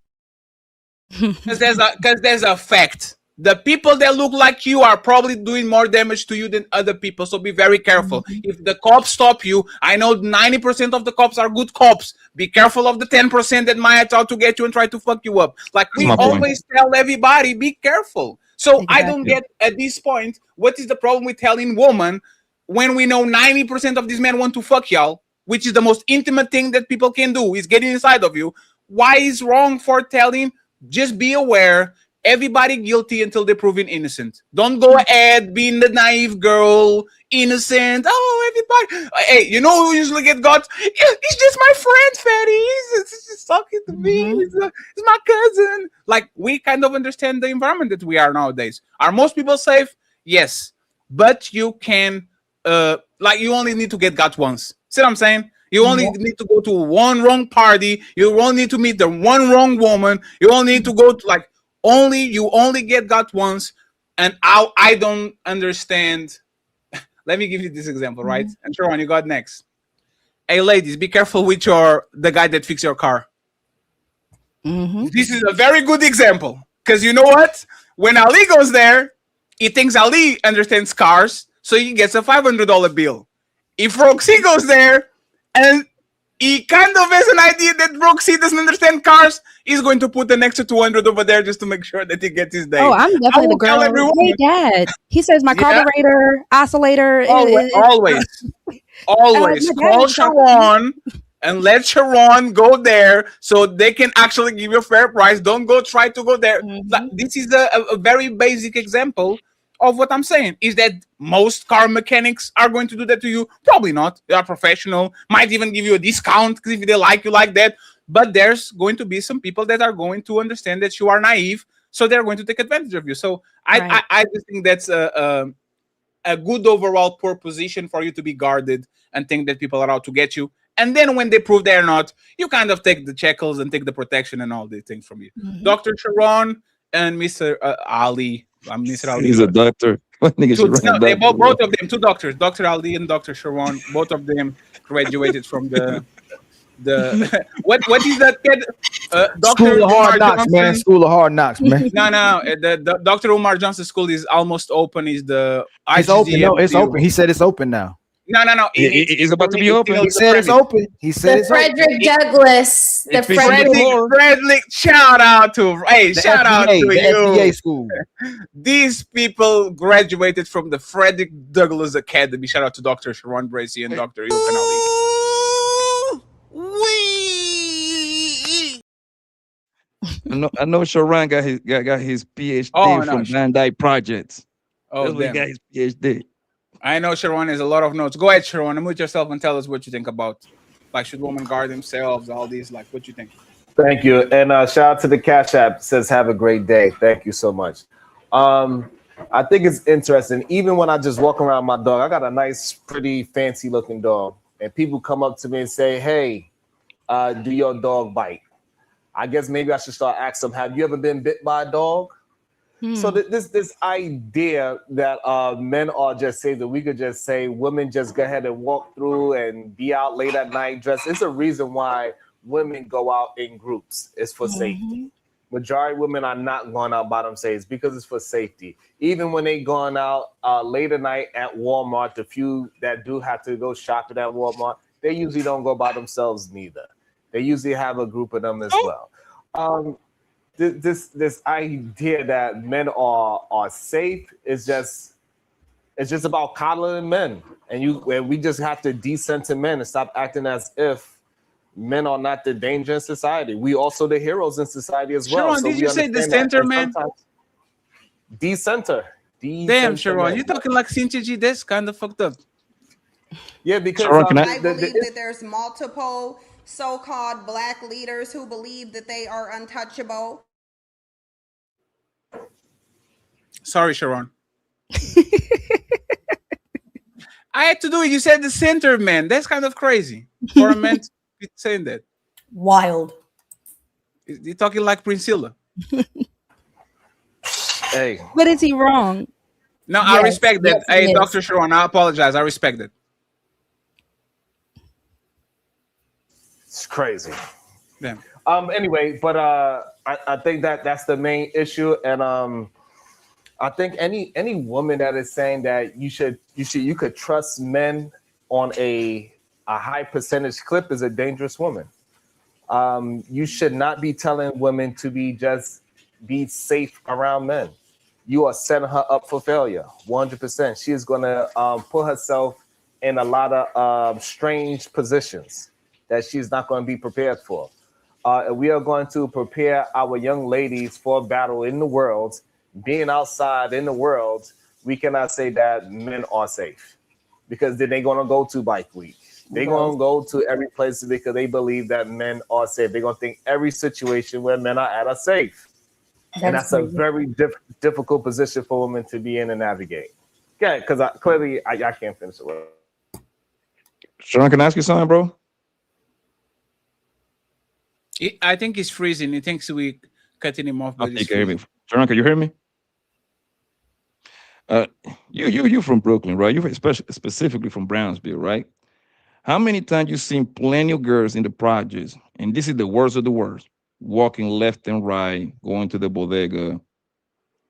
Speaker 12: Because there's a fact. The people that look like you are probably doing more damage to you than other people. So be very careful. If the cops stop you, I know 90% of the cops are good cops. Be careful of the 10% that might try to get you and try to fuck you up. Like we always tell everybody, be careful. So I don't get at this point, what is the problem with telling women when we know 90% of these men want to fuck y'all, which is the most intimate thing that people can do, is getting inside of you. Why is wrong for telling? Just be aware. Everybody guilty until they're proven innocent. Don't go ahead being the naive girl, innocent. Oh, everybody. Hey, you know who usually get got? He's just my friend, Fatty. He's just talking to me. He's my cousin. Like, we kind of understand the environment that we are nowadays. Are most people safe? Yes. But you can, like, you only need to get got once. See what I'm saying? You only need to go to one wrong party. You only need to meet the one wrong woman. You only need to go to, like, you only get got once. And I don't understand. Let me give you this example, right? And Sharon, you got next. Hey, ladies, be careful with the guy that fixes your car. This is a very good example. Because you know what? When Ali goes there, he thinks Ali understands cars, so he gets a $500 bill. If Roxy goes there and he kind of has an idea that Roxy doesn't understand cars, he's going to put an extra 200 over there just to make sure that he gets his day.
Speaker 16: Oh, I'm definitely the girl. Hey, Dad. He says my carburetor, oscillator.
Speaker 12: Always. Call Sharon and let Sharon go there so they can actually give you a fair price. Don't go try to go there. This is a very basic example of what I'm saying. Is that most car mechanics are going to do that to you? Probably not. They are professional. Might even give you a discount if they like you like that. But there's going to be some people that are going to understand that you are naive. so they're going to take advantage of you. So I just think that's a good overall poor position for you to be guarded and think that people are out to get you. And then when they prove they're not, you kind of take the shackles and take the protection and all these things from you. Dr. Sharon and Mr. Ali. I'm Mr. Ali.
Speaker 2: He's a doctor.
Speaker 12: They both of them, two doctors, Dr. Ali and Dr. Sharon. Both of them graduated from the what is that kid?
Speaker 3: School of Hard Knocks, man. School of Hard Knocks, man.
Speaker 12: No. The Dr. Umar Johnson School is almost open. Is the
Speaker 3: It's open. No, it's open. He said it's open now.
Speaker 12: No.
Speaker 2: It's about to be open.
Speaker 3: He said it's open. He said it's open.
Speaker 15: Frederick Douglass. The
Speaker 12: Frederick. Shout out to you.
Speaker 3: FDA school.
Speaker 12: These people graduated from the Frederick Douglass Academy. Shout out to Dr. Sharon Bracy and Dr. Ilkan Ali.
Speaker 2: I know Sharon got his PhD from Van Dyke Projects. That's where he got his PhD.
Speaker 12: I know Sharon has a lot of notes. Go ahead, Sharon. Unmute yourself and tell us what you think about, like, should women guard themselves, all these, like, what you think?
Speaker 19: Thank you. And shout out to the Cash App. Says, have a great day. Thank you so much. I think it's interesting. Even when I just walk around my dog, I got a nice, pretty, fancy looking dog. And people come up to me and say, hey, do your dog bite? I guess maybe I should start asking them, have you ever been bit by a dog? So this idea that men are just safe, that we could just say women just go ahead and walk through and be out late at night dressed. It's a reason why women go out in groups. It's for safety. Majority of women are not going out by themselves because it's for safety. Even when they going out late at night at Walmart, the few that do have to go shopping at Walmart, they usually don't go by themselves neither. They usually have a group of them as well. This idea that men are safe is just about coddling men, and we just have to decenter men and stop acting as if men are not the danger in society. We also the heroes in society as well.
Speaker 12: Sharon, did you say the center, man?
Speaker 19: Decenter.
Speaker 12: Damn, Sharon, you're talking like Cynthia G. That's kind of fucked up.
Speaker 19: Yeah, because
Speaker 17: I believe that there's multiple so-called black leaders who believe that they are untouchable.
Speaker 12: Sorry, Sharon. I had to do it. You said the center, man. That's kind of crazy for a man to be saying that.
Speaker 11: Wild.
Speaker 12: You're talking like Priscilla.
Speaker 19: Hey.
Speaker 16: But is he wrong?
Speaker 12: No, I respect that. Hey, Dr. Sharon, I apologize. I respect it.
Speaker 19: It's crazy.
Speaker 12: Damn.
Speaker 19: Anyway, but I think that's the main issue, and I think any woman that is saying that you could trust men on a high percentage clip is a dangerous woman. You should not be telling women to be safe around men. You are setting her up for failure, 100%. She is going to put herself in a lot of strange positions that she's not going to be prepared for. We are going to prepare our young ladies for battle in the world. Being outside in the world, we cannot say that men are safe, because then they're going to go to bike week. They're going to go to every place because they believe that men are safe. They're going to think every situation where men are at are safe. And that's a very difficult position for women to be in and navigate. Yeah, because clearly I can't finish it.
Speaker 2: Sharon, can I ask you something, bro?
Speaker 12: I think he's freezing. He thinks we cutting him off.
Speaker 2: Sharon, can you hear me? You from Brooklyn, right? You specifically from Brownsville, right? How many times you seen plenty of girls in the projects, and this is the worst of the worst, walking left and right, going to the bodega,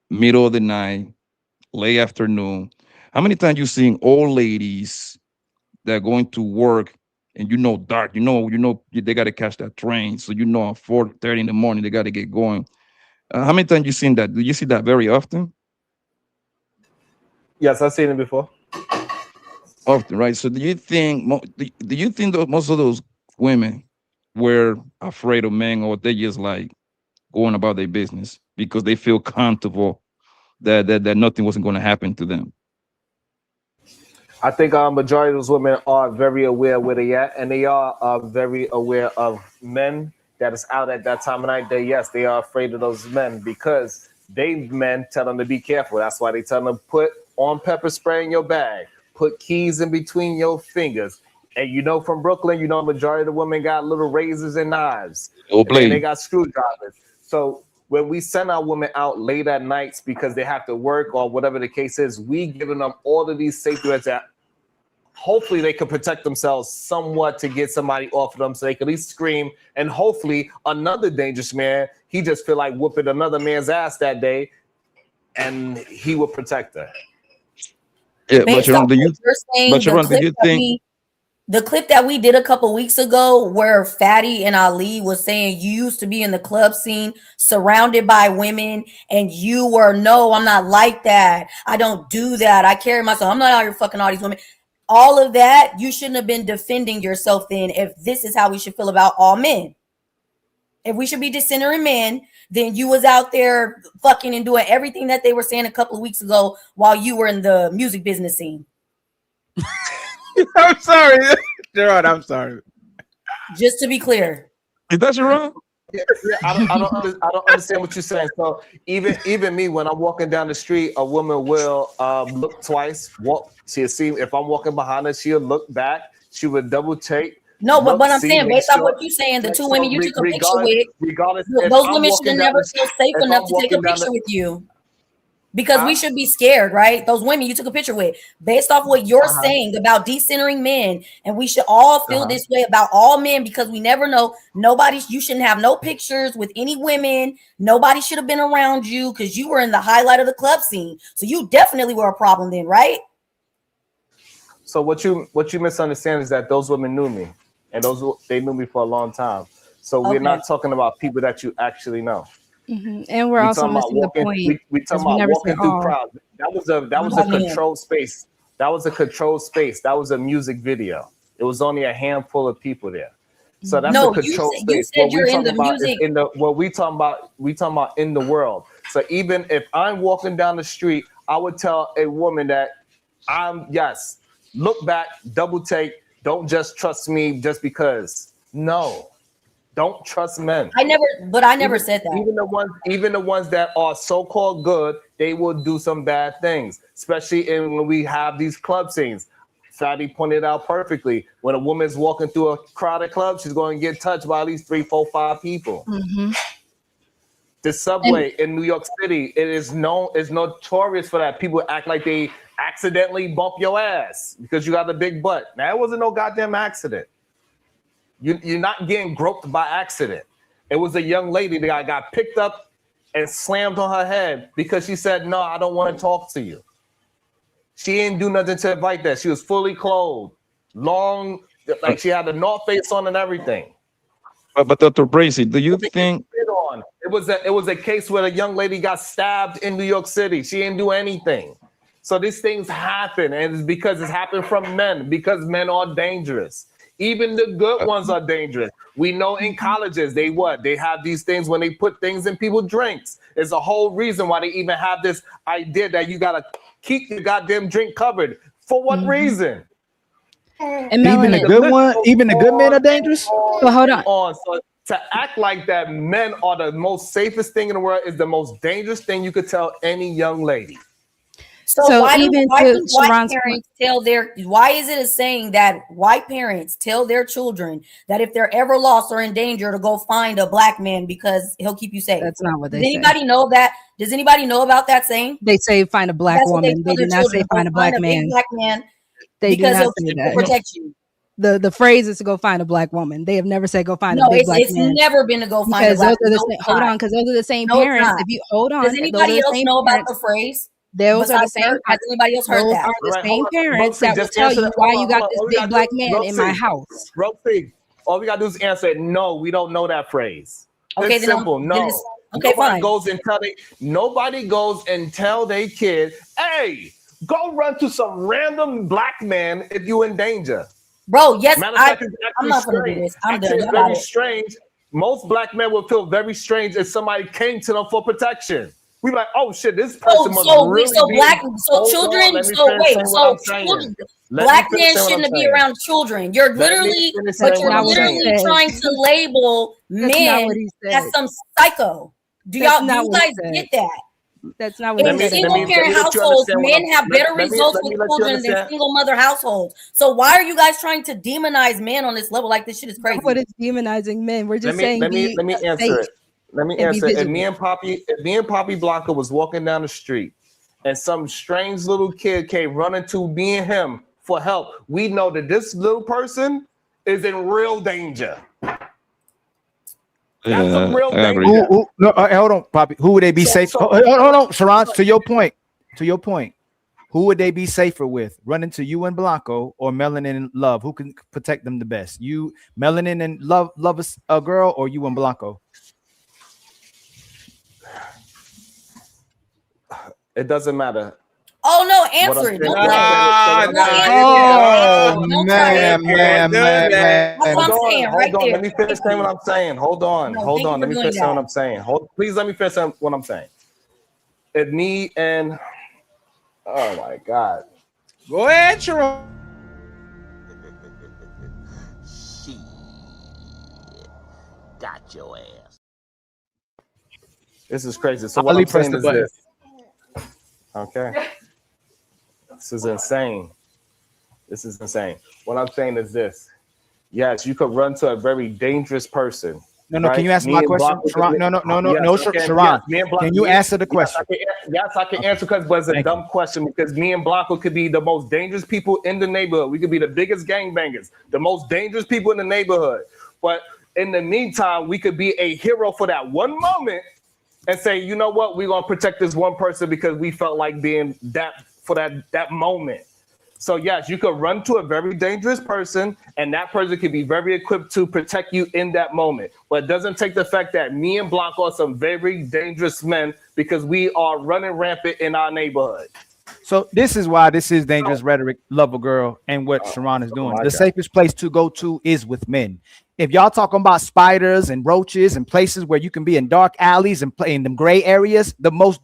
Speaker 2: middle of the night, late afternoon? How many times you seen old ladies that are going to work, and dark, they got to catch that train, so at 4:30 in the morning they got to get going. How many times you seen that? Do you see that very often?
Speaker 19: Yes, I've seen it before.
Speaker 2: Often, right? So do you think that most of those women were afraid of men, or they just like going about their business because they feel comfortable that nothing wasn't going to happen to them?
Speaker 19: I think majority of those women are very aware where they at, and they are very aware of men that is out at that time of night. Yes, they are afraid of those men because men tell them to be careful. That's why they tell them put on pepper spray in your bag, put keys in between your fingers. And you know, from Brooklyn, you know, majority of the women got little razors and knives. And then they got screwdrivers. So when we send our women out late at nights because they have to work or whatever the case is, we giving them all of these safety nets that hopefully they can protect themselves somewhat to get somebody off of them so they can at least scream. And hopefully another dangerous man, he just feel like whooping another man's ass that day and he will protect her.
Speaker 2: Yeah, but Sharon, do you think
Speaker 11: the clip that we did a couple weeks ago where Fatty and Ali was saying you used to be in the club scene surrounded by women and you were, no, I'm not like that. I don't do that. I carry myself. I'm not out here fucking all these women. All of that, you shouldn't have been defending yourself then if this is how we should feel about all men. If we should be discentering men, then you was out there fucking and doing everything that they were saying a couple of weeks ago while you were in the music business scene.
Speaker 3: I'm sorry, Gerard. I'm sorry.
Speaker 11: Just to be clear,
Speaker 2: is that wrong?
Speaker 19: Yeah, I don't understand what you're saying. So even me, when I'm walking down the street, a woman will look twice. She'll see if I'm walking behind her. She'll look back. She would double take.
Speaker 11: No, but I'm saying based on what you're saying, the two women you took a picture with, those women should have never feel safe enough to take a picture with you. Because we should be scared, right? Those women you took a picture with, based off what you're saying about decentering men, and we should all feel this way about all men because we never know. You shouldn't have no pictures with any women. Nobody should have been around you because you were in the highlight of the club scene. So you definitely were a problem then, right?
Speaker 19: So what you misunderstand is that those women knew me, and they knew me for a long time. So we're not talking about people that you actually know.
Speaker 16: Mm-hmm. And we're also missing the point.
Speaker 19: We talking about walking through crowds. That was a controlled space. That was a controlled space. That was a music video. It was only a handful of people there. So that's a controlled space.
Speaker 11: You said you're in the music.
Speaker 19: We talking about in the world. So even if I'm walking down the street, I would tell a woman that look back, double take, don't just trust me just because. No. Don't trust men.
Speaker 11: I never said that.
Speaker 19: Even the ones that are so-called good, they will do some bad things, especially when we have these club scenes. Fatty pointed out perfectly. When a woman's walking through a crowded club, she's going to get touched by at least 3, 4, 5 people.
Speaker 16: Mm-hmm.
Speaker 19: The subway in New York City, it's notorious for that. People act like they accidentally bump your ass because you got a big butt. Now, it wasn't no goddamn accident. You're not getting groped by accident. It was a young lady that got picked up and slammed on her head because she said, no, I don't want to talk to you. She didn't do nothing to invite that. She was fully clothed, long, like she had a North Face on and everything.
Speaker 2: But Dr. Bracy, do you think
Speaker 19: it was a case where a young lady got stabbed in New York City? She didn't do anything. So these things happen, and it's because it's happened from men, because men are dangerous. Even the good ones are dangerous. We know in colleges, they have these things when they put things in people's drinks. There's a whole reason why they even have this idea that you gotta keep your goddamn drink covered. For what reason?
Speaker 16: And even
Speaker 3: the good men are dangerous.
Speaker 16: Well, hold on.
Speaker 19: So to act like that men are the most safest thing in the world is the most dangerous thing you could tell any young lady.
Speaker 11: So why is it a saying that white parents tell their children that if they're ever lost or in danger to go find a black man because he'll keep you safe?
Speaker 16: That's not what they say.
Speaker 11: Does anybody know that? Does anybody know about that saying?
Speaker 16: They say find a black woman. They do not say find a black man. They do not say that.
Speaker 11: Protect you.
Speaker 16: The phrase is to go find a black woman. They have never said go find a big black man.
Speaker 11: It's never been to go find a black woman.
Speaker 16: Hold on, because those are the same parents. If you hold on,
Speaker 11: does anybody else know about the phrase?
Speaker 16: Those are the same.
Speaker 11: Has anybody else heard that?
Speaker 16: Those are the same parents that will tell you why you got this big black man in my house.
Speaker 19: Rosie, all we gotta do is answer it. No, we don't know that phrase.
Speaker 11: Okay,
Speaker 19: it's simple. No.
Speaker 11: Okay, fine.
Speaker 19: Nobody goes and tell their kid, hey, go run to some random black man if you're in danger.
Speaker 11: Bro, yes, I'm not gonna do this. I'm done.
Speaker 19: It's very strange. Most black men will feel very strange if somebody came to them for protection. We be like, oh shit, this person must really be.
Speaker 11: Black men shouldn't be around children. You're literally trying to label men as some psycho. Do you guys get that?
Speaker 16: That's not what
Speaker 11: In single parent households, men have better results with children than single mother households. So why are you guys trying to demonize men on this level? Like, this shit is crazy.
Speaker 16: What is demonizing men? We're just saying
Speaker 19: let me answer it. Let me answer. If me
Speaker 16: vigilant.
Speaker 19: and Poppy Blanca was walking down the street and some strange little kid came running to me and him for help, we know that this little person is in real danger. That's some real danger.
Speaker 3: No, hold on, Poppy. Who would they be safe? Hold on, Sharon. To your point. Who would they be safer with? Running to you and Blanco or Melanin and Love? Who can protect them the best? You, Melanin and Love a girl, or you and Blanco?
Speaker 19: It doesn't matter.
Speaker 11: Oh no, answer it. Don't play.
Speaker 19: Man.
Speaker 11: That's what I'm saying right there.
Speaker 19: Let me finish saying what I'm saying. Hold on. Let me finish saying what I'm saying. Please let me finish saying what I'm saying. If me and oh my God.
Speaker 12: Go ahead, Sharon.
Speaker 13: She got your ass.
Speaker 19: This is crazy. So what I'm saying is this. Okay. This is insane. What I'm saying is this. Yes, you could run to a very dangerous person.
Speaker 3: No, right? Can you answer my question? Sharon, no, Sharon. Can you answer the question?
Speaker 19: Yes, I can answer because it's a dumb question because me and Blanco could be the most dangerous people in the neighborhood. We could be the biggest gangbangers, the most dangerous people in the neighborhood. But in the meantime, we could be a hero for that one moment and say, you know what, we're gonna protect this one person because we felt like being that for that moment. So yes, you could run to a very dangerous person and that person could be very equipped to protect you in that moment. But it doesn't take the fact that me and Blanco are some very dangerous men because we are running rampant in our neighborhood.
Speaker 3: So this is why this is dangerous rhetoric, Lover Girl, and what Sharon is doing. The safest place to go to is with men. If y'all talking about spiders and roaches and places where you can be in dark alleys and play in them gray areas, the most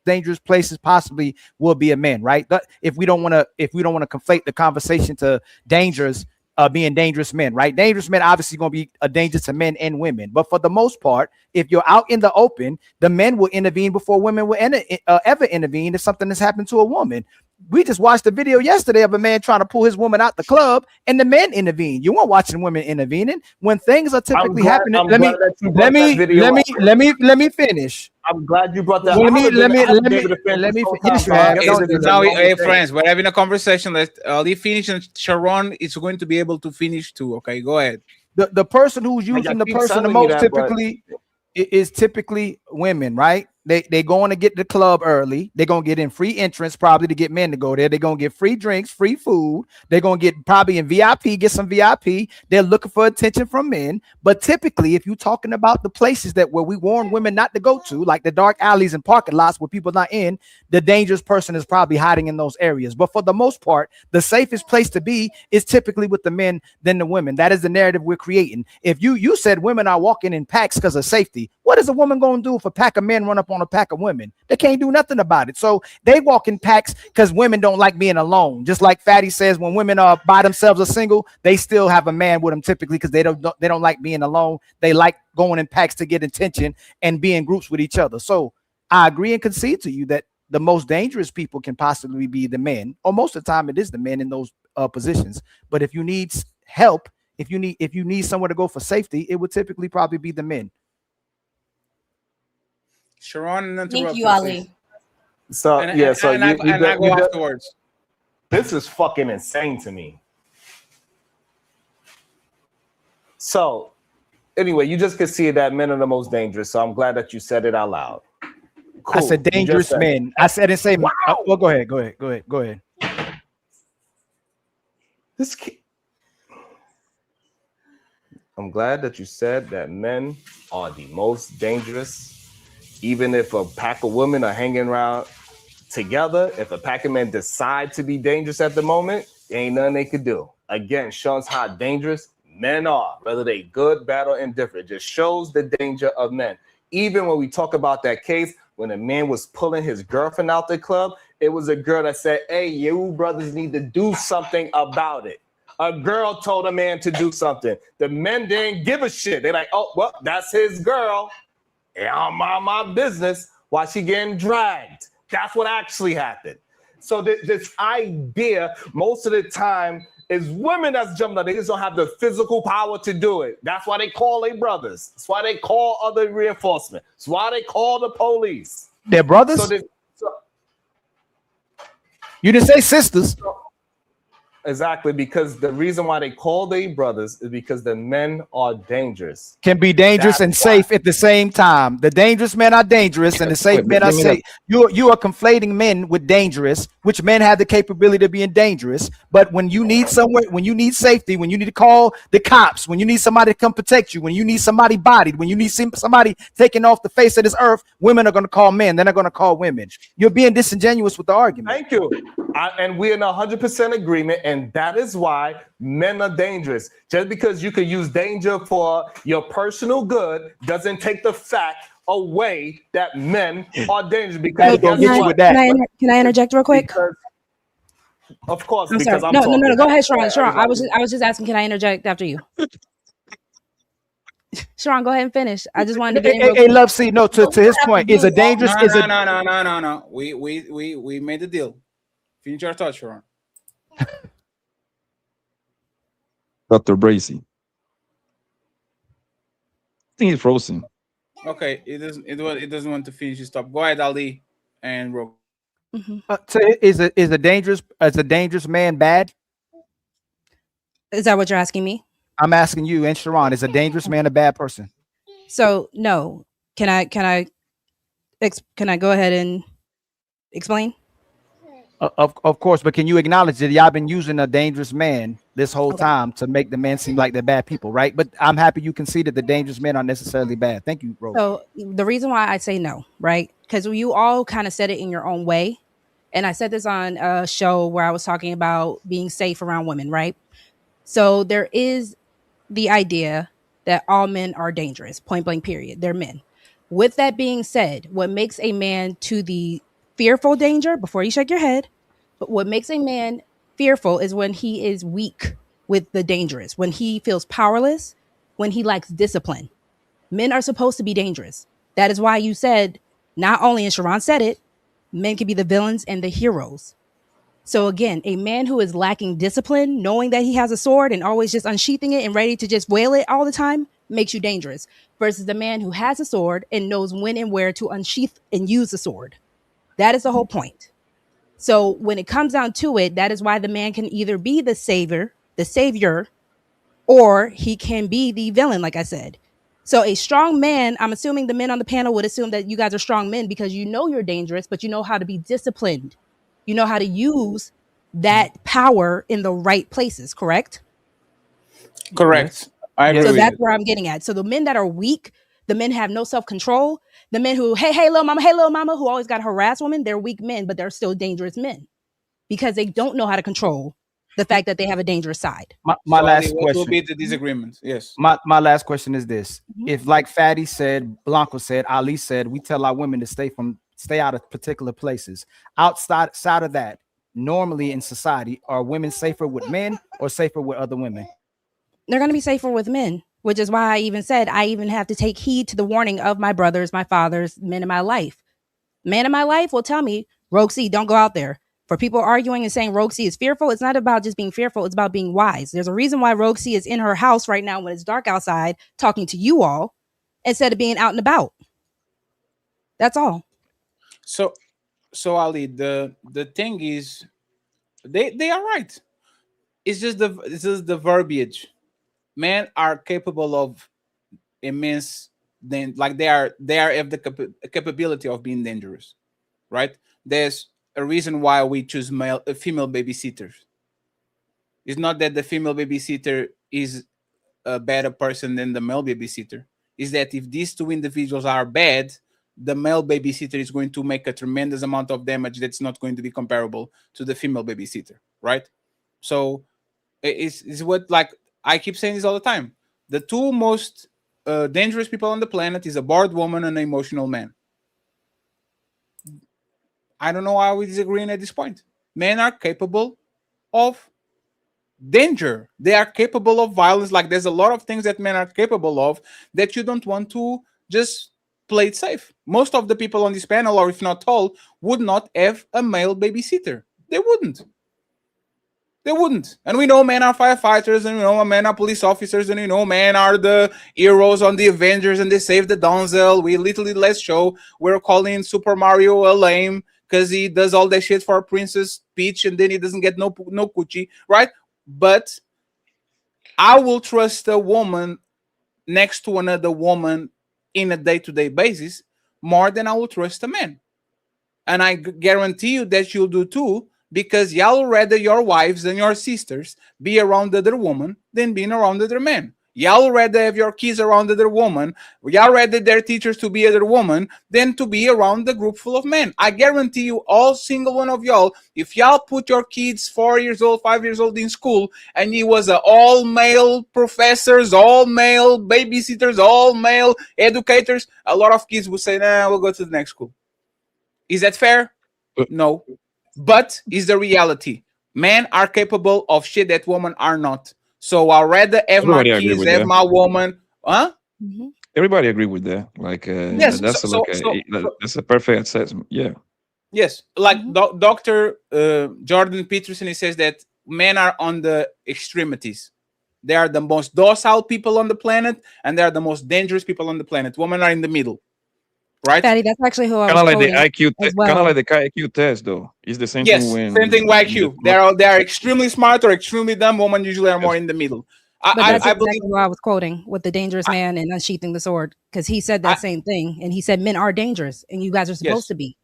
Speaker 3: dangerous places possibly will be a man, right? But if we don't want to conflate the conversation to dangers, being dangerous men, right? Dangerous men obviously going to be a danger to men and women, but for the most part, if you're out in the open, the men will intervene before women will ever intervene if something has happened to a woman. We just watched a video yesterday of a man trying to pull his woman out the club, and the men intervene. You weren't watching women intervening when things are typically happening. Let me finish.
Speaker 19: I'm glad you brought that.
Speaker 3: Let me finish.
Speaker 12: Now, friends, we're having a conversation. Let Ali finish, and Sharon is going to be able to finish too. Okay, go ahead.
Speaker 3: The person who's using the person the most is typically women, right? They going to get the club early. They're going to get in free entrance probably to get men to go there. They're going to get free drinks, free food. They're going to get probably in VIP, get some VIP. They're looking for attention from men. But typically, if you're talking about the places where we warn women not to go to, like the dark alleys and parking lots where people not in, the dangerous person is probably hiding in those areas. But for the most part, the safest place to be is typically with the men than the women. That is the narrative we're creating. If you said women are walking in packs because of safety, what is a woman going to do if a pack of men run up on a pack of women? They can't do nothing about it. So they walk in packs because women don't like being alone. Just like Fatty says, when women are by themselves or single, they still have a man with them typically because they don't like being alone. They like going in packs to get attention and be in groups with each other. So I agree and concede to you that the most dangerous people can possibly be the men, or most of the time it is the men in those positions. But if you need help, if you need somewhere to go for safety, it would typically probably be the men.
Speaker 12: Sharon,
Speaker 11: thank you, Ali.
Speaker 19: So
Speaker 12: I go afterwards.
Speaker 19: This is fucking insane to me. So, anyway, you just could see that men are the most dangerous. So I'm glad that you said it out loud. Cool.
Speaker 3: I said dangerous men. I said it. Say, wow. Well, go ahead.
Speaker 19: I'm glad that you said that men are the most dangerous. Even if a pack of women are hanging around together, if a pack of men decide to be dangerous at the moment, there ain't nothing they could do. Again, shows how dangerous men are, whether they good, bad, or indifferent. It just shows the danger of men. Even when we talk about that case, when a man was pulling his girlfriend out the club, it was a girl that said, hey, you brothers need to do something about it. A girl told a man to do something. The men didn't give a shit. They're like, oh, well, that's his girl. I'm on my business. while she getting dragged. That's what actually happened. So this idea, most of the time, is women that's jumping out. They just don't have the physical power to do it. That's why they call their brothers. That's why they call other reinforcement. That's why they call the police.
Speaker 3: Their brothers? You didn't say sisters.
Speaker 19: Exactly, because the reason why they call their brothers is because the men are dangerous.
Speaker 3: Can be dangerous and safe at the same time. The dangerous men are dangerous and the safe men are safe. You are conflating men with dangerous, which men have the capability of being dangerous. But when you need somewhere, when you need safety, when you need to call the cops, when you need somebody to come protect you, when you need somebody bodied, when you need somebody taken off the face of this earth, women are going to call men. They're not going to call women. You're being disingenuous with the argument.
Speaker 19: Thank you. And we're in 100% agreement, and that is why men are dangerous. Just because you could use danger for your personal good doesn't take the fact away that men are dangerous. Because
Speaker 16: can I interject real quick?
Speaker 19: Because, of course,
Speaker 16: I'm
Speaker 19: because
Speaker 16: sorry.
Speaker 19: I'm
Speaker 16: No,
Speaker 19: talking.
Speaker 16: Go ahead, Sharon. Sharon, I was just asking, can I interject after you? Sharon, go ahead and finish. I just wanted to get in.
Speaker 3: Love, see, no, to his point, is a dangerous.
Speaker 12: No. We made the deal. Finish your thought, Sharon.
Speaker 2: Dr. Bracy. I think he's frozen.
Speaker 12: Okay, it doesn't want to finish his stop. Go ahead, Ali and Rogue.
Speaker 3: So is a dangerous man bad?
Speaker 16: Is that what you're asking me?
Speaker 3: I'm asking you and Sharon, is a dangerous man a bad person?
Speaker 16: So no. Can I go ahead and explain?
Speaker 3: Of course, but can you acknowledge that y'all been using a dangerous man this whole time to make the men seem like they're bad people, right? But I'm happy you conceded the dangerous men aren't necessarily bad. Thank you, Rose.
Speaker 16: So the reason why I say no, right? Because you all kind of said it in your own way. And I said this on a show where I was talking about being safe around women, right? So there is the idea that all men are dangerous, point blank, period. They're men. With that being said, what makes a man to the fearful danger, before you shake your head, but what makes a man fearful is when he is weak with the dangerous, when he feels powerless, when he lacks discipline. Men are supposed to be dangerous. That is why you said, not only, and Sharon said it, men can be the villains and the heroes. So again, a man who is lacking discipline, knowing that he has a sword and always just unsheathing it and ready to just wail it all the time, makes you dangerous, versus the man who has a sword and knows when and where to unsheath and use the sword. That is the whole point. So when it comes down to it, that is why the man can either be the savior, or he can be the villain, like I said. So a strong man, I'm assuming the men on the panel would assume that you guys are strong men because you know you're dangerous, but you know how to be disciplined. You know how to use that power in the right places, correct?
Speaker 12: Correct. I agree.
Speaker 16: So that's where I'm getting at. So the men that are weak, the men have no self-control, the men who, hey, little mama, who always got to harass women, they're weak men, but they're still dangerous men because they don't know how to control the fact that they have a dangerous side.
Speaker 3: My last
Speaker 12: what
Speaker 3: question.
Speaker 12: will be the disagreement? Yes.
Speaker 3: My last question is this. If, like Fatty said, Blanco said, Ali said, we tell our women to stay out of particular places. Outside of that, normally in society, are women safer with men or safer with other women?
Speaker 16: They're going to be safer with men, which is why I even said I even have to take heed to the warning of my brothers, my fathers, men in my life. Men in my life will tell me, Rogue C, don't go out there. For people arguing and saying Rogue C is fearful, it's not about just being fearful. It's about being wise. There's a reason why Rogue C is in her house right now when it's dark outside talking to you all instead of being out and about. That's all.
Speaker 12: So Ali, the thing is, they are right. It's just the verbiage. Men are capable of immense, then like they have the capability of being dangerous, right? There's a reason why we choose female babysitters. It's not that the female babysitter is a better person than the male babysitter. Is that if these two individuals are bad, the male babysitter is going to make a tremendous amount of damage that's not going to be comparable to the female babysitter, right? So it's what, like, I keep saying this all the time. The two most dangerous people on the planet is a bored woman and an emotional man. I don't know why we disagreeing at this point. Men are capable of danger. They are capable of violence. Like, there's a lot of things that men are capable of that you don't want to just play it safe. Most of the people on this panel, or if not all, would not have a male babysitter. They wouldn't. They wouldn't. And we know men are firefighters, and we know men are police officers, and we know men are the heroes on the Avengers, and they save the Donzel. We literally, last show, we're calling Super Mario a lame because he does all that shit for Princess Peach, and then he doesn't get no coochie, right? But I will trust a woman next to another woman in a day-to-day basis more than I will trust a man. And I guarantee you that you'll do too, because y'all rather your wives and your sisters be around other women than being around other men. Y'all rather have your kids around other women. Y'all rather their teachers to be other women than to be around the group full of men. I guarantee you, all single one of y'all, if y'all put your kids 4 years old, 5 years old in school, and he was all male professors, all male babysitters, all male educators, a lot of kids would say, nah, we'll go to the next school. Is that fair? No. But is the reality. Men are capable of shit that women are not. So I'd rather have my kids, have my woman. Huh?
Speaker 2: Everybody agree with that. Like,
Speaker 12: yes,
Speaker 2: that's a perfect assessment. Yeah.
Speaker 12: Yes. Like Dr. Jordan Peterson, he says that men are on the extremities. They are the most docile people on the planet, and they are the most dangerous people on the planet. Women are in the middle. Right,
Speaker 16: Fatty, that's actually who I was
Speaker 2: kind of like the IQ, kind of like the IQ test, though. It's the same thing.
Speaker 12: Same thing with IQ. They are extremely smart or extremely dumb. Women usually are more in the middle.
Speaker 16: But that's exactly what I was quoting with the dangerous man and unsheathing the sword, because he said that same thing, and he said men are dangerous, and you guys are supposed to be.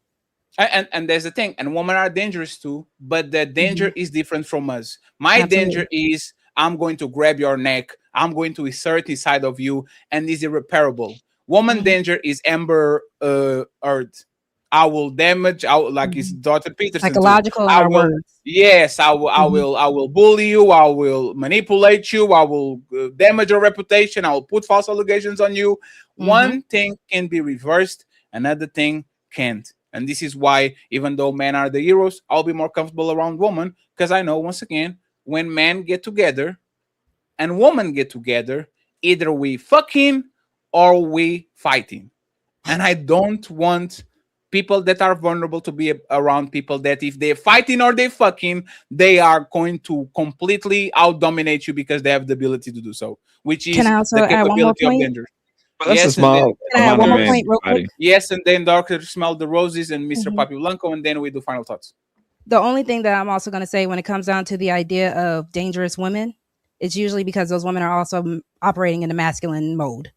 Speaker 12: And there's the thing, and women are dangerous too, but the danger is different from us. My danger is I'm going to grab your neck, I'm going to insert inside of you, and is irreparable. Woman danger is Amber Earth. I will damage. Like his daughter Peterson.
Speaker 16: Psychological. I will.
Speaker 12: Yes, I will. I will bully you. I will manipulate you. I will damage your reputation. I will put false allegations on you. One thing can be reversed. Another thing can't. And this is why, even though men are the heroes, I'll be more comfortable around women, because I know, once again, when men get together and women get together, either we fucking or we fighting. And I don't want people that are vulnerable to be around people that if they're fighting or they're fucking, they are going to completely out-dominate you because they have the ability to do so, which is the capability of danger.
Speaker 2: That's a small
Speaker 16: one more point real quick?
Speaker 12: Yes, and then Dr. Smell the Roses and Mr. Papi Blanco, and then we do final thoughts.
Speaker 16: The only thing that I'm also going to say when it comes down to the idea of dangerous women, it's usually because those women are also operating in a masculine mode.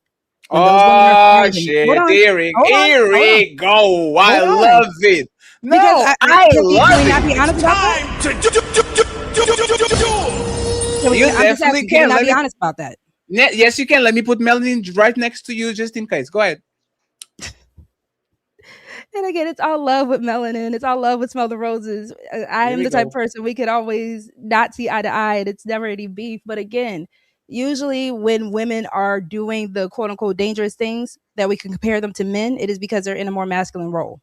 Speaker 12: Oh shit! Here we go. I love it. No, I love it.
Speaker 16: Can we not be honest about that?
Speaker 12: You definitely can.
Speaker 16: Let me be honest about that.
Speaker 12: Yes, you can. Let me put Melanie right next to you, just in case. Go ahead.
Speaker 16: And again, it's all love with melanin. It's all love with Smell the Roses. I am the type of person we could always not see eye to eye, and it's never any beef. But again, usually when women are doing the quote unquote dangerous things that we can compare them to men, it is because they're in a more masculine role.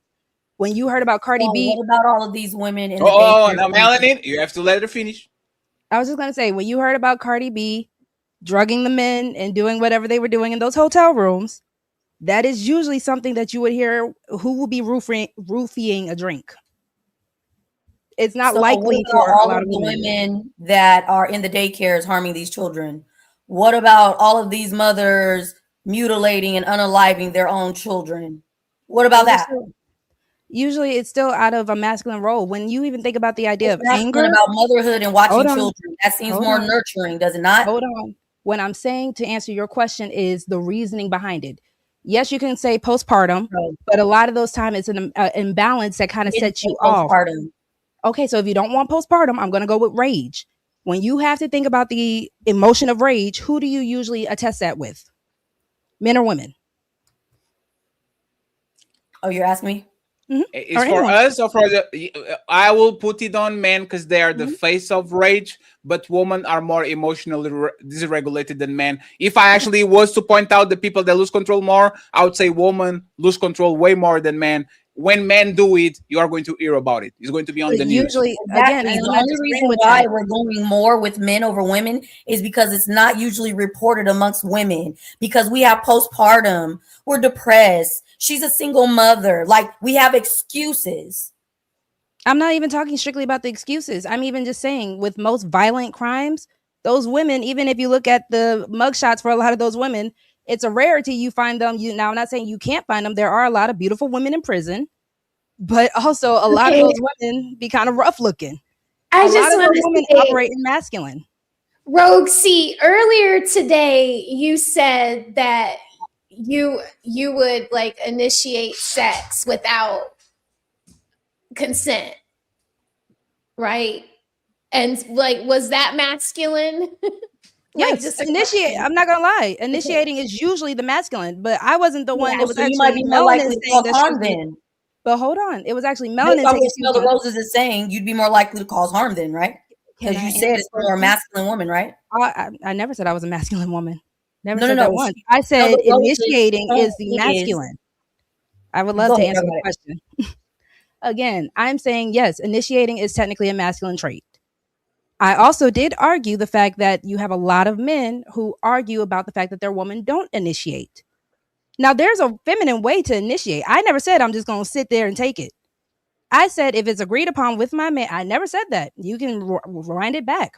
Speaker 16: When you heard about Cardi B,
Speaker 11: what about all of these women?
Speaker 12: Now Melanie, you have to let her finish.
Speaker 16: I was just gonna say, when you heard about Cardi B drugging the men and doing whatever they were doing in those hotel rooms, that is usually something that you would hear who will be roofing a drink. It's not likely for
Speaker 11: all of the women that are in the daycares harming these children. What about all of these mothers mutilating and unaliving their own children? What about that?
Speaker 16: Usually it's still out of a masculine role. When you even think about the idea of anger,
Speaker 11: about motherhood and watching children, that seems more nurturing, does it not?
Speaker 16: Hold on. What I'm saying to answer your question is the reasoning behind it. Yes, you can say postpartum, but a lot of those times it's an imbalance that kind of sets you off. Okay, so if you don't want postpartum, I'm going to go with rage. When you have to think about the emotion of rage, who do you usually attest that with? Men or women?
Speaker 11: Oh, you're asking me?
Speaker 12: It's for us or for the? I will put it on men because they are the face of rage, but women are more emotionally dysregulated than men. If I actually was to point out the people that lose control more, I would say women lose control way more than men. When men do it, you are going to hear about it. It's going to be on the news.
Speaker 11: Usually, again, the only reason why we're going more with men over women is because it's not usually reported amongst women. Because we have postpartum, we're depressed, She's a single mother. Like, we have excuses.
Speaker 16: I'm not even talking strictly about the excuses. I'm even just saying with most violent crimes, those women, even if you look at the mugshots for a lot of those women, it's a rarity you find them. Now, I'm not saying you can't find them. There are a lot of beautiful women in prison, but also a lot of those women be kind of rough looking.
Speaker 15: I
Speaker 16: a
Speaker 15: just
Speaker 16: lot of
Speaker 15: want
Speaker 16: those
Speaker 15: to
Speaker 16: women
Speaker 15: say,
Speaker 16: operate in masculine.
Speaker 15: Rogue, see, earlier today you said that you would like initiate sex without consent, right? And like, was that masculine?
Speaker 16: Yes,
Speaker 15: just a
Speaker 16: initiate.
Speaker 15: question.
Speaker 16: I'm not gonna lie. Initiating is usually the masculine, but I wasn't the one. It was
Speaker 11: so you might
Speaker 16: actually
Speaker 11: be more
Speaker 16: Melanin
Speaker 11: likely to
Speaker 16: saying
Speaker 11: cause
Speaker 16: that she
Speaker 11: harm
Speaker 16: was.
Speaker 11: then.
Speaker 16: But hold on, it was actually
Speaker 11: Based
Speaker 16: Melanin
Speaker 11: on
Speaker 16: saying
Speaker 11: what
Speaker 16: she was
Speaker 11: Smell the
Speaker 16: gonna.
Speaker 11: Roses is saying, you'd be more likely to cause harm then, right? Because you said it's a more masculine woman, right?
Speaker 16: I never said I was a masculine woman. Never
Speaker 11: No,
Speaker 16: said
Speaker 11: no,
Speaker 16: that
Speaker 11: no.
Speaker 16: once. I
Speaker 11: Smell
Speaker 16: said
Speaker 11: the Roses
Speaker 16: initiating is the
Speaker 11: is.
Speaker 16: masculine. I would love
Speaker 11: Go
Speaker 16: to
Speaker 11: ahead,
Speaker 16: answer
Speaker 11: go
Speaker 16: the
Speaker 11: ahead.
Speaker 16: question. Again, I'm saying yes, initiating is technically a masculine trait. I also did argue the fact that you have a lot of men who argue about the fact that their women don't initiate. Now, there's a feminine way to initiate. I never said I'm just going to sit there and take it. I said if it's agreed upon with my man, I never said that. You can rewind it back.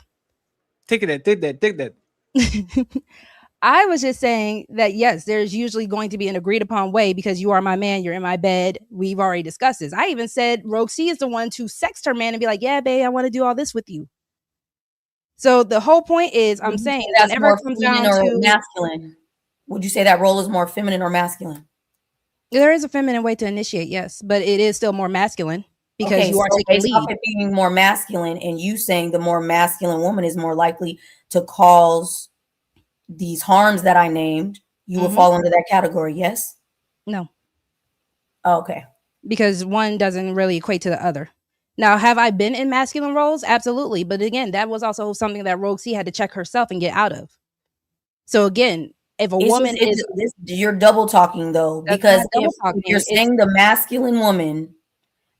Speaker 7: Take that.
Speaker 16: I was just saying that, yes, there's usually going to be an agreed upon way because you are my man, you're in my bed. We've already discussed this. I even said Rogue C is the one to sext her man and be like, yeah, babe, I want to do all this with you. So the whole point is, I'm saying
Speaker 11: that's
Speaker 16: whenever
Speaker 11: more
Speaker 16: it comes
Speaker 11: feminine
Speaker 16: down
Speaker 11: or
Speaker 16: to
Speaker 11: masculine. Would you say that role is more feminine or masculine?
Speaker 16: there is a feminine way to initiate, yes, but it is still more masculine because
Speaker 11: Okay,
Speaker 16: you are
Speaker 11: so
Speaker 16: taking
Speaker 11: based off
Speaker 16: lead.
Speaker 11: it being more masculine and you saying the more masculine woman is more likely to cause these harms that I named, you will fall under that category, yes?
Speaker 16: No.
Speaker 11: Oh, okay.
Speaker 16: Because one doesn't really equate to the other. Now, have I been in masculine roles? Absolutely. But again, that was also something that Rogue C had to check herself and get out of. So again, if a woman is
Speaker 11: you're double talking though, because if you're saying the masculine woman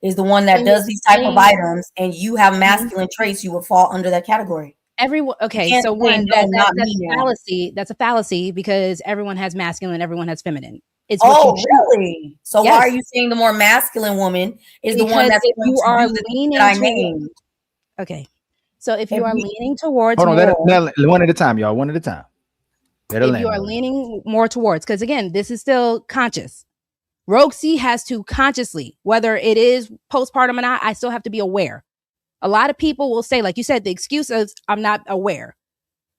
Speaker 11: is the one that does these type of items and you have masculine traits, you would fall under that category.
Speaker 16: Everyone, okay, so one that's a fallacy. That's a fallacy because everyone has masculine, everyone has feminine. It's what you choose.
Speaker 11: Really? So why are you saying the more masculine woman is the one that's
Speaker 16: if
Speaker 11: going
Speaker 16: you
Speaker 11: to
Speaker 16: are
Speaker 11: do the things
Speaker 16: leaning
Speaker 11: that I
Speaker 16: toward-
Speaker 11: named?
Speaker 16: Okay, so if you are leaning towards
Speaker 3: Hold on,
Speaker 16: more,
Speaker 3: let one at a time, y'all. One at a time.
Speaker 16: if you are leaning more towards, because again, this is still conscious. Rogue C has to consciously, whether it is postpartum or not, I still have to be aware. A lot of people will say, like you said, the excuse is I'm not aware.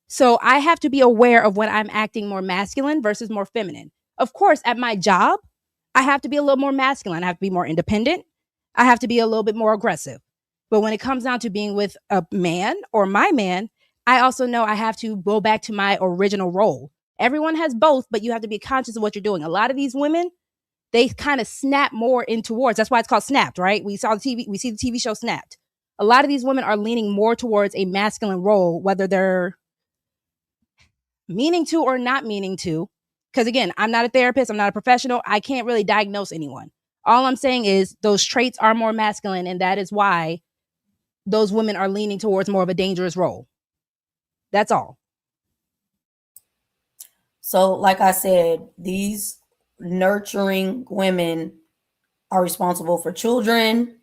Speaker 16: So I have to be aware of when I'm acting more masculine versus more feminine. Of course, at my job, I have to be a little more masculine. I have to be more independent. I have to be a little bit more aggressive. But when it comes down to being with a man or my man, I also know I have to go back to my original role. Everyone has both, but you have to be conscious of what you're doing. A lot of these women, they kind of snap more in towards. That's why it's called Snapped, right? We see the TV show Snapped. A lot of these women are leaning more towards a masculine role, whether they're meaning to or not meaning to. Because again, I'm not a therapist, I'm not a professional. I can't really diagnose anyone. All I'm saying is those traits are more masculine, and that is why those women are leaning towards more of a dangerous role. That's all.
Speaker 11: So, like I said, these nurturing women are responsible for children.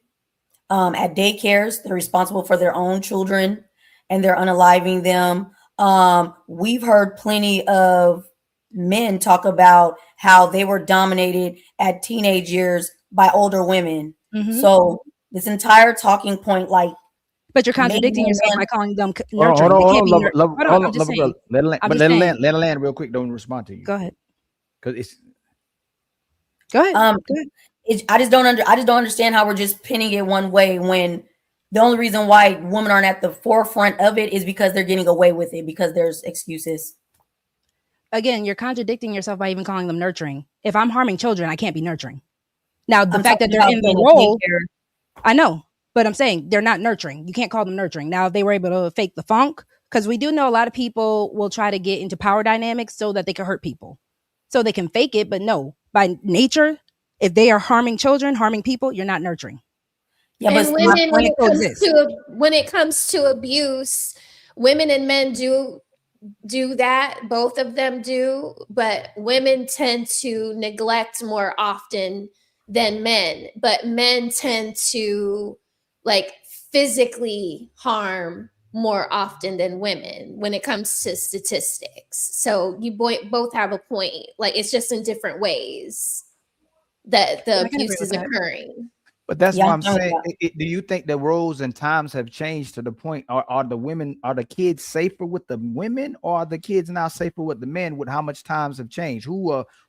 Speaker 11: At daycares, they're responsible for their own children and they're unaliving them. We've heard plenty of men talk about how they were dominated at teenage years by older women. So this entire talking point, like,
Speaker 16: but you're contradicting yourself by calling them nurturing.
Speaker 3: I'm just saying. Let it land real quick. Don't respond to you.
Speaker 16: Go ahead.
Speaker 3: Because it's.
Speaker 16: Go ahead.
Speaker 11: I just don't understand how we're just pinning it one way when the only reason why women aren't at the forefront of it is because they're getting away with it because there's excuses.
Speaker 16: Again, you're contradicting yourself by even calling them nurturing. If I'm harming children, I can't be nurturing. Now, the fact that they're in the role, I know, but I'm saying they're not nurturing. You can't call them nurturing. Now, if they were able to fake the funk, because we do know a lot of people will try to get into power dynamics so that they can hurt people. So they can fake it, but no, by nature, if they are harming children, harming people, you're not nurturing.
Speaker 15: Yeah, but when it comes to abuse, women and men do do that. Both of them do, but women tend to neglect more often than men. But men tend to like physically harm more often than women when it comes to statistics. So you both have a point. Like it's just in different ways that the
Speaker 16: I can agree
Speaker 15: abuse
Speaker 16: with
Speaker 15: is
Speaker 16: that.
Speaker 15: occurring.
Speaker 3: But that's
Speaker 11: Yeah,
Speaker 3: why
Speaker 11: I'm
Speaker 3: I'm
Speaker 11: fine with
Speaker 3: saying,
Speaker 11: that.
Speaker 3: do you think the roles and times have changed to the point? Are the women, are the kids safer with the women, or are the kids now safer with the men? With how much times have changed?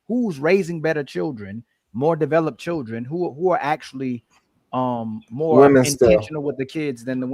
Speaker 3: Who's raising better children, more developed children? Who are actually more
Speaker 19: Women still.
Speaker 3: intentional with the kids than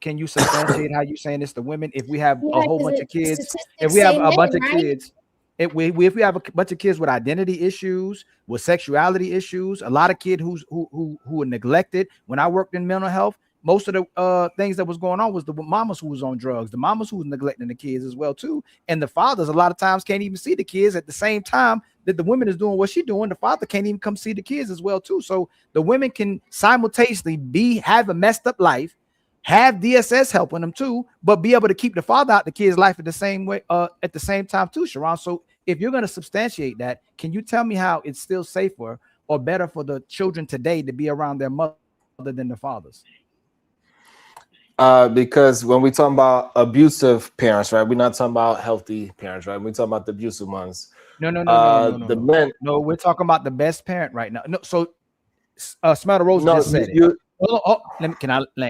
Speaker 3: can you substantiate how you saying it's the women? If we have a
Speaker 15: Yeah,
Speaker 3: whole
Speaker 15: because
Speaker 3: bunch of kids, if
Speaker 15: statistics
Speaker 3: we have
Speaker 15: say
Speaker 3: a
Speaker 15: men,
Speaker 3: bunch of
Speaker 15: right?
Speaker 3: kids, if we have a bunch of kids with identity issues, with sexuality issues, a lot of kids who were neglected. When I worked in mental health, most of the things that was going on was the mamas who was on drugs, the mamas who was neglecting the kids as well too, and the fathers a lot of times can't even see the kids at the same time that the woman is doing what she's doing. The father can't even come see the kids as well too. So the women can simultaneously have a messed up life, have DSS helping them too, but be able to keep the father out the kid's life at the same way, at the same time too, Sharon. So if you're going to substantiate that, can you tell me how it's still safer or better for the children today to be around their mother than the fathers?
Speaker 19: Because when we talk about abusive parents, right, we're not talking about healthy parents, right? We're talking about the abusive ones.
Speaker 3: No.
Speaker 19: The men.
Speaker 3: No, we're talking about the best parent right now. No, so Smatter Rose
Speaker 19: No,
Speaker 3: just said it.
Speaker 19: you.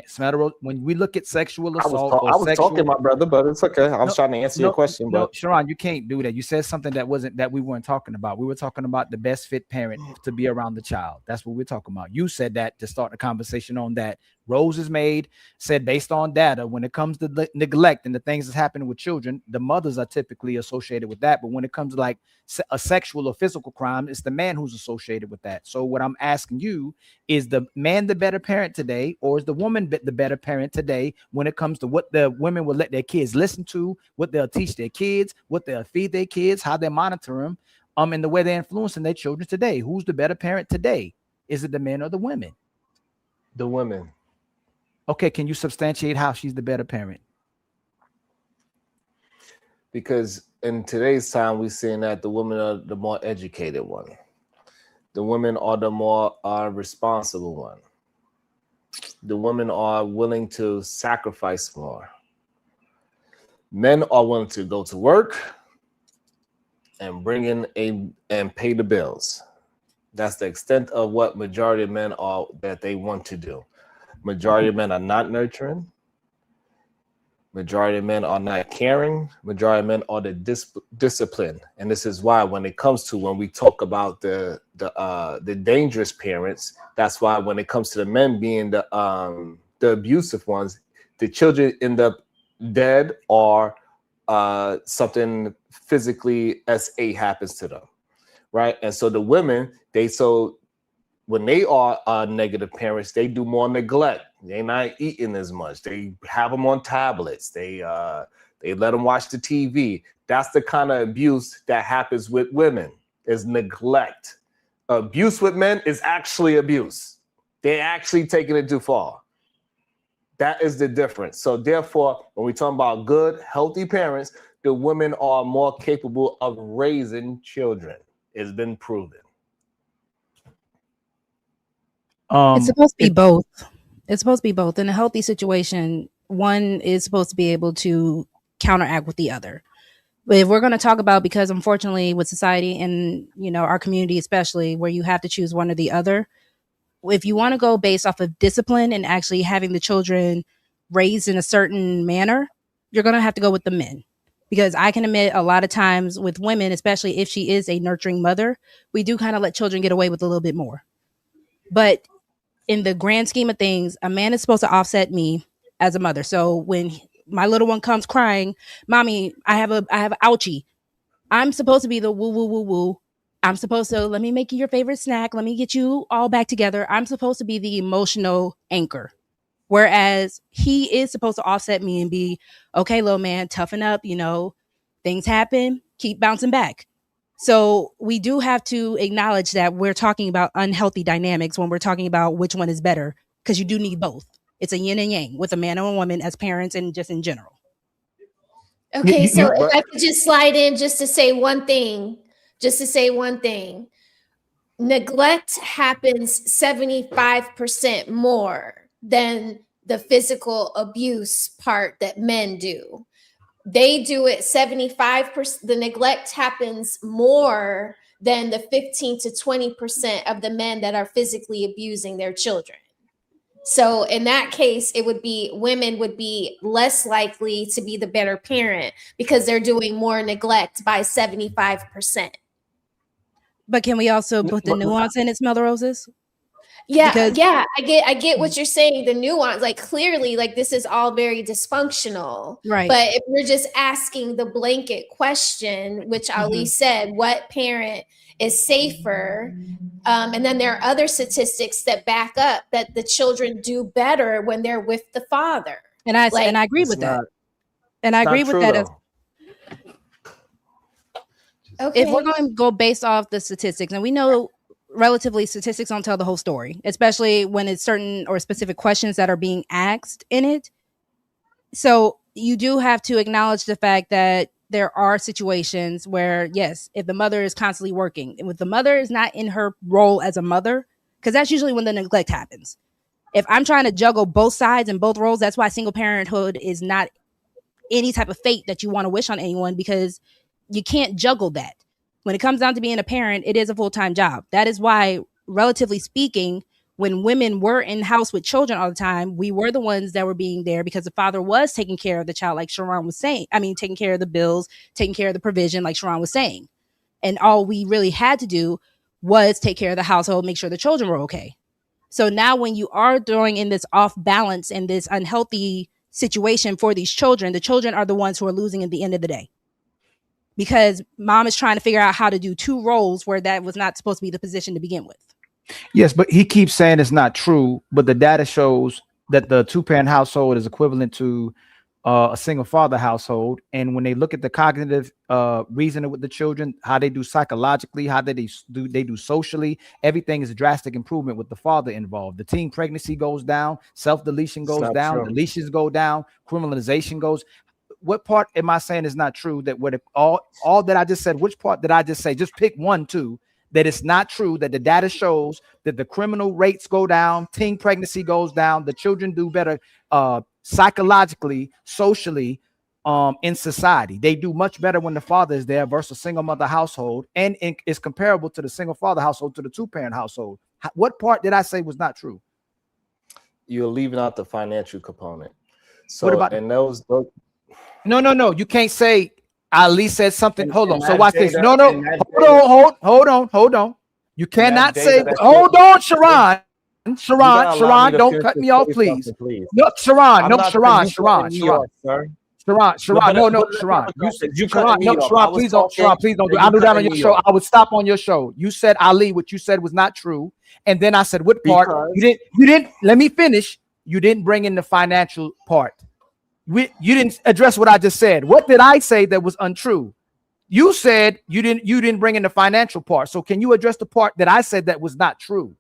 Speaker 3: Smatter Rose, when we look at sexual
Speaker 19: I was
Speaker 3: assault or
Speaker 19: talking,
Speaker 3: sexual,
Speaker 19: my brother, but it's okay. I was trying to answer your question, but
Speaker 3: Sharon, you can't do that. You said something that we weren't talking about. We were talking about the best fit parent to be around the child. That's what we're talking about. You said that to start the conversation on that. Rose is made, said based on data, when it comes to neglect and the things that's happening with children, the mothers are typically associated with that. But when it comes to like a sexual or physical crime, it's the man who's associated with that. So what I'm asking you, is the man the better parent today, or is the woman the better parent today when it comes to what the women will let their kids listen to, what they'll teach their kids, what they'll feed their kids, how they monitor them, and the way they're influencing their children today? Who's the better parent today? Is it the men or the women?
Speaker 19: the women.
Speaker 3: Okay, can you substantiate how she's the better parent?
Speaker 19: Because in today's time, we're seeing that the women are the more educated one. The women are the more responsible one. The women are willing to sacrifice more. Men are willing to go to work and bring in and pay the bills. That's the extent of what majority of men are that they want to do. Majority of men are not nurturing. Majority of men are not caring. Majority of men are the discipline, and this is why when it comes to when we talk about the dangerous parents, that's why when it comes to the men being the abusive ones, the children end up dead or something physically SA happens to them, right? And so the women, when they are negative parents, they do more neglect. They're not eating as much. They have them on tablets. They let them watch the TV. That's the kind of abuse that happens with women, is neglect. Abuse with men is actually abuse. They're actually taking it too far. That is the difference. So therefore, when we talk about good, healthy parents, the women are more capable of raising children. It's been proven.
Speaker 16: It's supposed to be both. It's supposed to be both. In a healthy situation, one is supposed to be able to counteract with the other. But if we're going to talk about, because unfortunately with society and our community especially, where you have to choose one or the other, if you want to go based off of discipline and actually having the children raised in a certain manner, you're going to have to go with the men. Because I can admit a lot of times with women, especially if she is a nurturing mother, we do kind of let children get away with a little bit more. But in the grand scheme of things, a man is supposed to offset me as a mother. So when my little one comes crying, "Mommy, I have an ouchie," I'm supposed to be the woo woo woo woo. I'm supposed to, let me make you your favorite snack. Let me get you all back together. I'm supposed to be the emotional anchor. Whereas he is supposed to offset me and be, okay, little man, toughen up. Things happen, keep bouncing back. So we do have to acknowledge that we're talking about unhealthy dynamics when we're talking about which one is better, because you do need both. It's a yin and yang with a man and a woman as parents and just in general.
Speaker 15: Okay, so if I could just slide in just to say one thing, neglect happens 75% more than the physical abuse part that men do. They do it 75%. The neglect happens more than the 15 to 20% of the men that are physically abusing their children. So in that case, women would be less likely to be the better parent because they're doing more neglect by 75%.
Speaker 16: But can we also put the nuance in it, Smell the Roses?
Speaker 15: Yeah, I get what you're saying. The nuance, like clearly, like this is all very dysfunctional.
Speaker 16: Right.
Speaker 15: But if we're just asking the blanket question, which Ali said, what parent is safer? And then there are other statistics that back up that the children do better when they're with the father.
Speaker 16: And I agree with that. And I agree with that.
Speaker 15: Okay.
Speaker 16: If we're going to go based off the statistics, and we know relatively statistics don't tell the whole story, especially when it's certain or specific questions that are being asked in it. So you do have to acknowledge the fact that there are situations where, yes, if the mother is constantly working, and if the mother is not in her role as a mother, because that's usually when the neglect happens. If I'm trying to juggle both sides and both roles, that's why single parenthood is not any type of fate that you want to wish on anyone, because you can't juggle that. When it comes down to being a parent, it is a full-time job. That is why, relatively speaking, when women were in house with children all the time, we were the ones that were being there because the father was taking care of the child, like Sharon was saying. I mean, taking care of the bills, taking care of the provision, like Sharon was saying. And all we really had to do was take care of the household, make sure the children were okay. So now when you are throwing in this off balance and this unhealthy situation for these children, the children are the ones who are losing at the end of the day. Because mom is trying to figure out how to do two roles where that was not supposed to be the position to begin with.
Speaker 3: Yes, but he keeps saying it's not true. But the data shows that the two-parent household is equivalent to a single father household. And when they look at the cognitive reasoning with the children, how they do psychologically, how they do socially, everything is a drastic improvement with the father involved. The teen pregnancy goes down, self-deletion goes down, deletions go down, criminalization goes. What part am I saying is not true? That what all that I just said, which part did I just say? Just pick one, two. That it's not true, that the data shows that the criminal rates go down, teen pregnancy goes down, the children do better psychologically, socially, in society. They do much better when the father is there versus single mother household, and it's comparable to the single father household, to the two-parent household. What part did I say was not true?
Speaker 19: You're leaving out the financial component. So
Speaker 3: what about No. You can't say Ali said something. Hold on. So watch this. No. Hold on. You cannot say. Hold on, Sharon. Sharon, don't cut me off, please. No, Sharon. No, Sharon. No, Sharon. Please don't. Sharon, please don't. I do that on your show. I would stop on your show. You said Ali. What you said was not true. And then I said, what part? You didn't. Let me finish. You didn't bring in the financial part. You didn't address what I just said. What did I say that was untrue? You said you didn't bring in the financial part. So can you address the part that I said that was not true?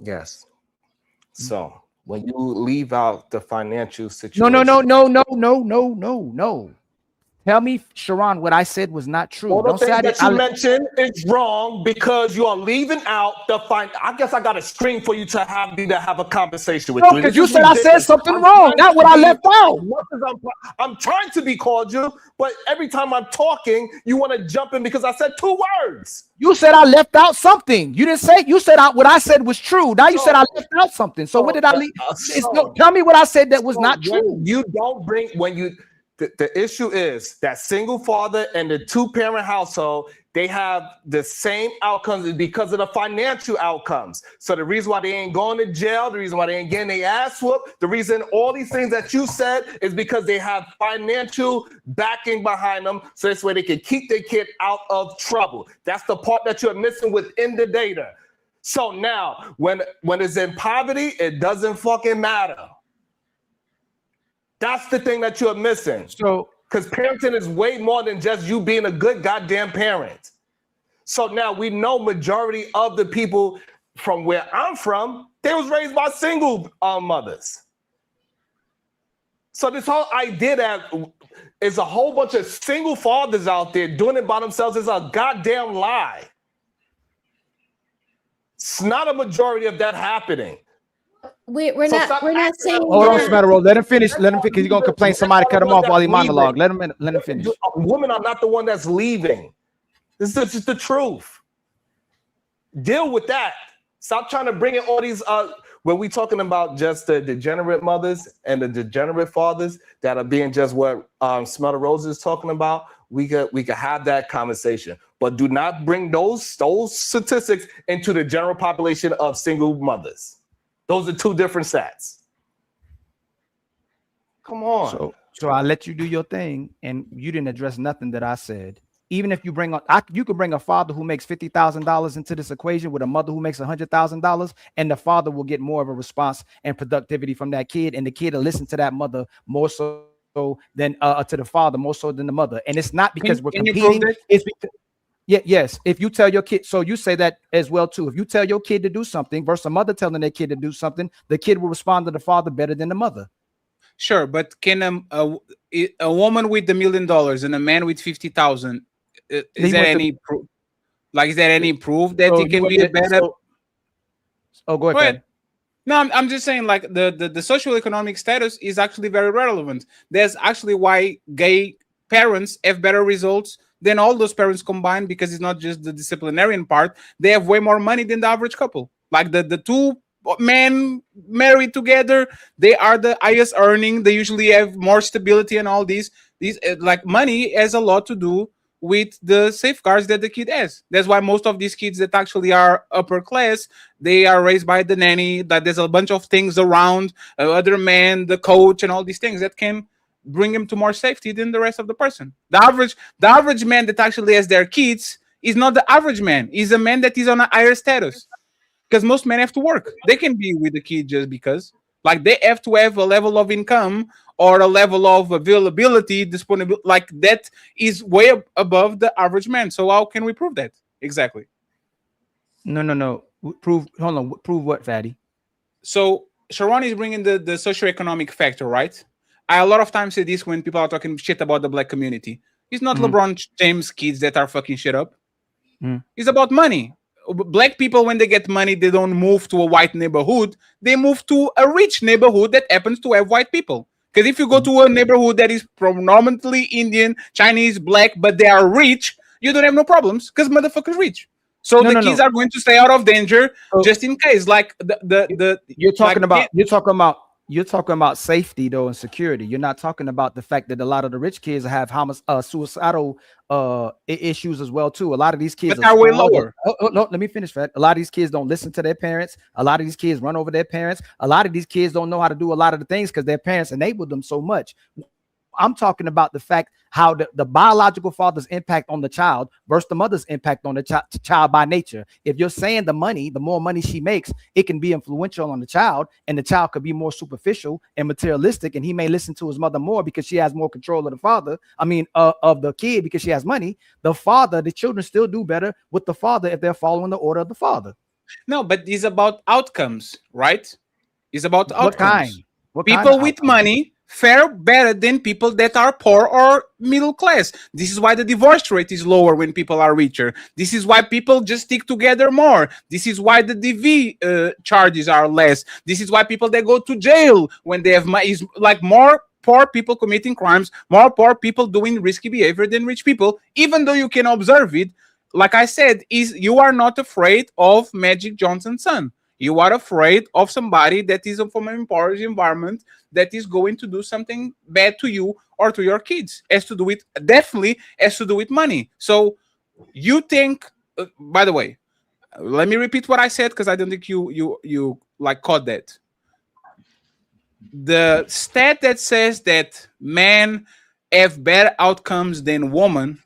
Speaker 19: Yes. So when you leave out the financial situation.
Speaker 3: No. Tell me, Sharon, what I said was not true.
Speaker 19: All the things that you mentioned is wrong because you are leaving out the I guess I got to scream for you to have a conversation with you.
Speaker 3: Because you said I said something wrong. Not what I left out.
Speaker 19: I'm trying to be cordial, but every time I'm talking, you want to jump in because I said two words.
Speaker 3: You said I left out something. You didn't say. You said what I said was true. Now you said I left out something. So what did I leave? Tell me what I said that was not true.
Speaker 19: You don't bring The issue is that single father and the two-parent household, they have the same outcomes because of the financial outcomes. So the reason why they ain't going to jail, the reason why they ain't getting their ass whooped, the reason all these things that you said is because they have financial backing behind them. So this way they can keep their kid out of trouble. That's the part that you're missing within the data. So now, when it's in poverty, it doesn't fucking matter. That's the thing that you're missing.
Speaker 3: So,
Speaker 19: because parenting is way more than just you being a good goddamn parent. So now we know majority of the people from where I'm from, they was raised by single mothers. So this whole idea that is a whole bunch of single fathers out there doing it by themselves is a goddamn lie. It's not a majority of that happening.
Speaker 15: We're not saying.
Speaker 3: Hold on, Smettero. Let him finish. Let him, because he's gonna complain. Somebody cut him off while he monologue. Let him finish.
Speaker 19: Women are not the one that's leaving. This is just the truth. Deal with that. Stop trying to bring in all these. When we talking about just the degenerate mothers and the degenerate fathers that are being just what Smell the Roses is talking about, we could have that conversation. But do not bring those statistics into the general population of single mothers. Those are two different stats. Come on.
Speaker 3: So I let you do your thing, and you didn't address nothing that I said. Even if you bring you could bring a father who makes $50,000 into this equation with a mother who makes $100,000, and the father will get more of a response and productivity from that kid, and the kid will listen to that mother more so than to the father, more so than the mother. And it's not because we're competing. It's because, yes. If you tell your kid, so you say that as well too. If you tell your kid to do something versus a mother telling their kid to do something, the kid will respond to the father better than the mother.
Speaker 12: Sure, but can a woman with $1 million and a man with 50,000? Is there any proof? Like, is there any proof that it can be a better?
Speaker 3: Go ahead.
Speaker 12: No, I'm just saying, like, the social economic status is actually very relevant. There's actually why gay parents have better results than all those parents combined, because it's not just the disciplinarian part. They have way more money than the average couple. Like the two men married together, they are the highest earning. They usually have more stability and all these like money has a lot to do with the safeguards that the kid has. That's why most of these kids that actually are upper class, they are raised by the nanny, that there's a bunch of things around, other men, the coach, and all these things that can bring him to more safety than the rest of the person. The average man that actually has their kids is not the average man. He's a man that is on a higher status. Because most men have to work. They can be with the kid just because. Like, they have to have a level of income or a level of availability, disponibility, like that is way above the average man. So how can we prove that? Exactly.
Speaker 3: No. Prove what, Fatty?
Speaker 12: So Sharon is bringing the socioeconomic factor, right? I a lot of times say this when people are talking shit about the black community. It's not LeBron James kids that are fucking shit up. It's about money. Black people, when they get money, they don't move to a white neighborhood. They move to a rich neighborhood that happens to have white people. Because if you go to a neighborhood that is predominantly Indian, Chinese, black, but they are rich, you don't have no problems because motherfuckers rich. So the kids are going to stay out of danger just in case. Like
Speaker 3: you're talking about safety though and security. You're not talking about the fact that a lot of the rich kids have suicidal issues as well too. A lot of these kids
Speaker 12: are way lower.
Speaker 3: No, let me finish, Fred. A lot of these kids don't listen to their parents. A lot of these kids run over their parents. A lot of these kids don't know how to do a lot of the things because their parents enabled them so much. I'm talking about the fact how the biological father's impact on the child versus the mother's impact on the child by nature. If you're saying the more money she makes, it can be influential on the child, and the child could be more superficial and materialistic, and he may listen to his mother more because she has more control of the father. I mean, of the kid because she has money. The children still do better with the father if they're following the order of the father.
Speaker 12: No, but it's about outcomes, right? It's about outcomes.
Speaker 3: What kind?
Speaker 12: People with money fare better than people that are poor or middle class. This is why the divorce rate is lower when people are richer. This is why people just stick together more. This is why the DV charges are less. This is why people that go to jail when they have money is like more poor people committing crimes, more poor people doing risky behavior than rich people, even though you can observe it. Like I said, you are not afraid of Magic Johnson's son. You are afraid of somebody that is from an impoverished environment that is going to do something bad to you or to your kids. Definitely has to do with money. So you think, by the way, let me repeat what I said because I don't think you like caught that. The stat that says that men have better outcomes than women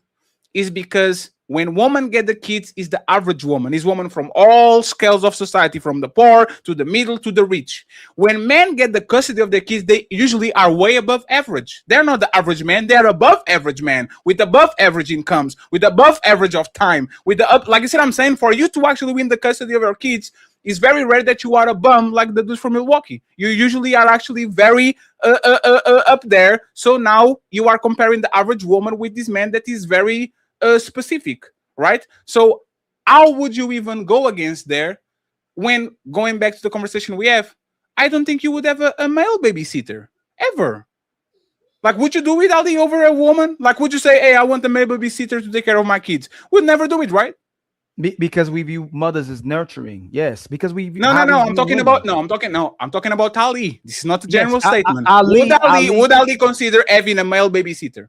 Speaker 12: is because when women get the kids, is the average woman. Is woman from all scales of society, from the poor to the middle to the rich. When men get the custody of their kids, they usually are way above average. They're not the average man. They're above average man with above average incomes, with above average of time. Like I said, I'm saying for you to actually win the custody of your kids, it's very rare that you are a bum like the dudes from Milwaukee. You usually are actually very up there. So now you are comparing the average woman with this man that is very specific, right? So how would you even go against there? When going back to the conversation we have, I don't think you would have a male babysitter ever. Like, would you do it, Ali, over a woman? Like, would you say, "Hey, I want a male babysitter to take care of my kids"? We'd never do it, right?
Speaker 3: Because we view mothers as nurturing. Yes, because we view,
Speaker 12: No. I'm talking
Speaker 3: women.
Speaker 12: about I'm talking about Ali. This is not a general
Speaker 3: Yes,
Speaker 12: statement.
Speaker 3: Ali,
Speaker 12: Would Ali consider having a male babysitter?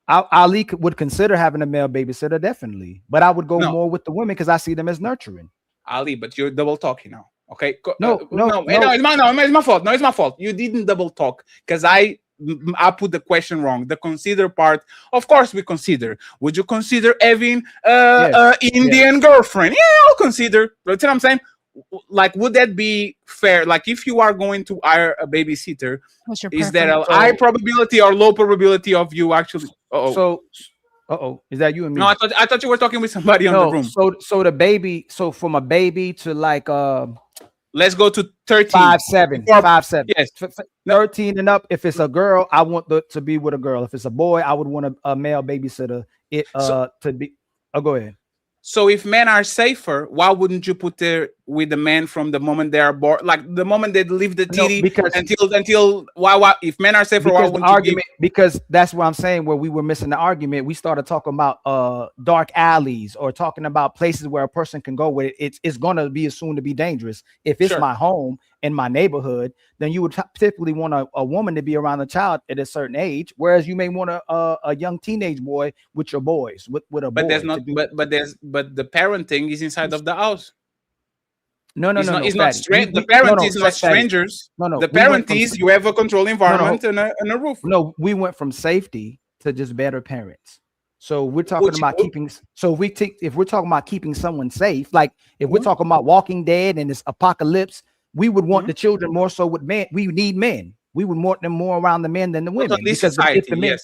Speaker 3: Ali would consider having a male babysitter, definitely. But I would go
Speaker 12: No.
Speaker 3: more with the women because I see them as nurturing.
Speaker 12: Ali, but you're double talking now. Okay.
Speaker 3: No,
Speaker 12: It's my fault. No, it's my fault. You didn't double talk because I put the question wrong. The consider part, of course, we consider. Would you consider having Indian girlfriend? Yeah, I'll consider. That's what I'm saying. Like, would that be fair? Like, if you are going to hire a babysitter, is there a high probability or low probability of you actually?
Speaker 3: Is that you and me?
Speaker 12: No, I thought you were talking with somebody on the room.
Speaker 3: So the baby, so from a baby to like
Speaker 12: let's go to 13.
Speaker 3: 5'7", 5'7".
Speaker 12: Yes.
Speaker 3: 13 and up. If it's a girl, I want to be with a girl. If it's a boy, I would want a male babysitter. To be. Oh, go ahead.
Speaker 12: So if men are safer, why wouldn't you put there with the men from the moment they are born, like the moment they leave the titty until why if men are safer, why wouldn't you give?
Speaker 3: Because that's what I'm saying. Where we were missing the argument, we started talking about dark alleys or talking about places where a person can go where it's gonna be assumed to be dangerous. If it's my home in my neighborhood, then you would typically want a woman to be around a child at a certain age, whereas you may want a young teenage boy with your boys with a boy.
Speaker 12: But there's not. But the parenting is inside of the house.
Speaker 3: No.
Speaker 12: It's not strange. The parent is not strangers.
Speaker 3: No.
Speaker 12: The parent is you have a controlled environment and a roof.
Speaker 3: No, we went from safety to just better parents. So we're talking about keeping. So if we're talking about keeping someone safe, like if we're talking about Walking Dead and this apocalypse, we would want the children more so with men. We need men. We would want them more around the men than the women.
Speaker 12: Because society,
Speaker 3: the men,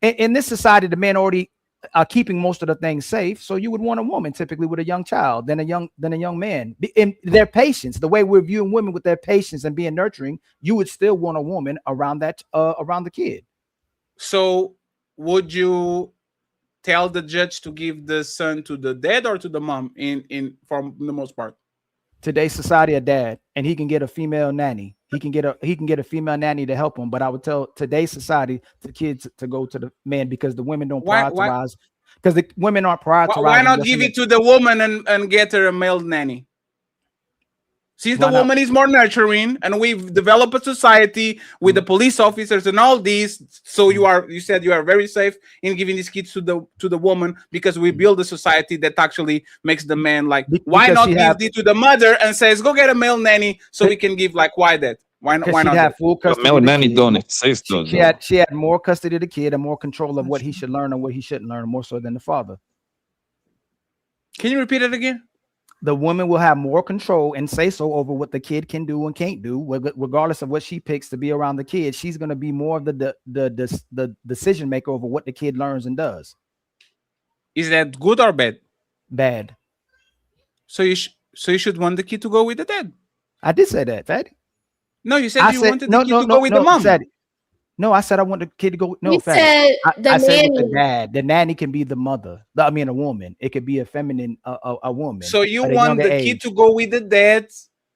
Speaker 12: yes.
Speaker 3: In this society, the men already are keeping most of the things safe. So you would want a woman typically with a young child than a young man. In their patience, the way we're viewing women with their patience and being nurturing, you would still want a woman around around the kid.
Speaker 12: So would you tell the judge to give the son to the dad or to the mom in for the most part?
Speaker 3: Today's society, a dad, and he can get a female nanny. He can get a female nanny to help him. But I would tell today's society the kids to go to the man because the women don't prioritize. Because the women aren't prioritizing.
Speaker 12: Why not give it to the woman and get her a male nanny? Since the woman is more nurturing, and we've developed a society with the police officers and all these, so you said you are very safe in giving these kids to the woman because we build a society that actually makes the man like. Why not give it to the mother and says go get a male nanny so we can give like why that? Why not? Why not?
Speaker 3: Have full custody.
Speaker 2: Male nanny don't exist though.
Speaker 3: She had more custody of the kid and more control of what he should learn and what he shouldn't learn, more so than the father.
Speaker 12: Can you repeat it again?
Speaker 3: The woman will have more control and say so over what the kid can do and can't do, regardless of what she picks to be around the kid. She's going to be more of the decision maker over what the kid learns and does.
Speaker 12: Is that good or bad?
Speaker 3: Bad.
Speaker 12: So you should want the kid to go with the dad.
Speaker 3: I did say that, Fatty.
Speaker 12: No, you said you wanted the kid to go with the mom.
Speaker 3: No, I said I want the kid to go. No,
Speaker 15: I said with
Speaker 3: the dad. The nanny can be the mother. I mean, a woman. It could be a feminine, a woman.
Speaker 12: So you want the kid to go with the dad,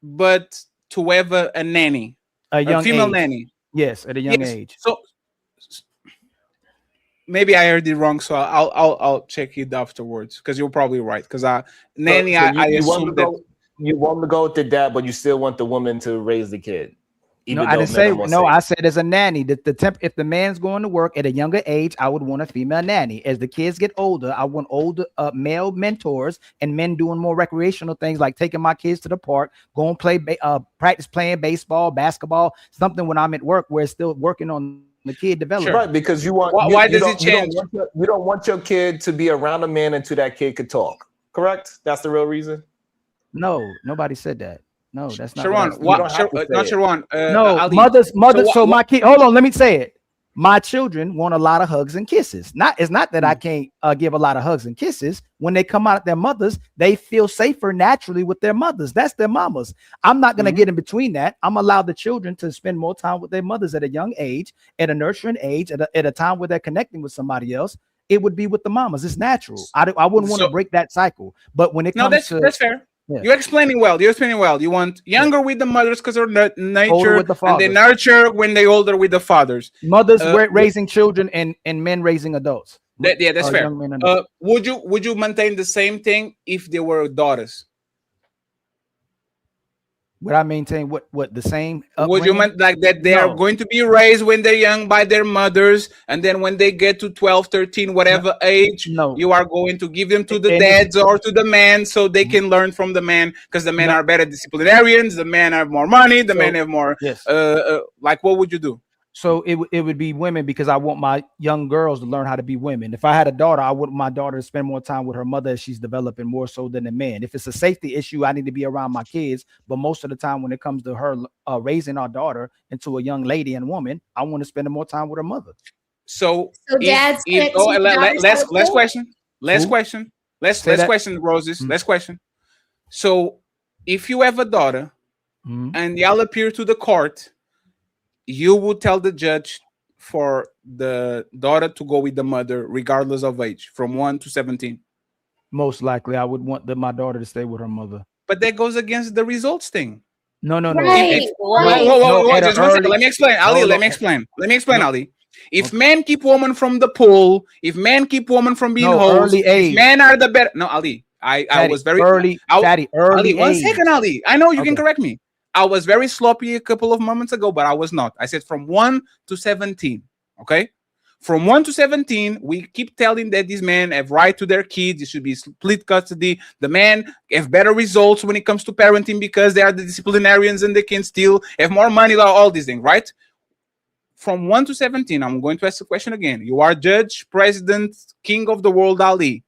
Speaker 12: but to have a nanny,
Speaker 3: a
Speaker 12: female nanny.
Speaker 3: Yes, at a young age.
Speaker 12: So maybe I heard it wrong. So I'll check it afterwards because you're probably right. Because nanny, I assume that
Speaker 19: you want to go with the dad, but you still want the woman to raise the kid.
Speaker 3: No, I didn't say no. I said as a nanny. If the man's going to work at a younger age, I would want a female nanny. As the kids get older, I want older male mentors and men doing more recreational things like taking my kids to the park, going play practice playing baseball, basketball, something when I'm at work where it's still working on the kid development.
Speaker 19: Right, because you want.
Speaker 12: Why does it change?
Speaker 19: You don't want your kid to be around a man until that kid could talk. Correct? That's the real reason.
Speaker 3: No, nobody said that. No, that's not.
Speaker 12: Sharon, not Sharon.
Speaker 3: No, mother. So my kid. Hold on, let me say it. my children want a lot of hugs and kisses. It's not that I can't give a lot of hugs and kisses. When they come out of their mothers, they feel safer naturally with their mothers. That's their mamas. I'm not going to get in between that. I'm allow the children to spend more time with their mothers at a young age, at a nurturing age, at a time where they're connecting with somebody else. It would be with the mamas. It's natural. I wouldn't want to break that cycle. But when it comes to
Speaker 12: that's fair. Yeah. You're explaining well. You want younger with the mothers because of nature,
Speaker 3: with the
Speaker 12: and they nurture when they older with the fathers.
Speaker 3: Mothers raising children and men raising adults.
Speaker 12: That's fair. Would you maintain the same thing if they were daughters?
Speaker 3: Would I maintain what the same?
Speaker 12: Would you mean like that they are going to be raised when they're young by their mothers, and then when they get to 12, 13, whatever age, you are going to give them to the dads or to the man so they can learn from the man, because the men are better disciplinarians, the men have more money, the men have more.
Speaker 3: Yes.
Speaker 12: Like, what would you do?
Speaker 3: So it would be women, because I want my young girls to learn how to be women. If I had a daughter, I want my daughter to spend more time with her mother as she's developing, more so than a man. If it's a safety issue, I need to be around my kids. But most of the time when it comes to her raising our daughter into a young lady and woman, I want to spend more time with her mother.
Speaker 12: So
Speaker 15: dads
Speaker 12: last question, Roses. Last question. So if you have a daughter and y'all appear to the court, you would tell the judge for the daughter to go with the mother regardless of age, from 1 to 17?
Speaker 3: Most likely I would want my daughter to stay with her mother.
Speaker 12: But that goes against the results thing.
Speaker 3: No.
Speaker 15: Right.
Speaker 12: Just 1 second. Let me explain, Ali. Let me explain, Ali. If men keep women from the pool, if men keep women from being hoes, if men are the better. No, Ali. I was very
Speaker 3: early.
Speaker 12: Ali, 1 second, Ali. I know you can correct me. I was very sloppy a couple of moments ago, but I was not. I said from 1 to 17. Okay? From 1 to 17, we keep telling that these men have right to their kids. It should be split custody. The men have better results when it comes to parenting because they are the disciplinarians and they can still have more money, all these things, right? From 1 to 17, I'm going to ask the question again. You are judge, president, king of the world, Ali.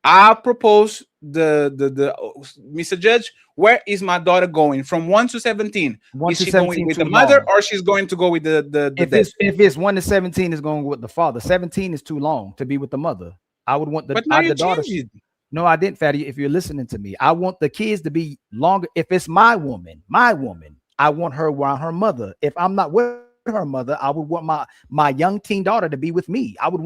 Speaker 12: I propose the Mr. Judge, where is my daughter going from 1 to 17? Is she going with the mother, or she's going to go with the
Speaker 3: if it's 1 to 17 is going with the father. 17 is too long to be with the mother. I would want the daughter. No, I didn't, Fatty. If you're listening to me, I want the kids to be longer. If it's my woman, I want her around her mother. If I'm not with her mother, I would want my young teen daughter to be with me. I would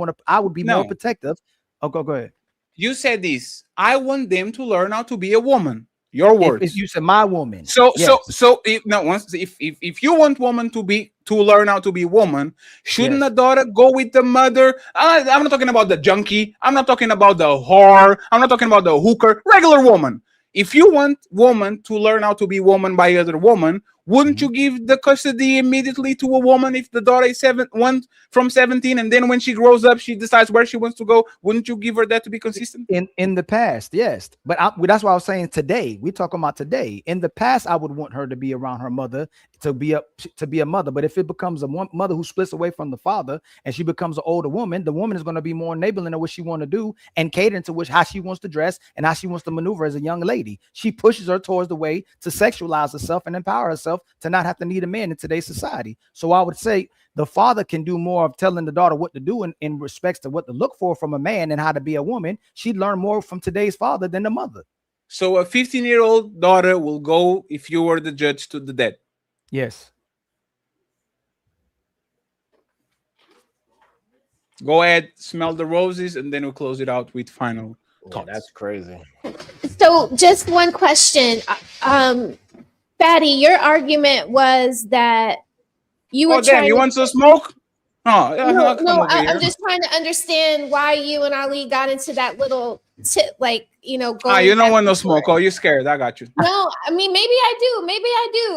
Speaker 3: be more protective. Oh, go ahead.
Speaker 12: You said this. I want them to learn how to be a woman. Your words.
Speaker 3: If you said my woman.
Speaker 12: So if you want woman to learn how to be woman, shouldn't a daughter go with the mother? I'm not talking about the junkie. I'm not talking about the whore. I'm not talking about the hooker. Regular woman. If you want woman to learn how to be woman by other woman, wouldn't you give the custody immediately to a woman if the daughter is 1 from 17, and then when she grows up, she decides where she wants to go? Wouldn't you give her that to be consistent?
Speaker 3: In the past, yes, but that's why I was saying today. We're talking about today. In the past, I would want her to be around her mother to be a mother. But if it becomes a mother who splits away from the father and she becomes an older woman, the woman is going to be more enabling of what she want to do and catering to how she wants to dress and how she wants to maneuver as a young lady. She pushes her towards the way to sexualize herself and empower herself to not have to need a man in today's society. So I would say the father can do more of telling the daughter what to do in respects to what to look for from a man and how to be a woman. She'd learn more from today's father than the mother.
Speaker 12: So a 15-year-old daughter will go, if you were the judge, to the dad.
Speaker 3: Yes.
Speaker 12: Go ahead, smell the roses, and then we'll close it out with final thoughts.
Speaker 19: That's crazy.
Speaker 15: So just one question. Fatty, your argument was that you were trying
Speaker 12: you want some smoke?
Speaker 15: No, I'm just trying to understand why you and Ali got into that little tip, you don't
Speaker 12: want no smoke. Oh, you're scared. I got you.
Speaker 15: No, I mean, maybe I do.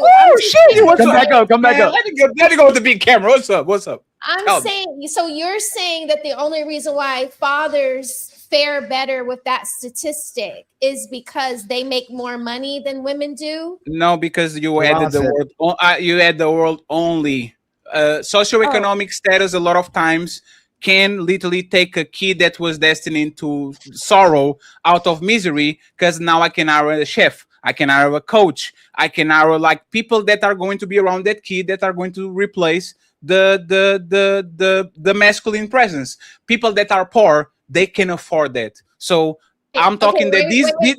Speaker 12: Oh, shit. You want
Speaker 3: come back up. Come back up.
Speaker 12: Let it go with the big camera. What's up?
Speaker 15: I'm saying, so you're saying that the only reason why fathers fare better with that statistic is because they make more money than women do?
Speaker 12: No, because you added the word only. Socioeconomic status a lot of times can literally take a kid that was destined to sorrow out of misery, because now I can hire a chef, I can hire a coach, I can hire people that are going to be around that kid that are going to replace the masculine presence. People that are poor, they can afford that. So I'm talking that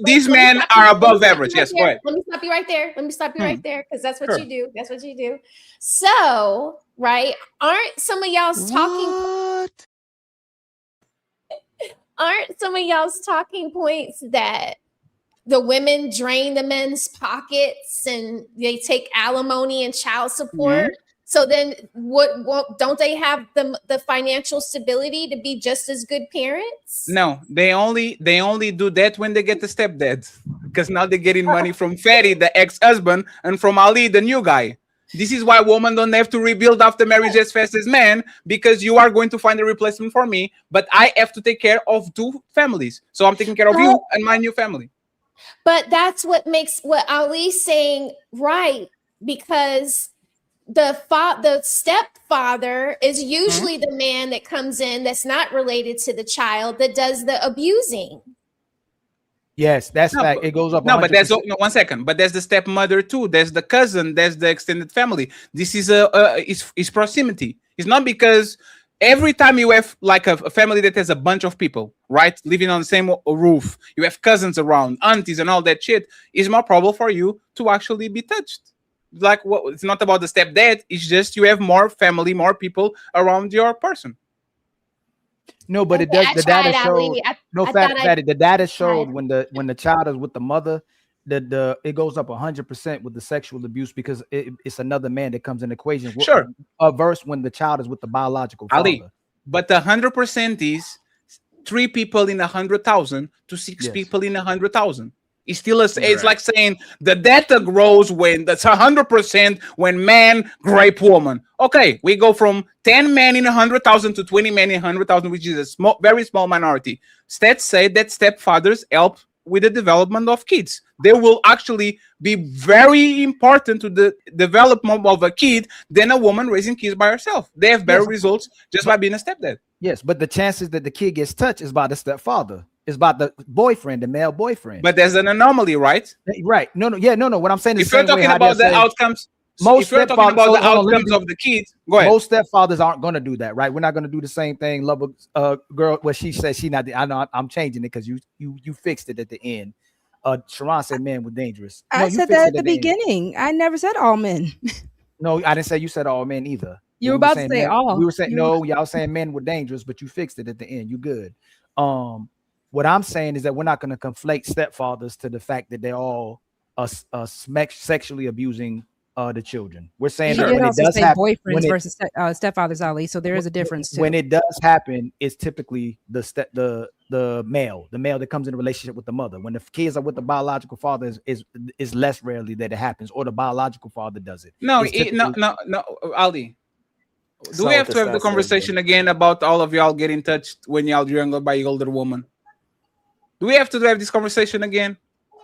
Speaker 12: these men are above average. Yes, go ahead.
Speaker 15: Let me stop you right there. Let me stop you right there, because that's what
Speaker 12: Sure.
Speaker 15: you do. That's what you do. So, right, aren't some of y'all's talking points that the women drain the men's pockets and they take alimony and child support? So then what don't they have the financial stability to be just as good parents?
Speaker 12: No, they only do that when they get the stepdad, because now they're getting money from Fatty, the ex-husband, and from Ali, the new guy. This is why women don't have to rebuild after marriage as fast as men, because you are going to find a replacement for me, but I have to take care of 2 families. So I'm taking care of you and my new family.
Speaker 15: But that's what makes what Ali's saying right, because the stepfather is usually the man that comes in that's not related to the child that does the abusing.
Speaker 3: Yes, that's fact. It goes up.
Speaker 12: No, but there's 1 second. But there's the stepmother too. There's the cousin. There's the extended family. This is is proximity. It's not because every time you have like a family that has a bunch of people, right, living on the same roof, you have cousins around, aunties, and all that shit. It's more probable for you to actually be touched. Like, it's not about the stepdad. It's just you have more family, more people around your person.
Speaker 3: No, but it does. The data showed. The data showed when the child is with the mother, it goes up 100% with the sexual abuse, because it's another man that comes in the equation.
Speaker 12: Sure.
Speaker 3: Versus when the child is with the biological father.
Speaker 12: Ali, but 100% is 3 people in 100,000 to 6 people in 100,000. It's still it's like saying the data grows when that's 100% when man rape woman. Okay, we go from 10 men in 100,000 to 20 men in 100,000, which is a very small minority. Stats say that stepfathers help with the development of kids. They will actually be very important to the development of a kid than a woman raising kids by herself. They have better results just by being a stepdad.
Speaker 3: Yes, but the chances that the kid gets touched is by the stepfather. It's about the boyfriend, the male boyfriend.
Speaker 12: But there's an anomaly, right?
Speaker 3: Right. No. What I'm saying is,
Speaker 12: if you're talking about the outcomes, if you're talking about the outcomes of the kids, go ahead.
Speaker 3: Most stepfathers aren't going to do that, right? We're not going to do the same thing. Love a girl. Well, she said she not. I know I'm changing it because you fixed it at the end. Sharon said men were dangerous.
Speaker 16: I said that at the beginning. I never said all men.
Speaker 3: No, I didn't say you said all men either.
Speaker 16: You were about to say all.
Speaker 3: We were saying no. Y'all saying men were dangerous, but you fixed it at the end. You good. What I'm saying is that we're not going to conflate stepfathers to the fact that they're all sexually abusing the children. We're saying that when it does happen,
Speaker 16: boyfriends versus stepfathers, Ali. So there is a difference too.
Speaker 3: When it does happen, it's typically the male that comes in a relationship with the mother. When the kids are with the biological father, is less rarely that it happens, or the biological father does it.
Speaker 12: No, Ali. Do we have to have the conversation again about all of y'all getting touched when y'all younger by older woman? Do we have to have this conversation again?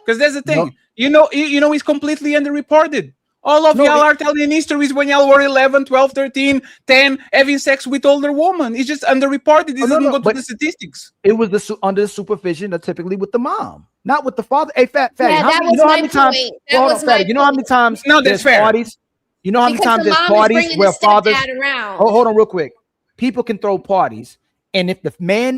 Speaker 12: Because there's the thing. No. You know, it's completely underreported. All of y'all are telling histories when y'all were 11, 12, 13, 10, having sex with older women. It's just underreported. It doesn't go to the statistics.
Speaker 3: It was under the supervision of typically with the mom, not with the father. Hey, Fatty,
Speaker 15: that was my point.
Speaker 3: You know how many times
Speaker 12: no, that's fair.
Speaker 3: Parties? You know how many times there's parties where fathers... Hold on real quick. People can throw parties. And if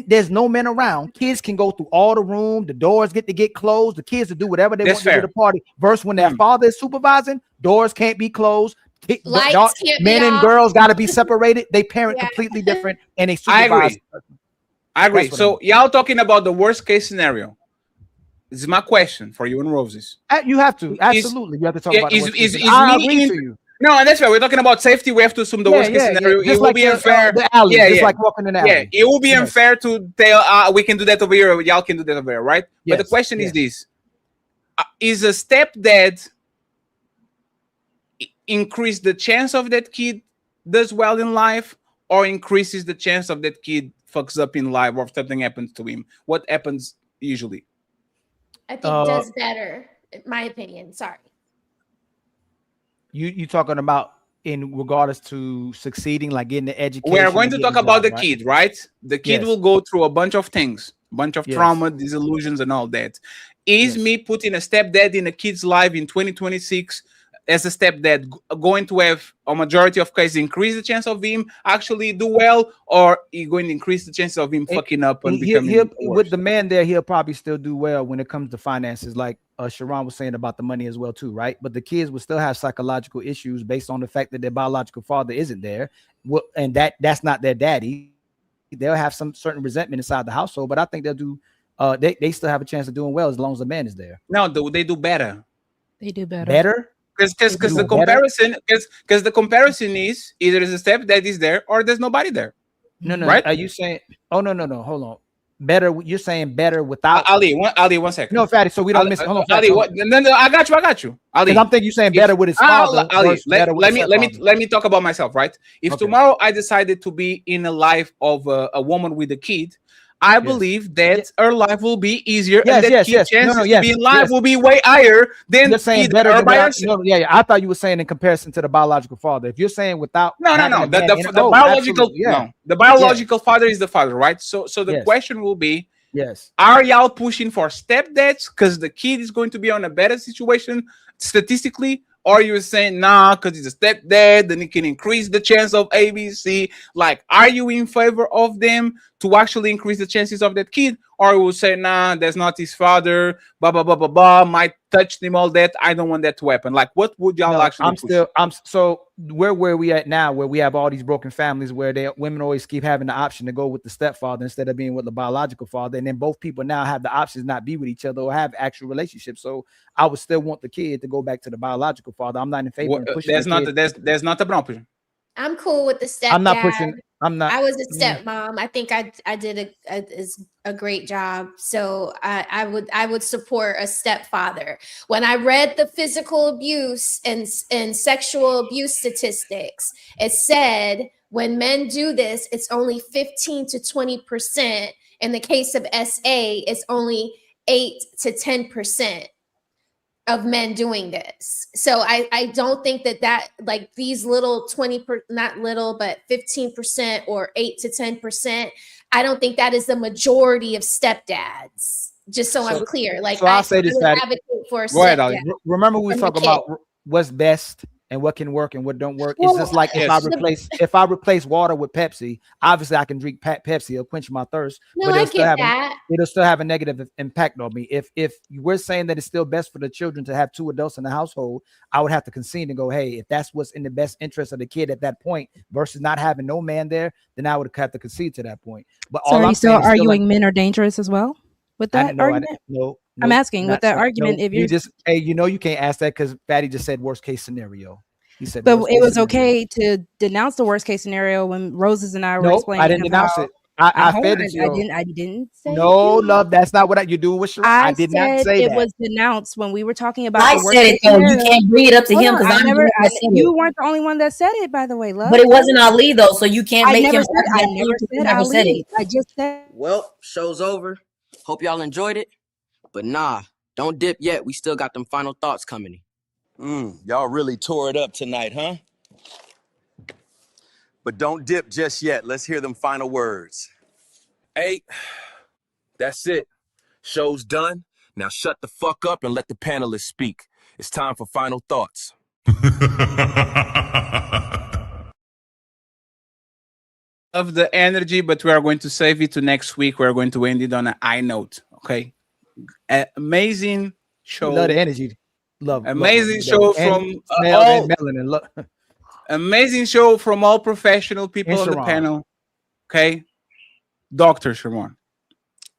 Speaker 3: there's no men around, kids can go through all the room, the doors get closed, the kids will do whatever they want to do at the party. Versus when their father is supervising, doors can't be closed. Men and girls got to be separated. They parent completely different, and they supervise.
Speaker 12: I agree. So y'all talking about the worst case scenario. This is my question for you and Roses.
Speaker 3: You have to. Absolutely. You have to talk about
Speaker 12: I agree to you. No, and that's right. We're talking about safety. We have to assume the worst case scenario. It will be unfair.
Speaker 3: Just like walking in the alley.
Speaker 12: Yeah, it will be unfair to tell we can do that over here. Y'all can do that over here, right? But the question is this: is a stepdad increase the chance of that kid does well in life, or increases the chance of that kid fucks up in life, or if something happens to him? What happens usually?
Speaker 15: I think does better, in my opinion. Sorry.
Speaker 3: You talking about in regards to succeeding, like getting the education?
Speaker 12: We are going to talk about the kid, right? The kid will go through a bunch of things, bunch of trauma, disillusions, and all that. Is me putting a stepdad in a kid's life in 2026 as a stepdad going to have a majority of cases increase the chance of him actually do well, or you going to increase the chance of him fucking up and becoming
Speaker 3: with the man there, he'll probably still do well when it comes to finances, like Sharon was saying about the money as well too, right? But the kids will still have psychological issues based on the fact that their biological father isn't there, and that's not their daddy. They'll have some certain resentment inside the household, but I think they'll do. They still have a chance of doing well as long as the man is there.
Speaker 12: No, they do better.
Speaker 16: They do better.
Speaker 3: Better.
Speaker 12: Because the comparison is either there's a stepdad is there or there's nobody there.
Speaker 3: No,
Speaker 12: right?
Speaker 3: Are you saying? Oh no, hold on. Better. You're saying better without
Speaker 12: Ali. 1 second.
Speaker 3: No, Fatty. So we don't miss. Hold on,
Speaker 12: Ali. No, I got you. Ali.
Speaker 3: I'm thinking you're saying better with his father.
Speaker 12: Ali, let me talk about myself, right? If tomorrow I decided to be in a life of a woman with a kid, I believe that her life will be easier, and that kid's chances to be in life will be way higher than
Speaker 3: you're saying better than I thought you were saying in comparison to the biological father. If you're saying without
Speaker 12: the biological father is the father, right? So the question will be, are y'all pushing for stepdads because the kid is going to be on a better situation statistically? Or you're saying, nah, because he's a stepdad, then it can increase the chance of ABC. Like, are you in favor of them to actually increase the chances of that kid? Or you will say, nah, that's not his father, blah, blah, blah, blah, blah, might touch him, all that. I don't want that to happen. Like, what would y'all actually push?
Speaker 3: So where we at now, where we have all these broken families where women always keep having the option to go with the stepfather instead of being with the biological father. And then both people now have the options not be with each other or have actual relationships. So I would still want the kid to go back to the biological father. I'm not in favor of pushing
Speaker 12: there's not an option.
Speaker 15: I'm cool with the stepdad.
Speaker 3: I'm not pushing.
Speaker 15: I was a stepmom. I think I did a great job. So I would support a stepfather. When I read the physical abuse and sexual abuse statistics, it said when men do this, it's only 15 to 20%. In the case of SA, it's only 8 to 10% of men doing this. So I don't think that like these little not little, but 15% or 8 to 10%, I don't think that is the majority of stepdads. Just so I'm clear. Like,
Speaker 3: so I'll say this,
Speaker 15: advocate for a stepdad.
Speaker 3: Remember we talk about what's best and what can work and what don't work. It's just like if I replace water with Pepsi, obviously I can drink Pepsi, it'll quench my thirst.
Speaker 15: No,
Speaker 3: but
Speaker 15: I get that.
Speaker 3: It'll still have a negative impact on me. If we're saying that it's still best for the children to have 2 adults in the household, I would have to concede and go, hey, if that's what's in the best interest of the kid at that point versus not having no man there, then I would have to concede to that point. But
Speaker 16: so are you still arguing men are dangerous as well with that argument?
Speaker 3: No.
Speaker 16: I'm asking with that argument. If
Speaker 3: you just, you can't ask that because Fatty just said worst case scenario. He said,
Speaker 16: but it was okay to denounce the worst case scenario when Roses and I were explaining.
Speaker 3: I didn't denounce it. I fed it to you.
Speaker 16: I didn't say
Speaker 3: no, love. That's not what you do with Sharon. I did not say
Speaker 16: it
Speaker 3: that.
Speaker 16: was denounced when we were talking about.
Speaker 11: I said it though. You can't bring it up to him because
Speaker 16: you weren't the only one that said it, by the way, love.
Speaker 11: But it wasn't Ali though, so you can't make him.
Speaker 16: I never said Ali. I just said.
Speaker 1: Well, show's over. Hope y'all enjoyed it, but nah, don't dip yet. We still got them final thoughts coming.
Speaker 18: Y'all really tore it up tonight, huh? But don't dip just yet. Let's hear them final words. Hey, that's it. Show's done. Now shut the fuck up and let the panelists speak. It's time for final thoughts.
Speaker 12: Of the energy, but we are going to save it to next week. We're going to end it on a high note. Okay. Amazing show.
Speaker 3: Love the energy.
Speaker 12: Amazing show from all. Amazing show from all professional people on the panel. Okay. Dr. Sharon.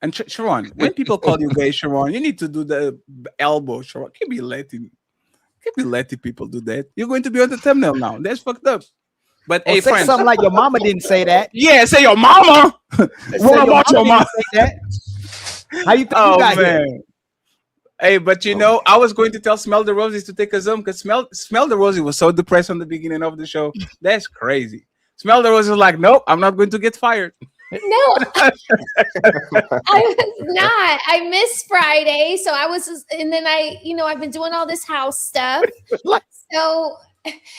Speaker 12: And Sharon, when people call you gay, Sharon, you need to do the elbow, Sharon. Can't be letting people do that. You're going to be on the thumbnail now. That's fucked up. But
Speaker 3: hey, say something like your mama didn't say that.
Speaker 12: Yeah, say your mama. What about your mama?
Speaker 3: How you think you got here?
Speaker 12: Hey, but I was going to tell Smell the Roses to take a Zoom because Smell the Roses was so depressed on the beginning of the show. That's crazy. Smell the Roses was like, nope, I'm not going to get fired.
Speaker 15: No, I was not. I missed Friday, so I was, and then I've been doing all this house stuff. So,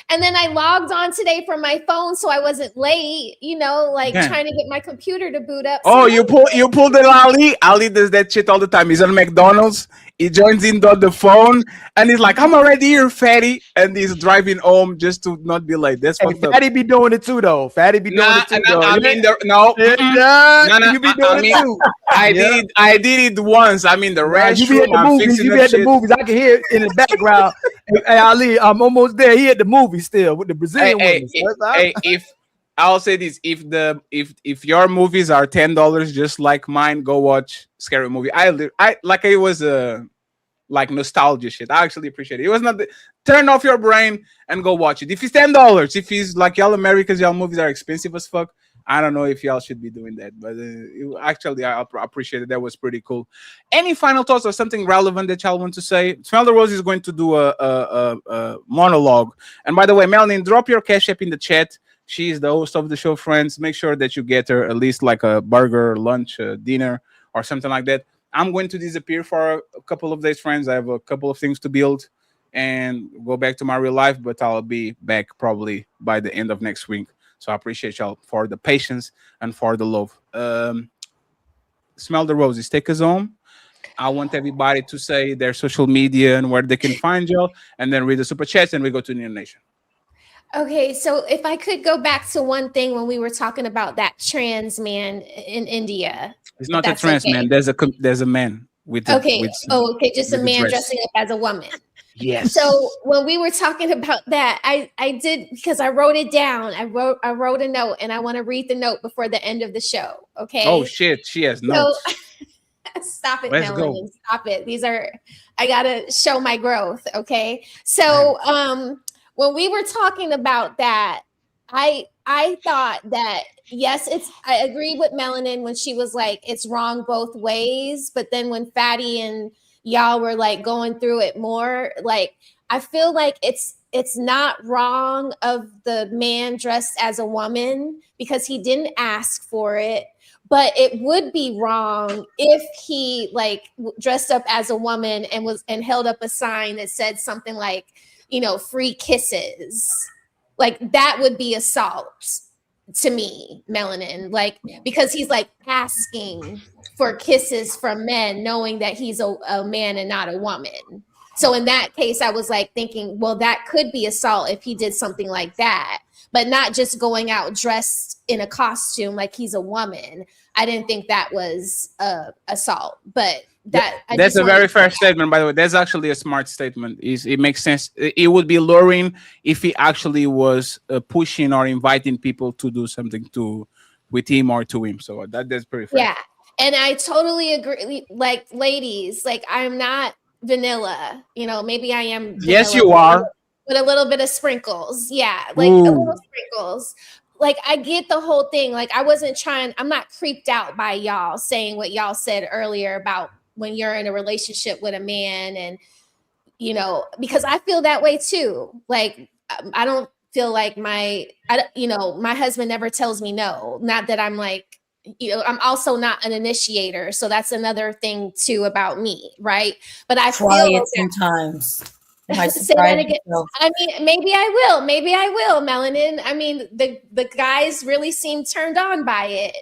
Speaker 15: and then I logged on today from my phone, so I wasn't late. Trying to get my computer to boot up.
Speaker 12: Oh, you pulled the Ali. Ali does that shit all the time. He's on McDonald's
Speaker 7: he joins in on the phone and he's like, I'm already here, fatty. And he's driving home just to not be late. That's fucked up.
Speaker 3: Fatty be doing it too, though. Fatty be doing it too, though.
Speaker 7: I mean, no.
Speaker 3: You be doing it too.
Speaker 7: I did it once. I mean, the restroom.
Speaker 3: You be at the movies. You be at the movies. I can hear it in the background. Hey, Ali, I'm almost there. He at the movies still with the Brazilian women.
Speaker 7: If I'll say this, if your movies are $10 just like mine, go watch scary movie. I like it was like nostalgia shit. I actually appreciate it. It was not turn off your brain and go watch it. If it's $10, if it's like y'all Americans, y'all movies are expensive as fuck. I don't know if y'all should be doing that, but actually I appreciate it. That was pretty cool. Any final thoughts or something relevant that y'all want to say? Smell the Rose is going to do a monologue. And by the way, Melanie, drop your cash app in the chat. She's the host of the show, friends. Make sure that you get her at least like a burger, lunch, dinner, or something like that. I'm going to disappear for a couple of days, friends. I have a couple of things to build and go back to my real life, but I'll be back probably by the end of next week. So I appreciate y'all for the patience and for the love. Smell the Roses. Take us home. I want everybody to say their social media and where they can find y'all, and then read the super chats, and we go to New Nation.
Speaker 15: Okay, so if I could go back to one thing when we were talking about that trans man in India.
Speaker 7: It's not a trans man. There's a man with
Speaker 15: just a man dressing up as a woman.
Speaker 7: Yes.
Speaker 15: So when we were talking about that, I did, because I wrote it down. I wrote a note, and I want to read the note before the end of the show. Okay.
Speaker 7: Oh shit, she has notes.
Speaker 15: Stop it,
Speaker 7: Let's
Speaker 15: Melanie.
Speaker 7: go.
Speaker 15: Stop it. I gotta show my growth. Okay. So when we were talking about that, I thought that yes, I agree with Melanin when she was like, it's wrong both ways. But then when Fatty and y'all were like going through it more, like I feel like it's not wrong of the man dressed as a woman because he didn't ask for it. But it would be wrong if he like dressed up as a woman and held up a sign that said something like, free kisses. Like that would be assault to me, Melanin. Like, because he's like asking for kisses from men, knowing that he's a man and not a woman. So in that case, I was like thinking, well, that could be assault if he did something like that, but not just going out dressed in a costume like he's a woman. I didn't think that was assault, but
Speaker 7: that's a very fair statement, by the way. That's actually a smart statement. It makes sense. It would be luring if he actually was pushing or inviting people to do something with him or to him. So that's pretty fair.
Speaker 15: Yeah, and I totally agree. Like, ladies, like I'm not vanilla. Maybe I am. Vanilla,
Speaker 7: yes, you are.
Speaker 15: With a little bit of sprinkles. Yeah, like a little sprinkles. Like, I get the whole thing. Like, I'm not creeped out by y'all saying what y'all said earlier about when you're in a relationship with a man and, because I feel that way too. Like, I don't feel like my husband never tells me no. Not that I'm like, I'm also not an initiator. So that's another thing too about me. Right. But I
Speaker 11: try
Speaker 15: feel
Speaker 11: it sometimes.
Speaker 15: Say that again. I mean, maybe I will, Melanin. I mean, the guys really seem turned on by it.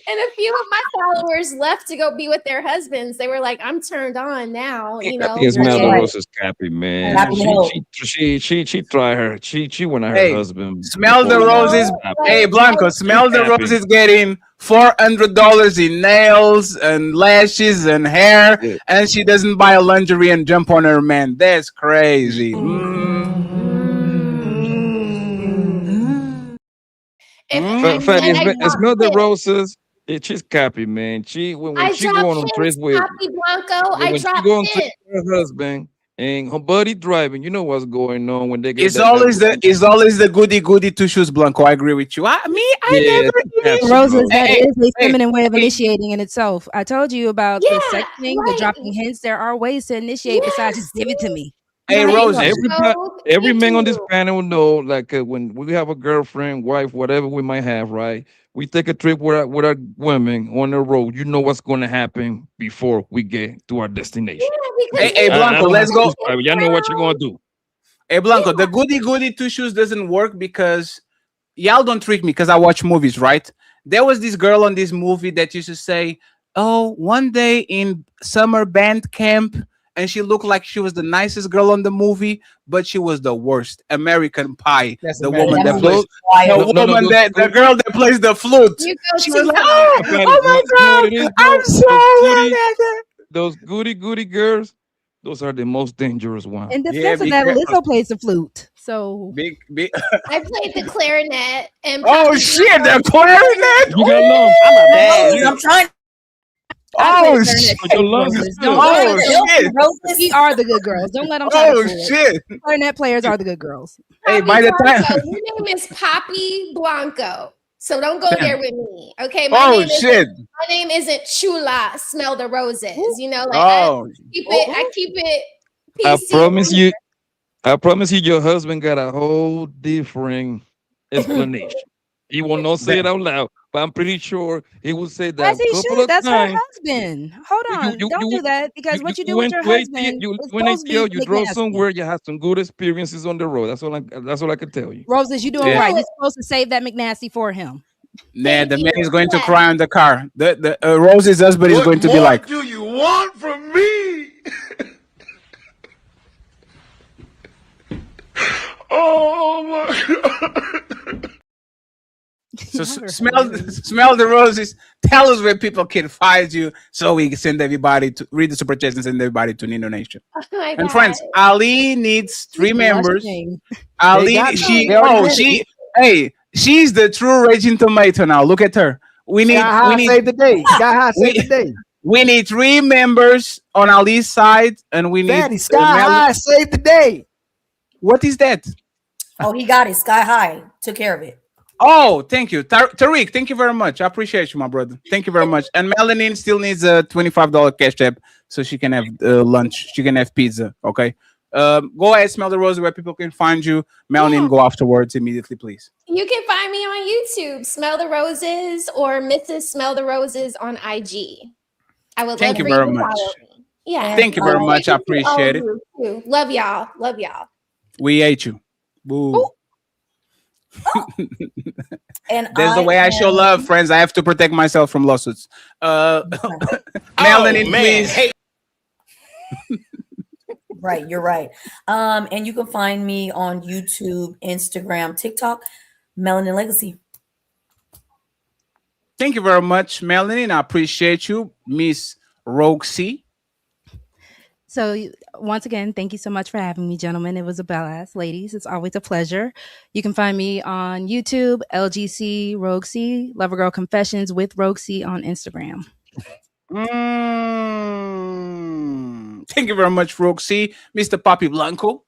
Speaker 15: And a few of my followers left to go be with their husbands. They were like, I'm turned on now,
Speaker 2: I think Smell the Rose is happy, man. She tried her. She went to her husband.
Speaker 7: Smell the Roses. Hey, Blanco, Smell the Roses getting $400 in nails and lashes and hair, and she doesn't buy a lingerie and jump on her man. That's crazy.
Speaker 2: Smell the Roses. She's happy, man. When she go on trips with her husband and her buddy driving, you know what's going on when they get.
Speaker 7: It's always the goody two shoes, Blanco. I agree with you. I never.
Speaker 16: Roses, that is a feminine way of initiating in itself. I told you about the sexting, the dropping hints. There are ways to initiate besides just give it to me.
Speaker 7: Hey, Rose.
Speaker 2: Every man on this panel know, like when we have a girlfriend, wife, whatever we might have, right? We take a trip with our women on the road. You know what's going to happen before we get to our destination.
Speaker 15: Yeah,
Speaker 7: hey, Blanco, let's go.
Speaker 2: Y'all know what you're going to do.
Speaker 7: Hey, Blanco, the goody two shoes doesn't work because y'all don't trick me because I watch movies, right? There was this girl on this movie that used to say, oh, one day in summer band camp, and she looked like she was the nicest girl on the movie, but she was the worst. American Pie,
Speaker 3: That's
Speaker 7: the woman
Speaker 3: American
Speaker 7: that
Speaker 3: Pie.
Speaker 7: plays,
Speaker 2: No, no, no,
Speaker 7: the girl that plays the flute.
Speaker 15: You go
Speaker 7: She
Speaker 15: too
Speaker 7: was like,
Speaker 15: far.
Speaker 7: oh,
Speaker 2: Patty,
Speaker 7: oh my
Speaker 2: you know what
Speaker 7: god,
Speaker 2: it is,
Speaker 7: I'm
Speaker 2: bro?
Speaker 7: so mad at that.
Speaker 2: Those goody girls, those are the most dangerous ones.
Speaker 16: In
Speaker 7: Yeah,
Speaker 16: defense of
Speaker 7: be
Speaker 16: that,
Speaker 7: careful.
Speaker 16: Lizzo plays the flute. So
Speaker 7: Big.
Speaker 15: I played the clarinet and
Speaker 7: Oh
Speaker 15: Poppy
Speaker 7: shit,
Speaker 15: Blanco.
Speaker 7: the clarinet.
Speaker 2: You got lungs.
Speaker 11: I'm a
Speaker 2: bad.
Speaker 11: Rose, I'm trying.
Speaker 16: I play
Speaker 7: Oh
Speaker 16: the
Speaker 7: shit.
Speaker 16: clarinet
Speaker 2: Your
Speaker 16: too,
Speaker 2: lungs is
Speaker 16: Roses.
Speaker 2: good.
Speaker 7: Oh shit.
Speaker 16: We are the good girls. Don't let them try to
Speaker 7: Oh
Speaker 16: fool us.
Speaker 7: shit.
Speaker 16: Clarinet players are the good girls.
Speaker 7: Hey,
Speaker 15: Poppy
Speaker 7: by the
Speaker 15: Blanco.
Speaker 7: time.
Speaker 15: Your name is Poppy Blanco. So don't go
Speaker 7: Damn.
Speaker 15: there with me. Okay.
Speaker 7: Oh shit.
Speaker 15: My name isn't Chula. Smell the roses. You know, like
Speaker 7: Oh.
Speaker 15: I keep it
Speaker 2: I
Speaker 15: PC.
Speaker 2: promise you, your husband got a whole different explanation. He will not say it out loud, but I'm pretty sure he will say that
Speaker 16: As
Speaker 2: a
Speaker 16: he
Speaker 2: couple
Speaker 16: should.
Speaker 2: of
Speaker 16: That's her
Speaker 2: times.
Speaker 16: husband. Hold on. Don't do that because what you do with
Speaker 2: went
Speaker 16: your
Speaker 2: to ATL,
Speaker 16: husband
Speaker 2: you
Speaker 16: is
Speaker 2: went
Speaker 16: supposed to be
Speaker 2: ATL, you drove
Speaker 16: McNasty.
Speaker 2: somewhere, you had some good experiences on the road. That's all I can tell you.
Speaker 16: Roses, you doing
Speaker 7: Yeah.
Speaker 16: right. You're supposed to save that McNasty for him.
Speaker 7: Nah, the
Speaker 15: you.
Speaker 7: man is going to
Speaker 15: Yeah.
Speaker 7: cry on the car. The Rose's husband is going to be like,
Speaker 13: do you want from me? Oh my God.
Speaker 7: so smell the roses. Tell us where people can find you, so we can send everybody to read the super chats and send everybody to Nino Nation.
Speaker 15: Oh my
Speaker 7: And
Speaker 15: God.
Speaker 7: friends, Ali needs 3 members.
Speaker 16: Blushing.
Speaker 7: Ali,
Speaker 3: got me. They already did it.
Speaker 7: hey, she's the true raging tomato now. Look at her. We need,
Speaker 3: Sky High saved the day. Sky High saved the day.
Speaker 7: we need 3 members on Ali's side, and we need
Speaker 3: Fatty, Sky High saved the day.
Speaker 7: What is that?
Speaker 11: Oh, he got it. Sky High took care of it.
Speaker 7: Oh, thank you, Tariq. Thank you very much. I appreciate you, my brother. Thank you very much. And Melanin still needs a $25 cash app so she can have lunch. She can have pizza. Okay. Go ahead, smell the roses where people can find you. Melanin, go afterwards immediately, please.
Speaker 15: You can find me on YouTube, Smell the Roses, or Mrs. Smell the Roses on IG. I would
Speaker 7: Thank
Speaker 15: love
Speaker 7: you
Speaker 15: for
Speaker 7: very
Speaker 15: to
Speaker 7: much.
Speaker 15: follow me. Yeah.
Speaker 7: Thank you very much. I appreciate it.
Speaker 15: Too. Love y'all. Love y'all.
Speaker 7: We hate you. Boo.
Speaker 11: And
Speaker 7: There's the way I show love, friends. I have to protect myself from lawsuits. Melanin, please.
Speaker 11: Right, you're right. And you can find me on YouTube, Instagram, TikTok, Melanin Legacy.
Speaker 7: Thank you very much, Melanin. I appreciate you, Miss Roxy.
Speaker 16: So once again, thank you so much for having me, gentlemen. It was a blast, ladies. It's always a pleasure. You can find me on YouTube, LGC Roxy, Lover Girl Confessions with Roxy on Instagram.
Speaker 7: Thank you very much, Roxy. Mr. Papi Blanco.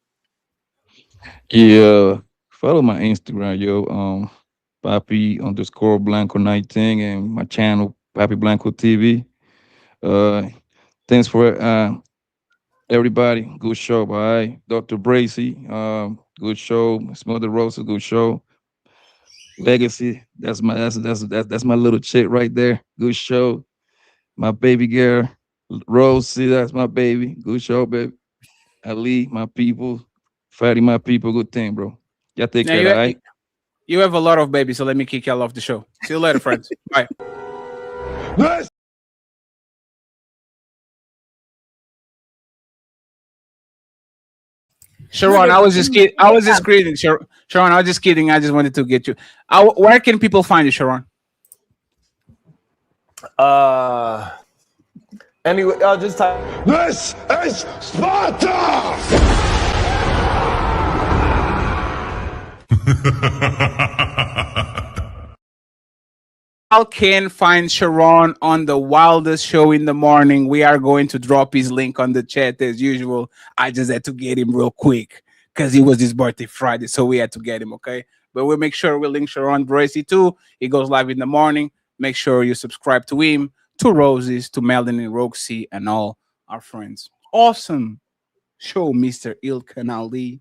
Speaker 2: Yeah, follow my Instagram, yo. Papi_Blanco19 and my channel, Papi Blanco TV. Thanks for everybody. Good show, all right. Dr. Bracy, good show. Smell the Roses, good show. Legacy, that's my little chick right there. Good show. My baby girl, Rosie, that's my baby. Good show, baby. Ali, my people. Fatty, my people. Good thing, bro. Y'all take care, all right?
Speaker 7: You have a lot of babies, so let me kick y'all off the show. See you later, friends. Bye. Sharon, I was just kidding. Sharon, I was just kidding. I just wanted to get you. Where can people find you, Sharon?
Speaker 19: Anyway, I'll just type.
Speaker 13: This is Sparta!
Speaker 7: Y'all can find Sharon on the wildest show in the morning. We are going to drop his link on the chat as usual. I just had to get him real quick because it was his birthday Friday, so we had to get him, okay? But we'll make sure we link Sharon Bracy too. He goes live in the morning. Make sure you subscribe to him, to Roses, to Melanie, Roxy, and all our friends. Awesome show, Mr. Ilkan Ali.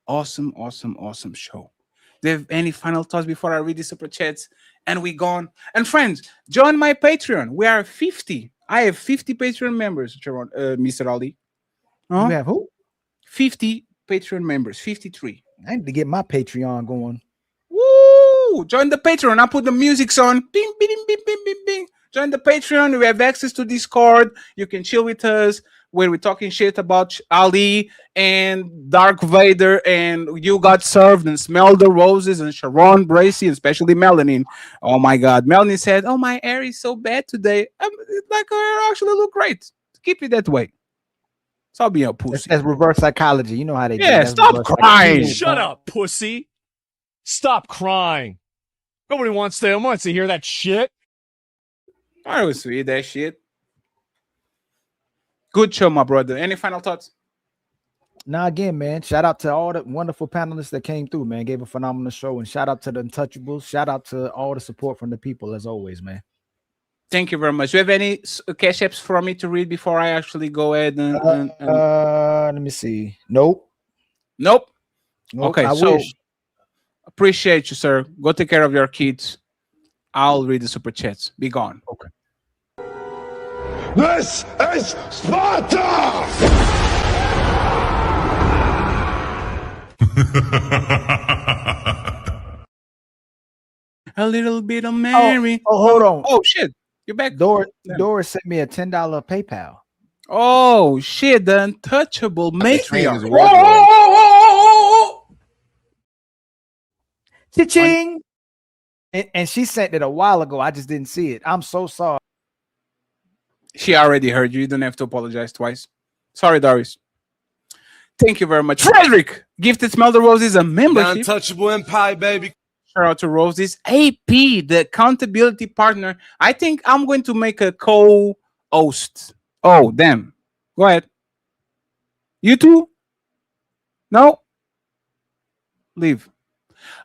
Speaker 7: Awesome, awesome, awesome show. Do you have any final thoughts before I read the super chats? And we gone. And friends, join my Patreon. We are 50. I have 50 Patreon members, Mr. Ali.
Speaker 3: You have who?
Speaker 7: 50 Patreon members. 53.
Speaker 3: I need to get my Patreon going.
Speaker 7: Woo! Join the Patreon. I put the music on. Bing, bing, bing, bing, bing, bing. Join the Patreon. We have access to Discord. You can chill with us where we're talking shit about Ali and Dark Vader, and You Got Served, and Smell the Roses, and Sharon Bracy, and especially Melanin. Oh my God. Melanin said, "Oh, my hair is so bad today." Like, her hair actually look great. Keep it that way. Stop being a pussy.
Speaker 3: That's reverse psychology. You know how they do.
Speaker 7: Yeah,
Speaker 3: That's
Speaker 7: stop
Speaker 3: reverse
Speaker 7: crying.
Speaker 3: psychology.
Speaker 6: Shut up, pussy. Stop crying. Nobody wants to hear that shit.
Speaker 7: I was sweet, that shit. Good show, my brother. Any final thoughts?
Speaker 3: Now again, man, shout out to all the wonderful panelists that came through, man. Gave a phenomenal show, and shout out to the Untouchables. Shout out to all the support from the people, as always, man.
Speaker 7: Thank you very much. Do you have any cash apps for me to read before I actually go ahead and
Speaker 3: let me see. Nope.
Speaker 7: Okay,
Speaker 3: I
Speaker 7: so
Speaker 3: wish.
Speaker 7: appreciate you, sir. Go take care of your kids. I'll read the super chats. Be gone.
Speaker 3: Okay.
Speaker 13: This is Sparta!
Speaker 7: A little bit of Mary.
Speaker 3: Oh, hold on.
Speaker 7: Oh shit. You're back.
Speaker 3: Doris sent me a $10 PayPal.
Speaker 7: Oh shit, the untouchable matriarch.
Speaker 3: Cha-ching! And she sent it a while ago. I just didn't see it. I'm so sorry.
Speaker 7: She already heard you. You don't have to apologize twice. Sorry, Doris. Thank you very much. Frederick, gifted Smell the Roses a membership.
Speaker 18: Untouchable Empire, baby.
Speaker 7: Shout out to Roses. AP, the accountability partner. I think I'm going to make a co-host. Oh, damn. Go ahead. You too? No? Leave.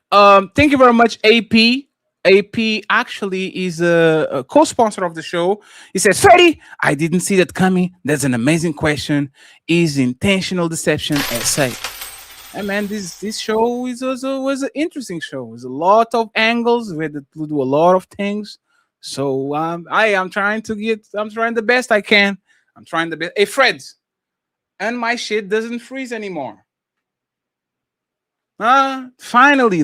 Speaker 7: Thank you very much, AP. AP actually is a co-sponsor of the show. He says, Freddie, I didn't see that coming. That's an amazing question. Is intentional deception essay? And man, this show was an interesting show. It was a lot of angles. We had to do a lot of things. So I am trying the best I can. I'm trying the best. Hey, Fred, and my shit doesn't freeze anymore. Finally,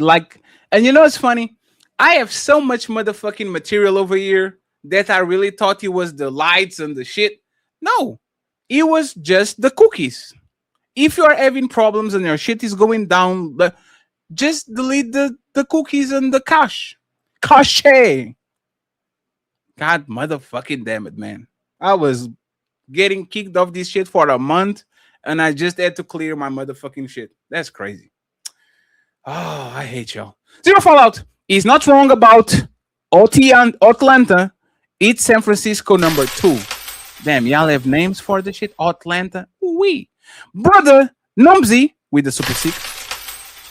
Speaker 7: and you know what's funny? I have so much motherfucking material over here that I really thought it was the lights and the shit. No, it was just the cookies. If you are having problems and your shit is going down, just delete the cookies and the cache. God motherfucking damn it, man. I was getting kicked off this shit for a month, and I just had to clear my motherfucking shit. That's crazy. Oh, I hate y'all. Zero Fallout is not wrong about OT and Atlanta. It's San Francisco number 2. Damn, y'all have names for the shit. Atlanta. Wee. Brother Numsy with the super sick.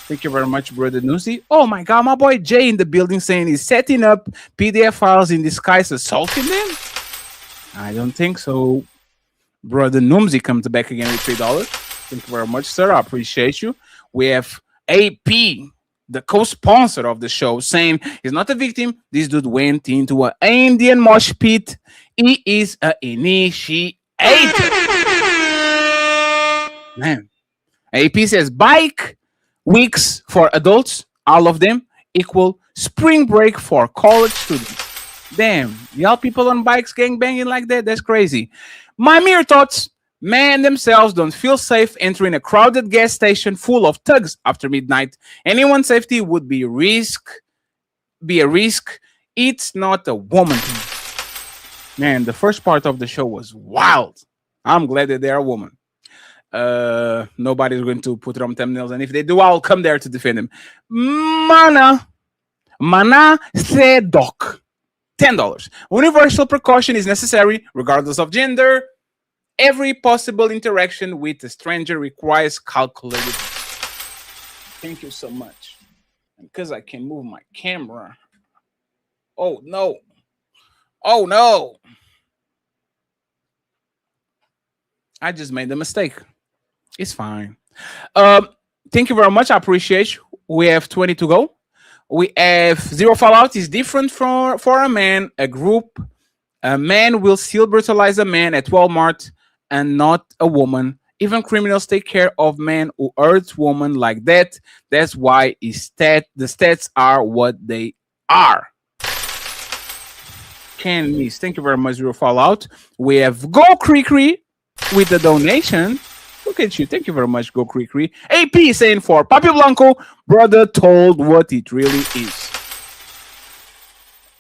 Speaker 7: Thank you very much, Brother Numsy. Oh my God, my boy Jay in the building saying he's setting up PDF files in disguise, assaulting them. I don't think so. Brother Numsy comes back again with $3. Thank you very much, sir. I appreciate you. We have AP, the co-sponsor of the show, saying he's not a victim. This dude went into an Indian mosh pit. He is an initiator. Man. AP says bike weeks for adults, all of them equal spring break for college students. Damn, y'all people on bikes gang banging like that? That's crazy. My mere thoughts. Men themselves don't feel safe entering a crowded gas station full of thugs after midnight. Anyone's safety would be a risk. It's not a woman thing. Man, the first part of the show was wild. I'm glad that they're a woman. Nobody's going to put it on thumbnails, and if they do, I'll come there to defend them. Mana Sedok. $10. Universal precaution is necessary, regardless of gender. Every possible interaction with a stranger requires calculated. Thank you so much. Because I can move my camera. Oh, no. Oh, no. I just made a mistake. It's fine. Thank you very much. I appreciate you. We have 20 to go. We have Zero Fallout is different for a man, a group. A man will still brutalize a man at Walmart and not a woman. Even criminals take care of men who hurt women like that. That's why the stats are what they are. can't miss. Thank you very much, Zero Fallout. We have Go Cree Cree with the donation. Look at you. Thank you very much, Go Cree Cree. AP saying for Papi Blanco, brother told what it really is.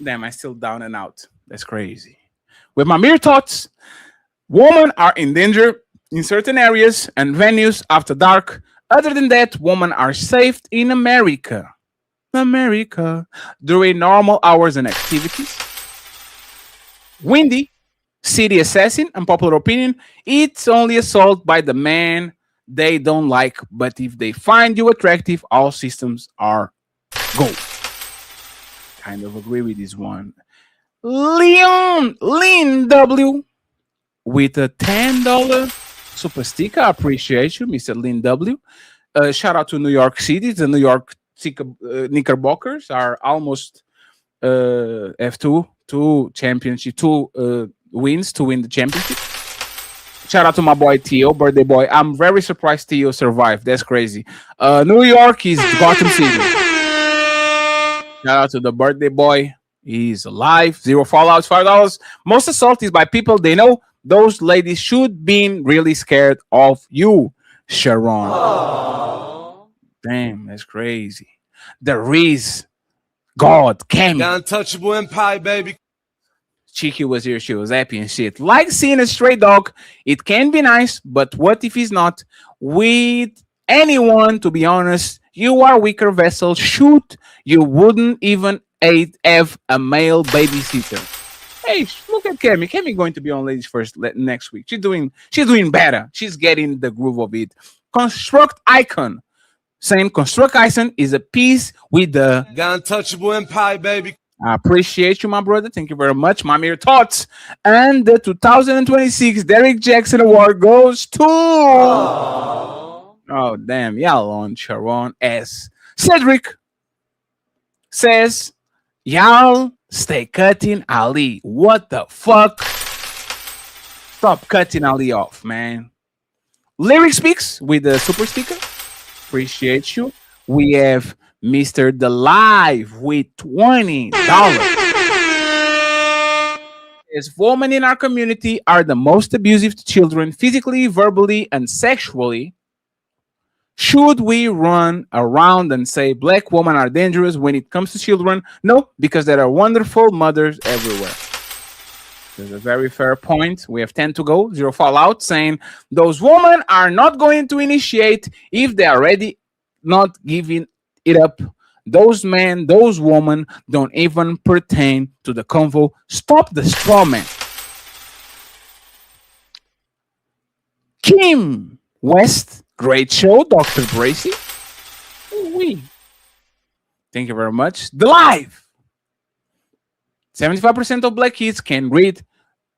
Speaker 7: Damn, I still down and out. That's crazy. With my mere thoughts, women are in danger in certain areas and venues after dark. Other than that, women are safe in America. During normal hours and activities. Windy, city assassin, unpopular opinion. It's only assault by the man they don't like, but if they find you attractive, all systems are go. Kind of agree with this one. Lean W with a $10 super sticker. I appreciate you, Mr. Lin W. Shout out to New York City. The New York Knickerbockers are almost F2 championship, wins to win the championship. Shout out to my boy Theo, birthday boy. I'm very surprised Theo survived. That's crazy. New York is Gotham City. Shout out to the birthday boy. He's alive. Zero fallouts, $5. Most assault is by people they know. Those ladies should be really scared of you, Sharon. Aww. Damn, that's crazy. The Reese, God, Cammy.
Speaker 18: The untouchable empire, baby.
Speaker 7: Cheeky was here. She was happy and shit. Like seeing a stray dog, it can be nice, but what if he's not? With anyone, to be honest, you are weaker vessel. Shoot, you wouldn't even have a male babysitter. Hey, look at Cammy. Cammy going to be on Ladies First next week. She's doing better. She's getting the groove of it. Construct Icon. Saying Construct Icon is a piece with the
Speaker 18: untouchable empire, baby.
Speaker 7: I appreciate you, my brother. Thank you very much. My mere thoughts. And the 2026 Derek Jackson Award goes to... Oh, damn. Y'all on Sharon S. Cedric says, y'all stay cutting Ali. What the fuck? Stop cutting Ali off, man. Lyric Speaks with the super sticker. Appreciate you. We have Mr. The Live with $20. As women in our community are the most abusive to children, physically, verbally, and sexually, should we run around and say black women are dangerous when it comes to children? No, because there are wonderful mothers everywhere. There's a very fair point. We have 10 to go. Zero fallout saying those women are not going to initiate if they're already not giving it up. Those men, those women don't even pertain to the convo. Stop the straw man. Kim West, great show. Dr. Bracy. Ooh-wee. Thank you very much. The Live. 75% of black kids can read,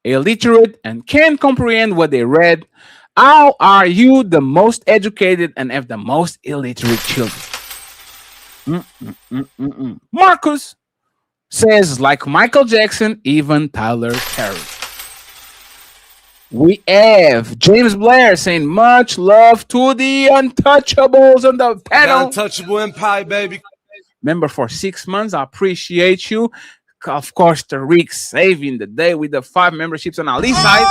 Speaker 7: illiterate, and can't comprehend what they read. How are you the most educated and have the most illiterate children? Marcus says, like Michael Jackson, even Tyler Perry. We have James Blair saying, much love to the untouchables on the panel.
Speaker 18: The untouchable empire, baby.
Speaker 7: Member for 6 months. I appreciate you. Of course, Tariq saving the day with the 5 memberships on our list side.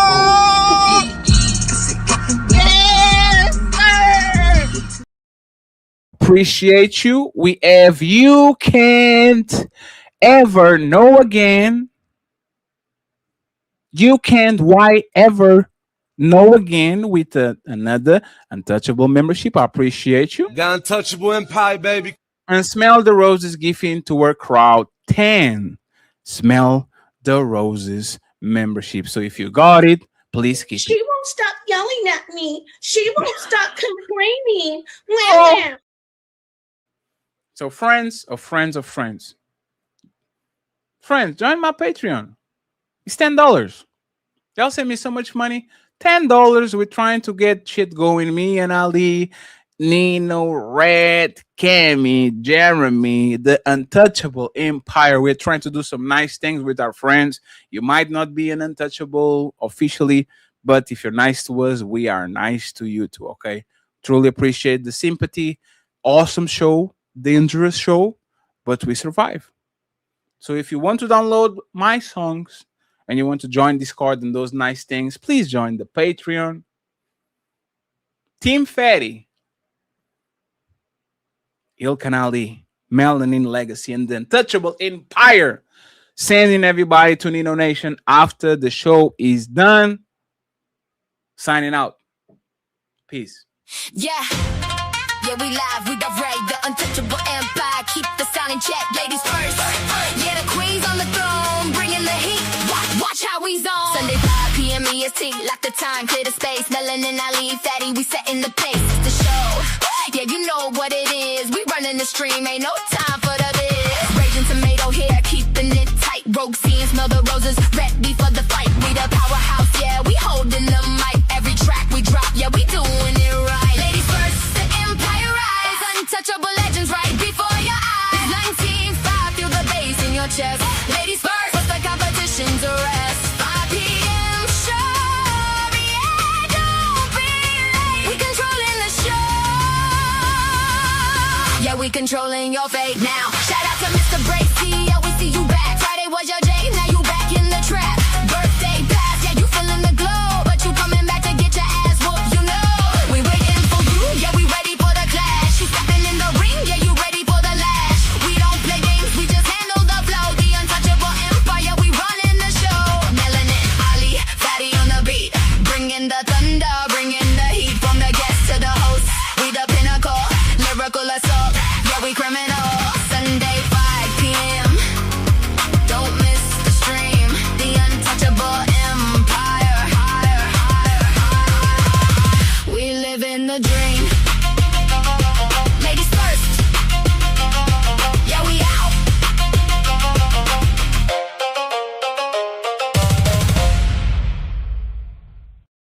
Speaker 7: Appreciate you. We have You Can't Ever Know Again. You Can't Why Ever Know Again with another untouchable membership. I appreciate you.
Speaker 18: The untouchable empire, baby.
Speaker 7: And Smell the Roses giving to our crowd 10. Smell the Roses membership. So if you got it, please keep
Speaker 15: She
Speaker 7: it.
Speaker 15: won't stop yelling at me. She won't stop complaining.
Speaker 7: So friends of friends of friends. Friends, join my Patreon. It's $10. Y'all send me so much money. $10. We're trying to get shit going. Me and Ali, Nino, Red, Cammy, Jeremy, the untouchable empire. We're trying to do some nice things with our friends. You might not be an untouchable officially, but if you're nice to us, we are nice to you too, okay? Truly appreciate the sympathy. Awesome show, dangerous show, but we survive. So if you want to download my songs and you want to join Discord and those nice things, please join the Patreon. Team Fatty, Ilkan Ali, Melanin Legacy, and the Untouchable Empire. Sending everybody to Nino Nation after the show is done. Signing out. Peace.
Speaker 21: Yeah, we live, we the Ray, the Untouchable Empire. Keep the sound in check, ladies first. Yeah, the queen's on the throne, bringing the heat. Watch how we zone. Sunday 5 p.m. EST, lock the time, clear the space. Melanin Ali, Fatty, we setting the pace. It's the show. Yeah, you know what it is. We running the stream, ain't no time for the biz. Raging tomato here, keeping it tight. Rogue scene, smell the roses, ready for the fight. We the powerhouse, yeah, we holding the mic. Every track we drop, yeah, we doing it right. Ladies first, the empire rise. Untouchable legends right before your eyes. 19.5, feel the bass in your chest. Ladies first, what's the competition's arrest? 5 p.m. show, yeah, don't be late. We controlling the show. Yeah, we controlling your fate now.